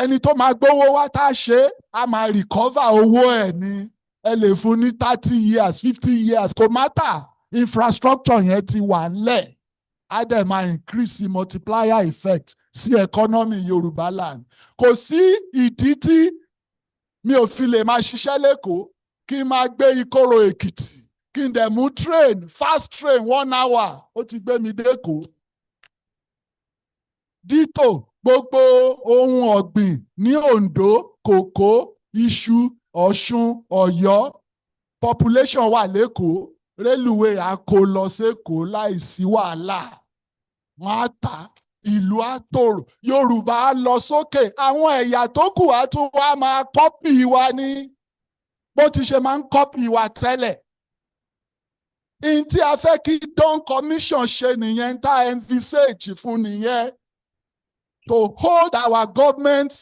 Ẹni tó máa gbówó wá tá a ṣe, a máa recover owó ẹ̀ ni. Ẹ lè fún ní 30 years, 50 years, kò matter. Infrastructure yẹn ti wà ńlẹ̀. Á dẹ̀ máa increase multiplier effect sí economy Yorùbá land. Kò sí ìdí tí mi ò fi lè máa ṣiṣẹ́ l'Ékòó kí n máa gbé Ìkorò Èkìtì kí n dẹ̀ mú train, fast train 1 hour ó ti gbé mi d'Ékòó. Dítò gbogbo ohun ọ̀gbìn ní Oǹdó, kòkó, iṣu, Ọ̀ṣun, Ọ̀yọ́, population wà l'Ékòó, railway á kó lọ s'Ékòó láìsí wàhálà. Wọ́n á tà, ìlú á tòrò, Yorùbá á lọ sókè, àwọn ẹ̀yà tó kù á tún wá máa kọ́pì wa ní bó ti ṣe máa ń kọ́pì wa tẹ́lẹ̀. Ihun tí a fẹ́ kí Dawn Commission ṣe nìyẹn, tá a envisage fún nìyẹn. To hold our government,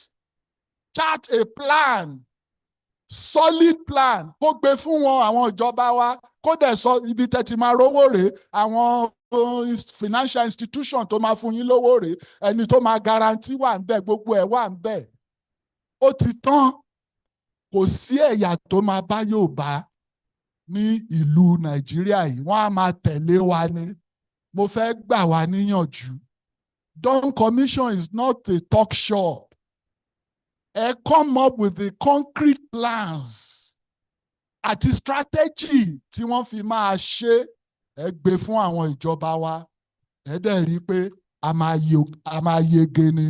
chart a plan, solid plan, kó gbé fún wọn àwọn ìjọba wa, kó dẹ̀ sọ ibi tẹ́tí máa rówó rèé, àwọn financial institution tó máa fún yín lówó rèé, ẹni tó máa guarantee wà ń bẹ̀, gbogbo ẹ̀ wà ń bẹ̀. Ó ti tán. Kò sí ẹ̀yà tó máa bá Yorùbá ní ìlú Nàìjíríà yìí, wọ́n á máa tẹ̀lé wa ni. Mo fẹ́ gbà wá níyànjú. Dawn Commission is not a talk shop. come up with the concrete plans àti strategy tí wọ́n fi máa ṣe gbé fún àwọn ìjọba wa dẹ̀ rí i pé a máa yege ni.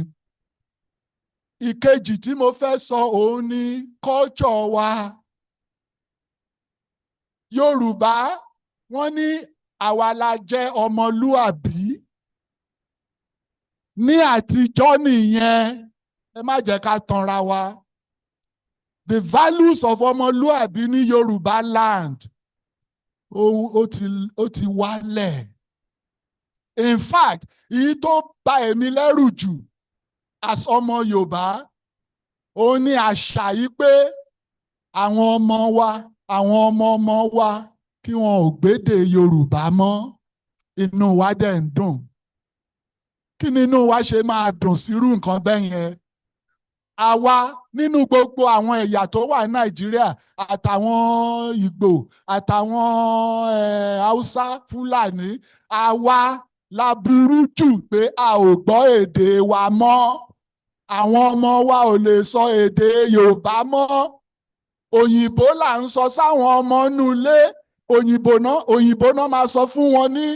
Ìkejì tí mo fẹ́ sọ òun ni culture wa. Yorùbá wọ́n ní àwa la jẹ́ ọmọlúàbí. Ní àtijọ́ nìyẹn, ẹ má jẹ́ ká tanra wa. The values of ọmọlúàbí ní Yorùbá land ó ti wálẹ̀. In fact, èyí tó bà èmi lẹ́rù jù as ọmọ Yorùbá òun ni àṣà yìí pé àwọn ọmọ wa àwọn ọmọ wa kí wọn ò gbédè Yorùbá mọ́, inú wa dẹ̀ ń dùn. Kí ni inú wa ṣe máa dùn sírú nǹkan bẹ́ẹ̀ yẹn? Àwa nínú gbogbo àwọn ẹ̀yà tó wà ní Nàìjíríà àtàwọn Ìgbò àtàwọn Haúsá Fúlàní, àwa la burú jù pé a ò gbọ́ èdè wa mọ́. Àwọn ọmọ wa ò lè sọ èdè Yorùbá mọ́. Òyìnbó là ń sọ sáwọn ọmọ inú ilé. Òyìnbó náà máa sọ fún wọn ní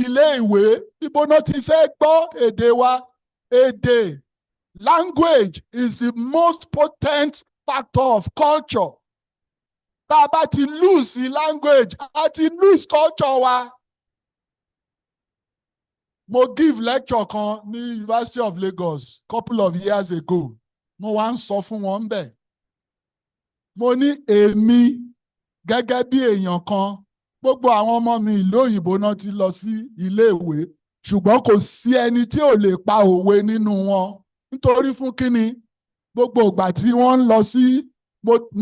ilé ìwé. Ibo náà ti fẹ́ gbọ́ èdè wa. Èdè, language is the most potent factor of culture. Tá a bá ti lose language, a ti lose culture wa. Mo give lecture kan ní University of Lagos couple of years ago. Mo wá ń sọ fún wọn bẹ́ẹ̀. Mo ní èmi gẹ́gẹ́ bí èèyàn kan, gbogbo àwọn ọmọ mi ìlú òyìnbó náà ti lọ sí iléèwé, ṣùgbọ́n kò sí ẹni tí ò lè pa òwe nínú wọn. Nítorí fún kíni? Gbogbo ìgbà tí wọ́n ń lọ sí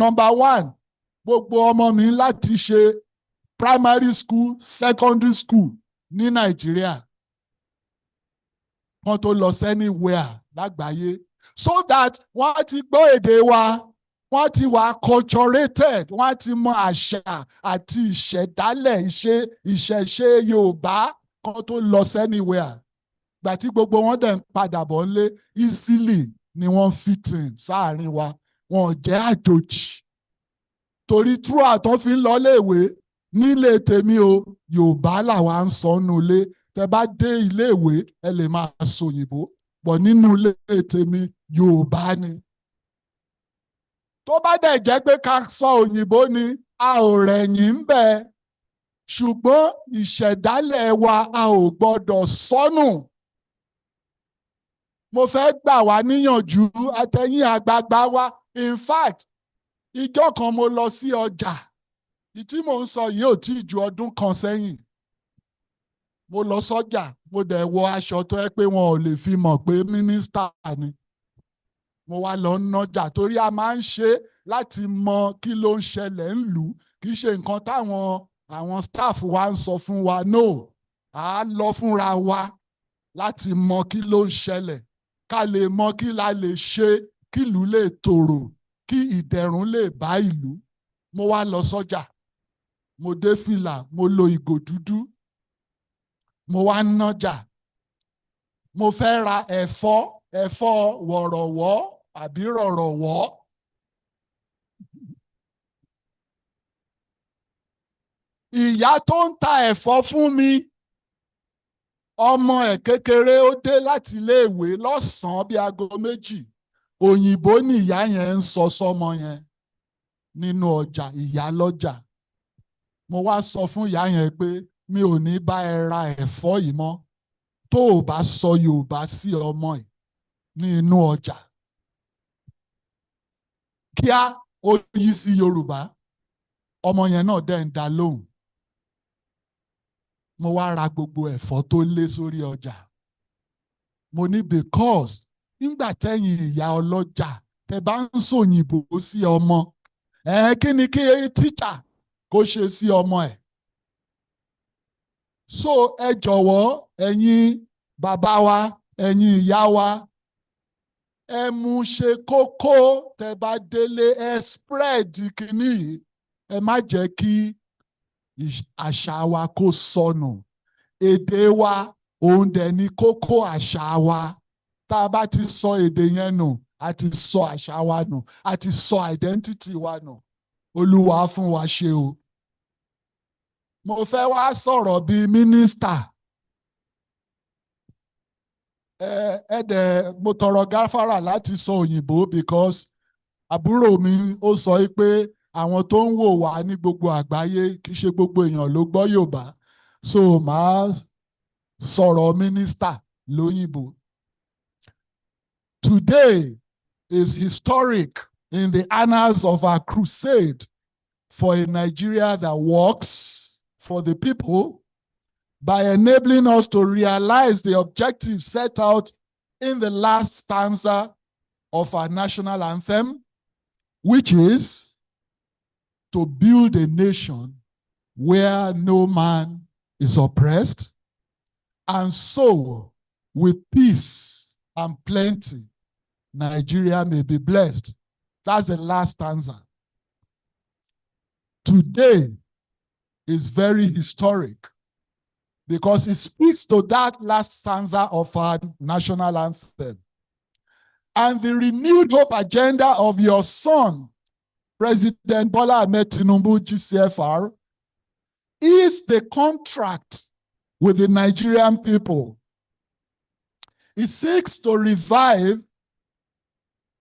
number one, gbogbo ọmọ mi láti ṣe primary school, secondary school ní Nàìjíríà kan tó lọ anywhere lágbàáyé, so that wọ́n ti gbọ́ èdè wa, wọ́n ti wà culturated, wọ́n ti mọ àṣà àti ìṣẹ̀dálẹ̀ ìṣẹ̀ṣe Yorùbá kan tó lọ anywhere. Gbà tí gbogbo wọn dẹ̀ ń padà bọ̀ nílé easily ni wọ́n fit in sáàrin wa, wọn ò jẹ́ àjòjì. Torí throughout tó fi ń lọ léèwé nílé tèmi o, Yorùbá làwa ń sọ nínú ilé. Tẹ bá dé iléèwé ẹ lè máa sọ òyìnbó, bọ̀ nínú ilé tèmi Yorùbá ni. Tó bá dẹ̀ jẹ́ pé ká sọ òyìnbó ni, a ò rẹ̀yìn ń bẹ̀. Ṣùgbọ́n ìṣẹ̀dálẹ̀ wa a ò gbọ́dọ̀ sọnù. Mo fẹ́ gbà wá níyànjú àtẹ̀yìn àgbààgbà wa. In fact, ìjọ́ kan mo lọ sí ọjà. Ìtí mò ń sọ yìí ò tí ju ọdún kan sẹ́yìn. Mo lọ sọ́jà, mo dẹ̀ wọ aṣọ tó yẹ pé wọn ò lè fi mọ̀ pé mínísítà ni. Mo wá lọ nájà torí a máa ń ṣe láti mọ kí ló ń ṣẹlẹ̀ ńlùú, kì í ṣe nǹkan àwọn staff wa ń sọ fún wa. No, à á lọ fúnra wa láti mọ kí ló ń ṣẹlẹ̀, ká lè mọ kí la lè ṣe kí ìlú lè tòrò, kí ìdẹ̀rùn lè bá ìlú. Mo wá lọ sọ́jà, mo dé fìlà, mo lo ìgò dúdú, mo wá nájà. Mo fẹ́ ra ẹ̀fọ́ wọ̀rọ̀wọ́ àbí rọ̀rọ̀wọ́. Ìyá tó ń ta ẹ̀fọ́ fún mi, ọmọ ẹ̀ kékeré ó dé láti iléèwé lọ́sàn-án bíi aago 2. Òyìnbó ni ìyá yẹn ń sọ sọ́mọ yẹn nínú ọjà, ìyá lọ́jà. Mo wá sọ fún ìyá yẹn pé mi ò ní bá ẹ ra ẹ̀fọ́ yìí mọ́ tó o bá sọ Yorùbá sí ọmọ ẹ̀ ní inú ọjà. Kíá ó yí sí Yorùbá, ọmọ yẹn náà dẹ̀ ń dá lóhùn. Mo wá ra gbogbo ẹ̀fọ́ tó lé sórí ọjà. Mo ní because nígbà tẹ́yìn ìyá ọlọ́jà tẹ bá ń sòyìnbó sí ọmọ, kí ni kí tíṣà kó ṣe sí ọmọ ẹ̀? So ẹ jọ̀wọ́ ẹ̀yin bàbá wa, ẹ̀yin ìyá wa, ẹ mú ṣe kókó tẹ bá délé, ẹ spread kìíní yìí, ẹ má jẹ́ kí àṣà wa kó sọnù. Èdè wa òun dẹ̀ ni kókó àṣà wa. Tá a bá ti sọ èdè yẹn nù, a ti sọ àṣà wa nù, a ti sọ identity wa nù. Olúwa fún wa ṣe o. Mo fẹ́ wá sọ̀rọ̀ bí mínísítà. Mo tọrọ gáfárà láti sọ òyìnbó because àbúrò mi ó sọ pé àwọn tó ń wò wá ní gbogbo àgbáyé kì í ṣe gbogbo èèyàn ló gbọ́ Yorùbá. So màá sọ̀rọ̀ mínísítà lóyìnbó. Today is historic in the annals of our crusade for a Nigeria that works for the people by enabling us to realize the objectives set out in the last stanza of our national anthem, which is to build a nation where no man is oppressed, and so with peace and plenty, Nigeria may be blessed. That's the last stanza. Today is very historic because it speaks to that last stanza of our national anthem. And the renewed hope agenda of your son, President Bola Ahmed Tinubu, GCFR, is the contract with the Nigerian people. It seeks to revive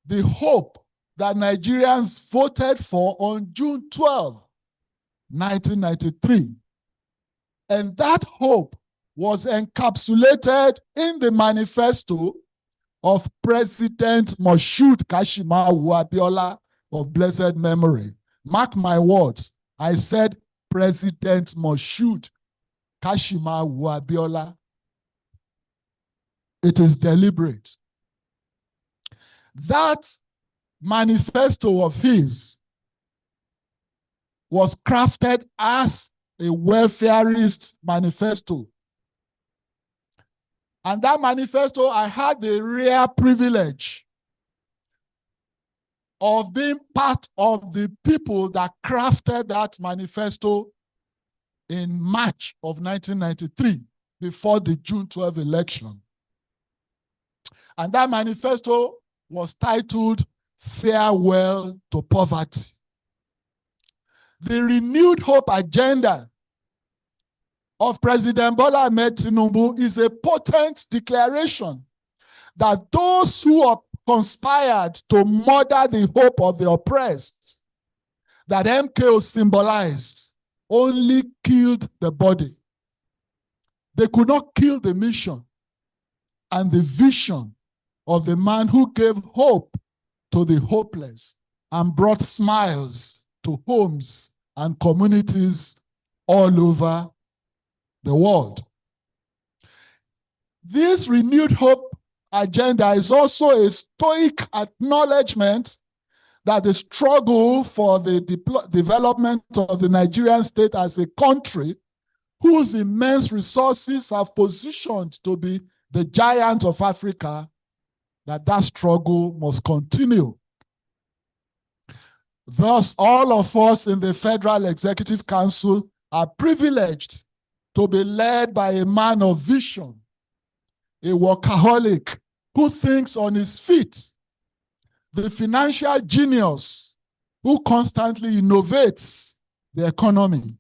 the hope that Nigerians voted for on June 12, 1993. And that hope was encapsulated in the manifesto of President Moshood Kashimawo Abiola of blessed memory. Mark my words, I said President Moshood Kashimawo Abiola. It is deliberate. That manifesto of his was crafted as a welfareist manifesto. And that manifesto, I had the rare privilege of being part of the people that crafted that manifesto in March of 1993, before the June 12 election. And that manifesto was titled Farewell to Poverty. The renewed hope agenda of President Bola Ahmed Tinubu is a potent declaration that those who have conspired to murder the hope of the oppressed, that MKO symbolized, only killed the body. They could not kill the mission and the vision of the man who gave hope to the hopeless and brought smiles to homes and communities all over the world. This renewed hope agenda is also a stoic acknowledgement that the struggle for the development of the Nigerian state as a country whose immense resources have positioned to be the giant of Africa, that struggle must continue. Thus, all of us in the Federal Executive Council are privileged to be led by a man of vision, a workaholic who thinks on his feet, the financial genius who constantly innovates the economy,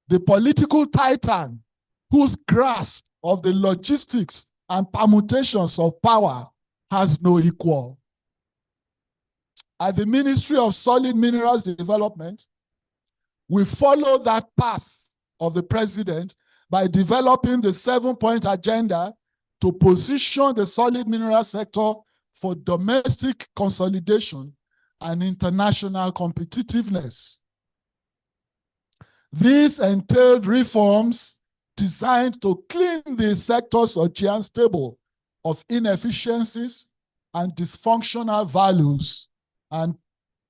the political titan whose grasp of the logistics and permutations of power has no equal. At the Ministry of Solid Minerals Development, we follow that path of the president by developing the 7-point agenda to position the solid mineral sector for domestic consolidation and international competitiveness. These entailed reforms designed to clean the sector's Augean stable of inefficiencies and dysfunctional values and,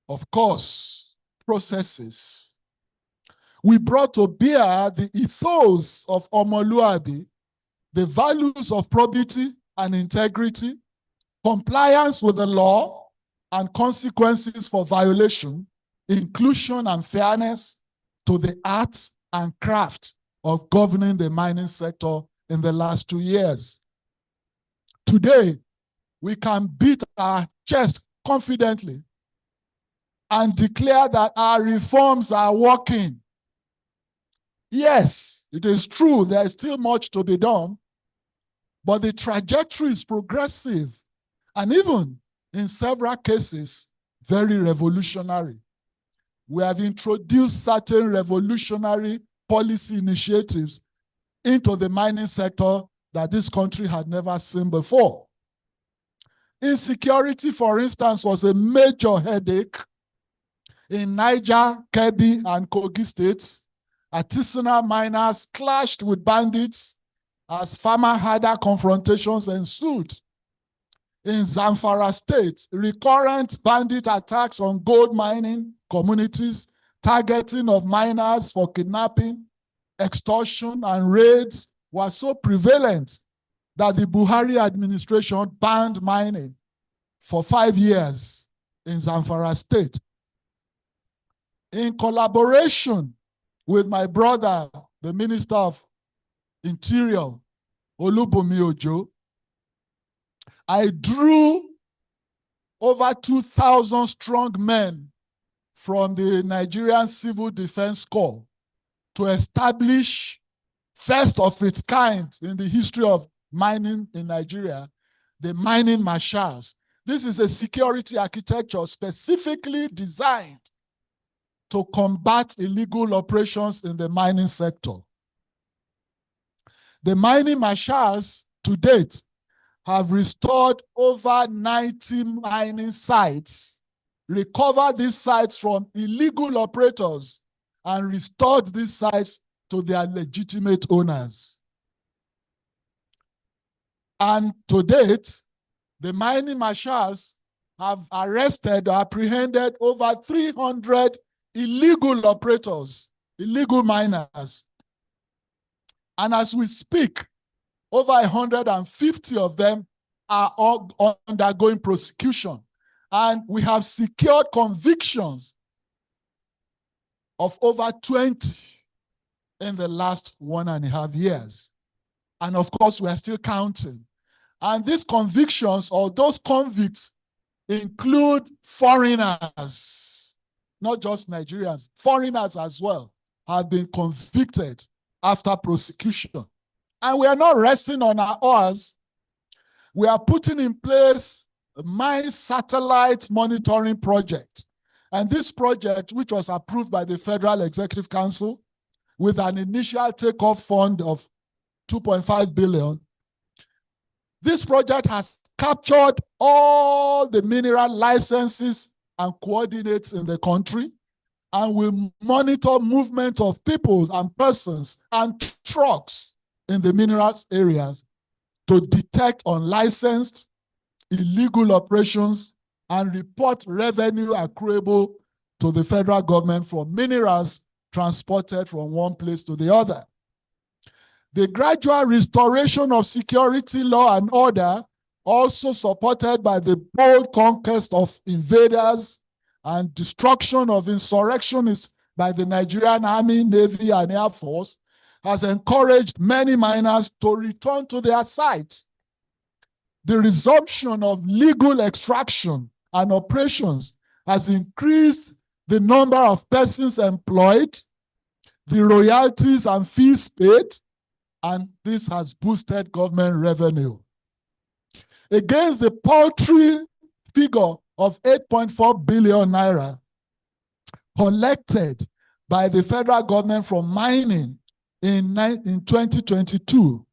of course, processes. We brought to bear the ethos of Omoluabi, the values of probity and integrity, compliance with the law and consequences for violation, inclusion and fairness to the art and craft of governing the mining sector in the last 2 years. Today, we can beat our chest confidently and declare that our reforms are working. Yes, it is true, there is still much to be done, but the trajectory is progressive and even in several cases, very revolutionary. We have introduced certain revolutionary policy initiatives into the mining sector that this country had never seen before. Insecurity, for instance, was a major headache in Niger, Kebbi, and Kogi states. Artisanal miners clashed with bandits as farmer-herder confrontations ensued. In Zamfara state, recurrent bandit attacks on gold mining communities, targeting of miners for kidnapping, extortion, and raids were so prevalent that the Buhari administration banned mining for 5 years in Zamfara state. In collaboration with my brother, the Minister of Interior, Olubunmi Ojo, I drew over 2,000 strong men from the Nigerian Civil Defense Corps to establish, first of its kind in the history of mining in Nigeria, the mining marshals. This is a security architecture specifically designed to combat illegal operations in the mining sector. The mining marshals to date have restored over 90 mining sites, recovered these sites from illegal operators, and restored these sites to their legitimate owners. And to date, the mining marshals have arrested or apprehended over 300 illegal operators, illegal miners. And as we speak, over 150 of them are undergoing prosecution. And we have secured convictions of over 20 in the last 1.5 years. And of course, we are still counting. And these convictions, or those convicts, include foreigners, not just Nigerians, foreigners as well, have been convicted after prosecution. And we are not resting on our oars. We are putting in place a mine satellite monitoring project. And this project, which was approved by the Federal Executive Council with an initial takeoff fund of 2.5 billion, this project has captured all the mineral licenses and coordinates in the country and will monitor movement of people and persons and trucks in the minerals areas to detect unlicensed, illegal operations and report revenue accruable to the federal government from minerals transported from one place to the other. The gradual restoration of security, law, and order, also supported by the bold conquest of invaders and destruction of insurrectionists by the Nigerian Army, Navy, and Air Force, has encouraged many miners to return to their sites. The resumption of legal extraction and operations has increased the number of persons employed, the royalties and fees paid, and this has boosted government revenue. Against the paltry figure of 8.4 billion naira collected by the federal government from mining in 2022,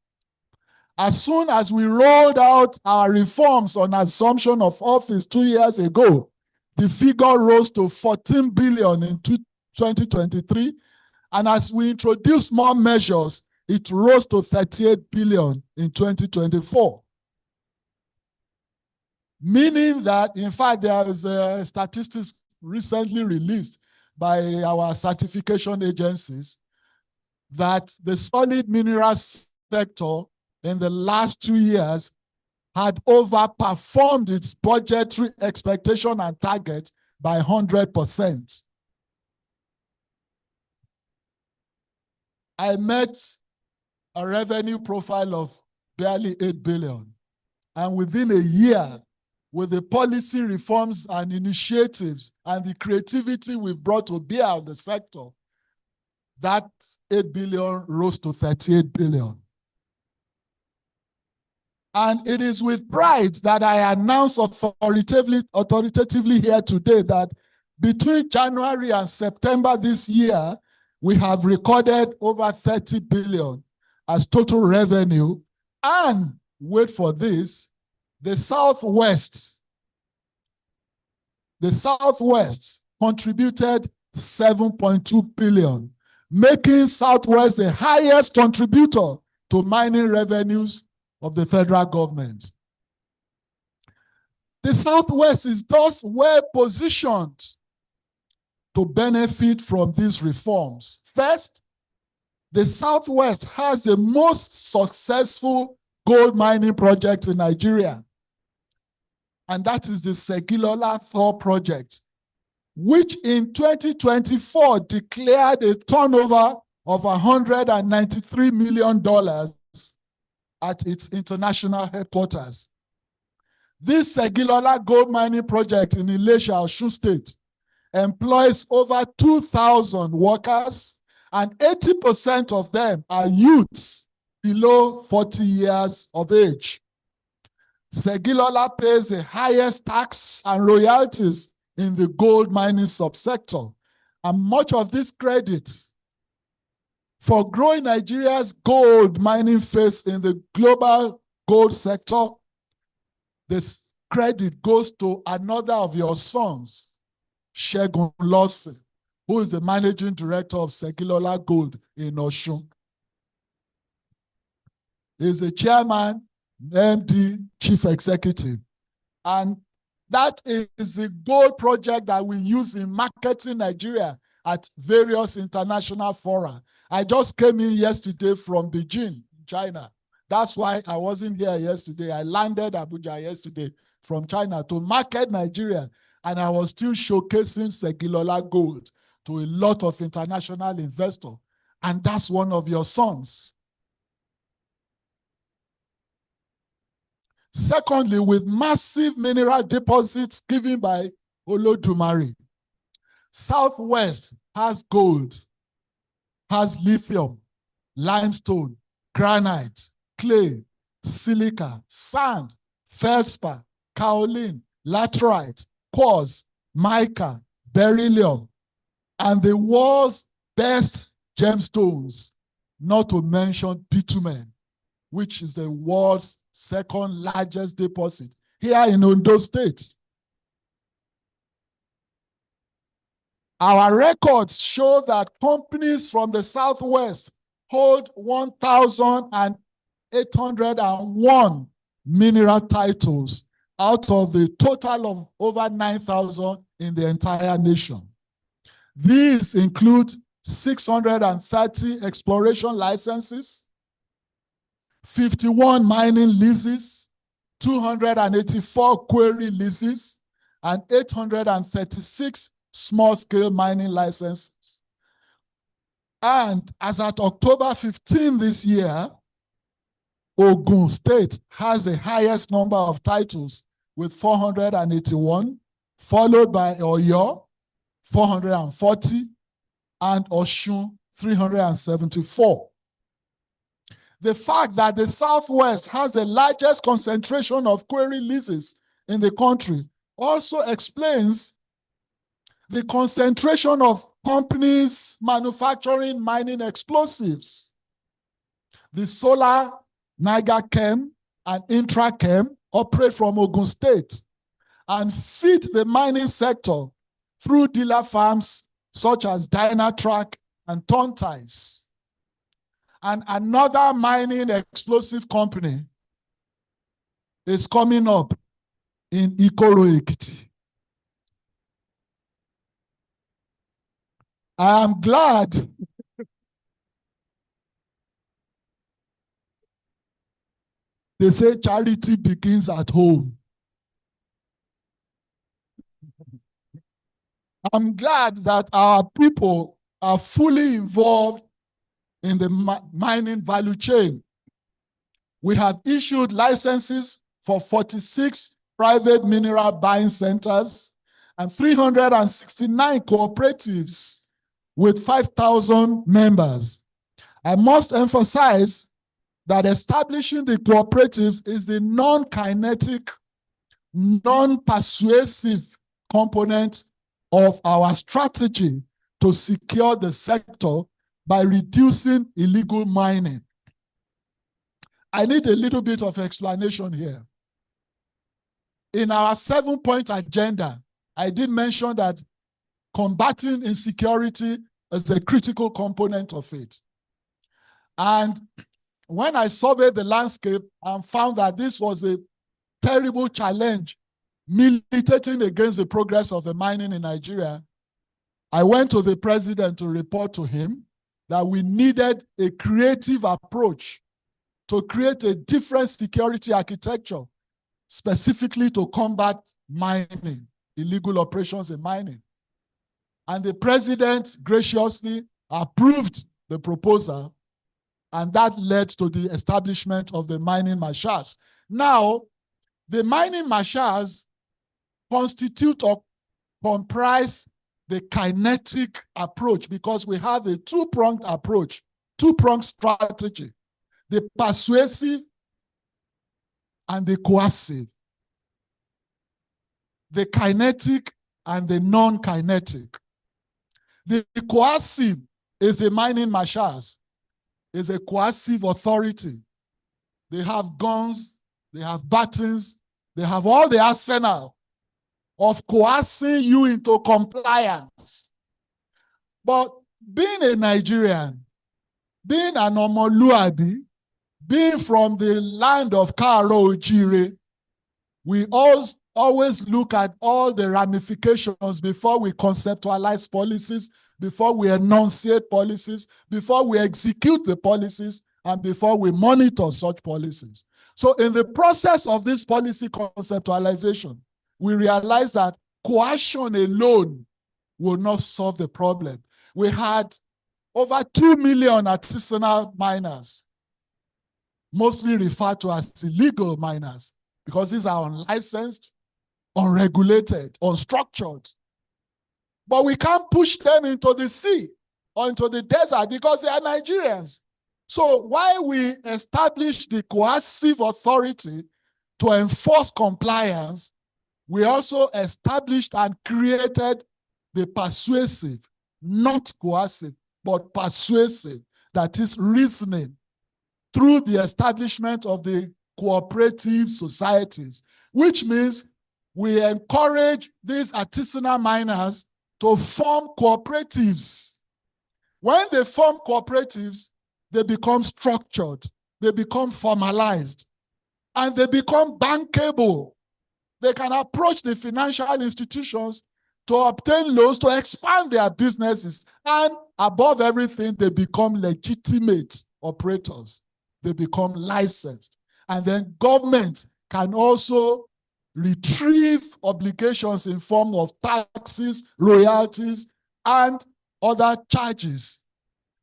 as soon as we rolled out our reforms on assumption of office 2 years ago, the figure rose to 14 billion in 2023. And as we introduced more measures, it rose to 38 billion in 2024. Meaning that, in fact, there is statistics recently released by our certification agencies that the solid minerals sector in the last 2 years had overperformed its budgetary expectation and target by 100%. I met a revenue profile of barely 8 billion. And within a year, with the policy reforms and initiatives and the creativity we've brought to bear on the sector, that 8 billion rose to 38 billion. And it is with pride that I announce authoritatively here today that between January and September this year, we have recorded over 30 billion as total revenue. And wait for this, the Southwest contributed 7.2 billion, making Southwest the highest contributor to mining revenues of the federal government. The Southwest is thus well positioned to benefit from these reforms. First, the Southwest has the most successful gold mining project in Nigeria, and that is the Segilola Thor project, which in 2024 declared a turnover of $193 million at its international headquarters. This Segilola gold mining project in Ilesha, Osun State, employs over 2,000 workers, and 80% of them are youths below 40 years of age. Segilola pays the highest tax and royalties in the gold mining subsector, and much of this credit for growing Nigeria's gold mining phase in the global gold sector, this credit goes to another of your sons, Segun Lawson, who is the managing director of Segilola Gold in Osun. He is the chairman, MD, chief executive. And that is the gold project that we use in marketing Nigeria at various international fora. I just came in yesterday from Beijing, China. That's why I wasn't here yesterday. I landed Abuja yesterday from China to market Nigeria, and I was still showcasing Segilola Gold to a lot of international investors. And that's one of your sons. Secondly, with massive mineral deposits given by Olodumare, Southwest has gold, has lithium, limestone, granite, clay, silica, sand, feldspar, kaolin, laterite, quartz, mica, beryllium, and the world's best gemstones, not to mention bitumen, which is the world's second largest deposit here in Ondo State. Our records show that companies from the Southwest hold 1,801 mineral titles out of the total of over 9,000 in the entire nation. These include 630 exploration licenses, 51 mining leases, 284 quarry leases, and 836 small-scale mining licenses. And as at October 15 this year, Ogun State has the highest number of titles with 481, followed by Oyo, 440, and Osun, 374. The fact that the Southwest has the largest concentration of quarry leases in the country also explains the concentration of companies manufacturing mining explosives. The Solar, Niger Chem, and Intrachem operate from Ogun State and feed the mining sector through dealer farms such as Dynatrack and Tontais. And another mining explosive company is coming up in Ikoro Ekiti. I am glad they say charity begins at home. I'm glad that our people are fully involved in the mining value chain. We have issued licenses for 46 private mineral buying centers, and 369 cooperatives with 5,000 members. I must emphasize that establishing the cooperatives is the non-kinetic, non-persuasive component of our strategy to secure the sector by reducing illegal mining. I need a little bit of explanation here. In our 7-point agenda, I did mention that combating insecurity is a critical component of it. And when I surveyed the landscape and found that this was a terrible challenge militating against the progress of the mining in Nigeria, I went to the president to report to him that we needed a creative approach to create a different security architecture specifically to combat mining, illegal operations in mining. And the president graciously approved the proposal, and that led to the establishment of the mining marshals. Now, the mining marshals constitute or comprise the kinetic approach because we have a two-pronged approach, two-pronged strategy, the persuasive and the coercive, the kinetic and the non-kinetic. The coercive is the mining marshals, is a coercive authority. They have guns, they have batons, they have all the arsenal of coercing you into compliance. But being a Nigerian, being an Omoluabi, being from the land of Karo Ojire, we always look at all the ramifications before we conceptualize policies, before we enunciate policies, before we execute the policies, and before we monitor such policies. So in the process of this policy conceptualization, we realize that coercion alone will not solve the problem. We had over 2 million artisanal miners, mostly referred to as illegal miners, because these are unlicensed, unregulated, unstructured. But we can't push them into the sea or into the desert because they are Nigerians. So while we established the coercive authority to enforce compliance, we also established and created the persuasive, not coercive, but persuasive, that is reasoning, through the establishment of the cooperative societies, which means we encourage these artisanal miners to form cooperatives. When they form cooperatives, they become structured, they become formalized, and they become bankable. They can approach the financial institutions to obtain loans to expand their businesses. And above everything, they become legitimate operators. They become licensed. And then government can also retrieve obligations in form of taxes, royalties, and other charges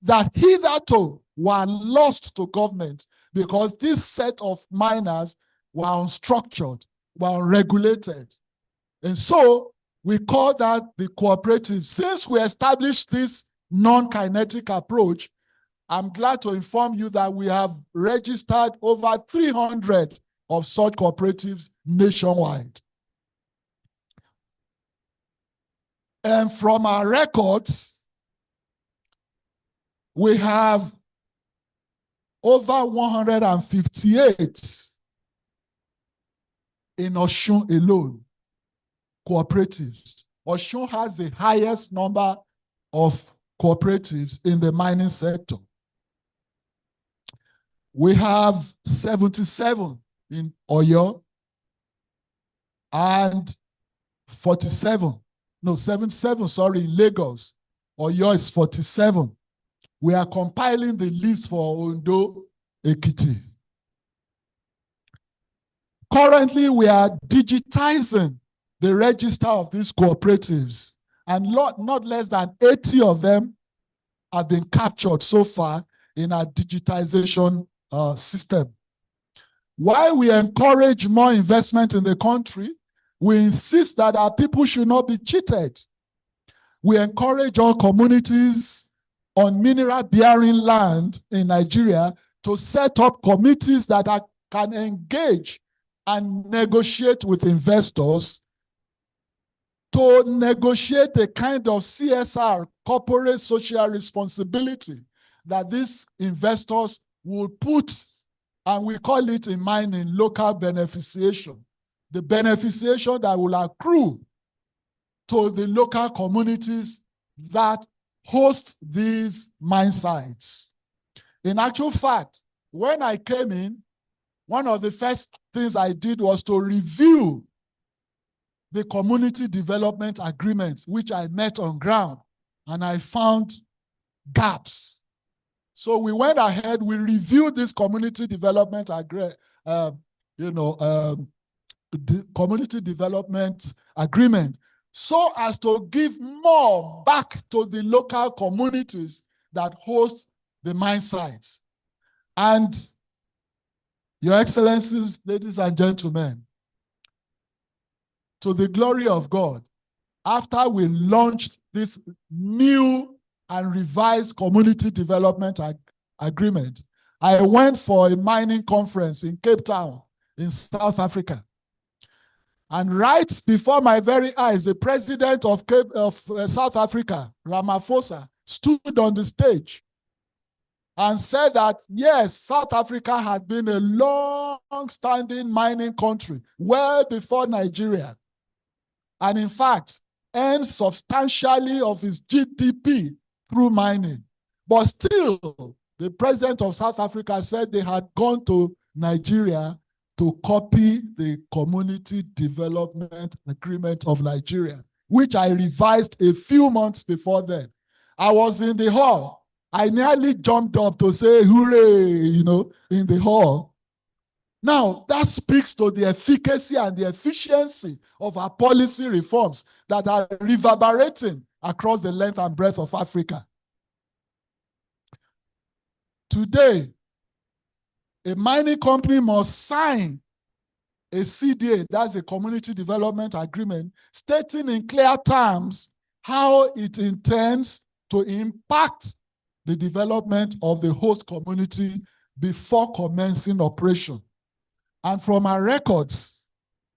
that hitherto were lost to government because this set of miners were unstructured, were unregulated. And so we call that the cooperative. Since we established this non-kinetic approach, I'm glad to inform you that we have registered over 300 of such cooperatives nationwide. And from our records, we have over 158 in Osun alone, cooperatives. Osun has the highest number of cooperatives in the mining sector. We have 77 in Oyo and 77 in Lagos. Oyo is 47. We are compiling the list for Ondo, Ekiti. Currently, we are digitizing the register of these cooperatives, and not less than 80 of them have been captured so far in our digitization system. While we encourage more investment in the country, we insist that our people should not be cheated. We encourage all communities on mineral-bearing land in Nigeria to set up committees that can engage and negotiate with investors to negotiate a kind of CSR, corporate social responsibility, that these investors will put, and we call it in mining, local beneficiation. The beneficiation that will accrue to the local communities that host these mine sites. In actual fact, when I came in, one of the first things I did was to review the community development agreement, which I met on ground, and I found gaps. So we went ahead, we reviewed this community development community development agreement, so as to give more back to the local communities that host the mine sites. And Your Excellencies, ladies and gentlemen, to the glory of God, after we launched this new and revised community development agreement, I went for a mining conference in Cape Town in South Africa. And right before my very eyes, the president of South Africa, Ramaphosa, stood on the stage and said that, yes, South Africa had been a long-standing mining country, well before Nigeria. And in fact, earned substantially of its GDP through mining. But still, the president of South Africa said they had gone to Nigeria to copy the Community Development Agreement of Nigeria, which I revised a few months before then. I was in the hall. I nearly jumped up to say, hooray, in the hall. Now, that speaks to the efficacy and the efficiency of our policy reforms that are reverberating across the length and breadth of Africa. Today, a mining company must sign a CDA, that's a Community Development Agreement, stating in clear terms how it intends to impact the development of the host community before commencing operation. And from our records,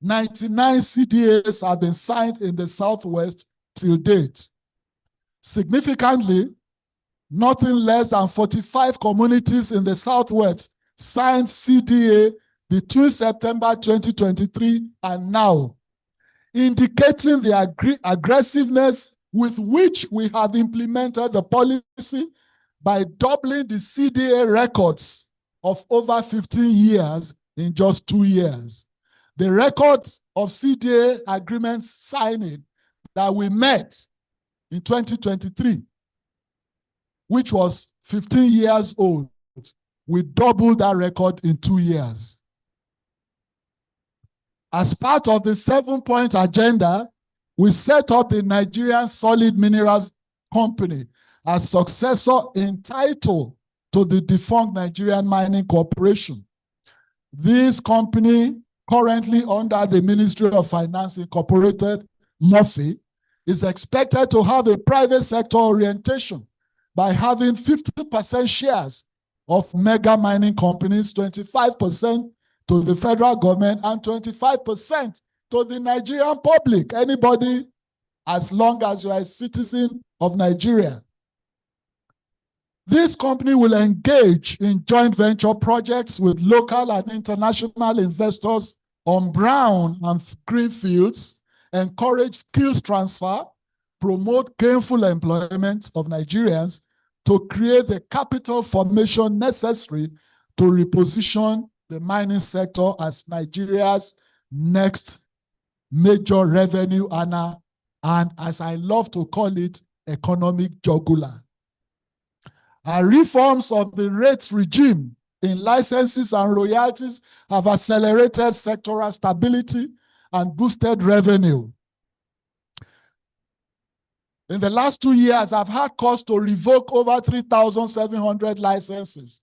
99 CDAs have been signed in the Southwest till date. Significantly, nothing less than 45 communities in the Southwest signed CDA between September 2023 and now, indicating the aggressiveness with which we have implemented the policy by doubling the CDA records of over 15 years in just 2 years. The record of CDA agreements signing that we met in 2023, which was 15 years old, we doubled that record in 2 years. As part of the 7-point agenda, we set up the Nigerian Solid Minerals Company as successor in title to the defunct Nigerian Mining Corporation. This company, currently under the Ministry of Finance Incorporated, MOFI, is expected to have a private sector orientation by having 50% shares of mega mining companies, 25% to the federal government, and 25% to the Nigerian public. Anybody, as long as you are a citizen of Nigeria. This company will engage in joint venture projects with local and international investors on brown and green fields, encourage skills transfer, promote gainful employment of Nigerians to create the capital formation necessary to reposition the mining sector as Nigeria's next major revenue earner, and as I love to call it, economic jugular. Our reforms of the rates regime in licenses and royalties have accelerated sectoral stability and boosted revenue. In the last 2 years, I've had cause to revoke over 3,700 licenses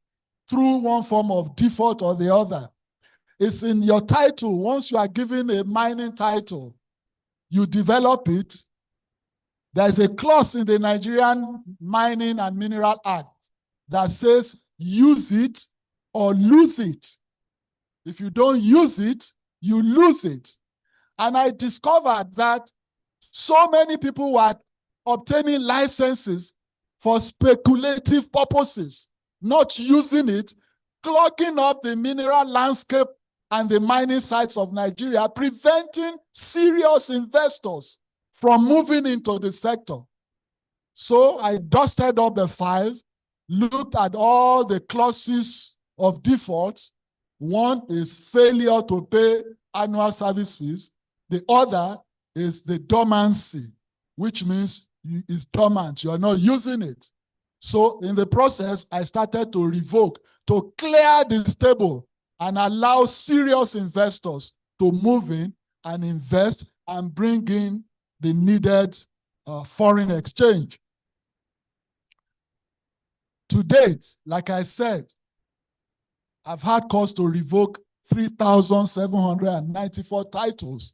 through one form of default or the other. It's in your title. Once you are given a mining title, you develop it. There's a clause in the Nigerian Mining and Mineral Act that says use it or lose it. If you don't use it, you lose it. And I discovered that so many people were obtaining licenses for speculative purposes, not using it, clogging up the mineral landscape and the mining sites of Nigeria, preventing serious investors from moving into the sector. So I dusted up the files, looked at all the clauses of defaults. One is failure to pay annual service fees. The other is the dormancy, which means it's dormant. You are not using it. So in the process, I started to revoke, to clear the table and allow serious investors to move in and invest and bring in the needed foreign exchange. To date, like I said, I've had cause to revoke 3,794 titles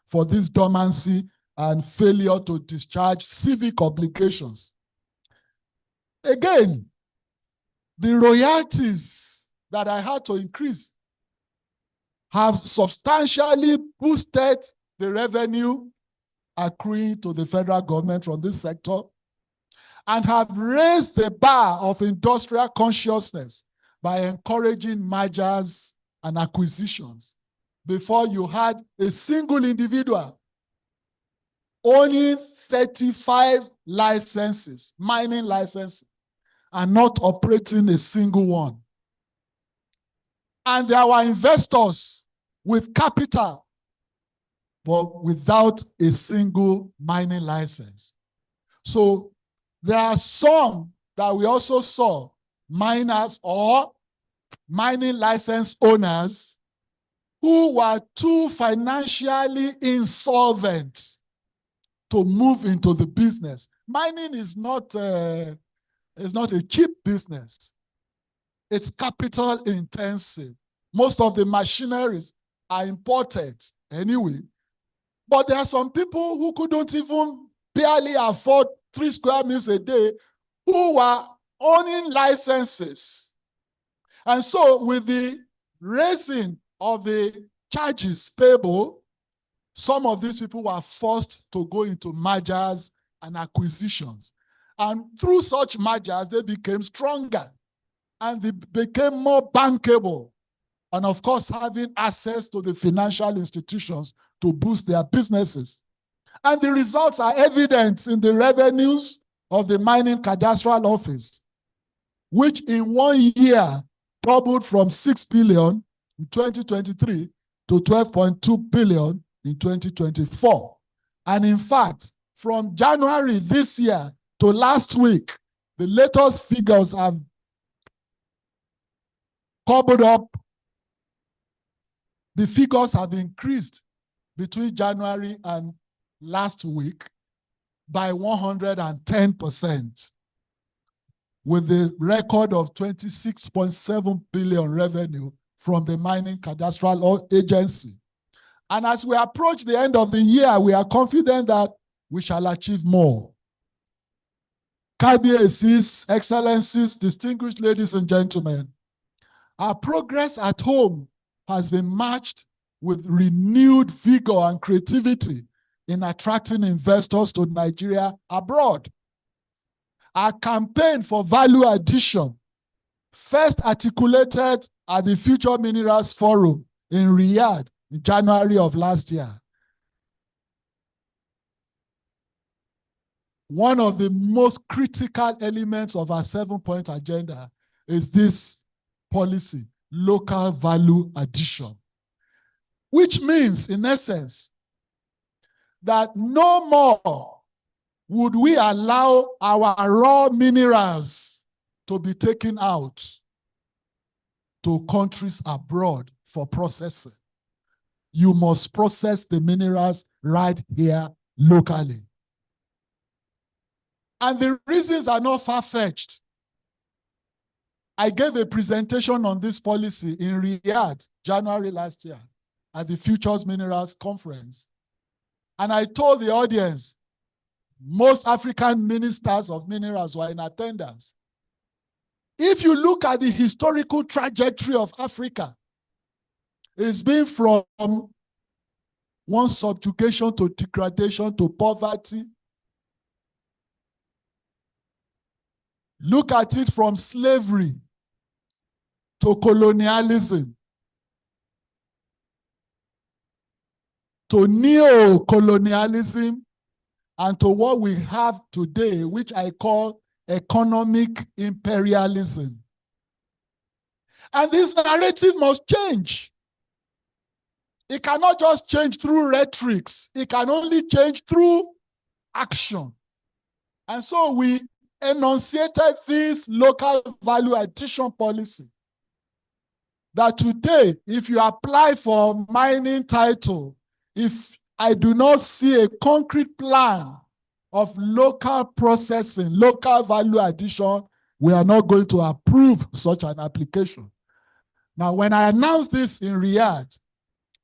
for this dormancy and failure to discharge civic obligations. Again, the royalties that I had to increase have substantially boosted the revenue accruing to the federal government from this sector and have raised the bar of industrial consciousness by encouraging mergers and acquisitions. Before, you had a single individual owning 35 licenses, mining licenses, and not operating a single one. And there were investors with capital, but without a single mining license. So there are some that we also saw, miners or mining license owners, who were too financially insolvent to move into the business. Mining is not a cheap business. It's capital intensive. Most of the machineries are imported anyway. But there are some people who couldn't even barely afford 3 square meters a day who were owning licenses. And so with the raising of the charges payable, some of these people were forced to go into mergers and acquisitions. And through such mergers, they became stronger and they became more bankable. And of course, having access to the financial institutions to boost their businesses. And the results are evident in the revenues of the Mining Cadastral Office, which in 1 year doubled from 6 billion in 2023 to 12.2 billion in 2024. And in fact, from January this year to last week, the latest figures have coupled up. The figures have increased between January and last week by 110%, with the record of 26.7 billion revenue from the Mining Cadastral Agency. And as we approach the end of the year, we are confident that we shall achieve more. KBACs, Excellencies, distinguished ladies and gentlemen, our progress at home has been matched with renewed vigor and creativity in attracting investors to Nigeria abroad. Our campaign for value addition, first articulated at the Future Minerals Forum in Riyadh in January of last year. One of the most critical elements of our 7-point agenda is this policy, local value addition, which means, in essence, that no more would we allow our raw minerals to be taken out to countries abroad for processing. You must process the minerals right here locally. And the reasons are not far-fetched. I gave a presentation on this policy in Riyadh, January last year, at the Futures Minerals Conference. And I told the audience, most African ministers of minerals were in attendance. If you look at the historical trajectory of Africa, it's been from one subjugation to degradation to poverty. Look at it from slavery to colonialism to neo-colonialism and to what we have today, which I call economic imperialism. And this narrative must change. It cannot just change through rhetorics. It can only change through action. And so we enunciated this local value addition policy that today, if you apply for mining title, if I do not see a concrete plan of local processing, local value addition, we are not going to approve such an application. Now, when I announced this in Riyadh,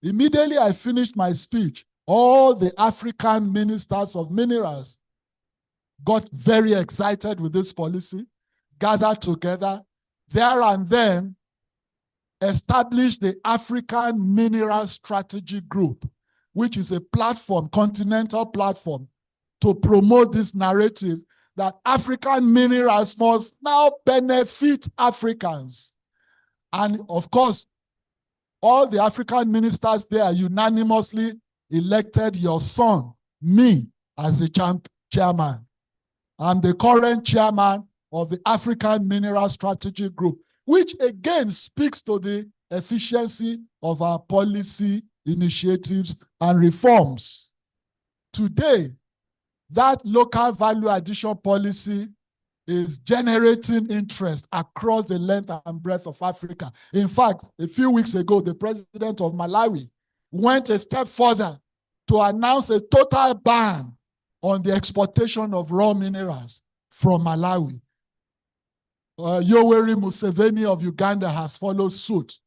immediately I finished my speech, all the African ministers of minerals got very excited with this policy, gathered together, there and then established the African Mineral Strategy Group, which is a platform, continental platform, to promote this narrative that African minerals must now benefit Africans. And of course, all the African ministers there unanimously elected your son, me, as the chairman. I'm the current chairman of the African Mineral Strategy Group, which again speaks to the efficiency of our policy initiatives and reforms. Today, that local value addition policy is generating interest across the length and breadth of Africa. In fact, a few weeks ago, the president of Malawi went a step further to announce a total ban on the exportation of raw minerals from Malawi. Yoweri Museveni of Uganda has followed suit.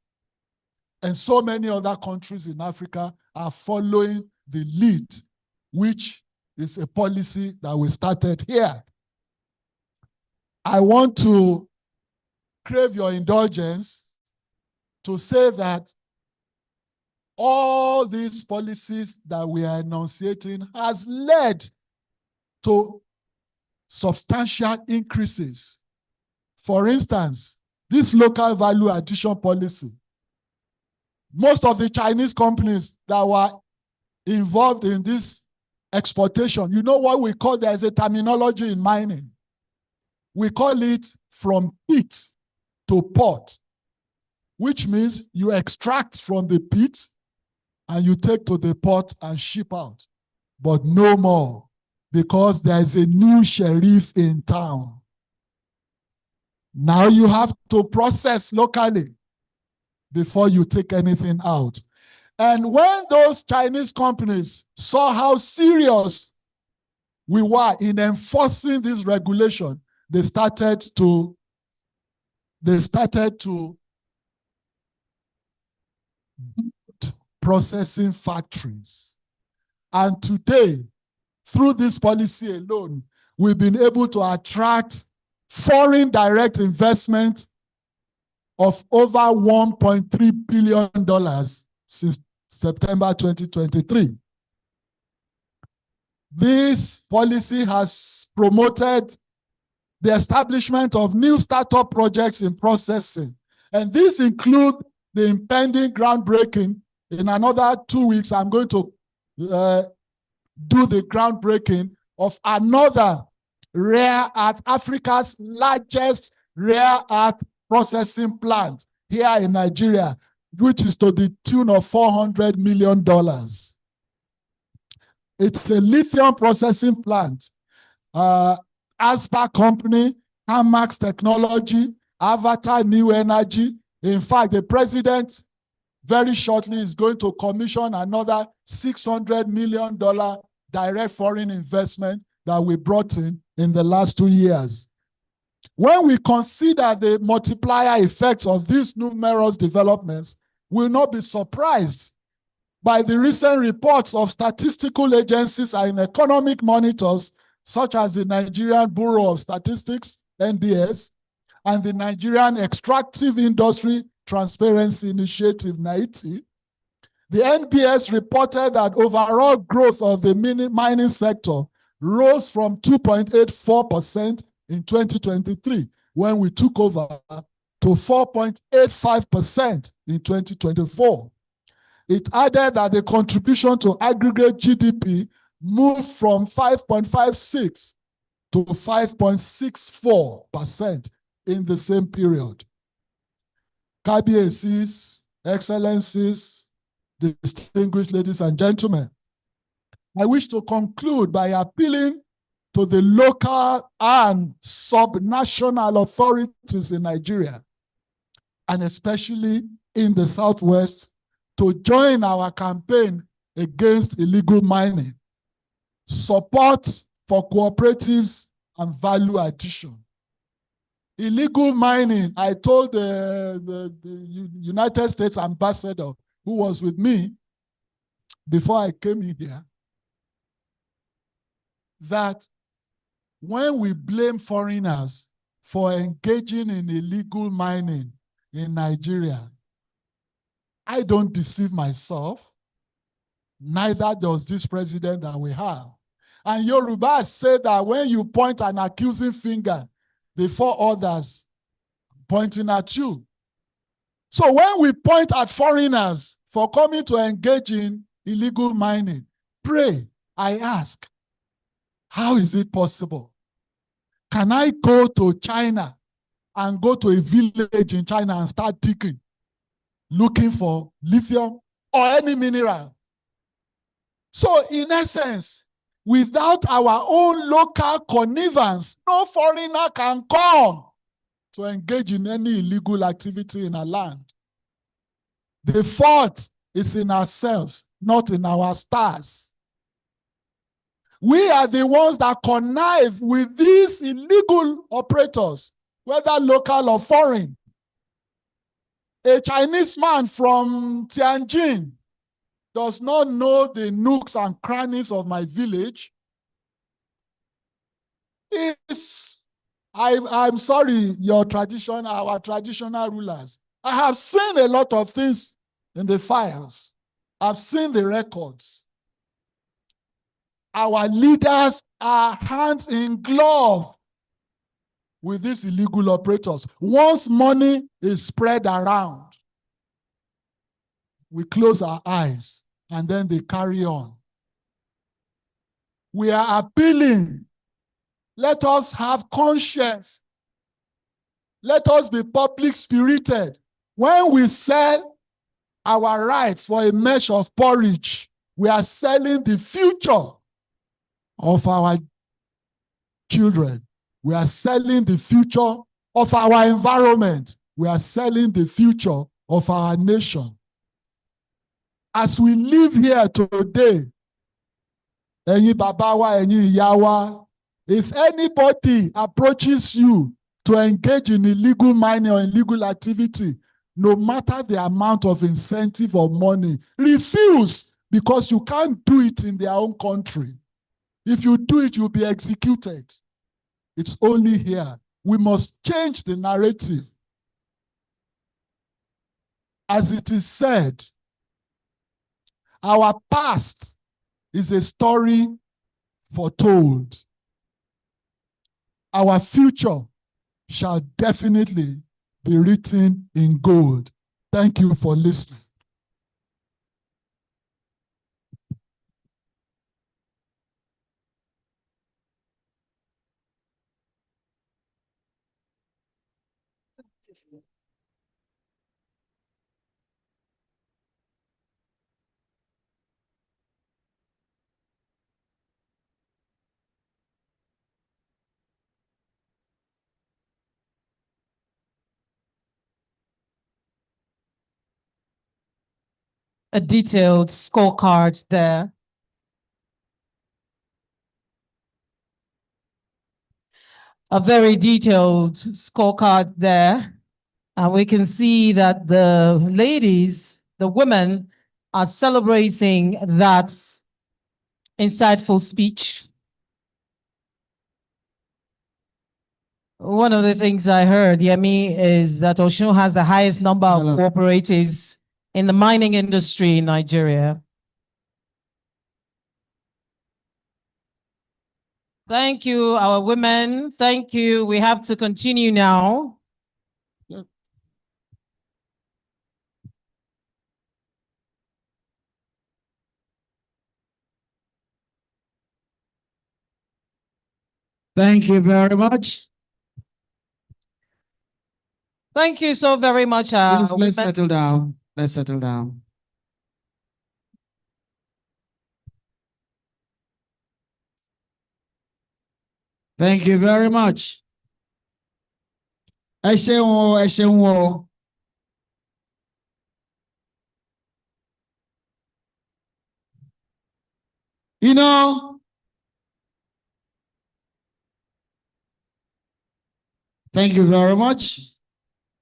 And so many other countries in Africa are following the lead, which is a policy that we started here. I want to crave your indulgence to say that all these policies that we are enunciating has led to substantial increases. For instance, this local value addition policy, most of the Chinese companies that were involved in this exportation, you know what we call, there's a terminology in mining. We call it from pit to port, which means you extract from the pit and you take to the port and ship out. But no more, because there's a new sheriff in town. Now you have to process locally before you take anything out. And when those Chinese companies saw how serious we were in enforcing this regulation, they started to build processing factories. And today, through this policy alone, we've been able to attract foreign direct investment of over $1.3 billion since September 2023. This policy has promoted the establishment of new startup projects in processing. And these include the impending groundbreaking. In another 2 weeks, I'm going to do the groundbreaking of another rare earth, Africa's largest rare earth processing plant here in Nigeria, which is to the tune of $400 million. It's a lithium processing plant. Aspa Company, Amax Technology, Avatar New Energy. In fact, the president very shortly is going to commission another $600 million direct foreign investment that we brought in the last 2 years. When we consider the multiplier effects of these numerous developments, we will not be surprised by the recent reports of statistical agencies and economic monitors, such as the Nigerian Bureau of Statistics, NBS, and the Nigerian Extractive Industry Transparency Initiative, NAITI. The NBS reported that overall growth of the mining sector rose from 2.84% in 2023, when we took over, to 4.85% in 2024. It added that the contribution to aggregate GDP moved from 5.56 to 5.64% in the same period. Kabiyesi's, Excellencies, distinguished ladies and gentlemen, I wish to conclude by appealing to the local and subnational authorities in Nigeria, and especially in the Southwest, to join our campaign against illegal mining, support for cooperatives, and value addition. Illegal mining, I told the United States ambassador who was with me before I came in here, that when we blame foreigners for engaging in illegal mining in Nigeria, I don't deceive myself, neither does this president that we have. And Yoruba say that when you point an accusing finger before others pointing at you. So when we point at foreigners for coming to engage in illegal mining, pray, I ask, how is it possible? Can I go to China and go to a village in China and start digging, looking for lithium or any mineral? So in essence, without our own local connivance, no foreigner can come to engage in any illegal activity in our land. The fault is in ourselves, not in our stars. We are the ones that connive with these illegal operators, whether local or foreign. A Chinese man from Tianjin does not know the nooks and crannies of my village. I'm sorry, our traditional rulers. I have seen a lot of things in the files. I've seen the records. Our leaders are hands in glove with these illegal operators. Once money is spread around, we close our eyes and then they carry on. We are appealing. Let us have conscience. Let us be public spirited. When we sell our rights for a mesh of porridge, we are selling the future of our children. We are selling the future of our environment. We are selling the future of our nation. As we live here today, ẹ̀yin bàbá wa, ẹ̀yin ìyá wa, if anybody approaches you to engage in illegal mining or illegal activity, no matter the amount of incentive or money, refuse, because you can't do it in their own country. If you do it, you'll be executed. It's only here. We must change the narrative. As it is said, our past is a story foretold. Our future shall definitely be written in gold. Thank you for listening. A detailed scorecard there. a very detailed scorecard there. And we can see that the ladies, the women, are celebrating that insightful speech. One of the things I heard, Yemi, is that Oshun has the highest number of cooperatives in the mining industry in Nigeria. Thank you, our women. Thank you. We have to continue now. Thank you very much. Thank you so very much. Let's settle down. Let's settle down. Thank you very much. Ẹ ṣeun o, ẹ ṣeun o. You know, thank you very much.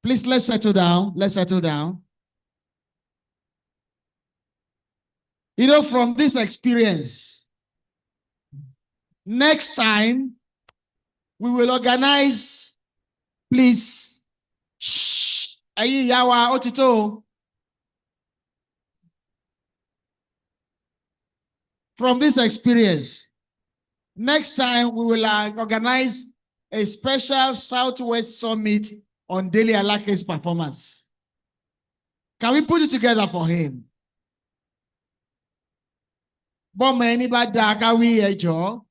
Please, let's settle down. Let's settle down. You know, from this experience, next time we will organize, please, shh, ẹ̀yin ìyá wa, ó ti tó o. From this experience, next time we will organize a special Southwest Summit on Dele Alake's performance. Can we put it together for him? Bọ́mọ ẹni bá dáa ká wí ẹjọ́,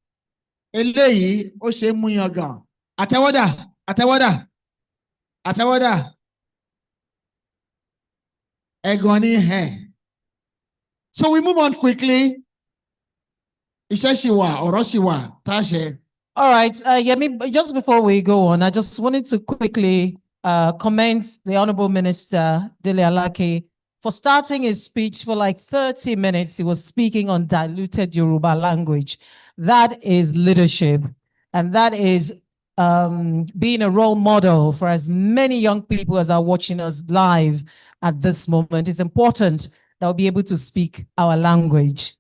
eléyìí ó ṣe é mú yangàn. Àtẹ́wọ́dà, àtẹ́wọ́dà, àtẹ́wọ́dà. Ẹ̀gàn ni ẹ̀. So we move on quickly. Iṣẹ́ ṣì wà, ọ̀rọ̀ ṣì wà, tá a ṣe. All right, Yemi, just before we go on, I just wanted to quickly commend the Honorable Minister, Dele Alake, for starting his speech for like 30 minutes. He was speaking on diluted Yoruba language. That is leadership, and that is being a role model for as many young people as are watching us live at this moment. It's important that we'll be able to speak our language.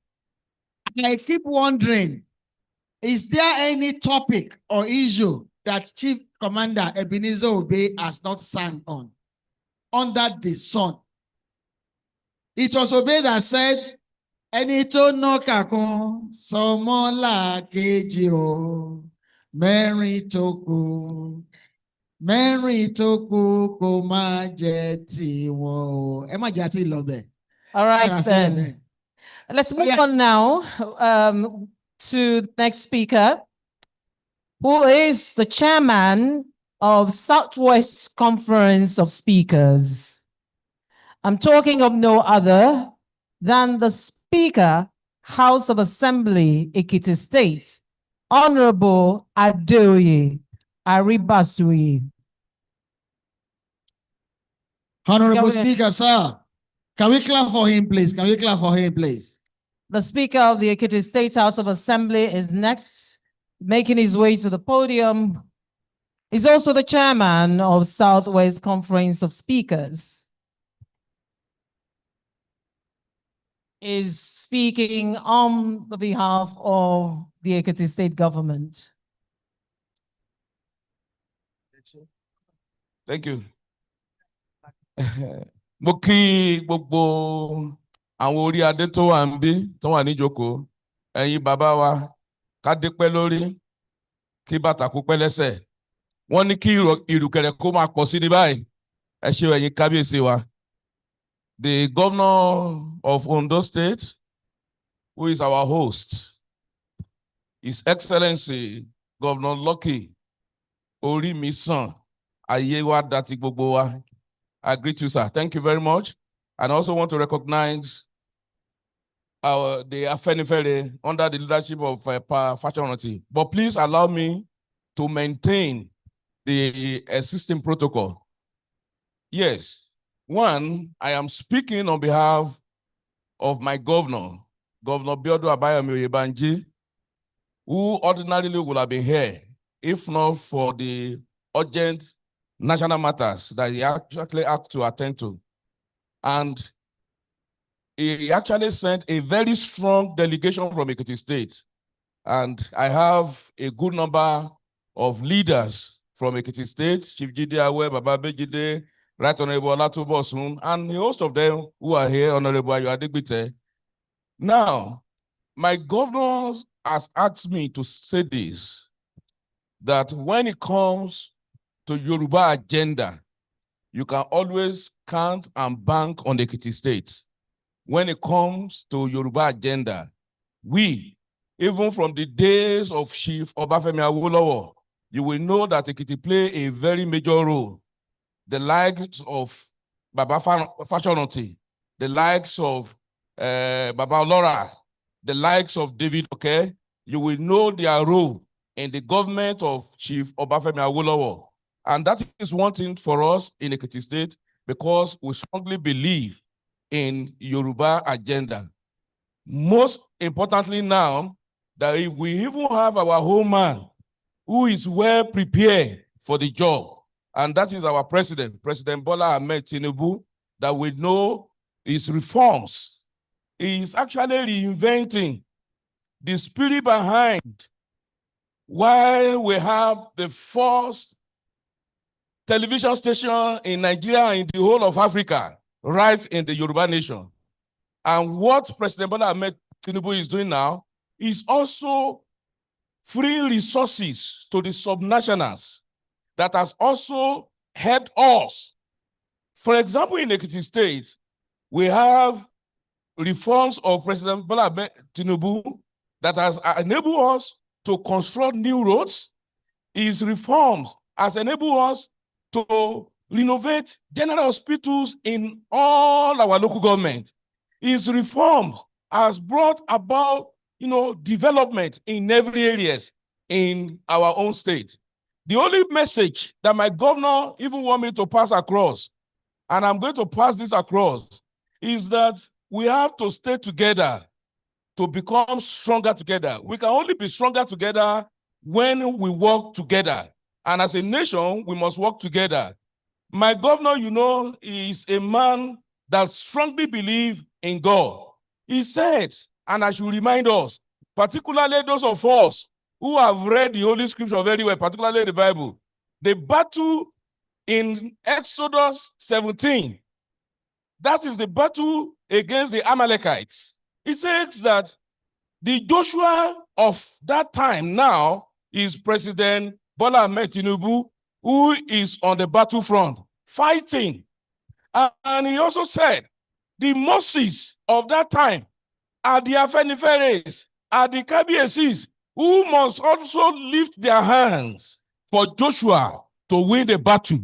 I keep wondering, is there any topic or issue that Chief Commander Ebenezer Obey has not sang on under the sun? It was Obey that said, ẹni tó nọ́kà kan sọmọ́là kejì o, mẹ́rin tó kù kò má jẹ́ tiwọn o. Ẹ má jẹ́ àti lọ bẹ̀. All right, then. Let's move on now to the next speaker, who is the chairman of Southwest Conference of Speakers. I'm talking of no other than the Speaker, House of Assembly, Ekiti State, Honorable Adeoye Aribasuyi. Honorable Speaker, sir, can we clap for him, please? Can we clap for him, please? The Speaker of the Ekiti State House of Assembly is next, making his way to the podium. He's also the chairman of Southwest Conference of Speakers. Is speaking on the behalf of the Ekiti State government. Thank you. Mo kí gbogbo àwọn orí adé tó wà níbí tó wà níjókòó, ẹ̀yin bàbá wa, ká dé pẹ́ lórí, kí bàtà kó pẹ́ lẹ́sẹ̀. Wọ́n ní kí ìrùkẹ̀rẹ̀ kó máa pọ̀ sí ní báyìí. Ẹ ṣé ẹ̀yin kábíyèsí wa. The governor of Ondo State, who is our host, His Excellency Governor Lucky Orimisan Ayewa Dati gbogbo wa. I greet you, sir. Thank you very much. And I also want to recognize the Afenifere under the leadership of Fashionati. But please allow me to maintain the existing protocol. Yes. One, I am speaking on behalf of my governor, Governor Biodo Abayomi Oyebanji, who ordinarily would have been here, if not for the urgent national matters that he actually had to attend to. And he actually sent a very strong delegation from Ekiti State. And I have a good number of leaders from Ekiti State, Chief Jide Awe, Baba Bejide, Right Honorable Olatubosun, and a host of them who are here, Honorable Ayo Adegbite. Now, my governor has asked me to say this, that when it comes to Yoruba agenda, you can always count and bank on the Ekiti State. When it comes to Yoruba agenda, we, even from the days of Chief Obafemi Awolowo, you will know that Ekiti play a very major role. The likes of Baba Fashionati, the likes of Baba Laura, the likes of David Oke, you will know their role in the government of Chief Obafemi Awolowo. And that is one thing for us in Ekiti State, because we strongly believe in Yoruba agenda. Most importantly now, that if we even have our home man who is well prepared for the job, and that is our president, President Bola Ahmed Tinubu, that we know his reforms. He is actually reinventing the spirit behind why we have the first television station in Nigeria and in the whole of Africa, right in the Yoruba nation. And what President Bola Ahmed Tinubu is doing now is also free resources to the subnationals that has also helped us. For example, in Ekiti State, we have reforms of President Bola Ahmed Tinubu that has enabled us to construct new roads. His reforms has enabled us to renovate general hospitals in all our local government. His reforms has brought about, development in every areas in our own state. The only message that my governor even want me to pass across, and I'm going to pass this across, is that we have to stay together to become stronger together. We can only be stronger together when we work together. And as a nation, we must work together. My governor, is a man that strongly believes in God. He said, and I should remind us, particularly those of us who have read the Holy Scripture very well, particularly the Bible, the battle in Exodus 17, that is the battle against the Amalekites. It says that the Joshua of that time now is President Bola Ahmed Tinubu, who is on the battlefront fighting. And he also said, the Moses of that time are the Afeniferes, are the Kabiesis, who must also lift their hands for Joshua to win the battle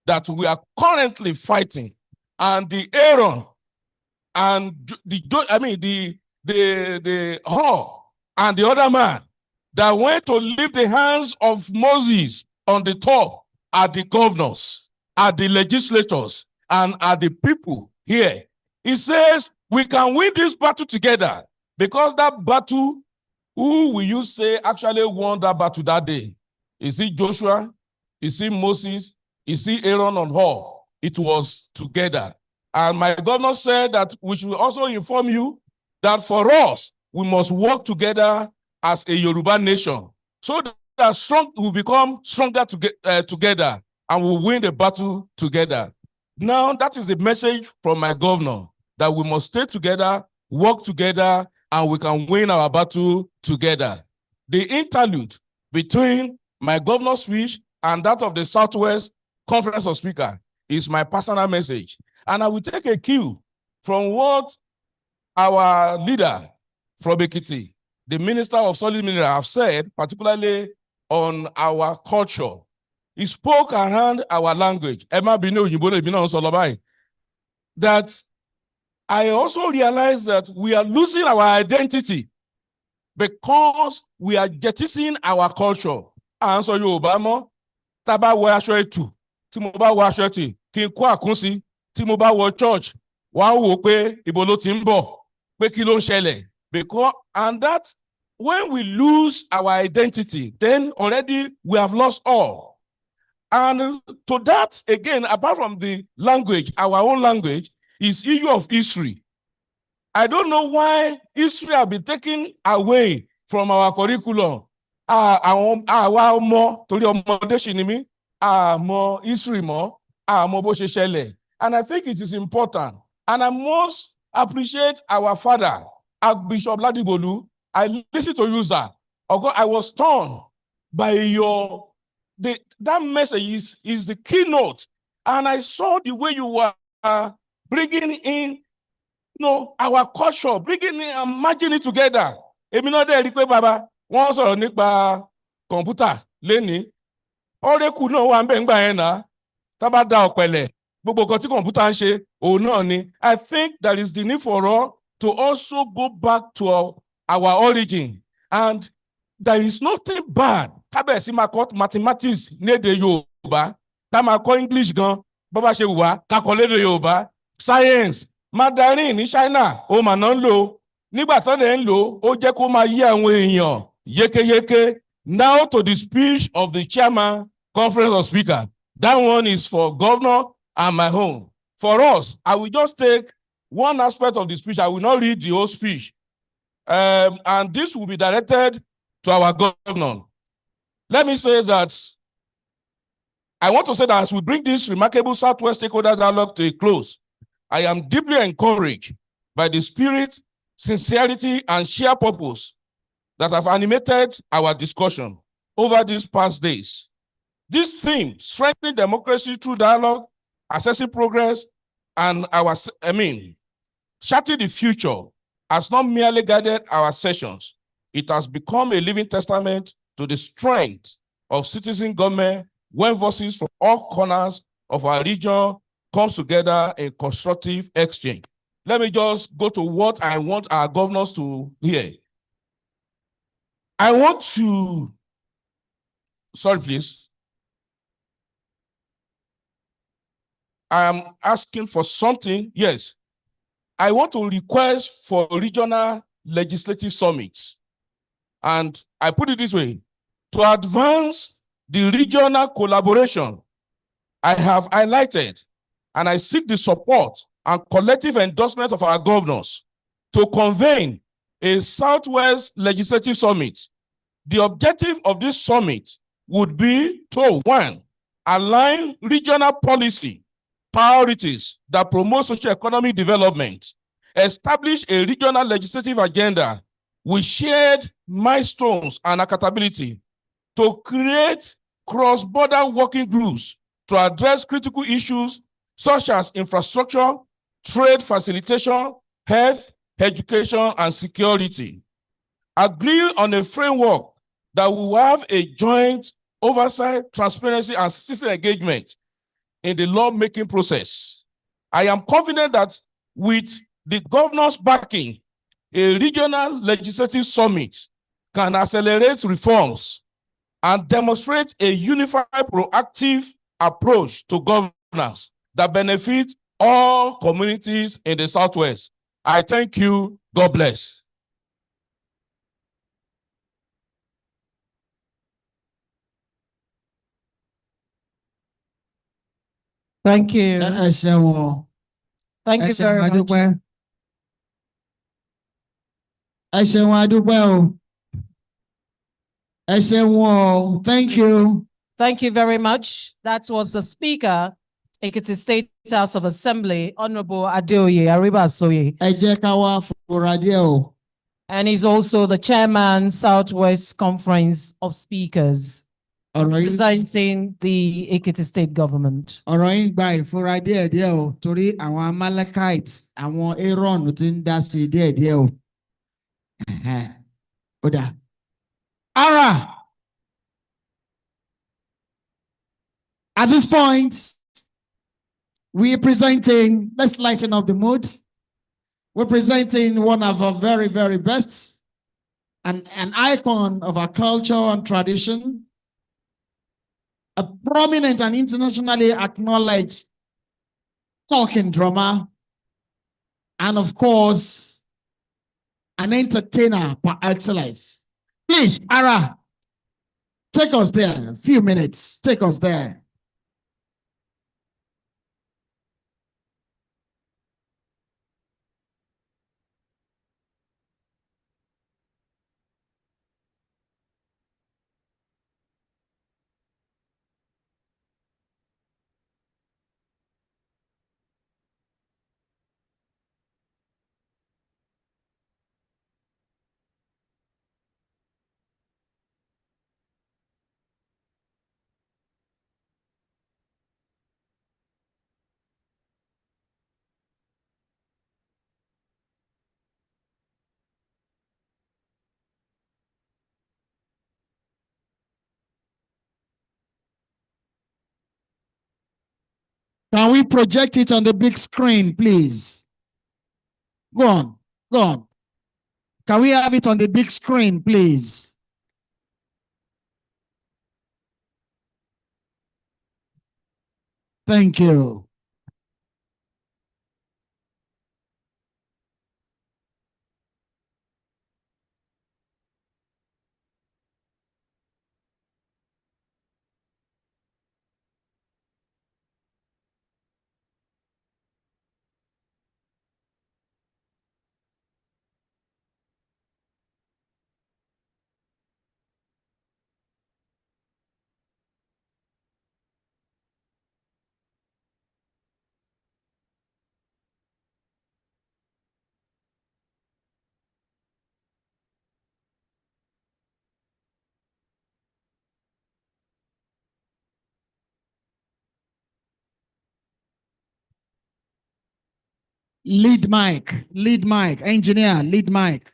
that we are currently fighting. And the Aaron and the Hor and the other man that went to lift the hands of Moses on the top are the governors, are the legislators, and are the people here. He says we can win this battle together, because that battle, who will you say actually won that battle that day? Is it Joshua? Is it Moses? Is it Aaron and Hor? It was together. And my governor said that we should also inform you that for us, we must work together as a Yoruba nation, so that we become stronger together and we'll win the battle together. Now, that is the message from my governor, that we must stay together, work together, and we can win our battle together. The interlude between my governor's speech and that of the Southwest Conference of Speakers is my personal message. And I will take a cue from what our leader from Ekiti, the Minister of Solid Mineral, have said, particularly on our culture. He spoke around our language. That I also realized that we are losing our identity because we are jettisoning our culture. And so Obama, taba wo aṣọ etu, tí mo bá wo aṣọ etu, kí n kó àkúnsí, tí mo bá wo church, wọ́n á wò pé ibo ló ti ń bọ̀, pé kí ló ń ṣẹlẹ̀. Because, and that when we lose our identity, then already we have lost all. And to that, again, apart from the language, our own language, is issue of history. I don't know why history has been taken away from our curriculum. Àwa ọmọ torí ọmọdé ṣì ni mí, àmọ́ history mọ́, àmọ́ bó ṣe ṣẹlẹ̀. And I think it is important. And I must appreciate our father, Archbishop Ladigolu. I listened to you, sir. I was torn by that message is the keynote. And I saw the way you were bringing in, our culture, bringing in and merging it together. Èmi náà dẹ̀ rí pé bàbá wọ́n sọ̀rọ̀ nípa kọ̀ǹpútà lénìí. Ọ̀rẹ́kù náà wà ń bẹ̀ ńgbà yẹn náà. Tá bá dá ọ̀pẹ̀lẹ̀, gbogbo nǹkan tí kọ̀ǹpútà ń ṣe, òun náà ni. I think there is the need for us to also go back to our origin. And there is nothing bad. Kábẹ̀ sí máa kọ́ mathematics ní èdè Yorùbá. Ká máa kọ́ English gan. Bó bá ṣe wù wá, ká kọ́ lédè Yorùbá. Science, Mandarin ní China, ó mà náà ń lò. Nígbà tó lè ń lò, ó jẹ́ kó máa yé àwọn èèyàn yékéyéké. Now to the speech of the chairman, conference of speakers. That one is for governor and my own. For us, I will just take one aspect of the speech. I will not read the whole speech. And this will be directed to our governor. Let me say that I want to say that as we bring this remarkable Southwest Stakeholder Dialogue to a close, I am deeply encouraged by the spirit, sincerity, and shared purpose that have animated our discussion over these past days. This theme, strengthening democracy through dialogue, assessing progress, and charting the future, has not merely guided our sessions. It has become a living testament to the strength of citizen government when voices from all corners of our region comes together in constructive exchange. Let me just go to what I want our governors to hear. I want to, sorry, please. I am asking for something. Yes. I want to request for regional legislative summits. And I put it this way, to advance the regional collaboration I have highlighted, and I seek the support and collective endorsement of our governors to convene a Southwest Legislative Summit. The objective of this summit would be to, one, align regional policy priorities that promote socio-economic development, establish a regional legislative agenda with shared milestones and accountability to create cross-border working groups to address critical issues such as infrastructure, trade facilitation, health, education, and security. Agree on a framework that will have a joint oversight, transparency, and citizen engagement in the lawmaking process. I am confident that with the governor's backing, a regional legislative summit can accelerate reforms and demonstrate a unified, proactive approach to governance that benefits all communities in the Southwest. I thank you. God bless. Thank you. Thank you very much. Thank you. Thank you very much. That was the Speaker, Ekiti State House of Assembly, Honorable Adeoye Aribasoye. And he's also the Chairman, Southwest Conference of Speakers, representing the Ekiti State Government. At this point, we're presenting, let's lighten up the mood. We're presenting one of our very, very best, and an icon of our culture and tradition, a prominent and internationally acknowledged talking drummer, and of course, an entertainer par excellence. Please, Ara, take us there. A few minutes. Take us there. Can we project it on the big screen, please? Go on. Go on. Can we have it on the big screen, please? Thank you. Lead mic, engineer, lead mic.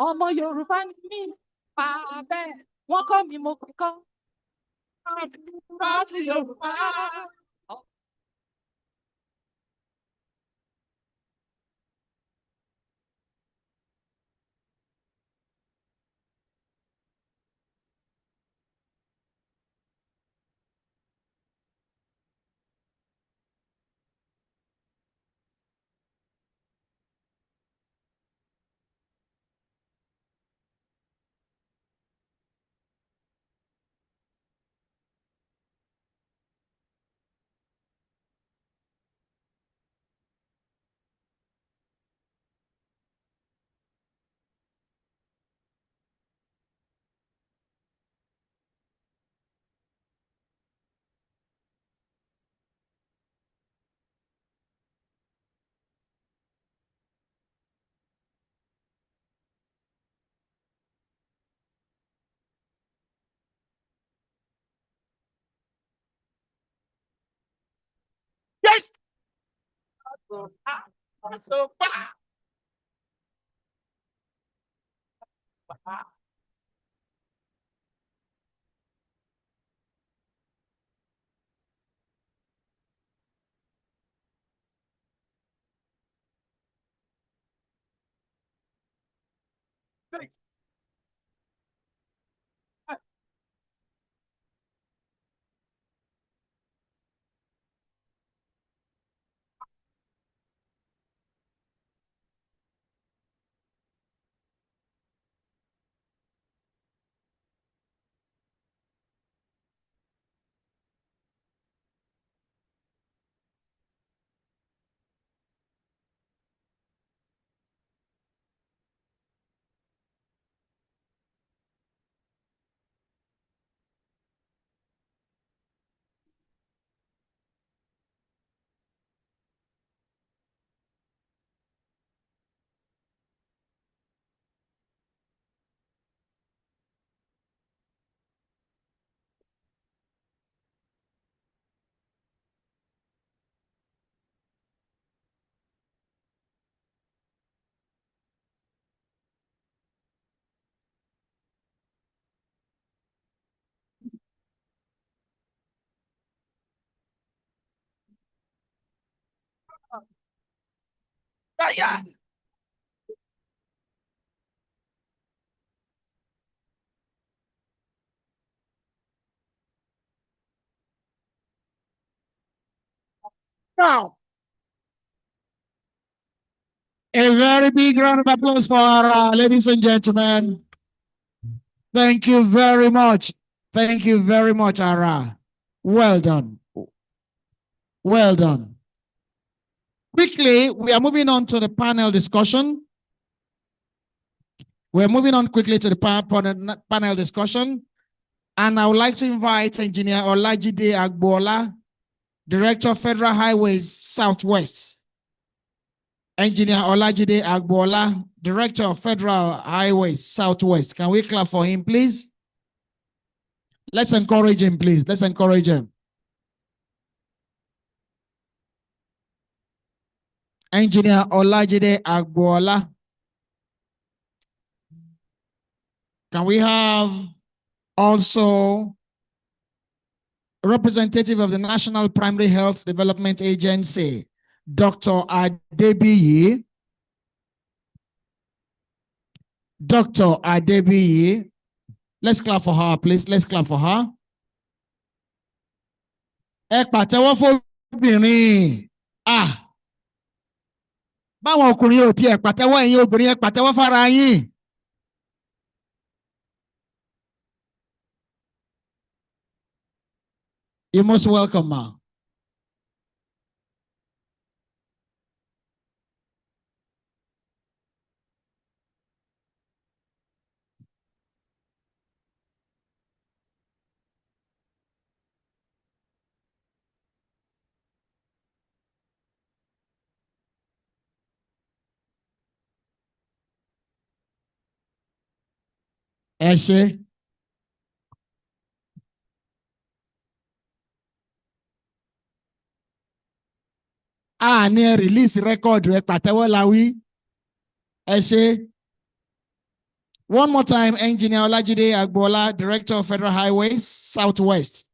Ọmọ Yorùbá ni mí, bàbẹ́, wọ́n kọ́ mi mo kọ́. Láti Yorùbá. Yes. Yeah. Now, a very big round of applause for Ara, ladies and gentlemen. Thank you very much. Thank you very much, Ara. Well done. Well done. Quickly, we are moving on to the panel discussion. We're moving on quickly to the panel discussion. And I would like to invite Engineer Olajide Agbola, Director of Federal Highways Southwest. Engineer Olajide Agbola, Director of Federal Highways Southwest. Can we clap for him, please? Let's encourage him, please. Let's encourage him. Engineer Olajide Agbola. Can we have also a representative of the National Primary Health Development Agency, Dr. Adebiyi? Dr. Adebiyi. Let's clap for her, please. Let's clap for her. Ẹ pàtẹ́wọ́ fóbìnrin. Báwọn ọkùnrin ò tiẹ̀ pàtẹ́wọ́, ẹ̀yin obìnrin ẹ pàtẹ́wọ́ fára yín. You're most welcome, ma. Ẹ ṣé. Ní release record rẹ pàtẹ́wọ́ la wí. Ẹ ṣé. One more time, Engineer Olajide Agbola, Director of Federal Highways Southwest.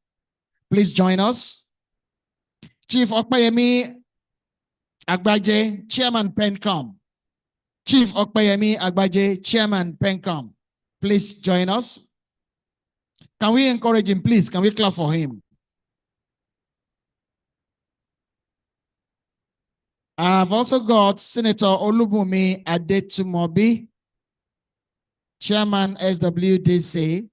Please join us. Chief Okpeyemi Agbaje, Chairman PENCOM. Chief Okpeyemi Agbaje, Chairman PENCOM. Please join us. Can we encourage him, please? Can we clap for him? I've also got Senator Olubunmi Adetumobi, Chairman SWDC.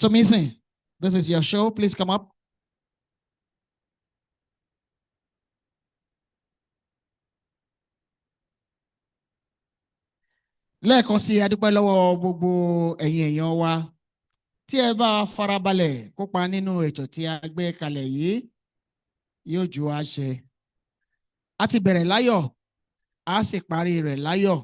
Tomisi, this is your show. Please come up. Lẹ́ẹ̀kan sí adúpẹ́ lọ́wọ́ gbogbo ẹ̀yin èèyàn wa tí ẹ bá farabalẹ̀ kópa nínú ètò tí a gbé kalẹ̀ yìí yóò ju àṣẹ. A ti bẹ̀rẹ̀ láyọ̀, a sì parí rẹ̀ láyọ̀.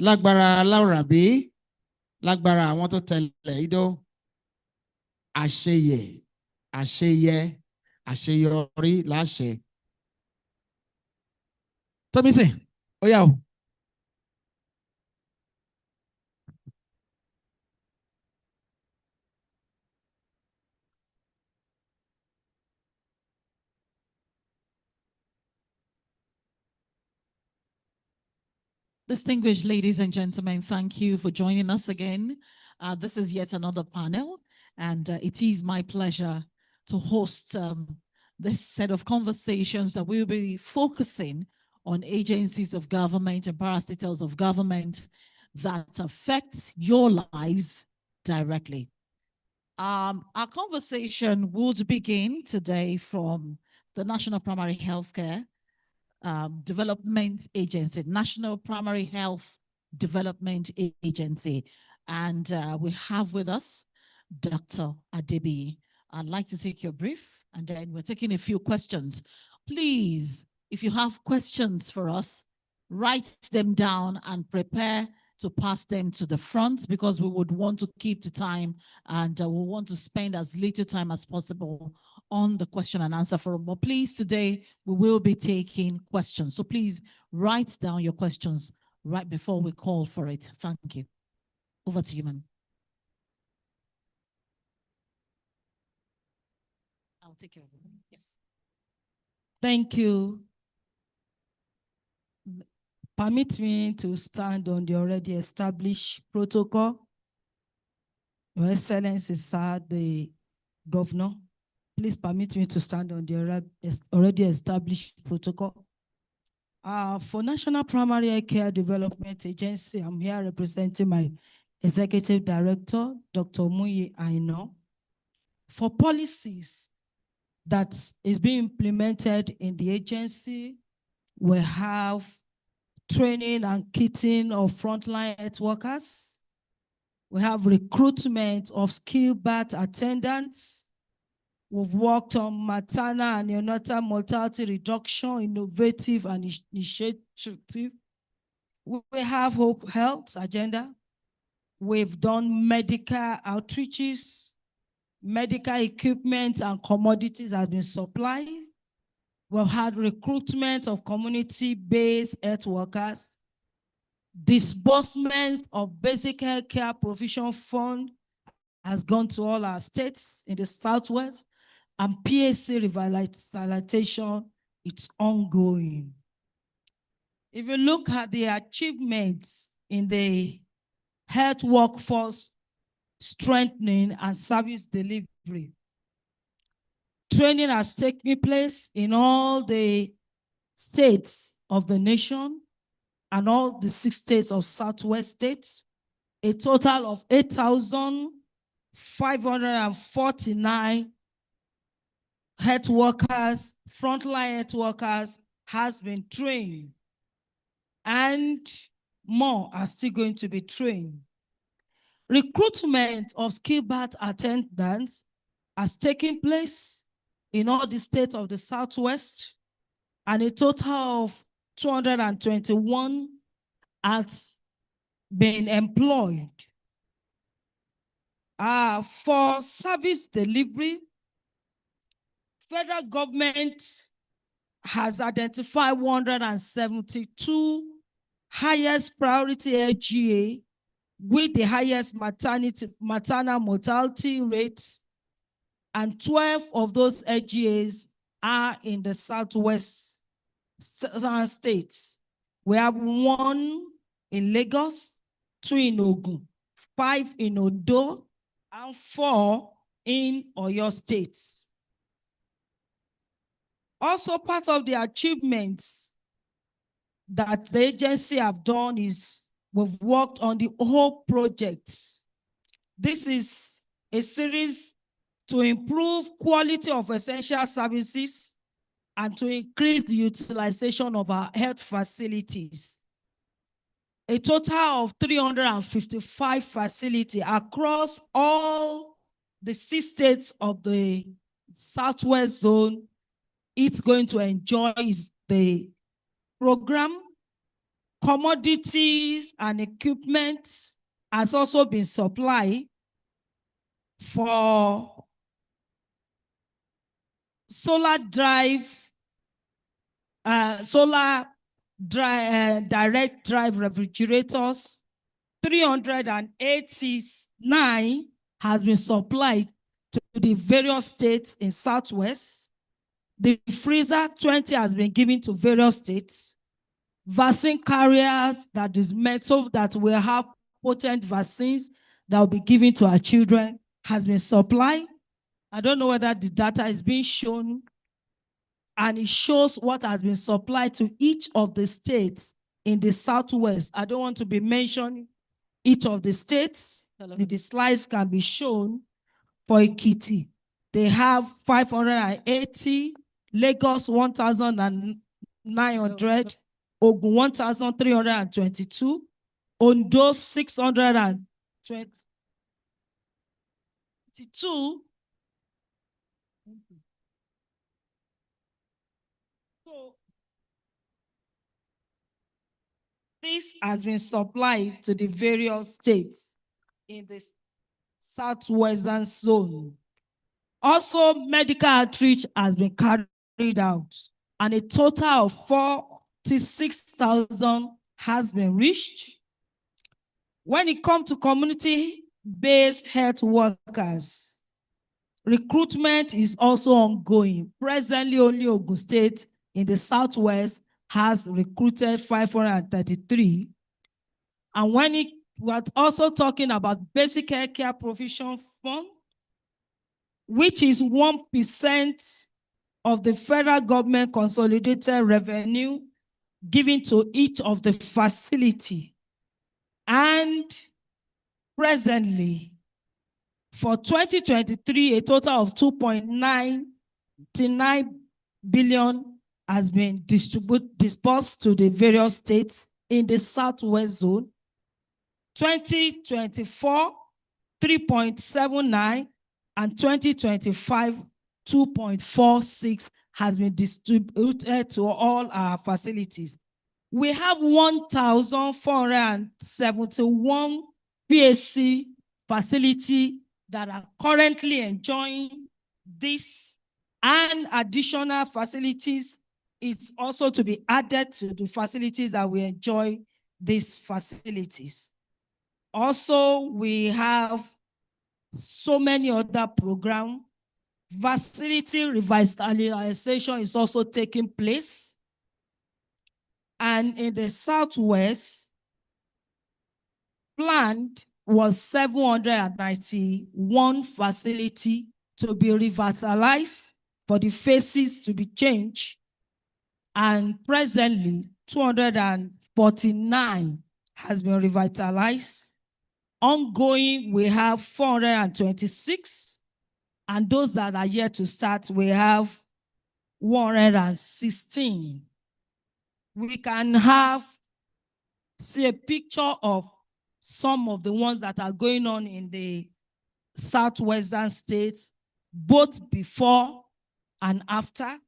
Lágbára Láùràbí, lágbára àwọn tó tẹ̀lé ìdó, àṣeyẹ, àṣeyẹ, àṣeyọrí láṣẹ. Tómísìn, ó yá o. Distinguished ladies and gentlemen, thank you for joining us again. This is yet another panel, and it is my pleasure to host this set of conversations that will be focusing on agencies of government and parastatals of government that affect your lives directly. Our conversation would begin today from the National Primary Healthcare Development Agency, National Primary Health Development Agency. And we have with us Dr. Adebiyi. I'd like to take your brief, and then we're taking a few questions. Please, if you have questions for us, write them down and prepare to pass them to the front, because we would want to keep the time, and we want to spend as little time as possible on the question and answer forum. But please, today we will be taking questions. So please write down your questions right before we call for it. Thank you. Over to you, ma'am. I'll take care of it. Yes. Thank you. Permit me to stand on the already established protocol. Your Excellency, sir, the Governor, please permit me to stand on the already established protocol. For National Primary Care Development Agency, I'm here representing my Executive Director, Dr. Muyi Aino. For policies that is being implemented in the agency, we have training and kitting of frontline health workers. We have recruitment of skilled birth attendants. We've worked on maternal and neonatal mortality reduction, innovative and initiative. We have Hope Health agenda. We've done medical outreaches. Medical equipment and commodities has been supplied. We've had recruitment of community-based health workers. Disbursement of basic health care provision fund has gone to all our states in the Southwest, and PAC revitalization, it's ongoing. If you look at the achievements in the health workforce strengthening and service delivery, training has taken place in all the states of the nation and all the 6 states of Southwest states. A total of 8,549 health workers, frontline health workers has been trained, and more are still going to be trained. Recruitment of skilled birth attendants has taken place in all the states of the Southwest, and a total of 221 has been employed. For service delivery, federal government has identified 172 highest priority LGA with the highest maternal mortality rates, and 12 of those LGAs are in the Southwest states. We have 1 in Lagos, 2 in Ogun, 5 in Ondo, and 4 in Oyo states. Also, part of the achievements that the agency have done is we've worked on the Hope project. This is a series to improve quality of essential services and to increase the utilization of our health facilities. A total of 355 facilities across all the 6 states of the Southwest zone, it's going to enjoy the program. Commodities and equipment has also been supplied for solar direct drive refrigerators. 389 has been supplied to the various states in Southwest. The freezer 20 has been given to various states. Vaccine carriers that is meant so that we have potent vaccines that will be given to our children has been supplied. I don't know whether the data is being shown, and it shows what has been supplied to each of the states in the Southwest. I don't want to be mentioning each of the states. If the slides can be shown. For Ekiti, they have 580, Lagos 1,900, Ogun 1,322, Ondo 622. So this has been supplied to the various states in the Southwestern zone. Also, medical outreach has been carried out, and a total of 46,000 has been reached. When it comes to community-based health workers, recruitment is also ongoing. Presently, only Ogun State in the Southwest has recruited 533. And we're also talking about basic healthcare provision fund, which is 1% of the federal government consolidated revenue given to each of the facility. And presently, for 2023, a total of 2.99 billion has been disbursed to the various states in the Southwest zone. 2024, 3.79, and 2025, 2.46 has been distributed to all our facilities. We have 1,471 PSC facility that are currently enjoying this, and additional facilities is also to be added to the facilities that we enjoy these facilities. Also, we have so many other programs. Facility revitalization is also taking place. And in the Southwest, planned was 791 facility to be revitalized for the phases to be changed. And presently, 249 has been revitalized. Ongoing, we have 426. And those that are yet to start, we have 116. We can see a picture of some of the ones that are going on in the southwestern states, both before and after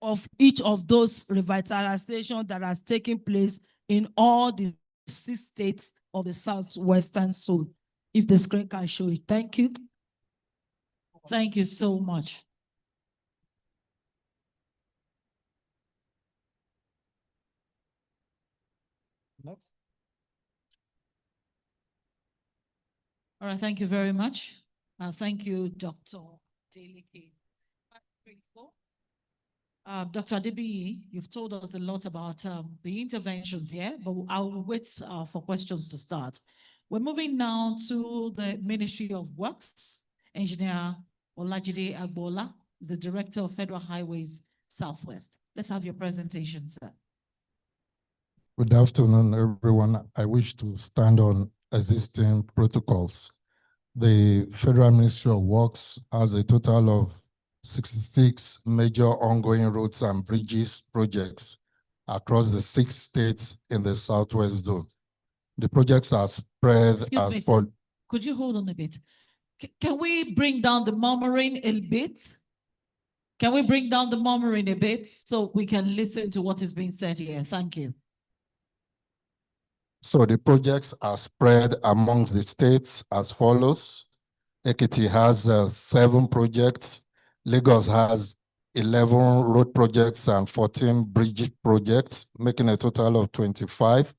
of each of those revitalizations that has taken place in all the 6 states of the southwestern zone. If the screen can show it. Thank you. Thank you so much. Next. All right, thank you very much. Thank you, Dr. Deleke. Dr. Adebiyi, you've told us a lot about the interventions here, but I'll wait for questions to start. We're moving now to the Ministry of Works. Engineer Olajide Agbola, the Director of Federal Highways Southwest. Let's have your presentation, sir. Good afternoon, everyone. I wish to stand on existing protocols. The Federal Ministry of Works has a total of 66 major ongoing roads and bridges projects across the 6 states in the Southwest zone. The projects are spread as follows. Could you hold on a bit? Can we bring down the murmuring a bit? Can we bring down the murmuring a bit so we can listen to what is being said here? Thank you. So the projects are spread amongst the states as follows. Ekiti has 7 projects. Lagos has 11 road projects and 14 bridge projects, making a total of 25.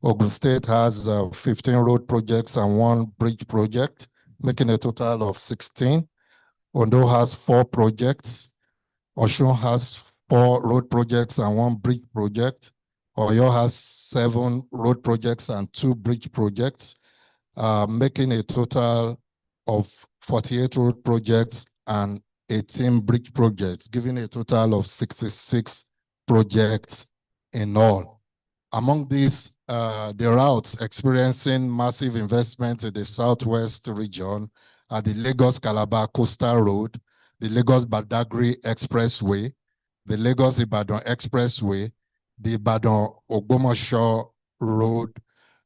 Ogun State has 15 road projects and 1 bridge project, making a total of 16. Ondo has 4 projects. Osun has 4 road projects and 1 bridge project. Oyo has 7 road projects and 2 bridge projects, making a total of 48 road projects and 18 bridge projects, giving a total of 66 projects in all. Among these, the routes experiencing massive investment in the Southwest region are the Lagos-Calabar Coastal Road, the Lagos-Badagry Expressway, the Lagos-Ibadan Expressway, the Ibadan-Ogbomoso Road,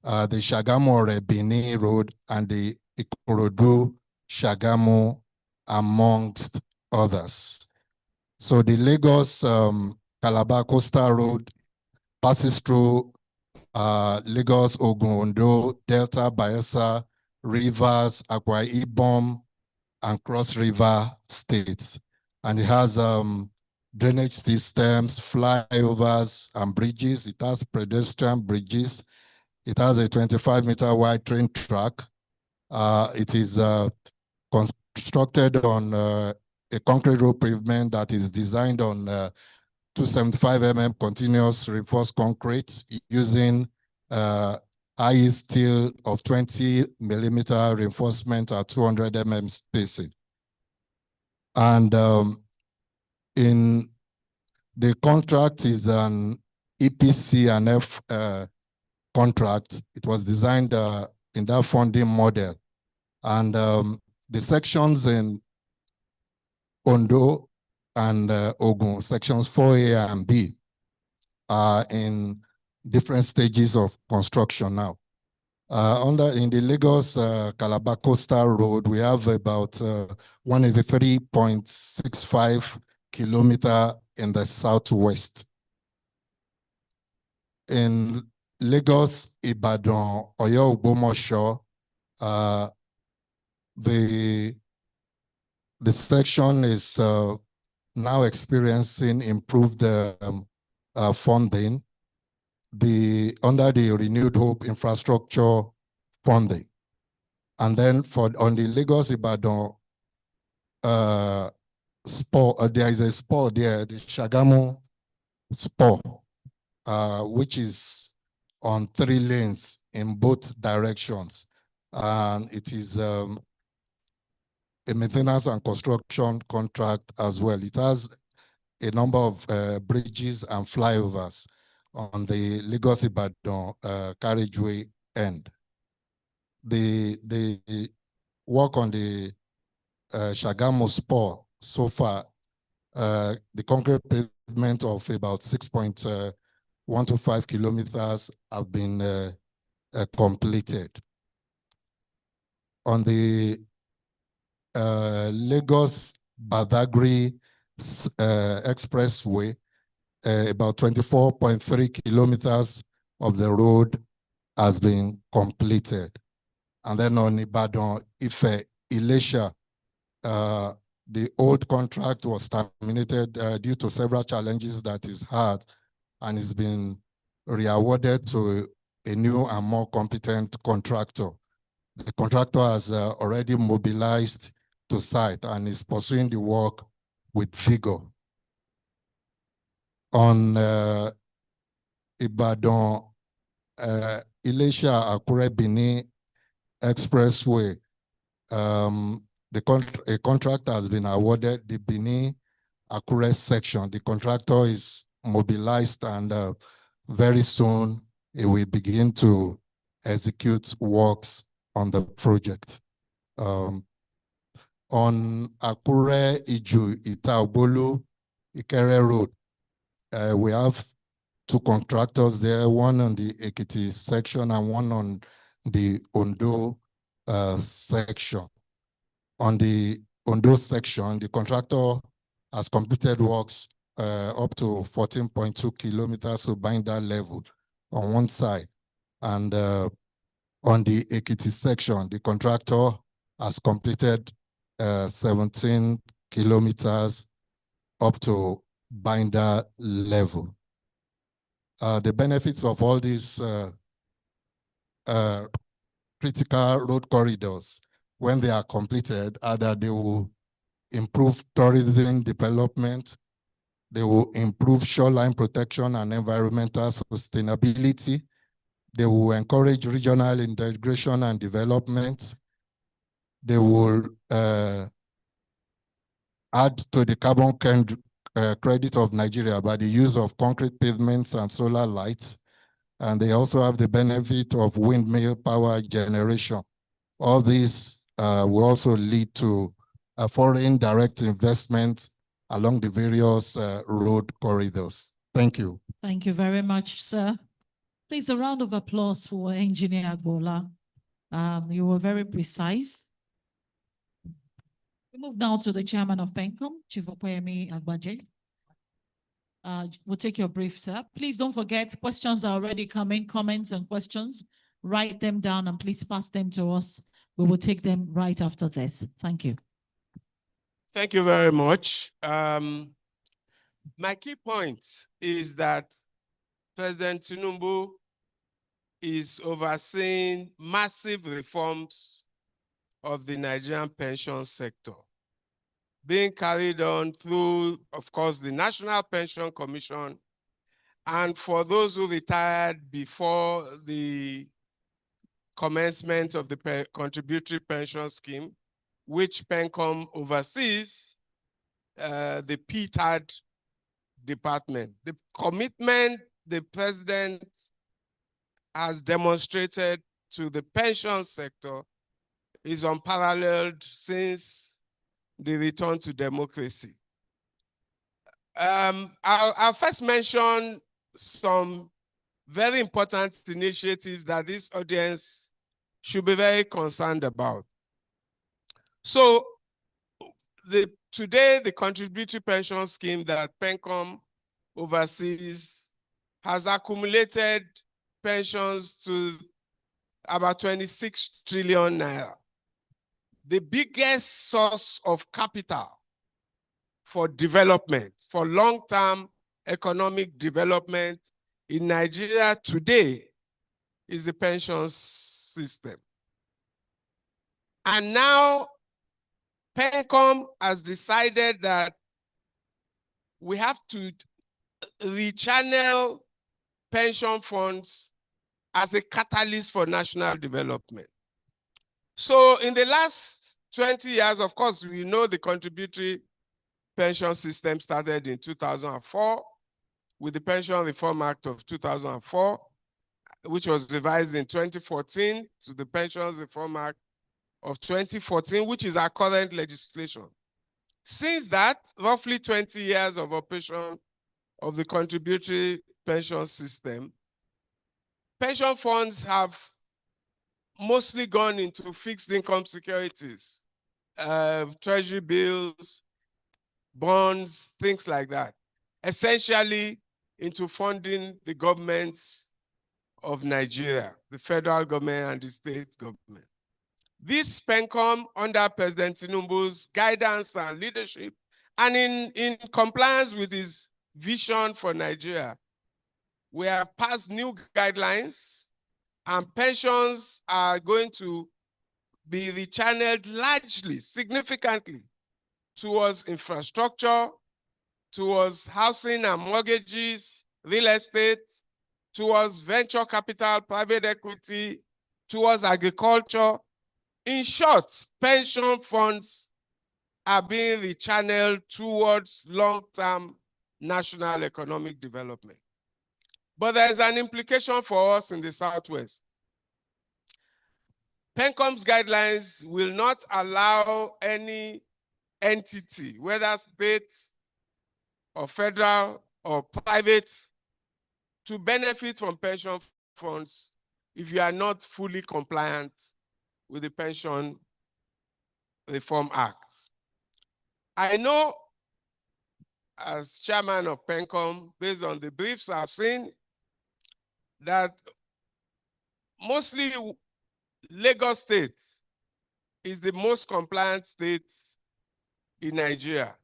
the Shagamu-Rebini Road, and the Ikorodu-Shagamu, amongst others. So the Lagos-Calabar Coastal Road passes through Lagos, Ogun, Ondo, Delta, Bayelsa, Rivers, Akwa Ibom, and Cross River states. And it has drainage systems, flyovers, and bridges. It has pedestrian bridges. It has a 25-meter wide train track. It is constructed on a concrete road pavement that is designed on 275 mm continuous reinforced concrete using IE steel of 20 millimeter reinforcement at 200 mm spacing. And in the contract is an EPC and F contract. It was designed in that funding model. And the sections in Ondo and Ogun, sections 4A and B, are in different stages of construction now. In the Lagos Calabar Coastal Road, we have about 183.65 kilometers in the southwest. In Lagos, Ibadan, Oyo, Ogbomoso, the section is now experiencing improved funding under the Renewed Hope Infrastructure funding. And then on the Lagos Ibadan spur, there is a spur there, the Shagamu spur, which is on 3 lanes in both directions. And it is a maintenance and construction contract as well. It has a number of bridges and flyovers on the Lagos Ibadan carriageway end. The work on the Shagamu spur so far, the concrete pavement of about 6.125 kilometers have been completed. On the Lagos Badagry Expressway, about 24.3 kilometers of the road has been completed. And then on Ibadan, Ife, Ilesha, the old contract was terminated due to several challenges that is had, and it's been re-awarded to a new and more competent contractor. The contractor has already mobilized to site and is pursuing the work with vigor. On Ibadan, Ilesha Akure Benin Expressway, a contract has been awarded, the Benin Akure section. The contractor is mobilized, and very soon it will begin to execute works on the project. On Akure, Iju, Itaobolu, Ikere Road, we have 2 contractors there, one on the Ekiti section and one on the Ondo section. On the Ondo section, the contractor has completed works up to 14.2 kilometers to binder level on one side. And on the Ekiti section, the contractor has completed 17 kilometers up to binder level. The benefits of all these critical road corridors, when they are completed, are that they will improve tourism development, they will improve shoreline protection and environmental sustainability, they will encourage regional integration and development, they will add to the carbon credit of Nigeria by the use of concrete pavements and solar lights, and they also have the benefit of windmill power generation. All these will also lead to a foreign direct investment along the various road corridors. Thank you. Thank you very much, sir. Please, a round of applause for Engineer Agbola. You were very precise. We move now to the chairman of PENCOM, Chief Opoyemi Agbaje. We'll take your brief, sir. Please don't forget, questions are already coming, comments and questions. Write them down and please pass them to us. We will take them right after this. Thank you. Thank you very much. My key point is that President Tinubu is overseeing massive reforms of the Nigerian pension sector. being carried on through, of course, the National Pension Commission. And for those who retired before the commencement of the contributory pension scheme, which PENCOM oversees, the PTAD department. The commitment the president has demonstrated to the pension sector is unparalleled since the return to democracy. I'll first mention some very important initiatives that this audience should be very concerned about. So today, the contributory pension scheme that PENCOM oversees has accumulated pensions to about 26 trillion naira. The biggest source of capital for development, for long-term economic development in Nigeria today is the pension system. And now PENCOM has decided that we have to rechannel pension funds as a catalyst for national development. So in the last 20 years, of course, we know the contributory pension system started in 2004 with the Pension Reform Act of 2004, which was revised in 2014 to the Pensions Reform Act of 2014, which is our current legislation. Since that, roughly 20 years of operation of the contributory pension system, pension funds have mostly gone into fixed income securities, treasury bills, bonds, things like that, essentially into funding the governments of Nigeria, the federal government and the state government. This PENCOM, under President Tinubu's guidance and leadership, and in compliance with his vision for Nigeria, we have passed new guidelines, and pensions are going to be rechanneled largely, significantly, towards infrastructure, towards housing and mortgages, real estate, towards venture capital, private equity, towards agriculture. In short, pension funds are being rechanneled towards long-term national economic development. But there's an implication for us in the Southwest. PENCOM's guidelines will not allow any entity, whether state or federal or private, to benefit from pension funds if you are not fully compliant with the Pension Reform Act. I know, as chairman of PENCOM, based on the briefs I've seen, that mostly Lagos State is the most compliant state in Nigeria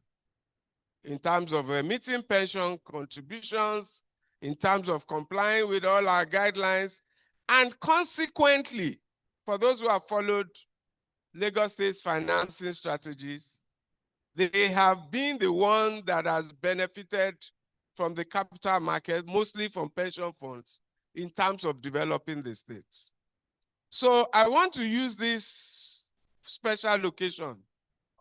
in terms of remitting pension contributions, in terms of complying with all our guidelines, and consequently, for those who have followed Lagos State's financing strategies, they have been the one that has benefited from the capital market, mostly from pension funds, in terms of developing the states. So I want to use this special occasion.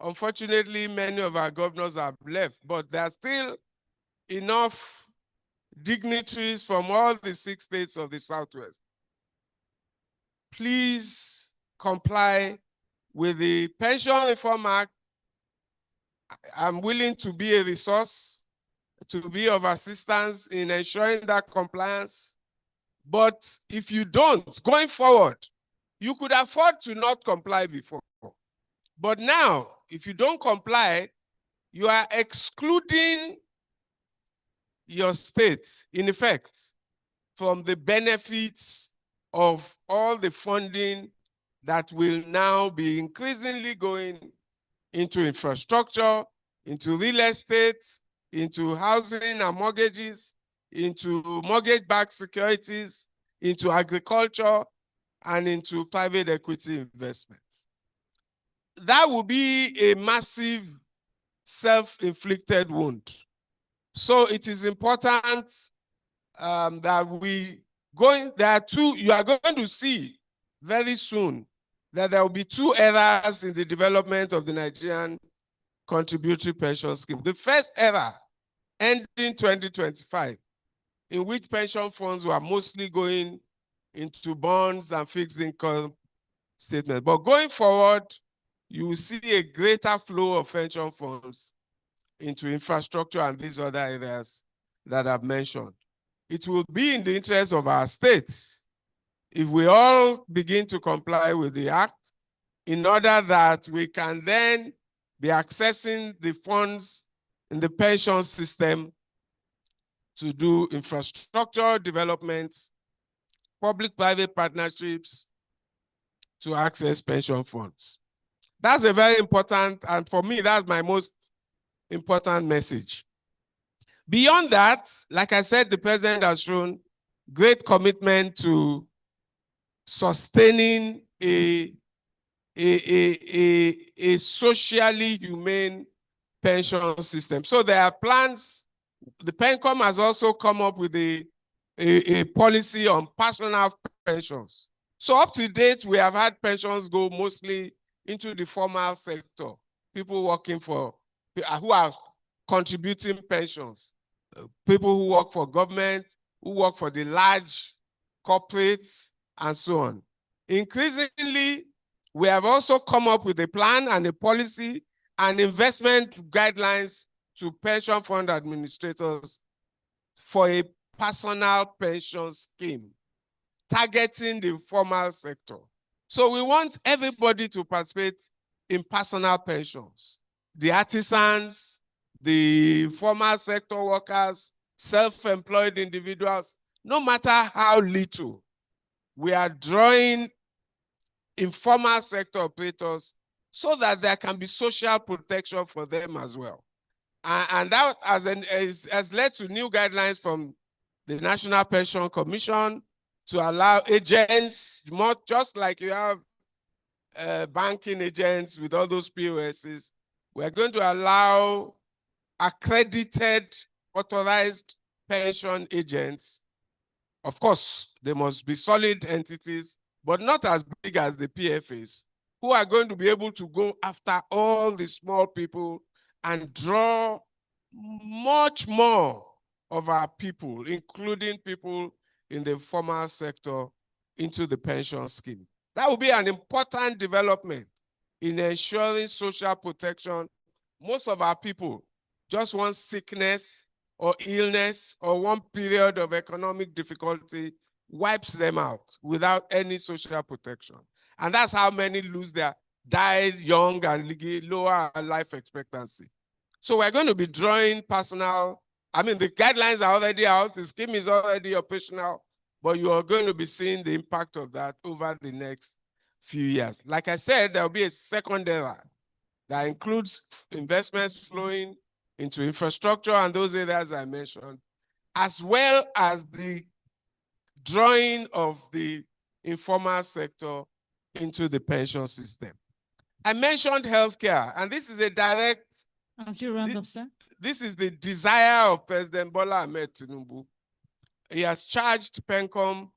Unfortunately, many of our governors have left, but there are still enough dignitaries from all the 6 states of the Southwest. Please comply with the Pension Reform Act. I'm willing to be a resource, to be of assistance in ensuring that compliance. But if you don't, going forward, you could afford to not comply before. But now, if you don't comply, you are excluding your state, in effect, from the benefits of all the funding that will now be increasingly going into infrastructure, into real estate, into housing and mortgages, into mortgage-backed securities, into agriculture, and into private equity investments. That will be a massive self-inflicted wound. So it is important that you are going to see very soon that there will be two eras in the development of the Nigerian contributory pension scheme. The first era ending 2025, in which pension funds were mostly going into bonds and fixed income statements. But going forward, you will see a greater flow of pension funds into infrastructure and these other areas that I've mentioned. It will be in the interest of our states if we all begin to comply with the Act in order that we can then be accessing the funds in the pension system to do infrastructure developments, public-private partnerships to access pension funds. That's a very important, and for me, that's my most important message. Beyond that, like I said, the president has shown great commitment to sustaining a socially humane pension system. So there are plans. The PENCOM has also come up with a policy on personal pensions. So up to date, we have had pensions go mostly into the formal sector, people working for, who are contributing pensions, people who work for government, who work for the large corporates, and so on. Increasingly, we have also come up with a plan and a policy and investment guidelines to pension fund administrators for a personal pension scheme targeting the formal sector. So we want everybody to participate in personal pensions. The artisans, the formal sector workers, self-employed individuals, no matter how little, we are drawing informal sector operators so that there can be social protection for them as well. And that has led to new guidelines from the National Pension Commission to allow agents, just like you have banking agents with all those POSs, we're going to allow accredited, authorized pension agents. Of course, they must be solid entities, but not as big as the PFAs, who are going to be able to go after all the small people and draw much more of our people, including people in the formal sector, into the pension scheme. That will be an important development in ensuring social protection. Most of our people just want sickness or illness or one period of economic difficulty wipes them out without any social protection. And that's how many die young and lower life expectancy. So we're going to be drawing the guidelines are already out, the scheme is already operational, but you are going to be seeing the impact of that over the next few years. Like I said, there will be a second era that includes investments flowing into infrastructure and those areas I mentioned, as well as the drawing of the informal sector into the pension system. I mentioned healthcare, and this is a direct. As you round up, sir. This is the desire of President Bola Ahmed Tinubu. He has charged PENCOM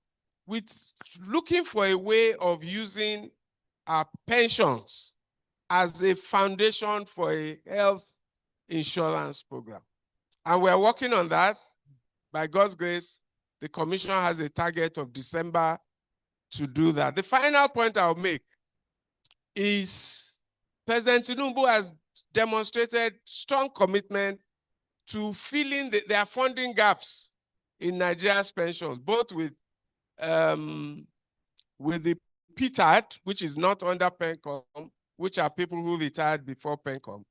with looking for a way of using our pensions as a foundation for a health insurance program. And we're working on that. By God's grace, the Commission has a target of December to do that. The final point I'll make is President Tinubu has demonstrated strong commitment to filling their funding gaps in Nigeria's pensions, both with the PTAD, which is not under PENCOM, which are people who retired before PENCOM,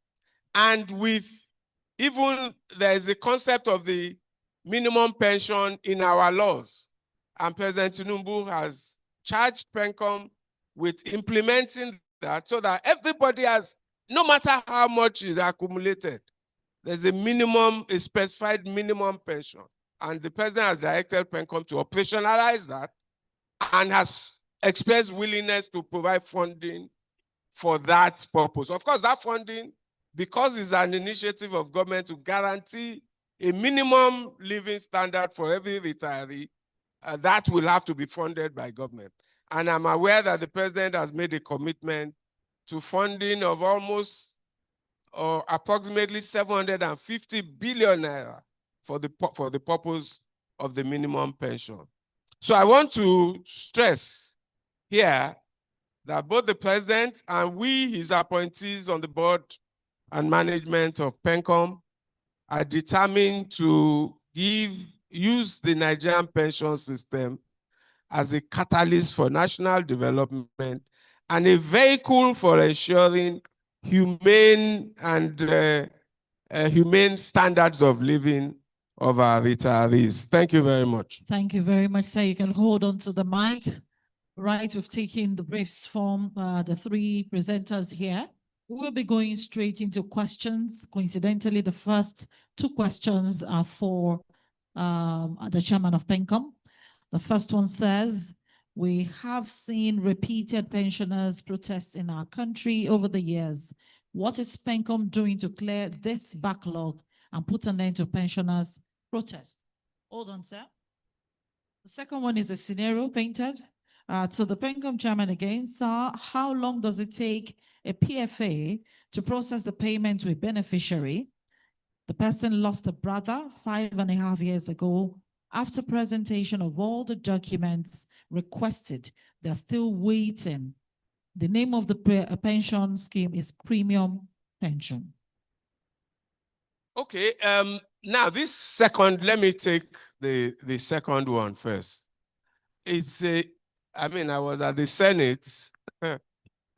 and with there is the concept of the minimum pension in our laws. And President Tinubu has charged PENCOM with implementing that so that everybody has, no matter how much is accumulated, there's a specified minimum pension. And the president has directed PENCOM to operationalize that and has expressed willingness to provide funding for that purpose. Of course, that funding because it's an initiative of government to guarantee a minimum living standard for every retiree, that will have to be funded by government. And I'm aware that the president has made a commitment to funding of almost or approximately 750 billion naira for the purpose of the minimum pension. So I want to stress here that both the president and we, his appointees on the board and management of PENCOM, are determined to use the Nigerian pension system as a catalyst for national development and a vehicle for ensuring humane and humane standards of living of our retirees. Thank you very much. Thank you very much, sir. You can hold on to the mic. Right, we've taken the briefs from the three presenters here. We'll be going straight into questions. Coincidentally, the first two questions are for the chairman of PENCOM. The first one says, we have seen repeated pensioners protests in our country over the years. What is PENCOM doing to clear this backlog and put an end to pensioners' protests? Hold on, sir. The second one is a scenario painted. So the PENCOM chairman again, sir, how long does it take a PFA to process the payment to a beneficiary? The person lost a brother 5.5 years ago. After presentation of all the documents requested, they're still waiting. The name of the pension scheme is Premium Pension. Okay, now this second, let me take the second one first. It's I was at the Senate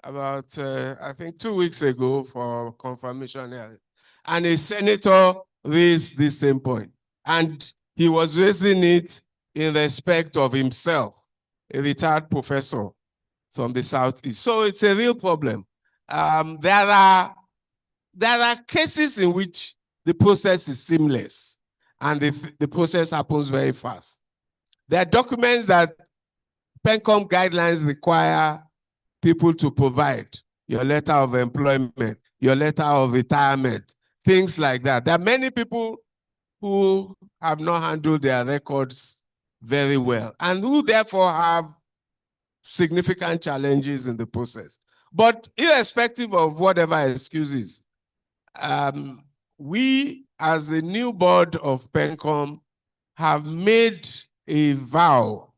about, I think 2 weeks ago for confirmation hearing, and a senator raised the same point, and he was raising it in respect of himself, a retired professor from the Southeast. So it's a real problem. There are cases in which the process is seamless and the process happens very fast. There are documents that PENCOM guidelines require people to provide: your letter of employment, your letter of retirement, things like that. There are many people who have not handled their records very well and who therefore have significant challenges in the process. But irrespective of whatever excuses, we as the new board of PENCOM have made a vow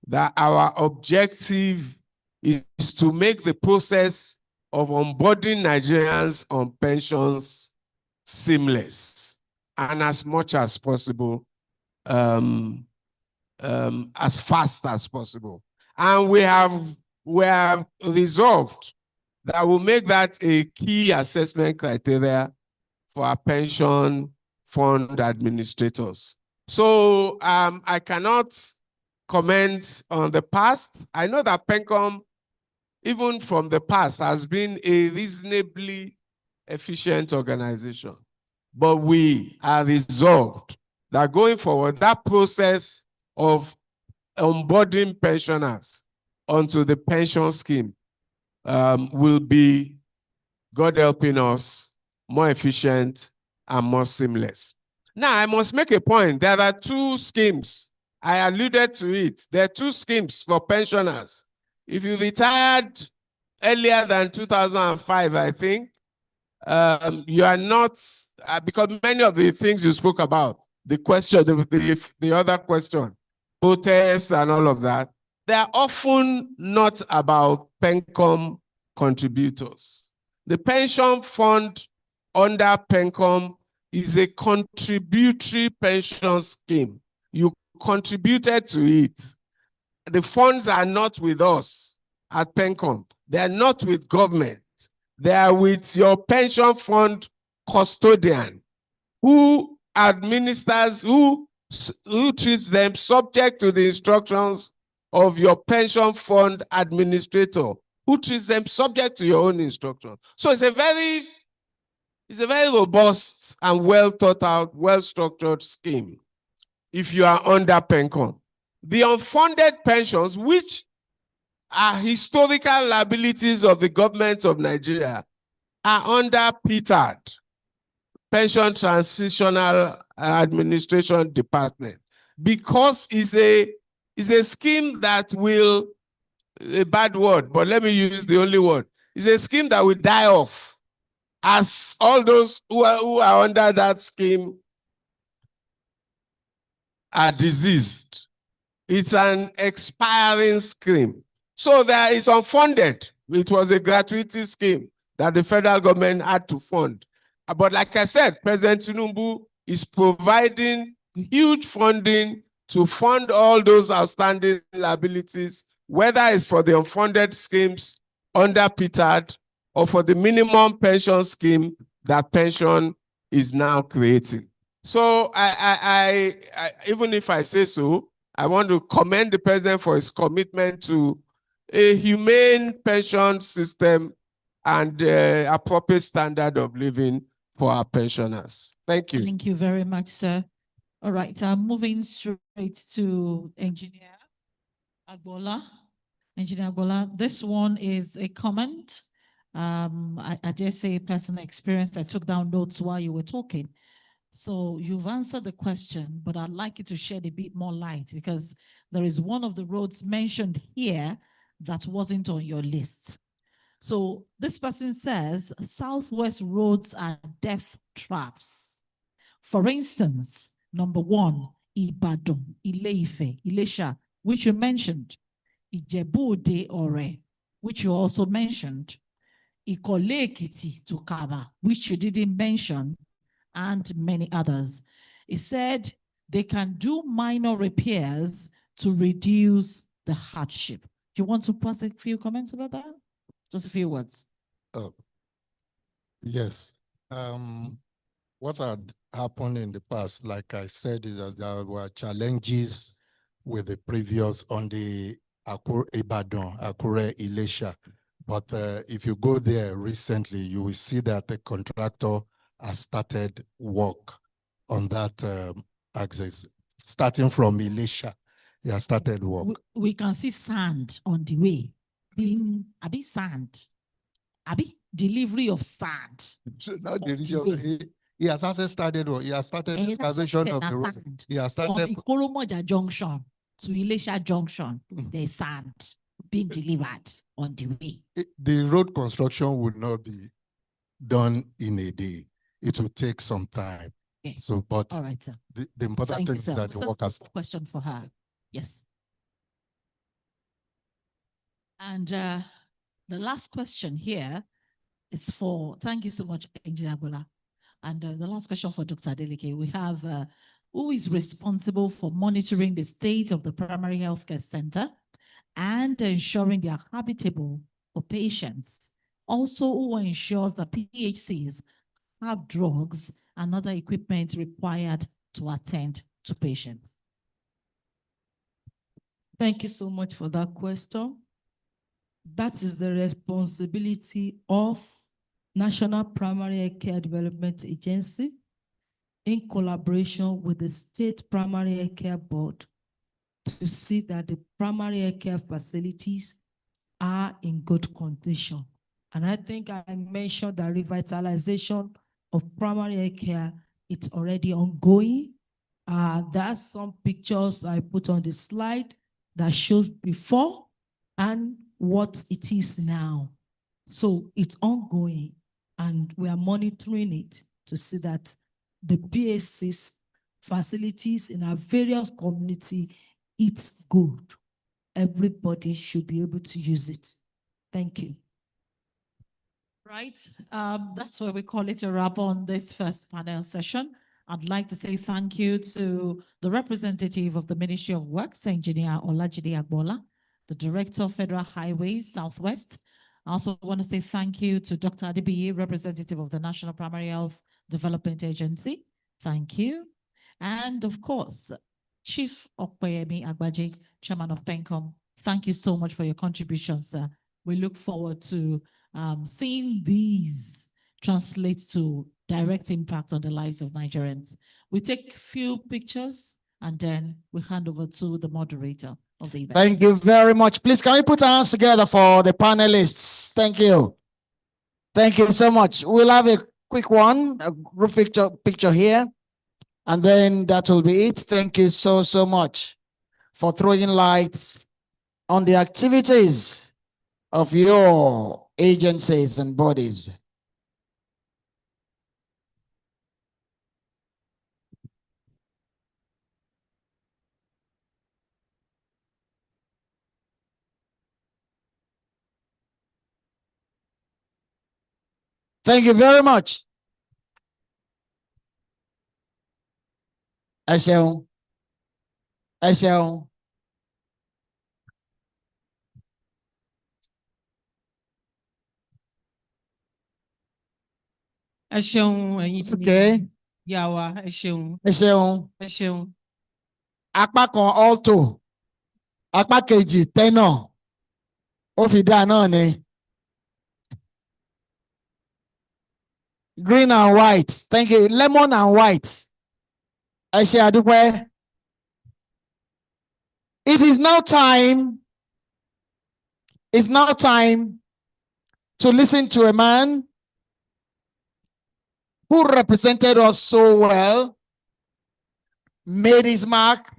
that our objective is to make the process of onboarding Nigerians on pensions seamless and as much as possible, as fast as possible. And we have resolved that we'll make that a key assessment criteria for our pension fund administrators. So I cannot comment on the past. I know that PENCOM, even from the past, has been a reasonably efficient organization. But we are resolved that going forward, that process of onboarding pensioners onto the pension scheme will be, God helping us, more efficient and more seamless. Now, I must make a point. There are two schemes. I alluded to it. There are two schemes for pensioners. If you retired earlier than 2005, I think, you are not, because many of the things you spoke about, the question, the other question, protests and all of that, they are often not about PENCOM contributors. The pension fund under PENCOM is a contributory pension scheme. You contributed to it. The funds are not with us at PENCOM. They are not with government. They are with your pension fund custodian who administers, who treats them subject to the instructions of your pension fund administrator, who treats them subject to your own instructions. So it's a very robust and well thought out, well structured scheme if you are under PENCOM. The unfunded pensions, which are historical liabilities of the government of Nigeria, are under PTAD, Pension Transitional Administration Department, because it's a scheme that will, a bad word, but let me use the only word. It's a scheme that will die off as all those who are under that scheme are diseased. It's an expiring scheme. So there is unfunded. It was a gratuity scheme that the federal government had to fund. But like I said, President Tinubu is providing huge funding to fund all those outstanding liabilities, whether it's for the unfunded schemes under PTAD or for the minimum pension scheme that pension is now creating. So I even if I say so, I want to commend the president for his commitment to a humane pension system and appropriate standard of living for our pensioners. Thank you. Thank you very much, sir. All right, moving straight to Engineer Agbola. Engineer Agbola, this one is a comment. I dare say personal experience. I took down notes while you were talking. So you've answered the question, but I'd like you to shed a bit more light because there is one of the roads mentioned here that wasn't on your list. So this person says, Southwest roads are death traps. For instance, number 1, Ibadan, Ile-Ife, Ilesha, which you mentioned, Ijebu-Ode Ore, which you also mentioned, Ikole-Ekiti to Kaba, which you didn't mention, and many others. He said they can do minor repairs to reduce the hardship. Do you want to pass a few comments about that? Just a few words. Yes. What had happened in the past, like I said, is that there were challenges with the previous on the Akure, Ibadan, Akure, Ilesha. But if you go there recently, you will see that the contractor has started work on that axis. Starting from Ilesha, he has started work. We can see sand on the way. Being a bit sand. A bit delivery of sand. He has also started work. He has started excavation of the road. He has started from Ikoromoja Junction to Ilesha Junction. There's sand being delivered on the way. The road construction would not be done in a day. It will take some time. Okay. So, but all right, sir. The important thing is that the work has. Question for her. Yes. And the last question here is for, thank you so much, Engineer Agbola. And the last question for Dr. Adeleke, we have who is responsible for monitoring the state of the primary healthcare center and ensuring they are habitable for patients? Also, who ensures that PHCs have drugs and other equipment required to attend to patients? Thank you so much for that question. That is the responsibility of National Primary Care Development Agency in collaboration with the State Primary Care Board to see that the primary care facilities are in good condition. And I think I mentioned that revitalization of primary care, it's already ongoing. There's some pictures I put on the slide that shows before and what it is now. So it's ongoing and we are monitoring it to see that the PHC's facilities in our various community, it's good. Everybody should be able to use it. Thank you. Right, that's where we call it a wrap on this first panel session. I'd like to say thank you to the representative of the Ministry of Works, Engineer Olajide Agbola, the Director of Federal Highways, Southwest. I also want to say thank you to Dr. Adebiyi, representative of the National Primary Health Development Agency. Thank you. And of course, Chief Okpeyemi Agbaje, Chairman of PENCOM. Thank you so much for your contributions, sir. We look forward to seeing these translate to direct impact on the lives of Nigerians. We take a few pictures and then we hand over to the moderator of the event. Thank you very much. Please, can we put our hands together for the panelists? Thank you. Thank you so much. We'll have a quick one, a group picture here, and then that will be it. Thank you so much for throwing lights on the activities of your agencies and bodies. Thank you very much. Ẹ ṣeun. Ẹ ṣeun. Ẹ ṣeun, ẹ̀yin Okay. ìyá wa, ẹ ṣeun. Ẹ ṣeun. Ẹ ṣeun. Apá kan alto, apá kejì tenor, ó fi dá náà ni. Green and white. Thank you. Lemon and white. Ẹ ṣé àdúpẹ́. It is now time. It's now time to listen to a man who represented us so well, made his mark,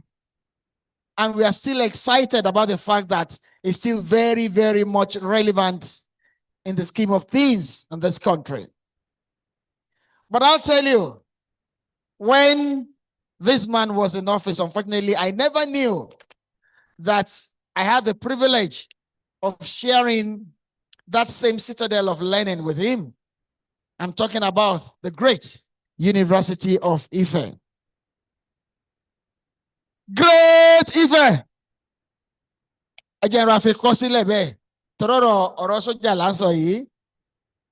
and we are still excited about the fact that it's still very, very much relevant in the scheme of things in this country. But I'll tell you, when this man was in office, unfortunately, I never knew that I had the privilege of sharing that same citadel of learning with him. I'm talking about the great University of Ife. Great Ife!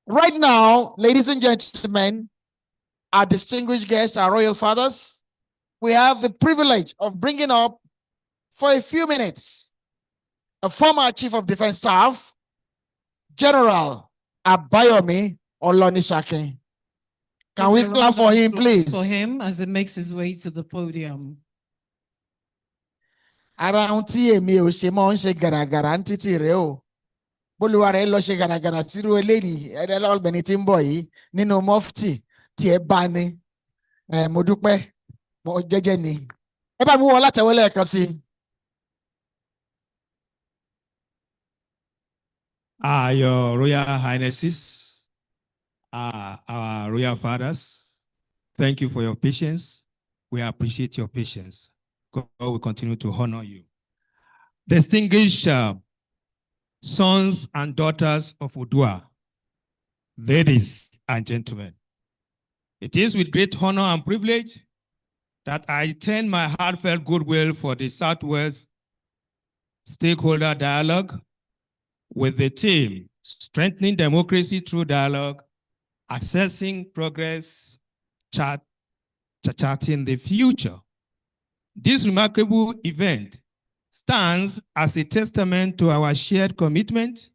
Right now, ladies and gentlemen, our distinguished guests, our royal fathers, we have the privilege of bringing up for a few minutes a former Chief of Defense Staff, General Abayomi Olonisake. Can we clap for him, please? For him as he makes his way to the podium. Ara ohun tí èmi ò ṣe mọ́ ń ṣe gàràgàrà ń títì rẹ̀ o. Bólúwa rẹ̀ lọ ṣe gàràgàrà tírú eléyìí ẹlẹ́lọ́gbẹ̀ni tí ń bọ̀ yìí nínú mọ́fìtì tí ẹ bá ní. Mo dúpẹ́, mo jẹ́jẹ́ ni. Ẹ bá mi wọ látẹ̀wọ́ lẹ́ẹ̀kan sí. Your Royal Highnesses, our Royal Fathers, thank you for your patience. We appreciate your patience. God will continue to honor you. Distinguished sons and daughters of Odua, ladies and gentlemen, it is with great honor and privilege that I tend my heartfelt goodwill for the Southwest Stakeholder Dialogue with the theme, Strengthening Democracy Through Dialogue, Accessing Progress, Charting the Future. This remarkable event stands as a testament to our shared commitment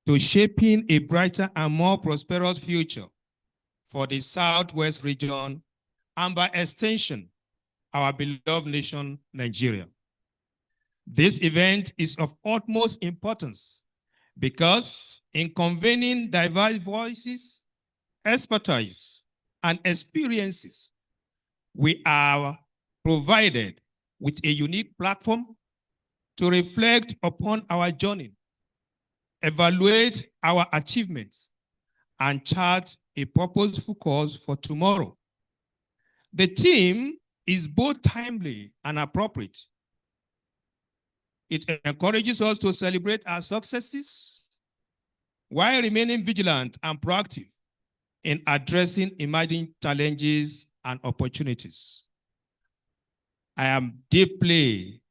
to shaping a brighter and more prosperous future for the Southwest region and by extension, our beloved nation, Nigeria. This event is of utmost importance because in convening diverse voices, expertise, and experiences, we are provided with a unique platform to reflect upon our journey, evaluate our achievements, and chart a purposeful course for tomorrow. The theme is both timely and appropriate. It encourages us to celebrate our successes while remaining vigilant and proactive in addressing emerging challenges and opportunities. I am deeply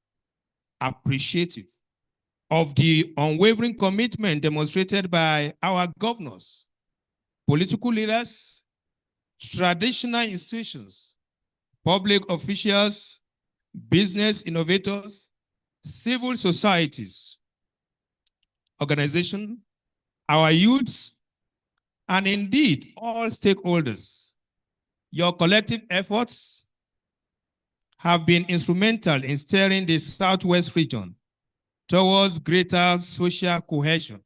appreciative of the unwavering commitment demonstrated by our governors, political leaders, traditional institutions, public officials, business innovators, civil societies, organizations, our youths, and indeed all stakeholders. Your collective efforts have been instrumental in steering the Southwest region towards greater social cohesion,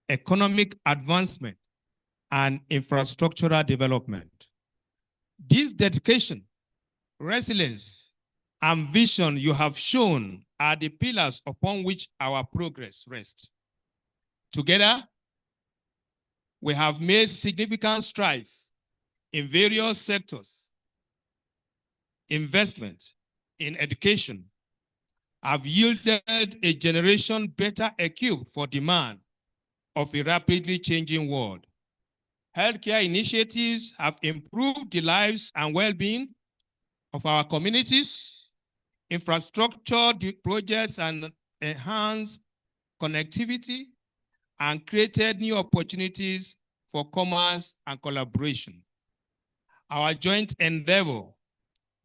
economic advancement, and infrastructural development. This dedication, resilience, and vision you have shown are the pillars upon which our progress rests. Together, we have made significant strides in various sectors. Investment in education have yielded a generation better equipped for demand of a rapidly changing world. Healthcare initiatives have improved the lives and well-being of our communities. Infrastructure projects and enhanced connectivity and created new opportunities for commerce and collaboration. Our joint endeavor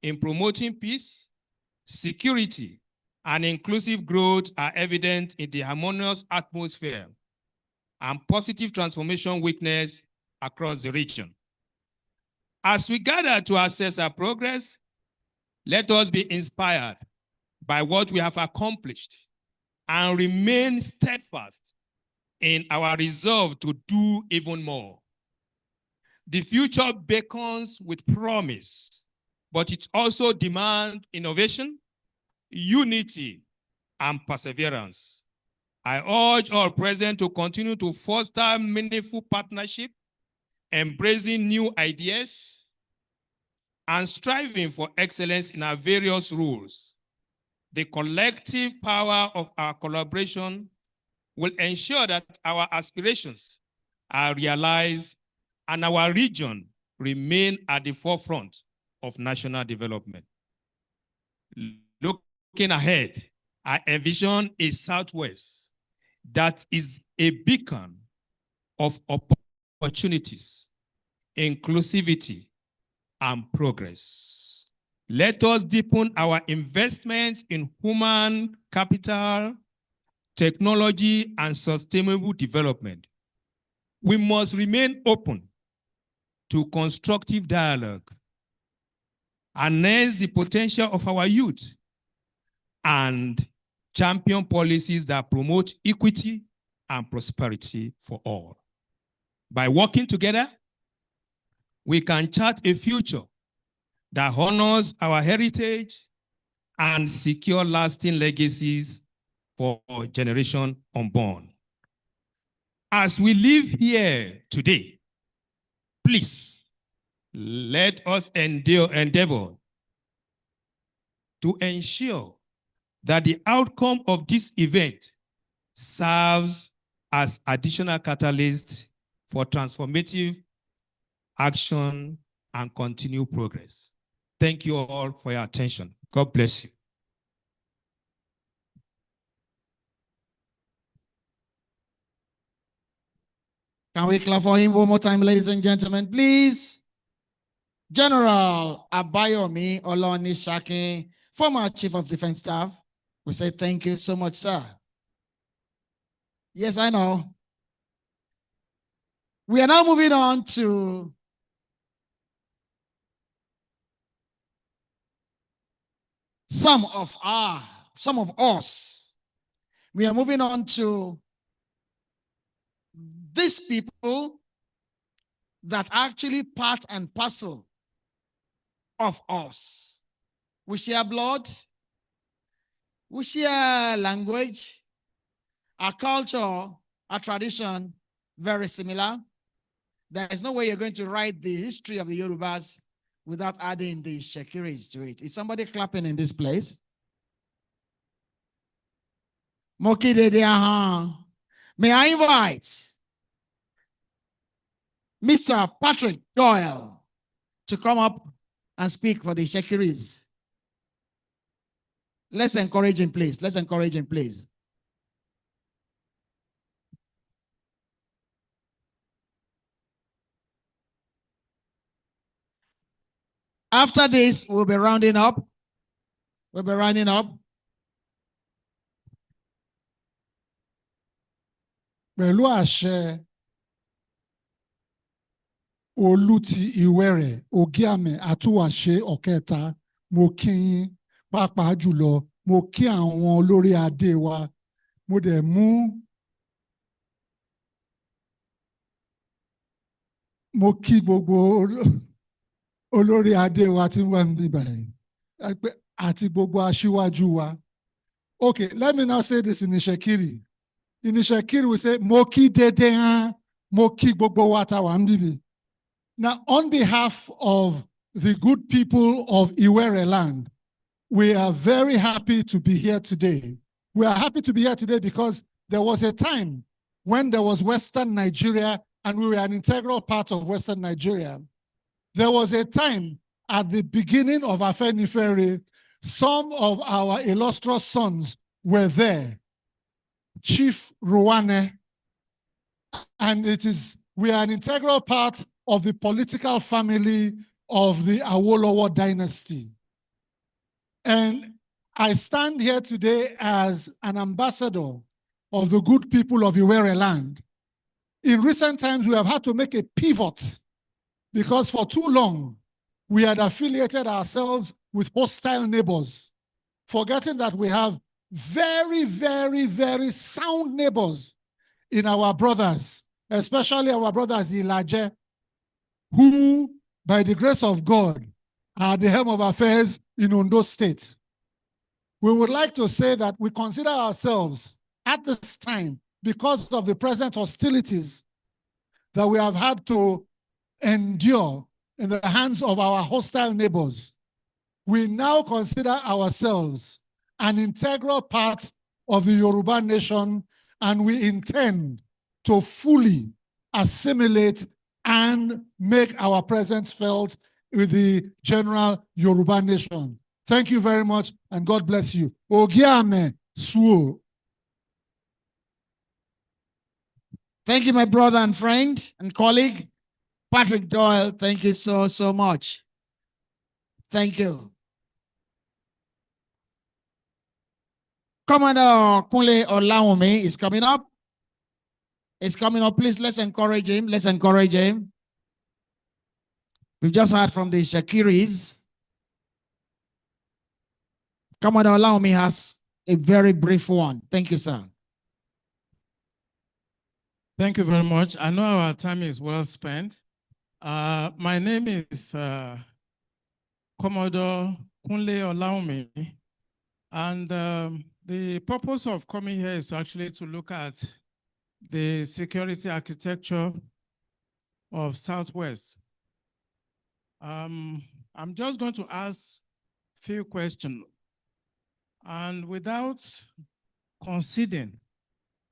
in promoting peace, security, and inclusive growth are evident in the harmonious atmosphere and positive transformation witnessed across the region. As we gather to assess our progress, let us be inspired by what we have accomplished and remain steadfast in our resolve to do even more. The future beckons with promise, but it also demands innovation, unity, and perseverance. I urge all present to continue to foster meaningful partnership, embracing new ideas, and striving for excellence in our various roles. The collective power of our collaboration will ensure that our aspirations are realized and our region remain at the forefront of national development. Looking ahead, I envision a Southwest that is a beacon of opportunities, inclusivity, and progress. Let us deepen our investment in human capital, technology, and sustainable development. We must remain open to constructive dialogue, harness the potential of our youth, and champion policies that promote equity and prosperity for all. By working together, we can chart a future that honors our heritage and secure lasting legacies for generation unborn. As we live here today, please let us endeavor to ensure that the outcome of this event serves as additional catalyst for transformative action and continued progress. Thank you all for your attention. God bless you. Can we clap for him one more time, ladies and gentlemen, please? General Abayomi Olonishakin, former Chief of Defense Staff, we say thank you so much, sir. Yes, I know. We are now moving on to some of us. We are moving on to these people that are actually part and parcel of us. We share blood, we share language, our culture, our tradition, very similar. There is no way you're going to write the history of the Yorubas without adding the Shekiris to it. Is somebody clapping in this place? May I invite Mr. Patrick Doyle to come up and speak for the Shekiris. Let's encourage him, please. Let's encourage him, please. After this, we'll be rounding up. We'll be rounding up. Pẹ̀lú àṣẹ Olùtí Ìwẹ̀rẹ̀ Ògíàmẹ̀ Àtúwàṣe Ọ̀kẹta, mo kí yín pàápàá jùlọ, mo kí àwọn olórí adé wa, mo dẹ̀ mú mo kí gbogbo olórí adé wa tí wọ́n ń bí báyìí àti gbogbo aṣíwájú wa. Okay, let me now say this in Ishekiri. In Ishekiri, we say, mo kí dédé hàn, mo kí gbogbo wa tá wà ń bí. Now, on behalf of the good people of Iwere land, we are very happy to be here today. We are happy to be here today because there was a time when there was Western Nigeria and we were an integral part of Western Nigeria. There was a time at the beginning of Afenifere, some of our illustrious sons were there. Chief Ruwane, and we are an integral part of the political family of the Awolowo dynasty. And I stand here today as an ambassador of the good people of Iwere land. In recent times, we have had to make a pivot because for too long, we had affiliated ourselves with hostile neighbors, forgetting that we have very, very, very sound neighbors in our brothers, especially our brothers Ilaje, who, by the grace of God, are the helm of affairs in Ondo State. We would like to say that we consider ourselves at this time, because of the present hostilities that we have had to endure in the hands of our hostile neighbors, we now consider ourselves an integral part of the Yoruba nation, and we intend to fully assimilate and make our presence felt with the general Yoruba nation. Thank you very much, and God bless you. Ogiame Suo. Thank you, my brother and friend and colleague, Patrick Doyle. Thank you so, so much. Thank you. Commander Kunle Olawumi is coming up. He's coming up. Please, let's encourage him. Let's encourage him. We've just heard from the Shakiris. Commander Olawumi has a very brief one. Thank you, sir. Thank you very much. I know our time is well spent. My name is Commodore Kunle Olawumi, and the purpose of coming here is actually to look at the security architecture of Southwest. I'm just going to ask a few questions, and without conceding,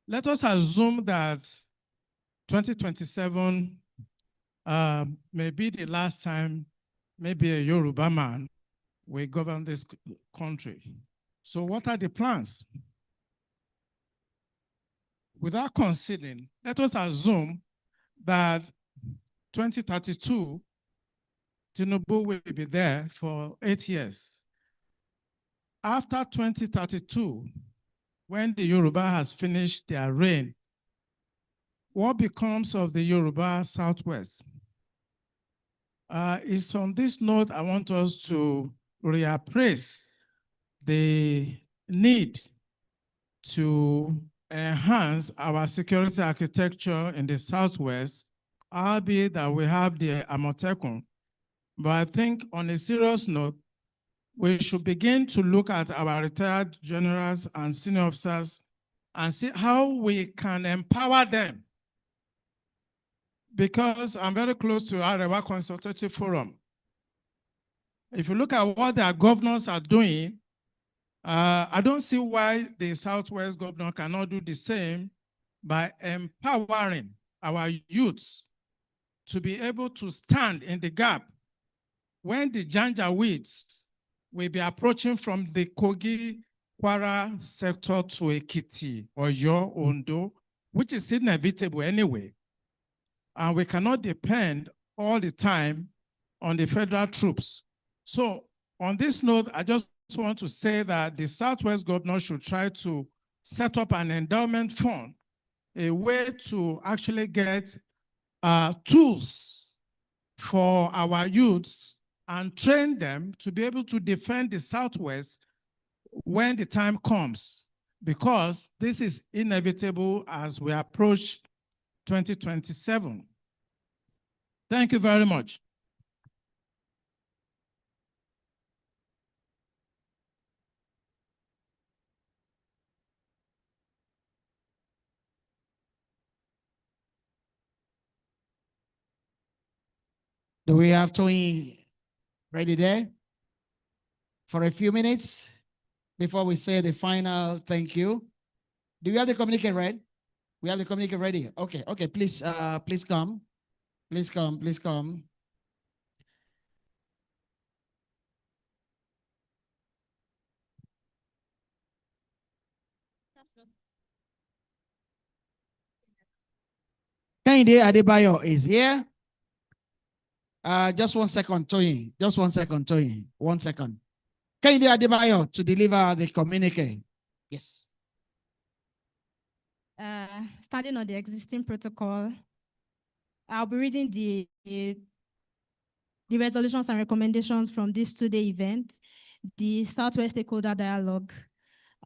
let us assume that 2027 may be the last time maybe a Yoruba man will govern this country. So what are the plans? Without conceding, let us assume that 2032, Tinubu will be there for 8 years. After 2032, when the Yoruba has finished their reign, what becomes of the Yoruba Southwest? It's on this note I want us to reappraise the need to enhance our security architecture in the Southwest, albeit that we have the Amotekun. But I think on a serious note, we should begin to look at our retired generals and senior officers and see how we can empower them. Because I'm very close to Arewa Consultative Forum. If you look at what their governors are doing, I don't see why the Southwest governor cannot do the same by empowering our youths to be able to stand in the gap when the Janjaweeds will be approaching from the Kogi, Kwara sector to Ekiti or Ondo, which is inevitable anyway. And we cannot depend all the time on the federal troops. So on this note, I just want to say that the Southwest governor should try to set up an endowment fund, a way to actually get tools for our youths and train them to be able to defend the Southwest when the time comes, because this is inevitable as we approach 2027. Thank you very much. Do we have Tony ready there for a few minutes before we say the final thank you? Do we have the communique ready? We have the communique ready. Okay, okay, please, please come. Please come, please come. Kehinde Adebayo is here. Just 1 second, Tony. Just 1 second, Tony. 1 second. Kehinde Adebayo to deliver the communique. Yes. Starting on the existing protocol, I'll be reading the resolutions and recommendations from this two-day event, the Southwest Stakeholder Dialogue.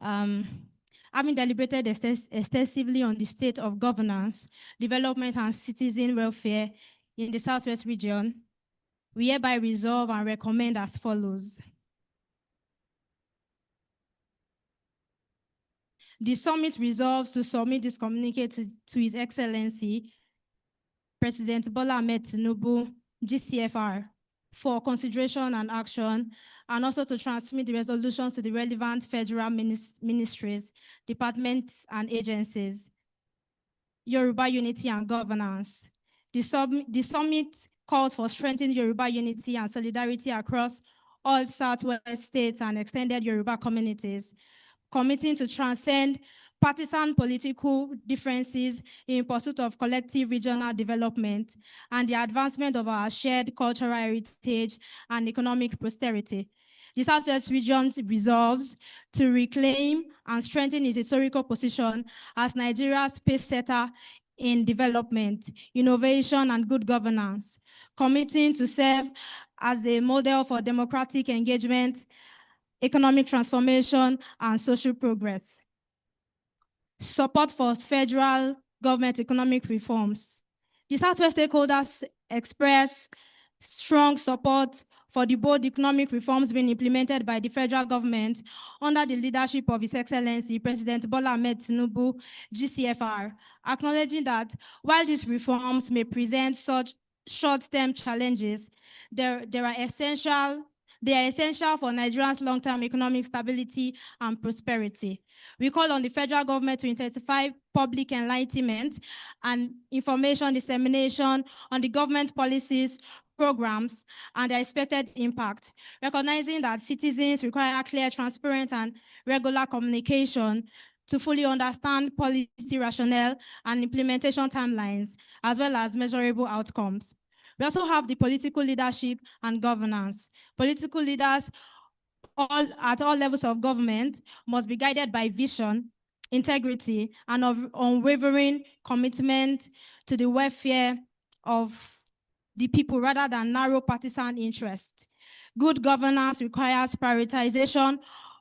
Having deliberated extensively on the state of governance, development, and citizen welfare in the Southwest region, we hereby resolve and recommend as follows. The summit resolves to submit this communique to His Excellency, President Bola Ahmed Tinubu, GCFR, for consideration and action, and also to transmit the resolutions to the relevant federal ministries, departments, and agencies. Yoruba unity and governance. The summit calls for strengthening Yoruba unity and solidarity across all Southwest states and extended Yoruba communities, committing to transcend partisan political differences in pursuit of collective regional development and the advancement of our shared cultural heritage and economic prosperity. The Southwest region resolves to reclaim and strengthen its historical position as Nigeria's pace setter in development, innovation, and good governance, committing to serve as a model for democratic engagement, economic transformation, and social progress. Support for federal government economic reforms. The Southwest stakeholders express strong support for the bold economic reforms being implemented by the federal government under the leadership of His Excellency, President Bola Ahmed Tinubu, GCFR, acknowledging that while these reforms may present such short-term challenges, they are essential for Nigeria's long-term economic stability and prosperity. We call on the federal government to intensify public enlightenment and information dissemination on the government policies, programs, and their expected impact, recognizing that citizens require clear, transparent, and regular communication to fully understand policy rationale and implementation timelines, as well as measurable outcomes. We also have the political leadership and governance. Political leaders at all levels of government must be guided by vision, integrity, and unwavering commitment to the welfare of the people rather than narrow partisan interest. Good governance requires prioritization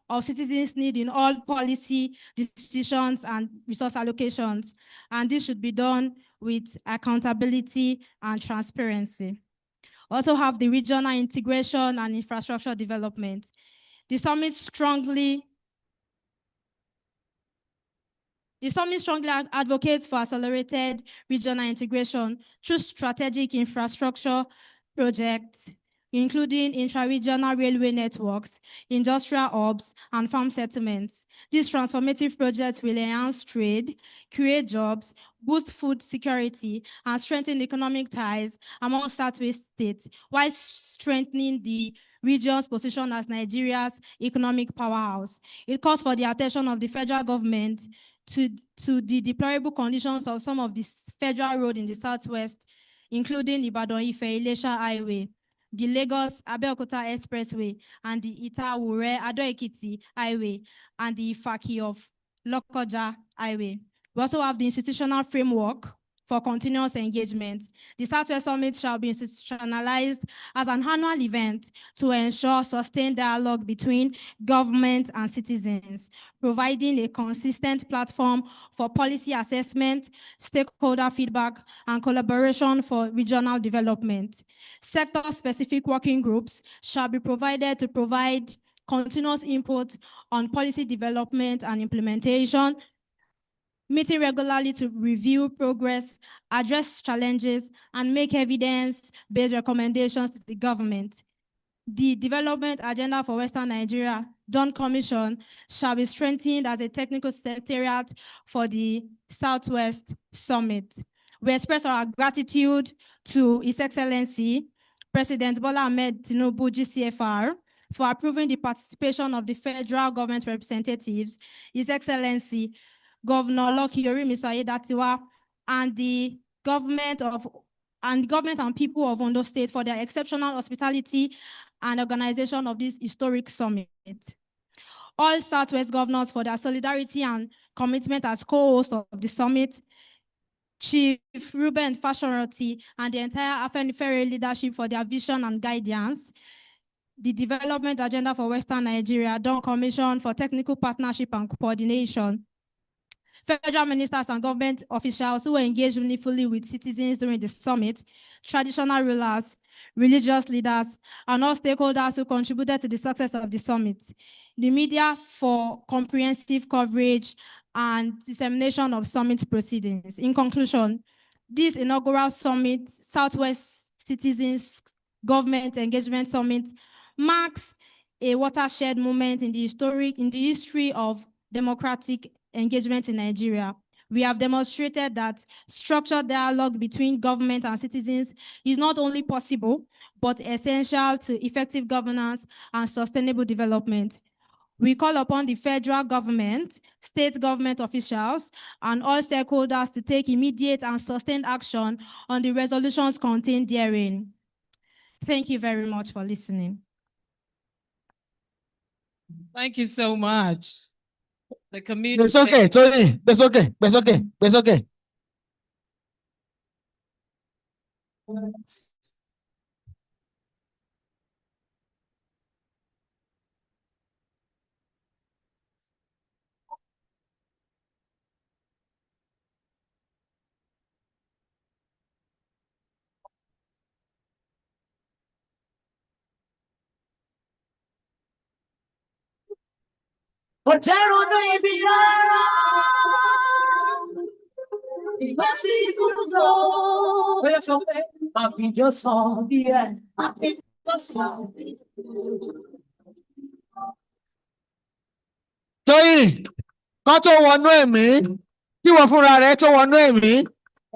of citizens' needs in all policy decisions and resource allocations, and this should be done with accountability and transparency. Also have the regional integration and infrastructure development. The summit strongly advocates for accelerated regional integration through strategic infrastructure projects, including intra-regional railway networks, industrial hubs, and farm settlements. These transformative projects will enhance trade, create jobs, boost food security, and strengthen economic ties among Southwest states, while strengthening the region's position as Nigeria's economic powerhouse. It calls for the attention of the federal government to the deplorable conditions of some of the federal roads in the Southwest, including the Ibadan-Ife-Ilesha Highway, the Lagos-Abeokuta Expressway, and the Ita-Ure-Ado-Ekiti Highway, and the Ifaki of Lokoja Highway. We also have the institutional framework for continuous engagement. The Southwest Summit shall be institutionalized as an annual event to ensure sustained dialogue between government and citizens, providing a consistent platform for policy assessment, stakeholder feedback, and collaboration for regional development. Sector-specific working groups shall be provided to provide continuous input on policy development and implementation, meeting regularly to review progress, address challenges, and make evidence-based recommendations to the government. The Development Agenda for Western Nigeria, Dawn Commission, shall be strengthened as a technical secretariat for the Southwest Summit. We express our gratitude to His Excellency, President Bola Ahmed Tinubu, GCFR, for approving the participation of the federal government representatives, His Excellency, Governor Lucky Mr. Aiyedatiwa, and the government and people of Ondo State for their exceptional hospitality and organization of this historic summit. All Southwest governors for their solidarity and commitment as co-hosts of the summit, Chief Ruben Fashoroti and the entire Afenifere leadership for their vision and guidance, the Development Agenda for Western Nigeria, Dawn Commission for technical partnership and coordination, federal ministers and government officials who engaged meaningfully with citizens during the summit, traditional rulers, religious leaders, and all stakeholders who contributed to the success of the summit, the media for comprehensive coverage and dissemination of summit proceedings. In conclusion, this inaugural summit, Southwest Citizens Government Engagement Summit, marks a watershed moment in the history of democratic engagement in Nigeria. We have demonstrated that structured dialogue between government and citizens is not only possible, but essential to effective governance and sustainable development. We call upon the federal government, state government officials, and all stakeholders to take immediate and sustained action on the resolutions contained therein. Thank you very much for listening. Thank you so much. The community. It's okay, Tony. It's okay. It's okay. It's okay. Tóyìn, kán tó wọnú ẹ̀mí, kí wọ́n fúnra rẹ̀ tó wọnú ẹ̀mí,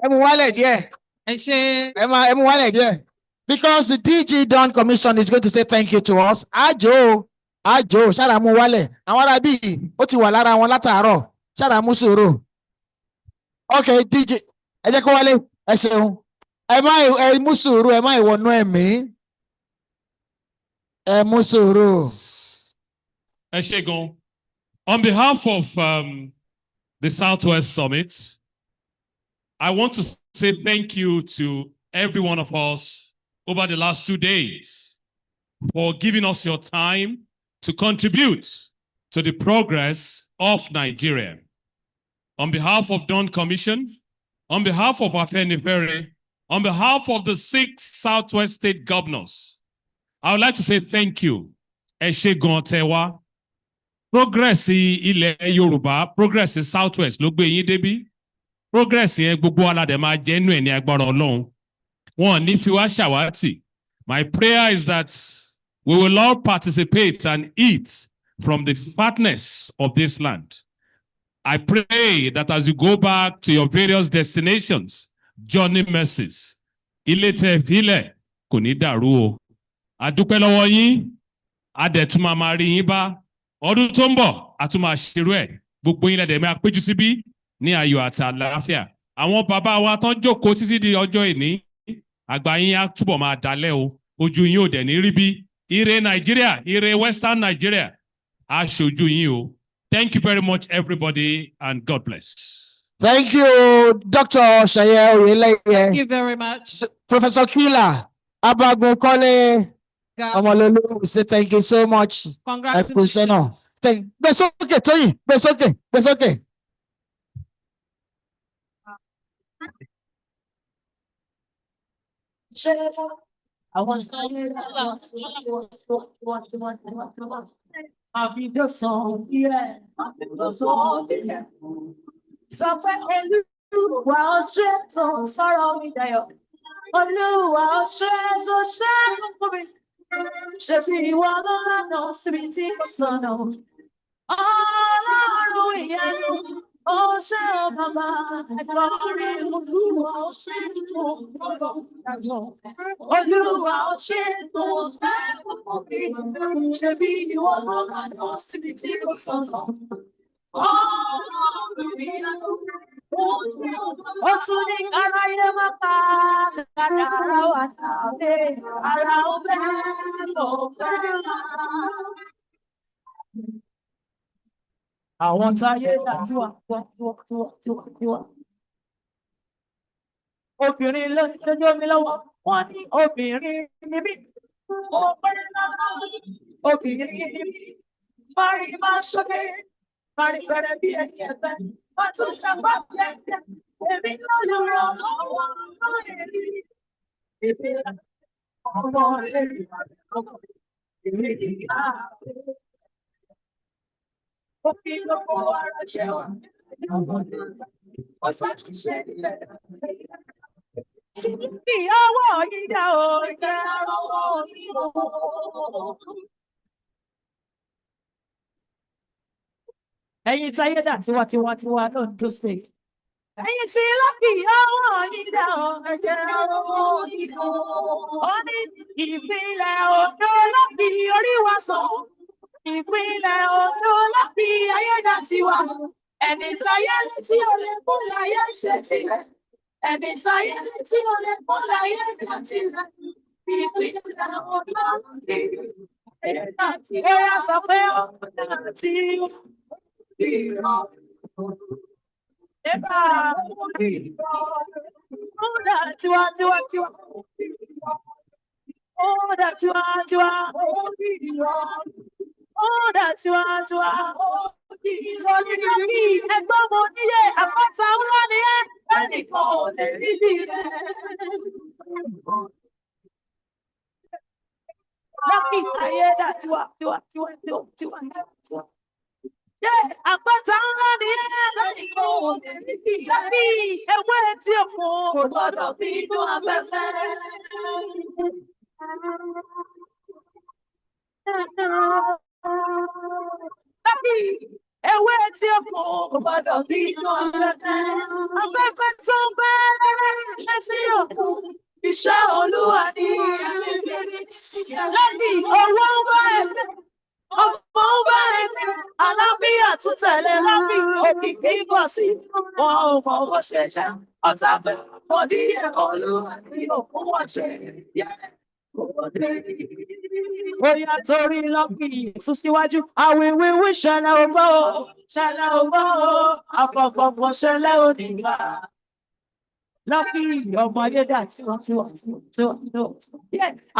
ẹ mú wálẹ̀ díẹ̀. Ẹ mú wálẹ̀ díẹ̀. Because the DG Dawn Commission is going to say thank you to us. Àjò ṣára mú wálẹ̀. Àwọn ará bíi ó ti wà lára wọn látàárọ̀. Ṣára mú sùúrù. Okay, DG, ẹ jẹ́ kó wálé. Ẹ ṣeun. Ẹ mú sùúrù, ẹ má ìwọ̀nú ẹ̀mí. Ẹ mú sùúrù. Ẹ ṣé gan. On behalf of the Southwest Summit, I want to say thank you to every one of us over the last 2 days for giving us your time to contribute to the progress of Nigeria. On behalf of Dawn Commission, on behalf of Afenifere, on behalf of the 6 Southwest state governors, I would like to say thank you. Ẹ ṣé gan tẹ́ Progress ilẹ̀ Yorùbá, progress Southwest ló gbé yín débí. Progress yẹn gbogbo aládẹ máa jẹ́ inú ẹ̀ ní agbára Ọlọ́run. Wọ́n ní fi wá ṣàwátì. My prayer is that we will all participate and eat from the fatness of this land. I pray that as you go back to your various destinations, journey mercies. Ilé tẹ́ fílẹ̀ kò ní dàrú o. A dúpẹ́ lọ́wọ́ yín, a dẹ̀ tún máa rí yín bá. Ọdún tó ń bọ̀, a tún máa ṣerú ẹ̀. Gbogbo yín lẹ́dẹ̀ẹ́ máa péjú síbí ní ayọ̀ àti àlàáfíà. Àwọn bàbá wa tán jókòó títí di ọjọ́ ìní, àgbà yín á túbọ̀ máa dalẹ̀ o. Ojú yín ò dẹ̀ ní rí bí. Ire Nigeria, ire Western Nigeria, á ṣojú yín o. Thank you very much, everybody, and God bless. Thank you, Dr. Shaye Oyeleye. Thank you very much. Professor Kila Abagun Kole Omololu, we say thank you so much. Congratulations. That's okay, Toyin. That's okay. That's okay. I want to Happy the song, yeah. Happy the song, yeah. Somewhere Olúwa ṣe tó sọ̀rọ̀ mi dayọ̀. Olúwa ṣe tó ṣe fún mi. Ṣé bí ìwọ ló lànà síbi tí kò sọnà? Ọlọ́run ìyanu, ó ṣe ó bàbá. Ẹ̀kọ́ rí Olúwa ó ṣe tó gbọ́dọ̀ dàgbọ́. Olúwa ó ṣe tó ṣe fún mi. Ṣé bí ìwọ ló lànà síbi tí kò sọnà? Ọlọ́run ìyanu. Oṣù ní aráyé máa pa ara wa tàbí ara ó bẹ́ẹ̀ sí ló bẹ́ẹ̀ máa. Àwọn táyé dá tiwa. Obìnrin lójó mi lọ́wọ́, wọ́n ní obìnrin níbí. Mo pẹ́ lọ́wọ́, obìnrin níbí. Mari máa ṣoge, mari bẹ̀rẹ̀ bí ẹni ẹ̀fẹ́. Wọ́n tún ṣàpá pẹ́ẹ́pẹ́. Èmi náà ló ràn lọ́wọ́ lórí ibi ọmọ èrí èmi kíkà. Ó fi gbogbo ara ṣe wà. Ó ṣàṣìṣe ilẹ̀. Tí ìyàwó yìí dá o, ìjẹ́ ọwọ́ mi o. Ẹ̀yin táyé dà tiwa lóńdó state. Ẹ̀yin tí lọ́kì ọwọ́ yìí dá o, ẹ̀jẹ̀ ọwọ́ yìí o. Ó ní ìpínlẹ̀ Oǹdó lọ́kì orí wa sàn. Ìpínlẹ̀ Oǹdó lọ́kì ayédàtiwa. Ẹni táyé tí o lè kún láyé ṣe tirẹ̀. Ẹni táyé tí o lè kún láyé dà tirẹ̀. Ìpínlẹ̀ Oǹdó lọ́kì ayédàtiwa. Ó yá sọ pé ọ̀nà tí Eba, Oda tiwa. Oda tiwa. Oda tiwa. Sọ̀rọ̀ ní ẹgbẹ́ mo níyẹ àpáta ńlá ni ẹ́. Ẹnìkan ò lè rí bí rẹ̀. Lọ́kì ayé dà tiwa. Àpáta ńlá ni ẹnìkan ò lè rí bí ewé tí ó fún kò gbọdọ̀ bí inú afẹ́fẹ́. Ewé tí ó fún kò gbọdọ̀ bí inú afẹ́fẹ́. Afẹ́fẹ́ tó ń bẹ́ létí òkun. Iṣẹ́ Olúwa ni lẹ́yìn owó ń bá ẹgbẹ́. Ọmọ bá ẹgbẹ́ alábíyà tún tẹ̀lé lábí òkìkí bọ̀ sí wọn ò mọ̀ bó ṣe jẹ́ ọ̀tá fẹ́ mọ̀ díẹ̀ Olúwa ní òkú wọ́n ṣe yẹ ó yá torí lọ́kì sún síwájú àwìwíwí ṣẹlẹ̀ ògbó àpọ̀pọ̀pọ̀ ṣẹlẹ̀ òdìgbà. Lucky, ọmọ ayé dà tiwa.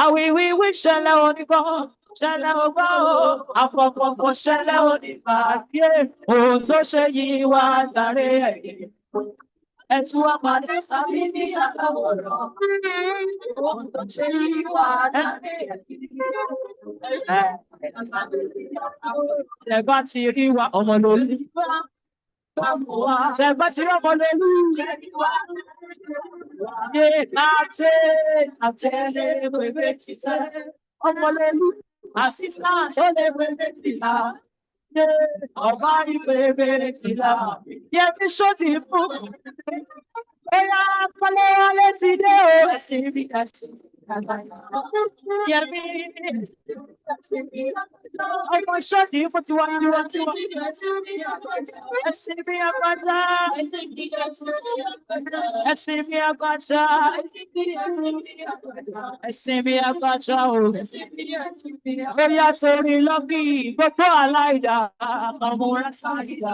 Àwìwíwí ṣẹlẹ̀ onígbọ́, ṣẹlẹ̀ ògbó, àpọ̀pọ̀pọ̀ ṣẹlẹ̀ onígbà. Ohun tó ṣe yìí wá darí ẹ̀yìn. Ẹ̀tún wá padà sábí ní àláwòrán. Ohun tó ṣe yìí wá darí ẹ̀yìn. Ẹ̀bá ti rí wa ọmọ lórí. Ṣẹ̀gbọ́n ti rí ọmọ lórí. Àtẹ̀lé ti sẹ́, ọmọ lórí. Assistant ó lè wéwé fìlà. Ọba ìwéwé fìlà. Yẹmi ṣòdì fún. Ẹ̀yà kọ́lé wálé ti dé o. Ẹ̀sìn bí ẹ̀sìn. Yẹmi ọmọ ṣọ́ọ̀dì fún tiwa. Ẹ̀sìn bí agbada. Ẹ̀sìn bí agbada. Ẹ̀sìn bí agbada o. Ó yá torí lọ́bì gbogbo aláìdá ọmọ rẹ̀ sáyidá.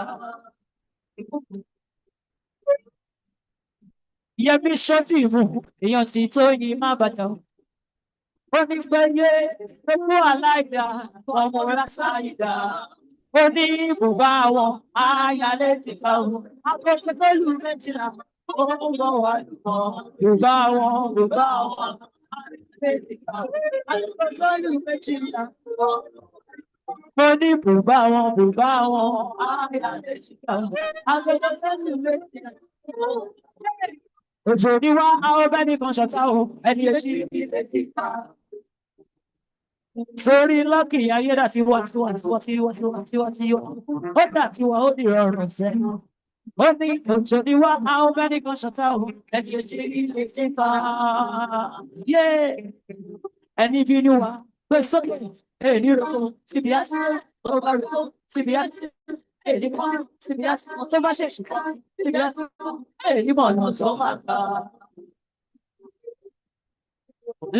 Yẹmi Ṣọ́dìmù, èèyàn tí tó yìí má bàdàn. Ó ní gbẹ́yé gbogbo aláìdá, ọmọ Rásáìdá. Ó ní bùbá wọn, ayálé ti bá wọn. Akọ́kọ́ tó lù méjìlá, ó ń bọ̀ wá lùkọ́. Bùbá wọn, ayálé ti bá wọn. Akọ́kọ́ tó lù méjìlá, ó ní bùbá wọn, ayálé ti bá wọn. Akọ́kọ́ tó lù méjìlá. Òjò ní wá, àwọn bẹ́ẹ̀ ní kan ṣọ̀tá o, ẹni etí ilé kíkà. Sórí lọ́kì ayédà tí wọ́n ó dà tí wọ́n ó di rọrùn sẹ́yìn. Ó ní òjò ní wá, àwọn bẹ́ẹ̀ ní kan ṣọ̀tá o, ẹni etí ilé kíkà. Ẹni bínú wa, pé sókè, èyí rò síbi àti ọba rò síbi àti. Èyí mọ̀ síbi àti tó bá ṣèṣì kọ́ síbi àti èyí mọ̀ ọ̀nà tó máa gbà.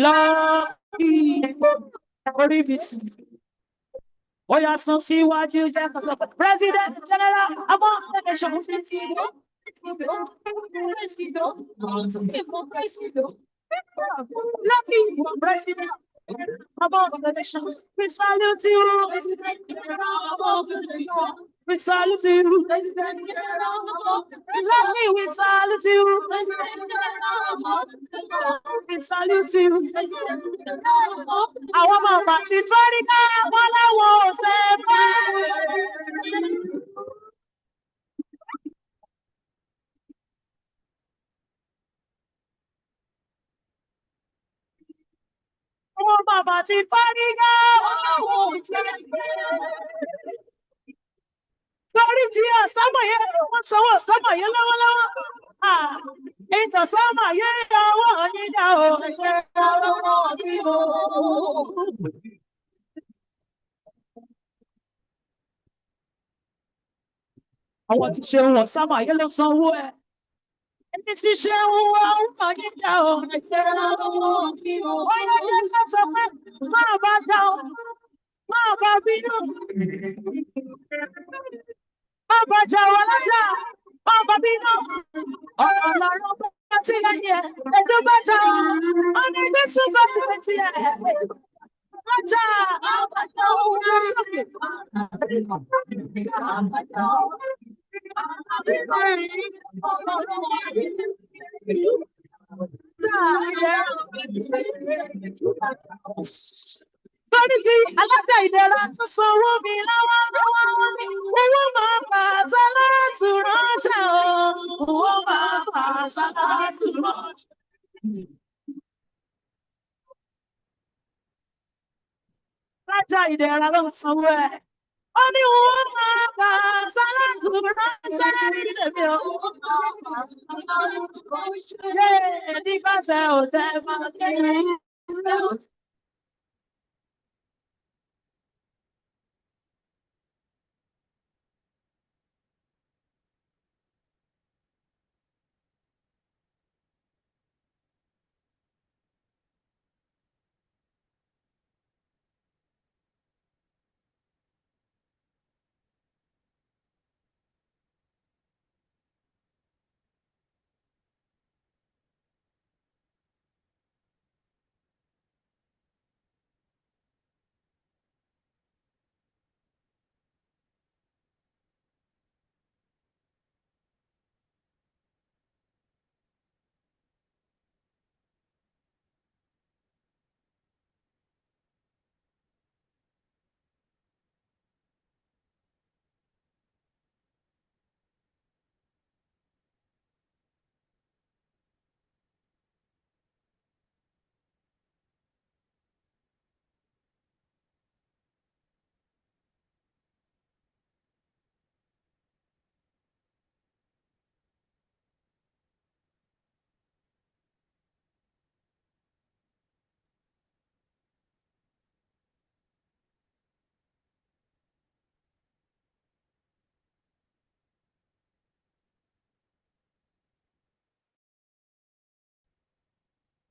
Lọ́ọ̀kì orí mi sì. Ó yà sún síwájú jẹ́ kọ́sọ́kọ́. President General Among the Nation. President. Among the Nation. We salute you. We salute you. Let me, we salute you. We salute you. Àwọn ọmọ ọba ti fẹ́rí ká wọ́n láwọn ò ṣe fẹ́. Àwọn ọmọ ọba ti fẹ́rí ká wọ́n láwọn ò ṣe fẹ́. Lórí tí ọ̀sánmọ̀ yẹn, wọ́n sanwó ọ̀sánmọ̀ yẹn lọ́wọ́lọ́wọ́. Ìtọ̀sánmọ̀ yẹn yọwọ́ yíyá o, ẹ̀ṣẹ̀ lọ́wọ́ yìí o. Àwọn tí ṣe wọ̀ sábà yẹn ló sanwó ẹ̀. Ẹni tí ṣe ń wọ ọmọ yíyá o, ẹ̀ṣẹ̀ lọ́wọ́ yìí o. Ó yẹ kí ẹ sọ pé máa bá dá o, máa bá bínú. Ọbàjà wà lọ́jà, ọba bínú. Ọ̀rọ̀ lọ́rọ̀ bá ti lẹ́yìn ẹ̀, ẹjọ́ bàjá. Ọ̀nà ìgbésùn bá ti létí ẹ̀. Bàjá, ọbàjà òun ló sọ̀kè. Bọ́dí sí alága ìdẹ̀ra tó sanwó mi lọ́wọ́lọ́wọ́. Owó máa bà sálátù ránṣẹ́ o. Owó máa bà sálátù ránṣẹ́. Alága ìdẹ̀ra ló sanwó ẹ̀. Ó ní owó máa bà sálátù ránṣẹ́ ní tèmi o. Nígbà tẹ ò tẹ máa kéré.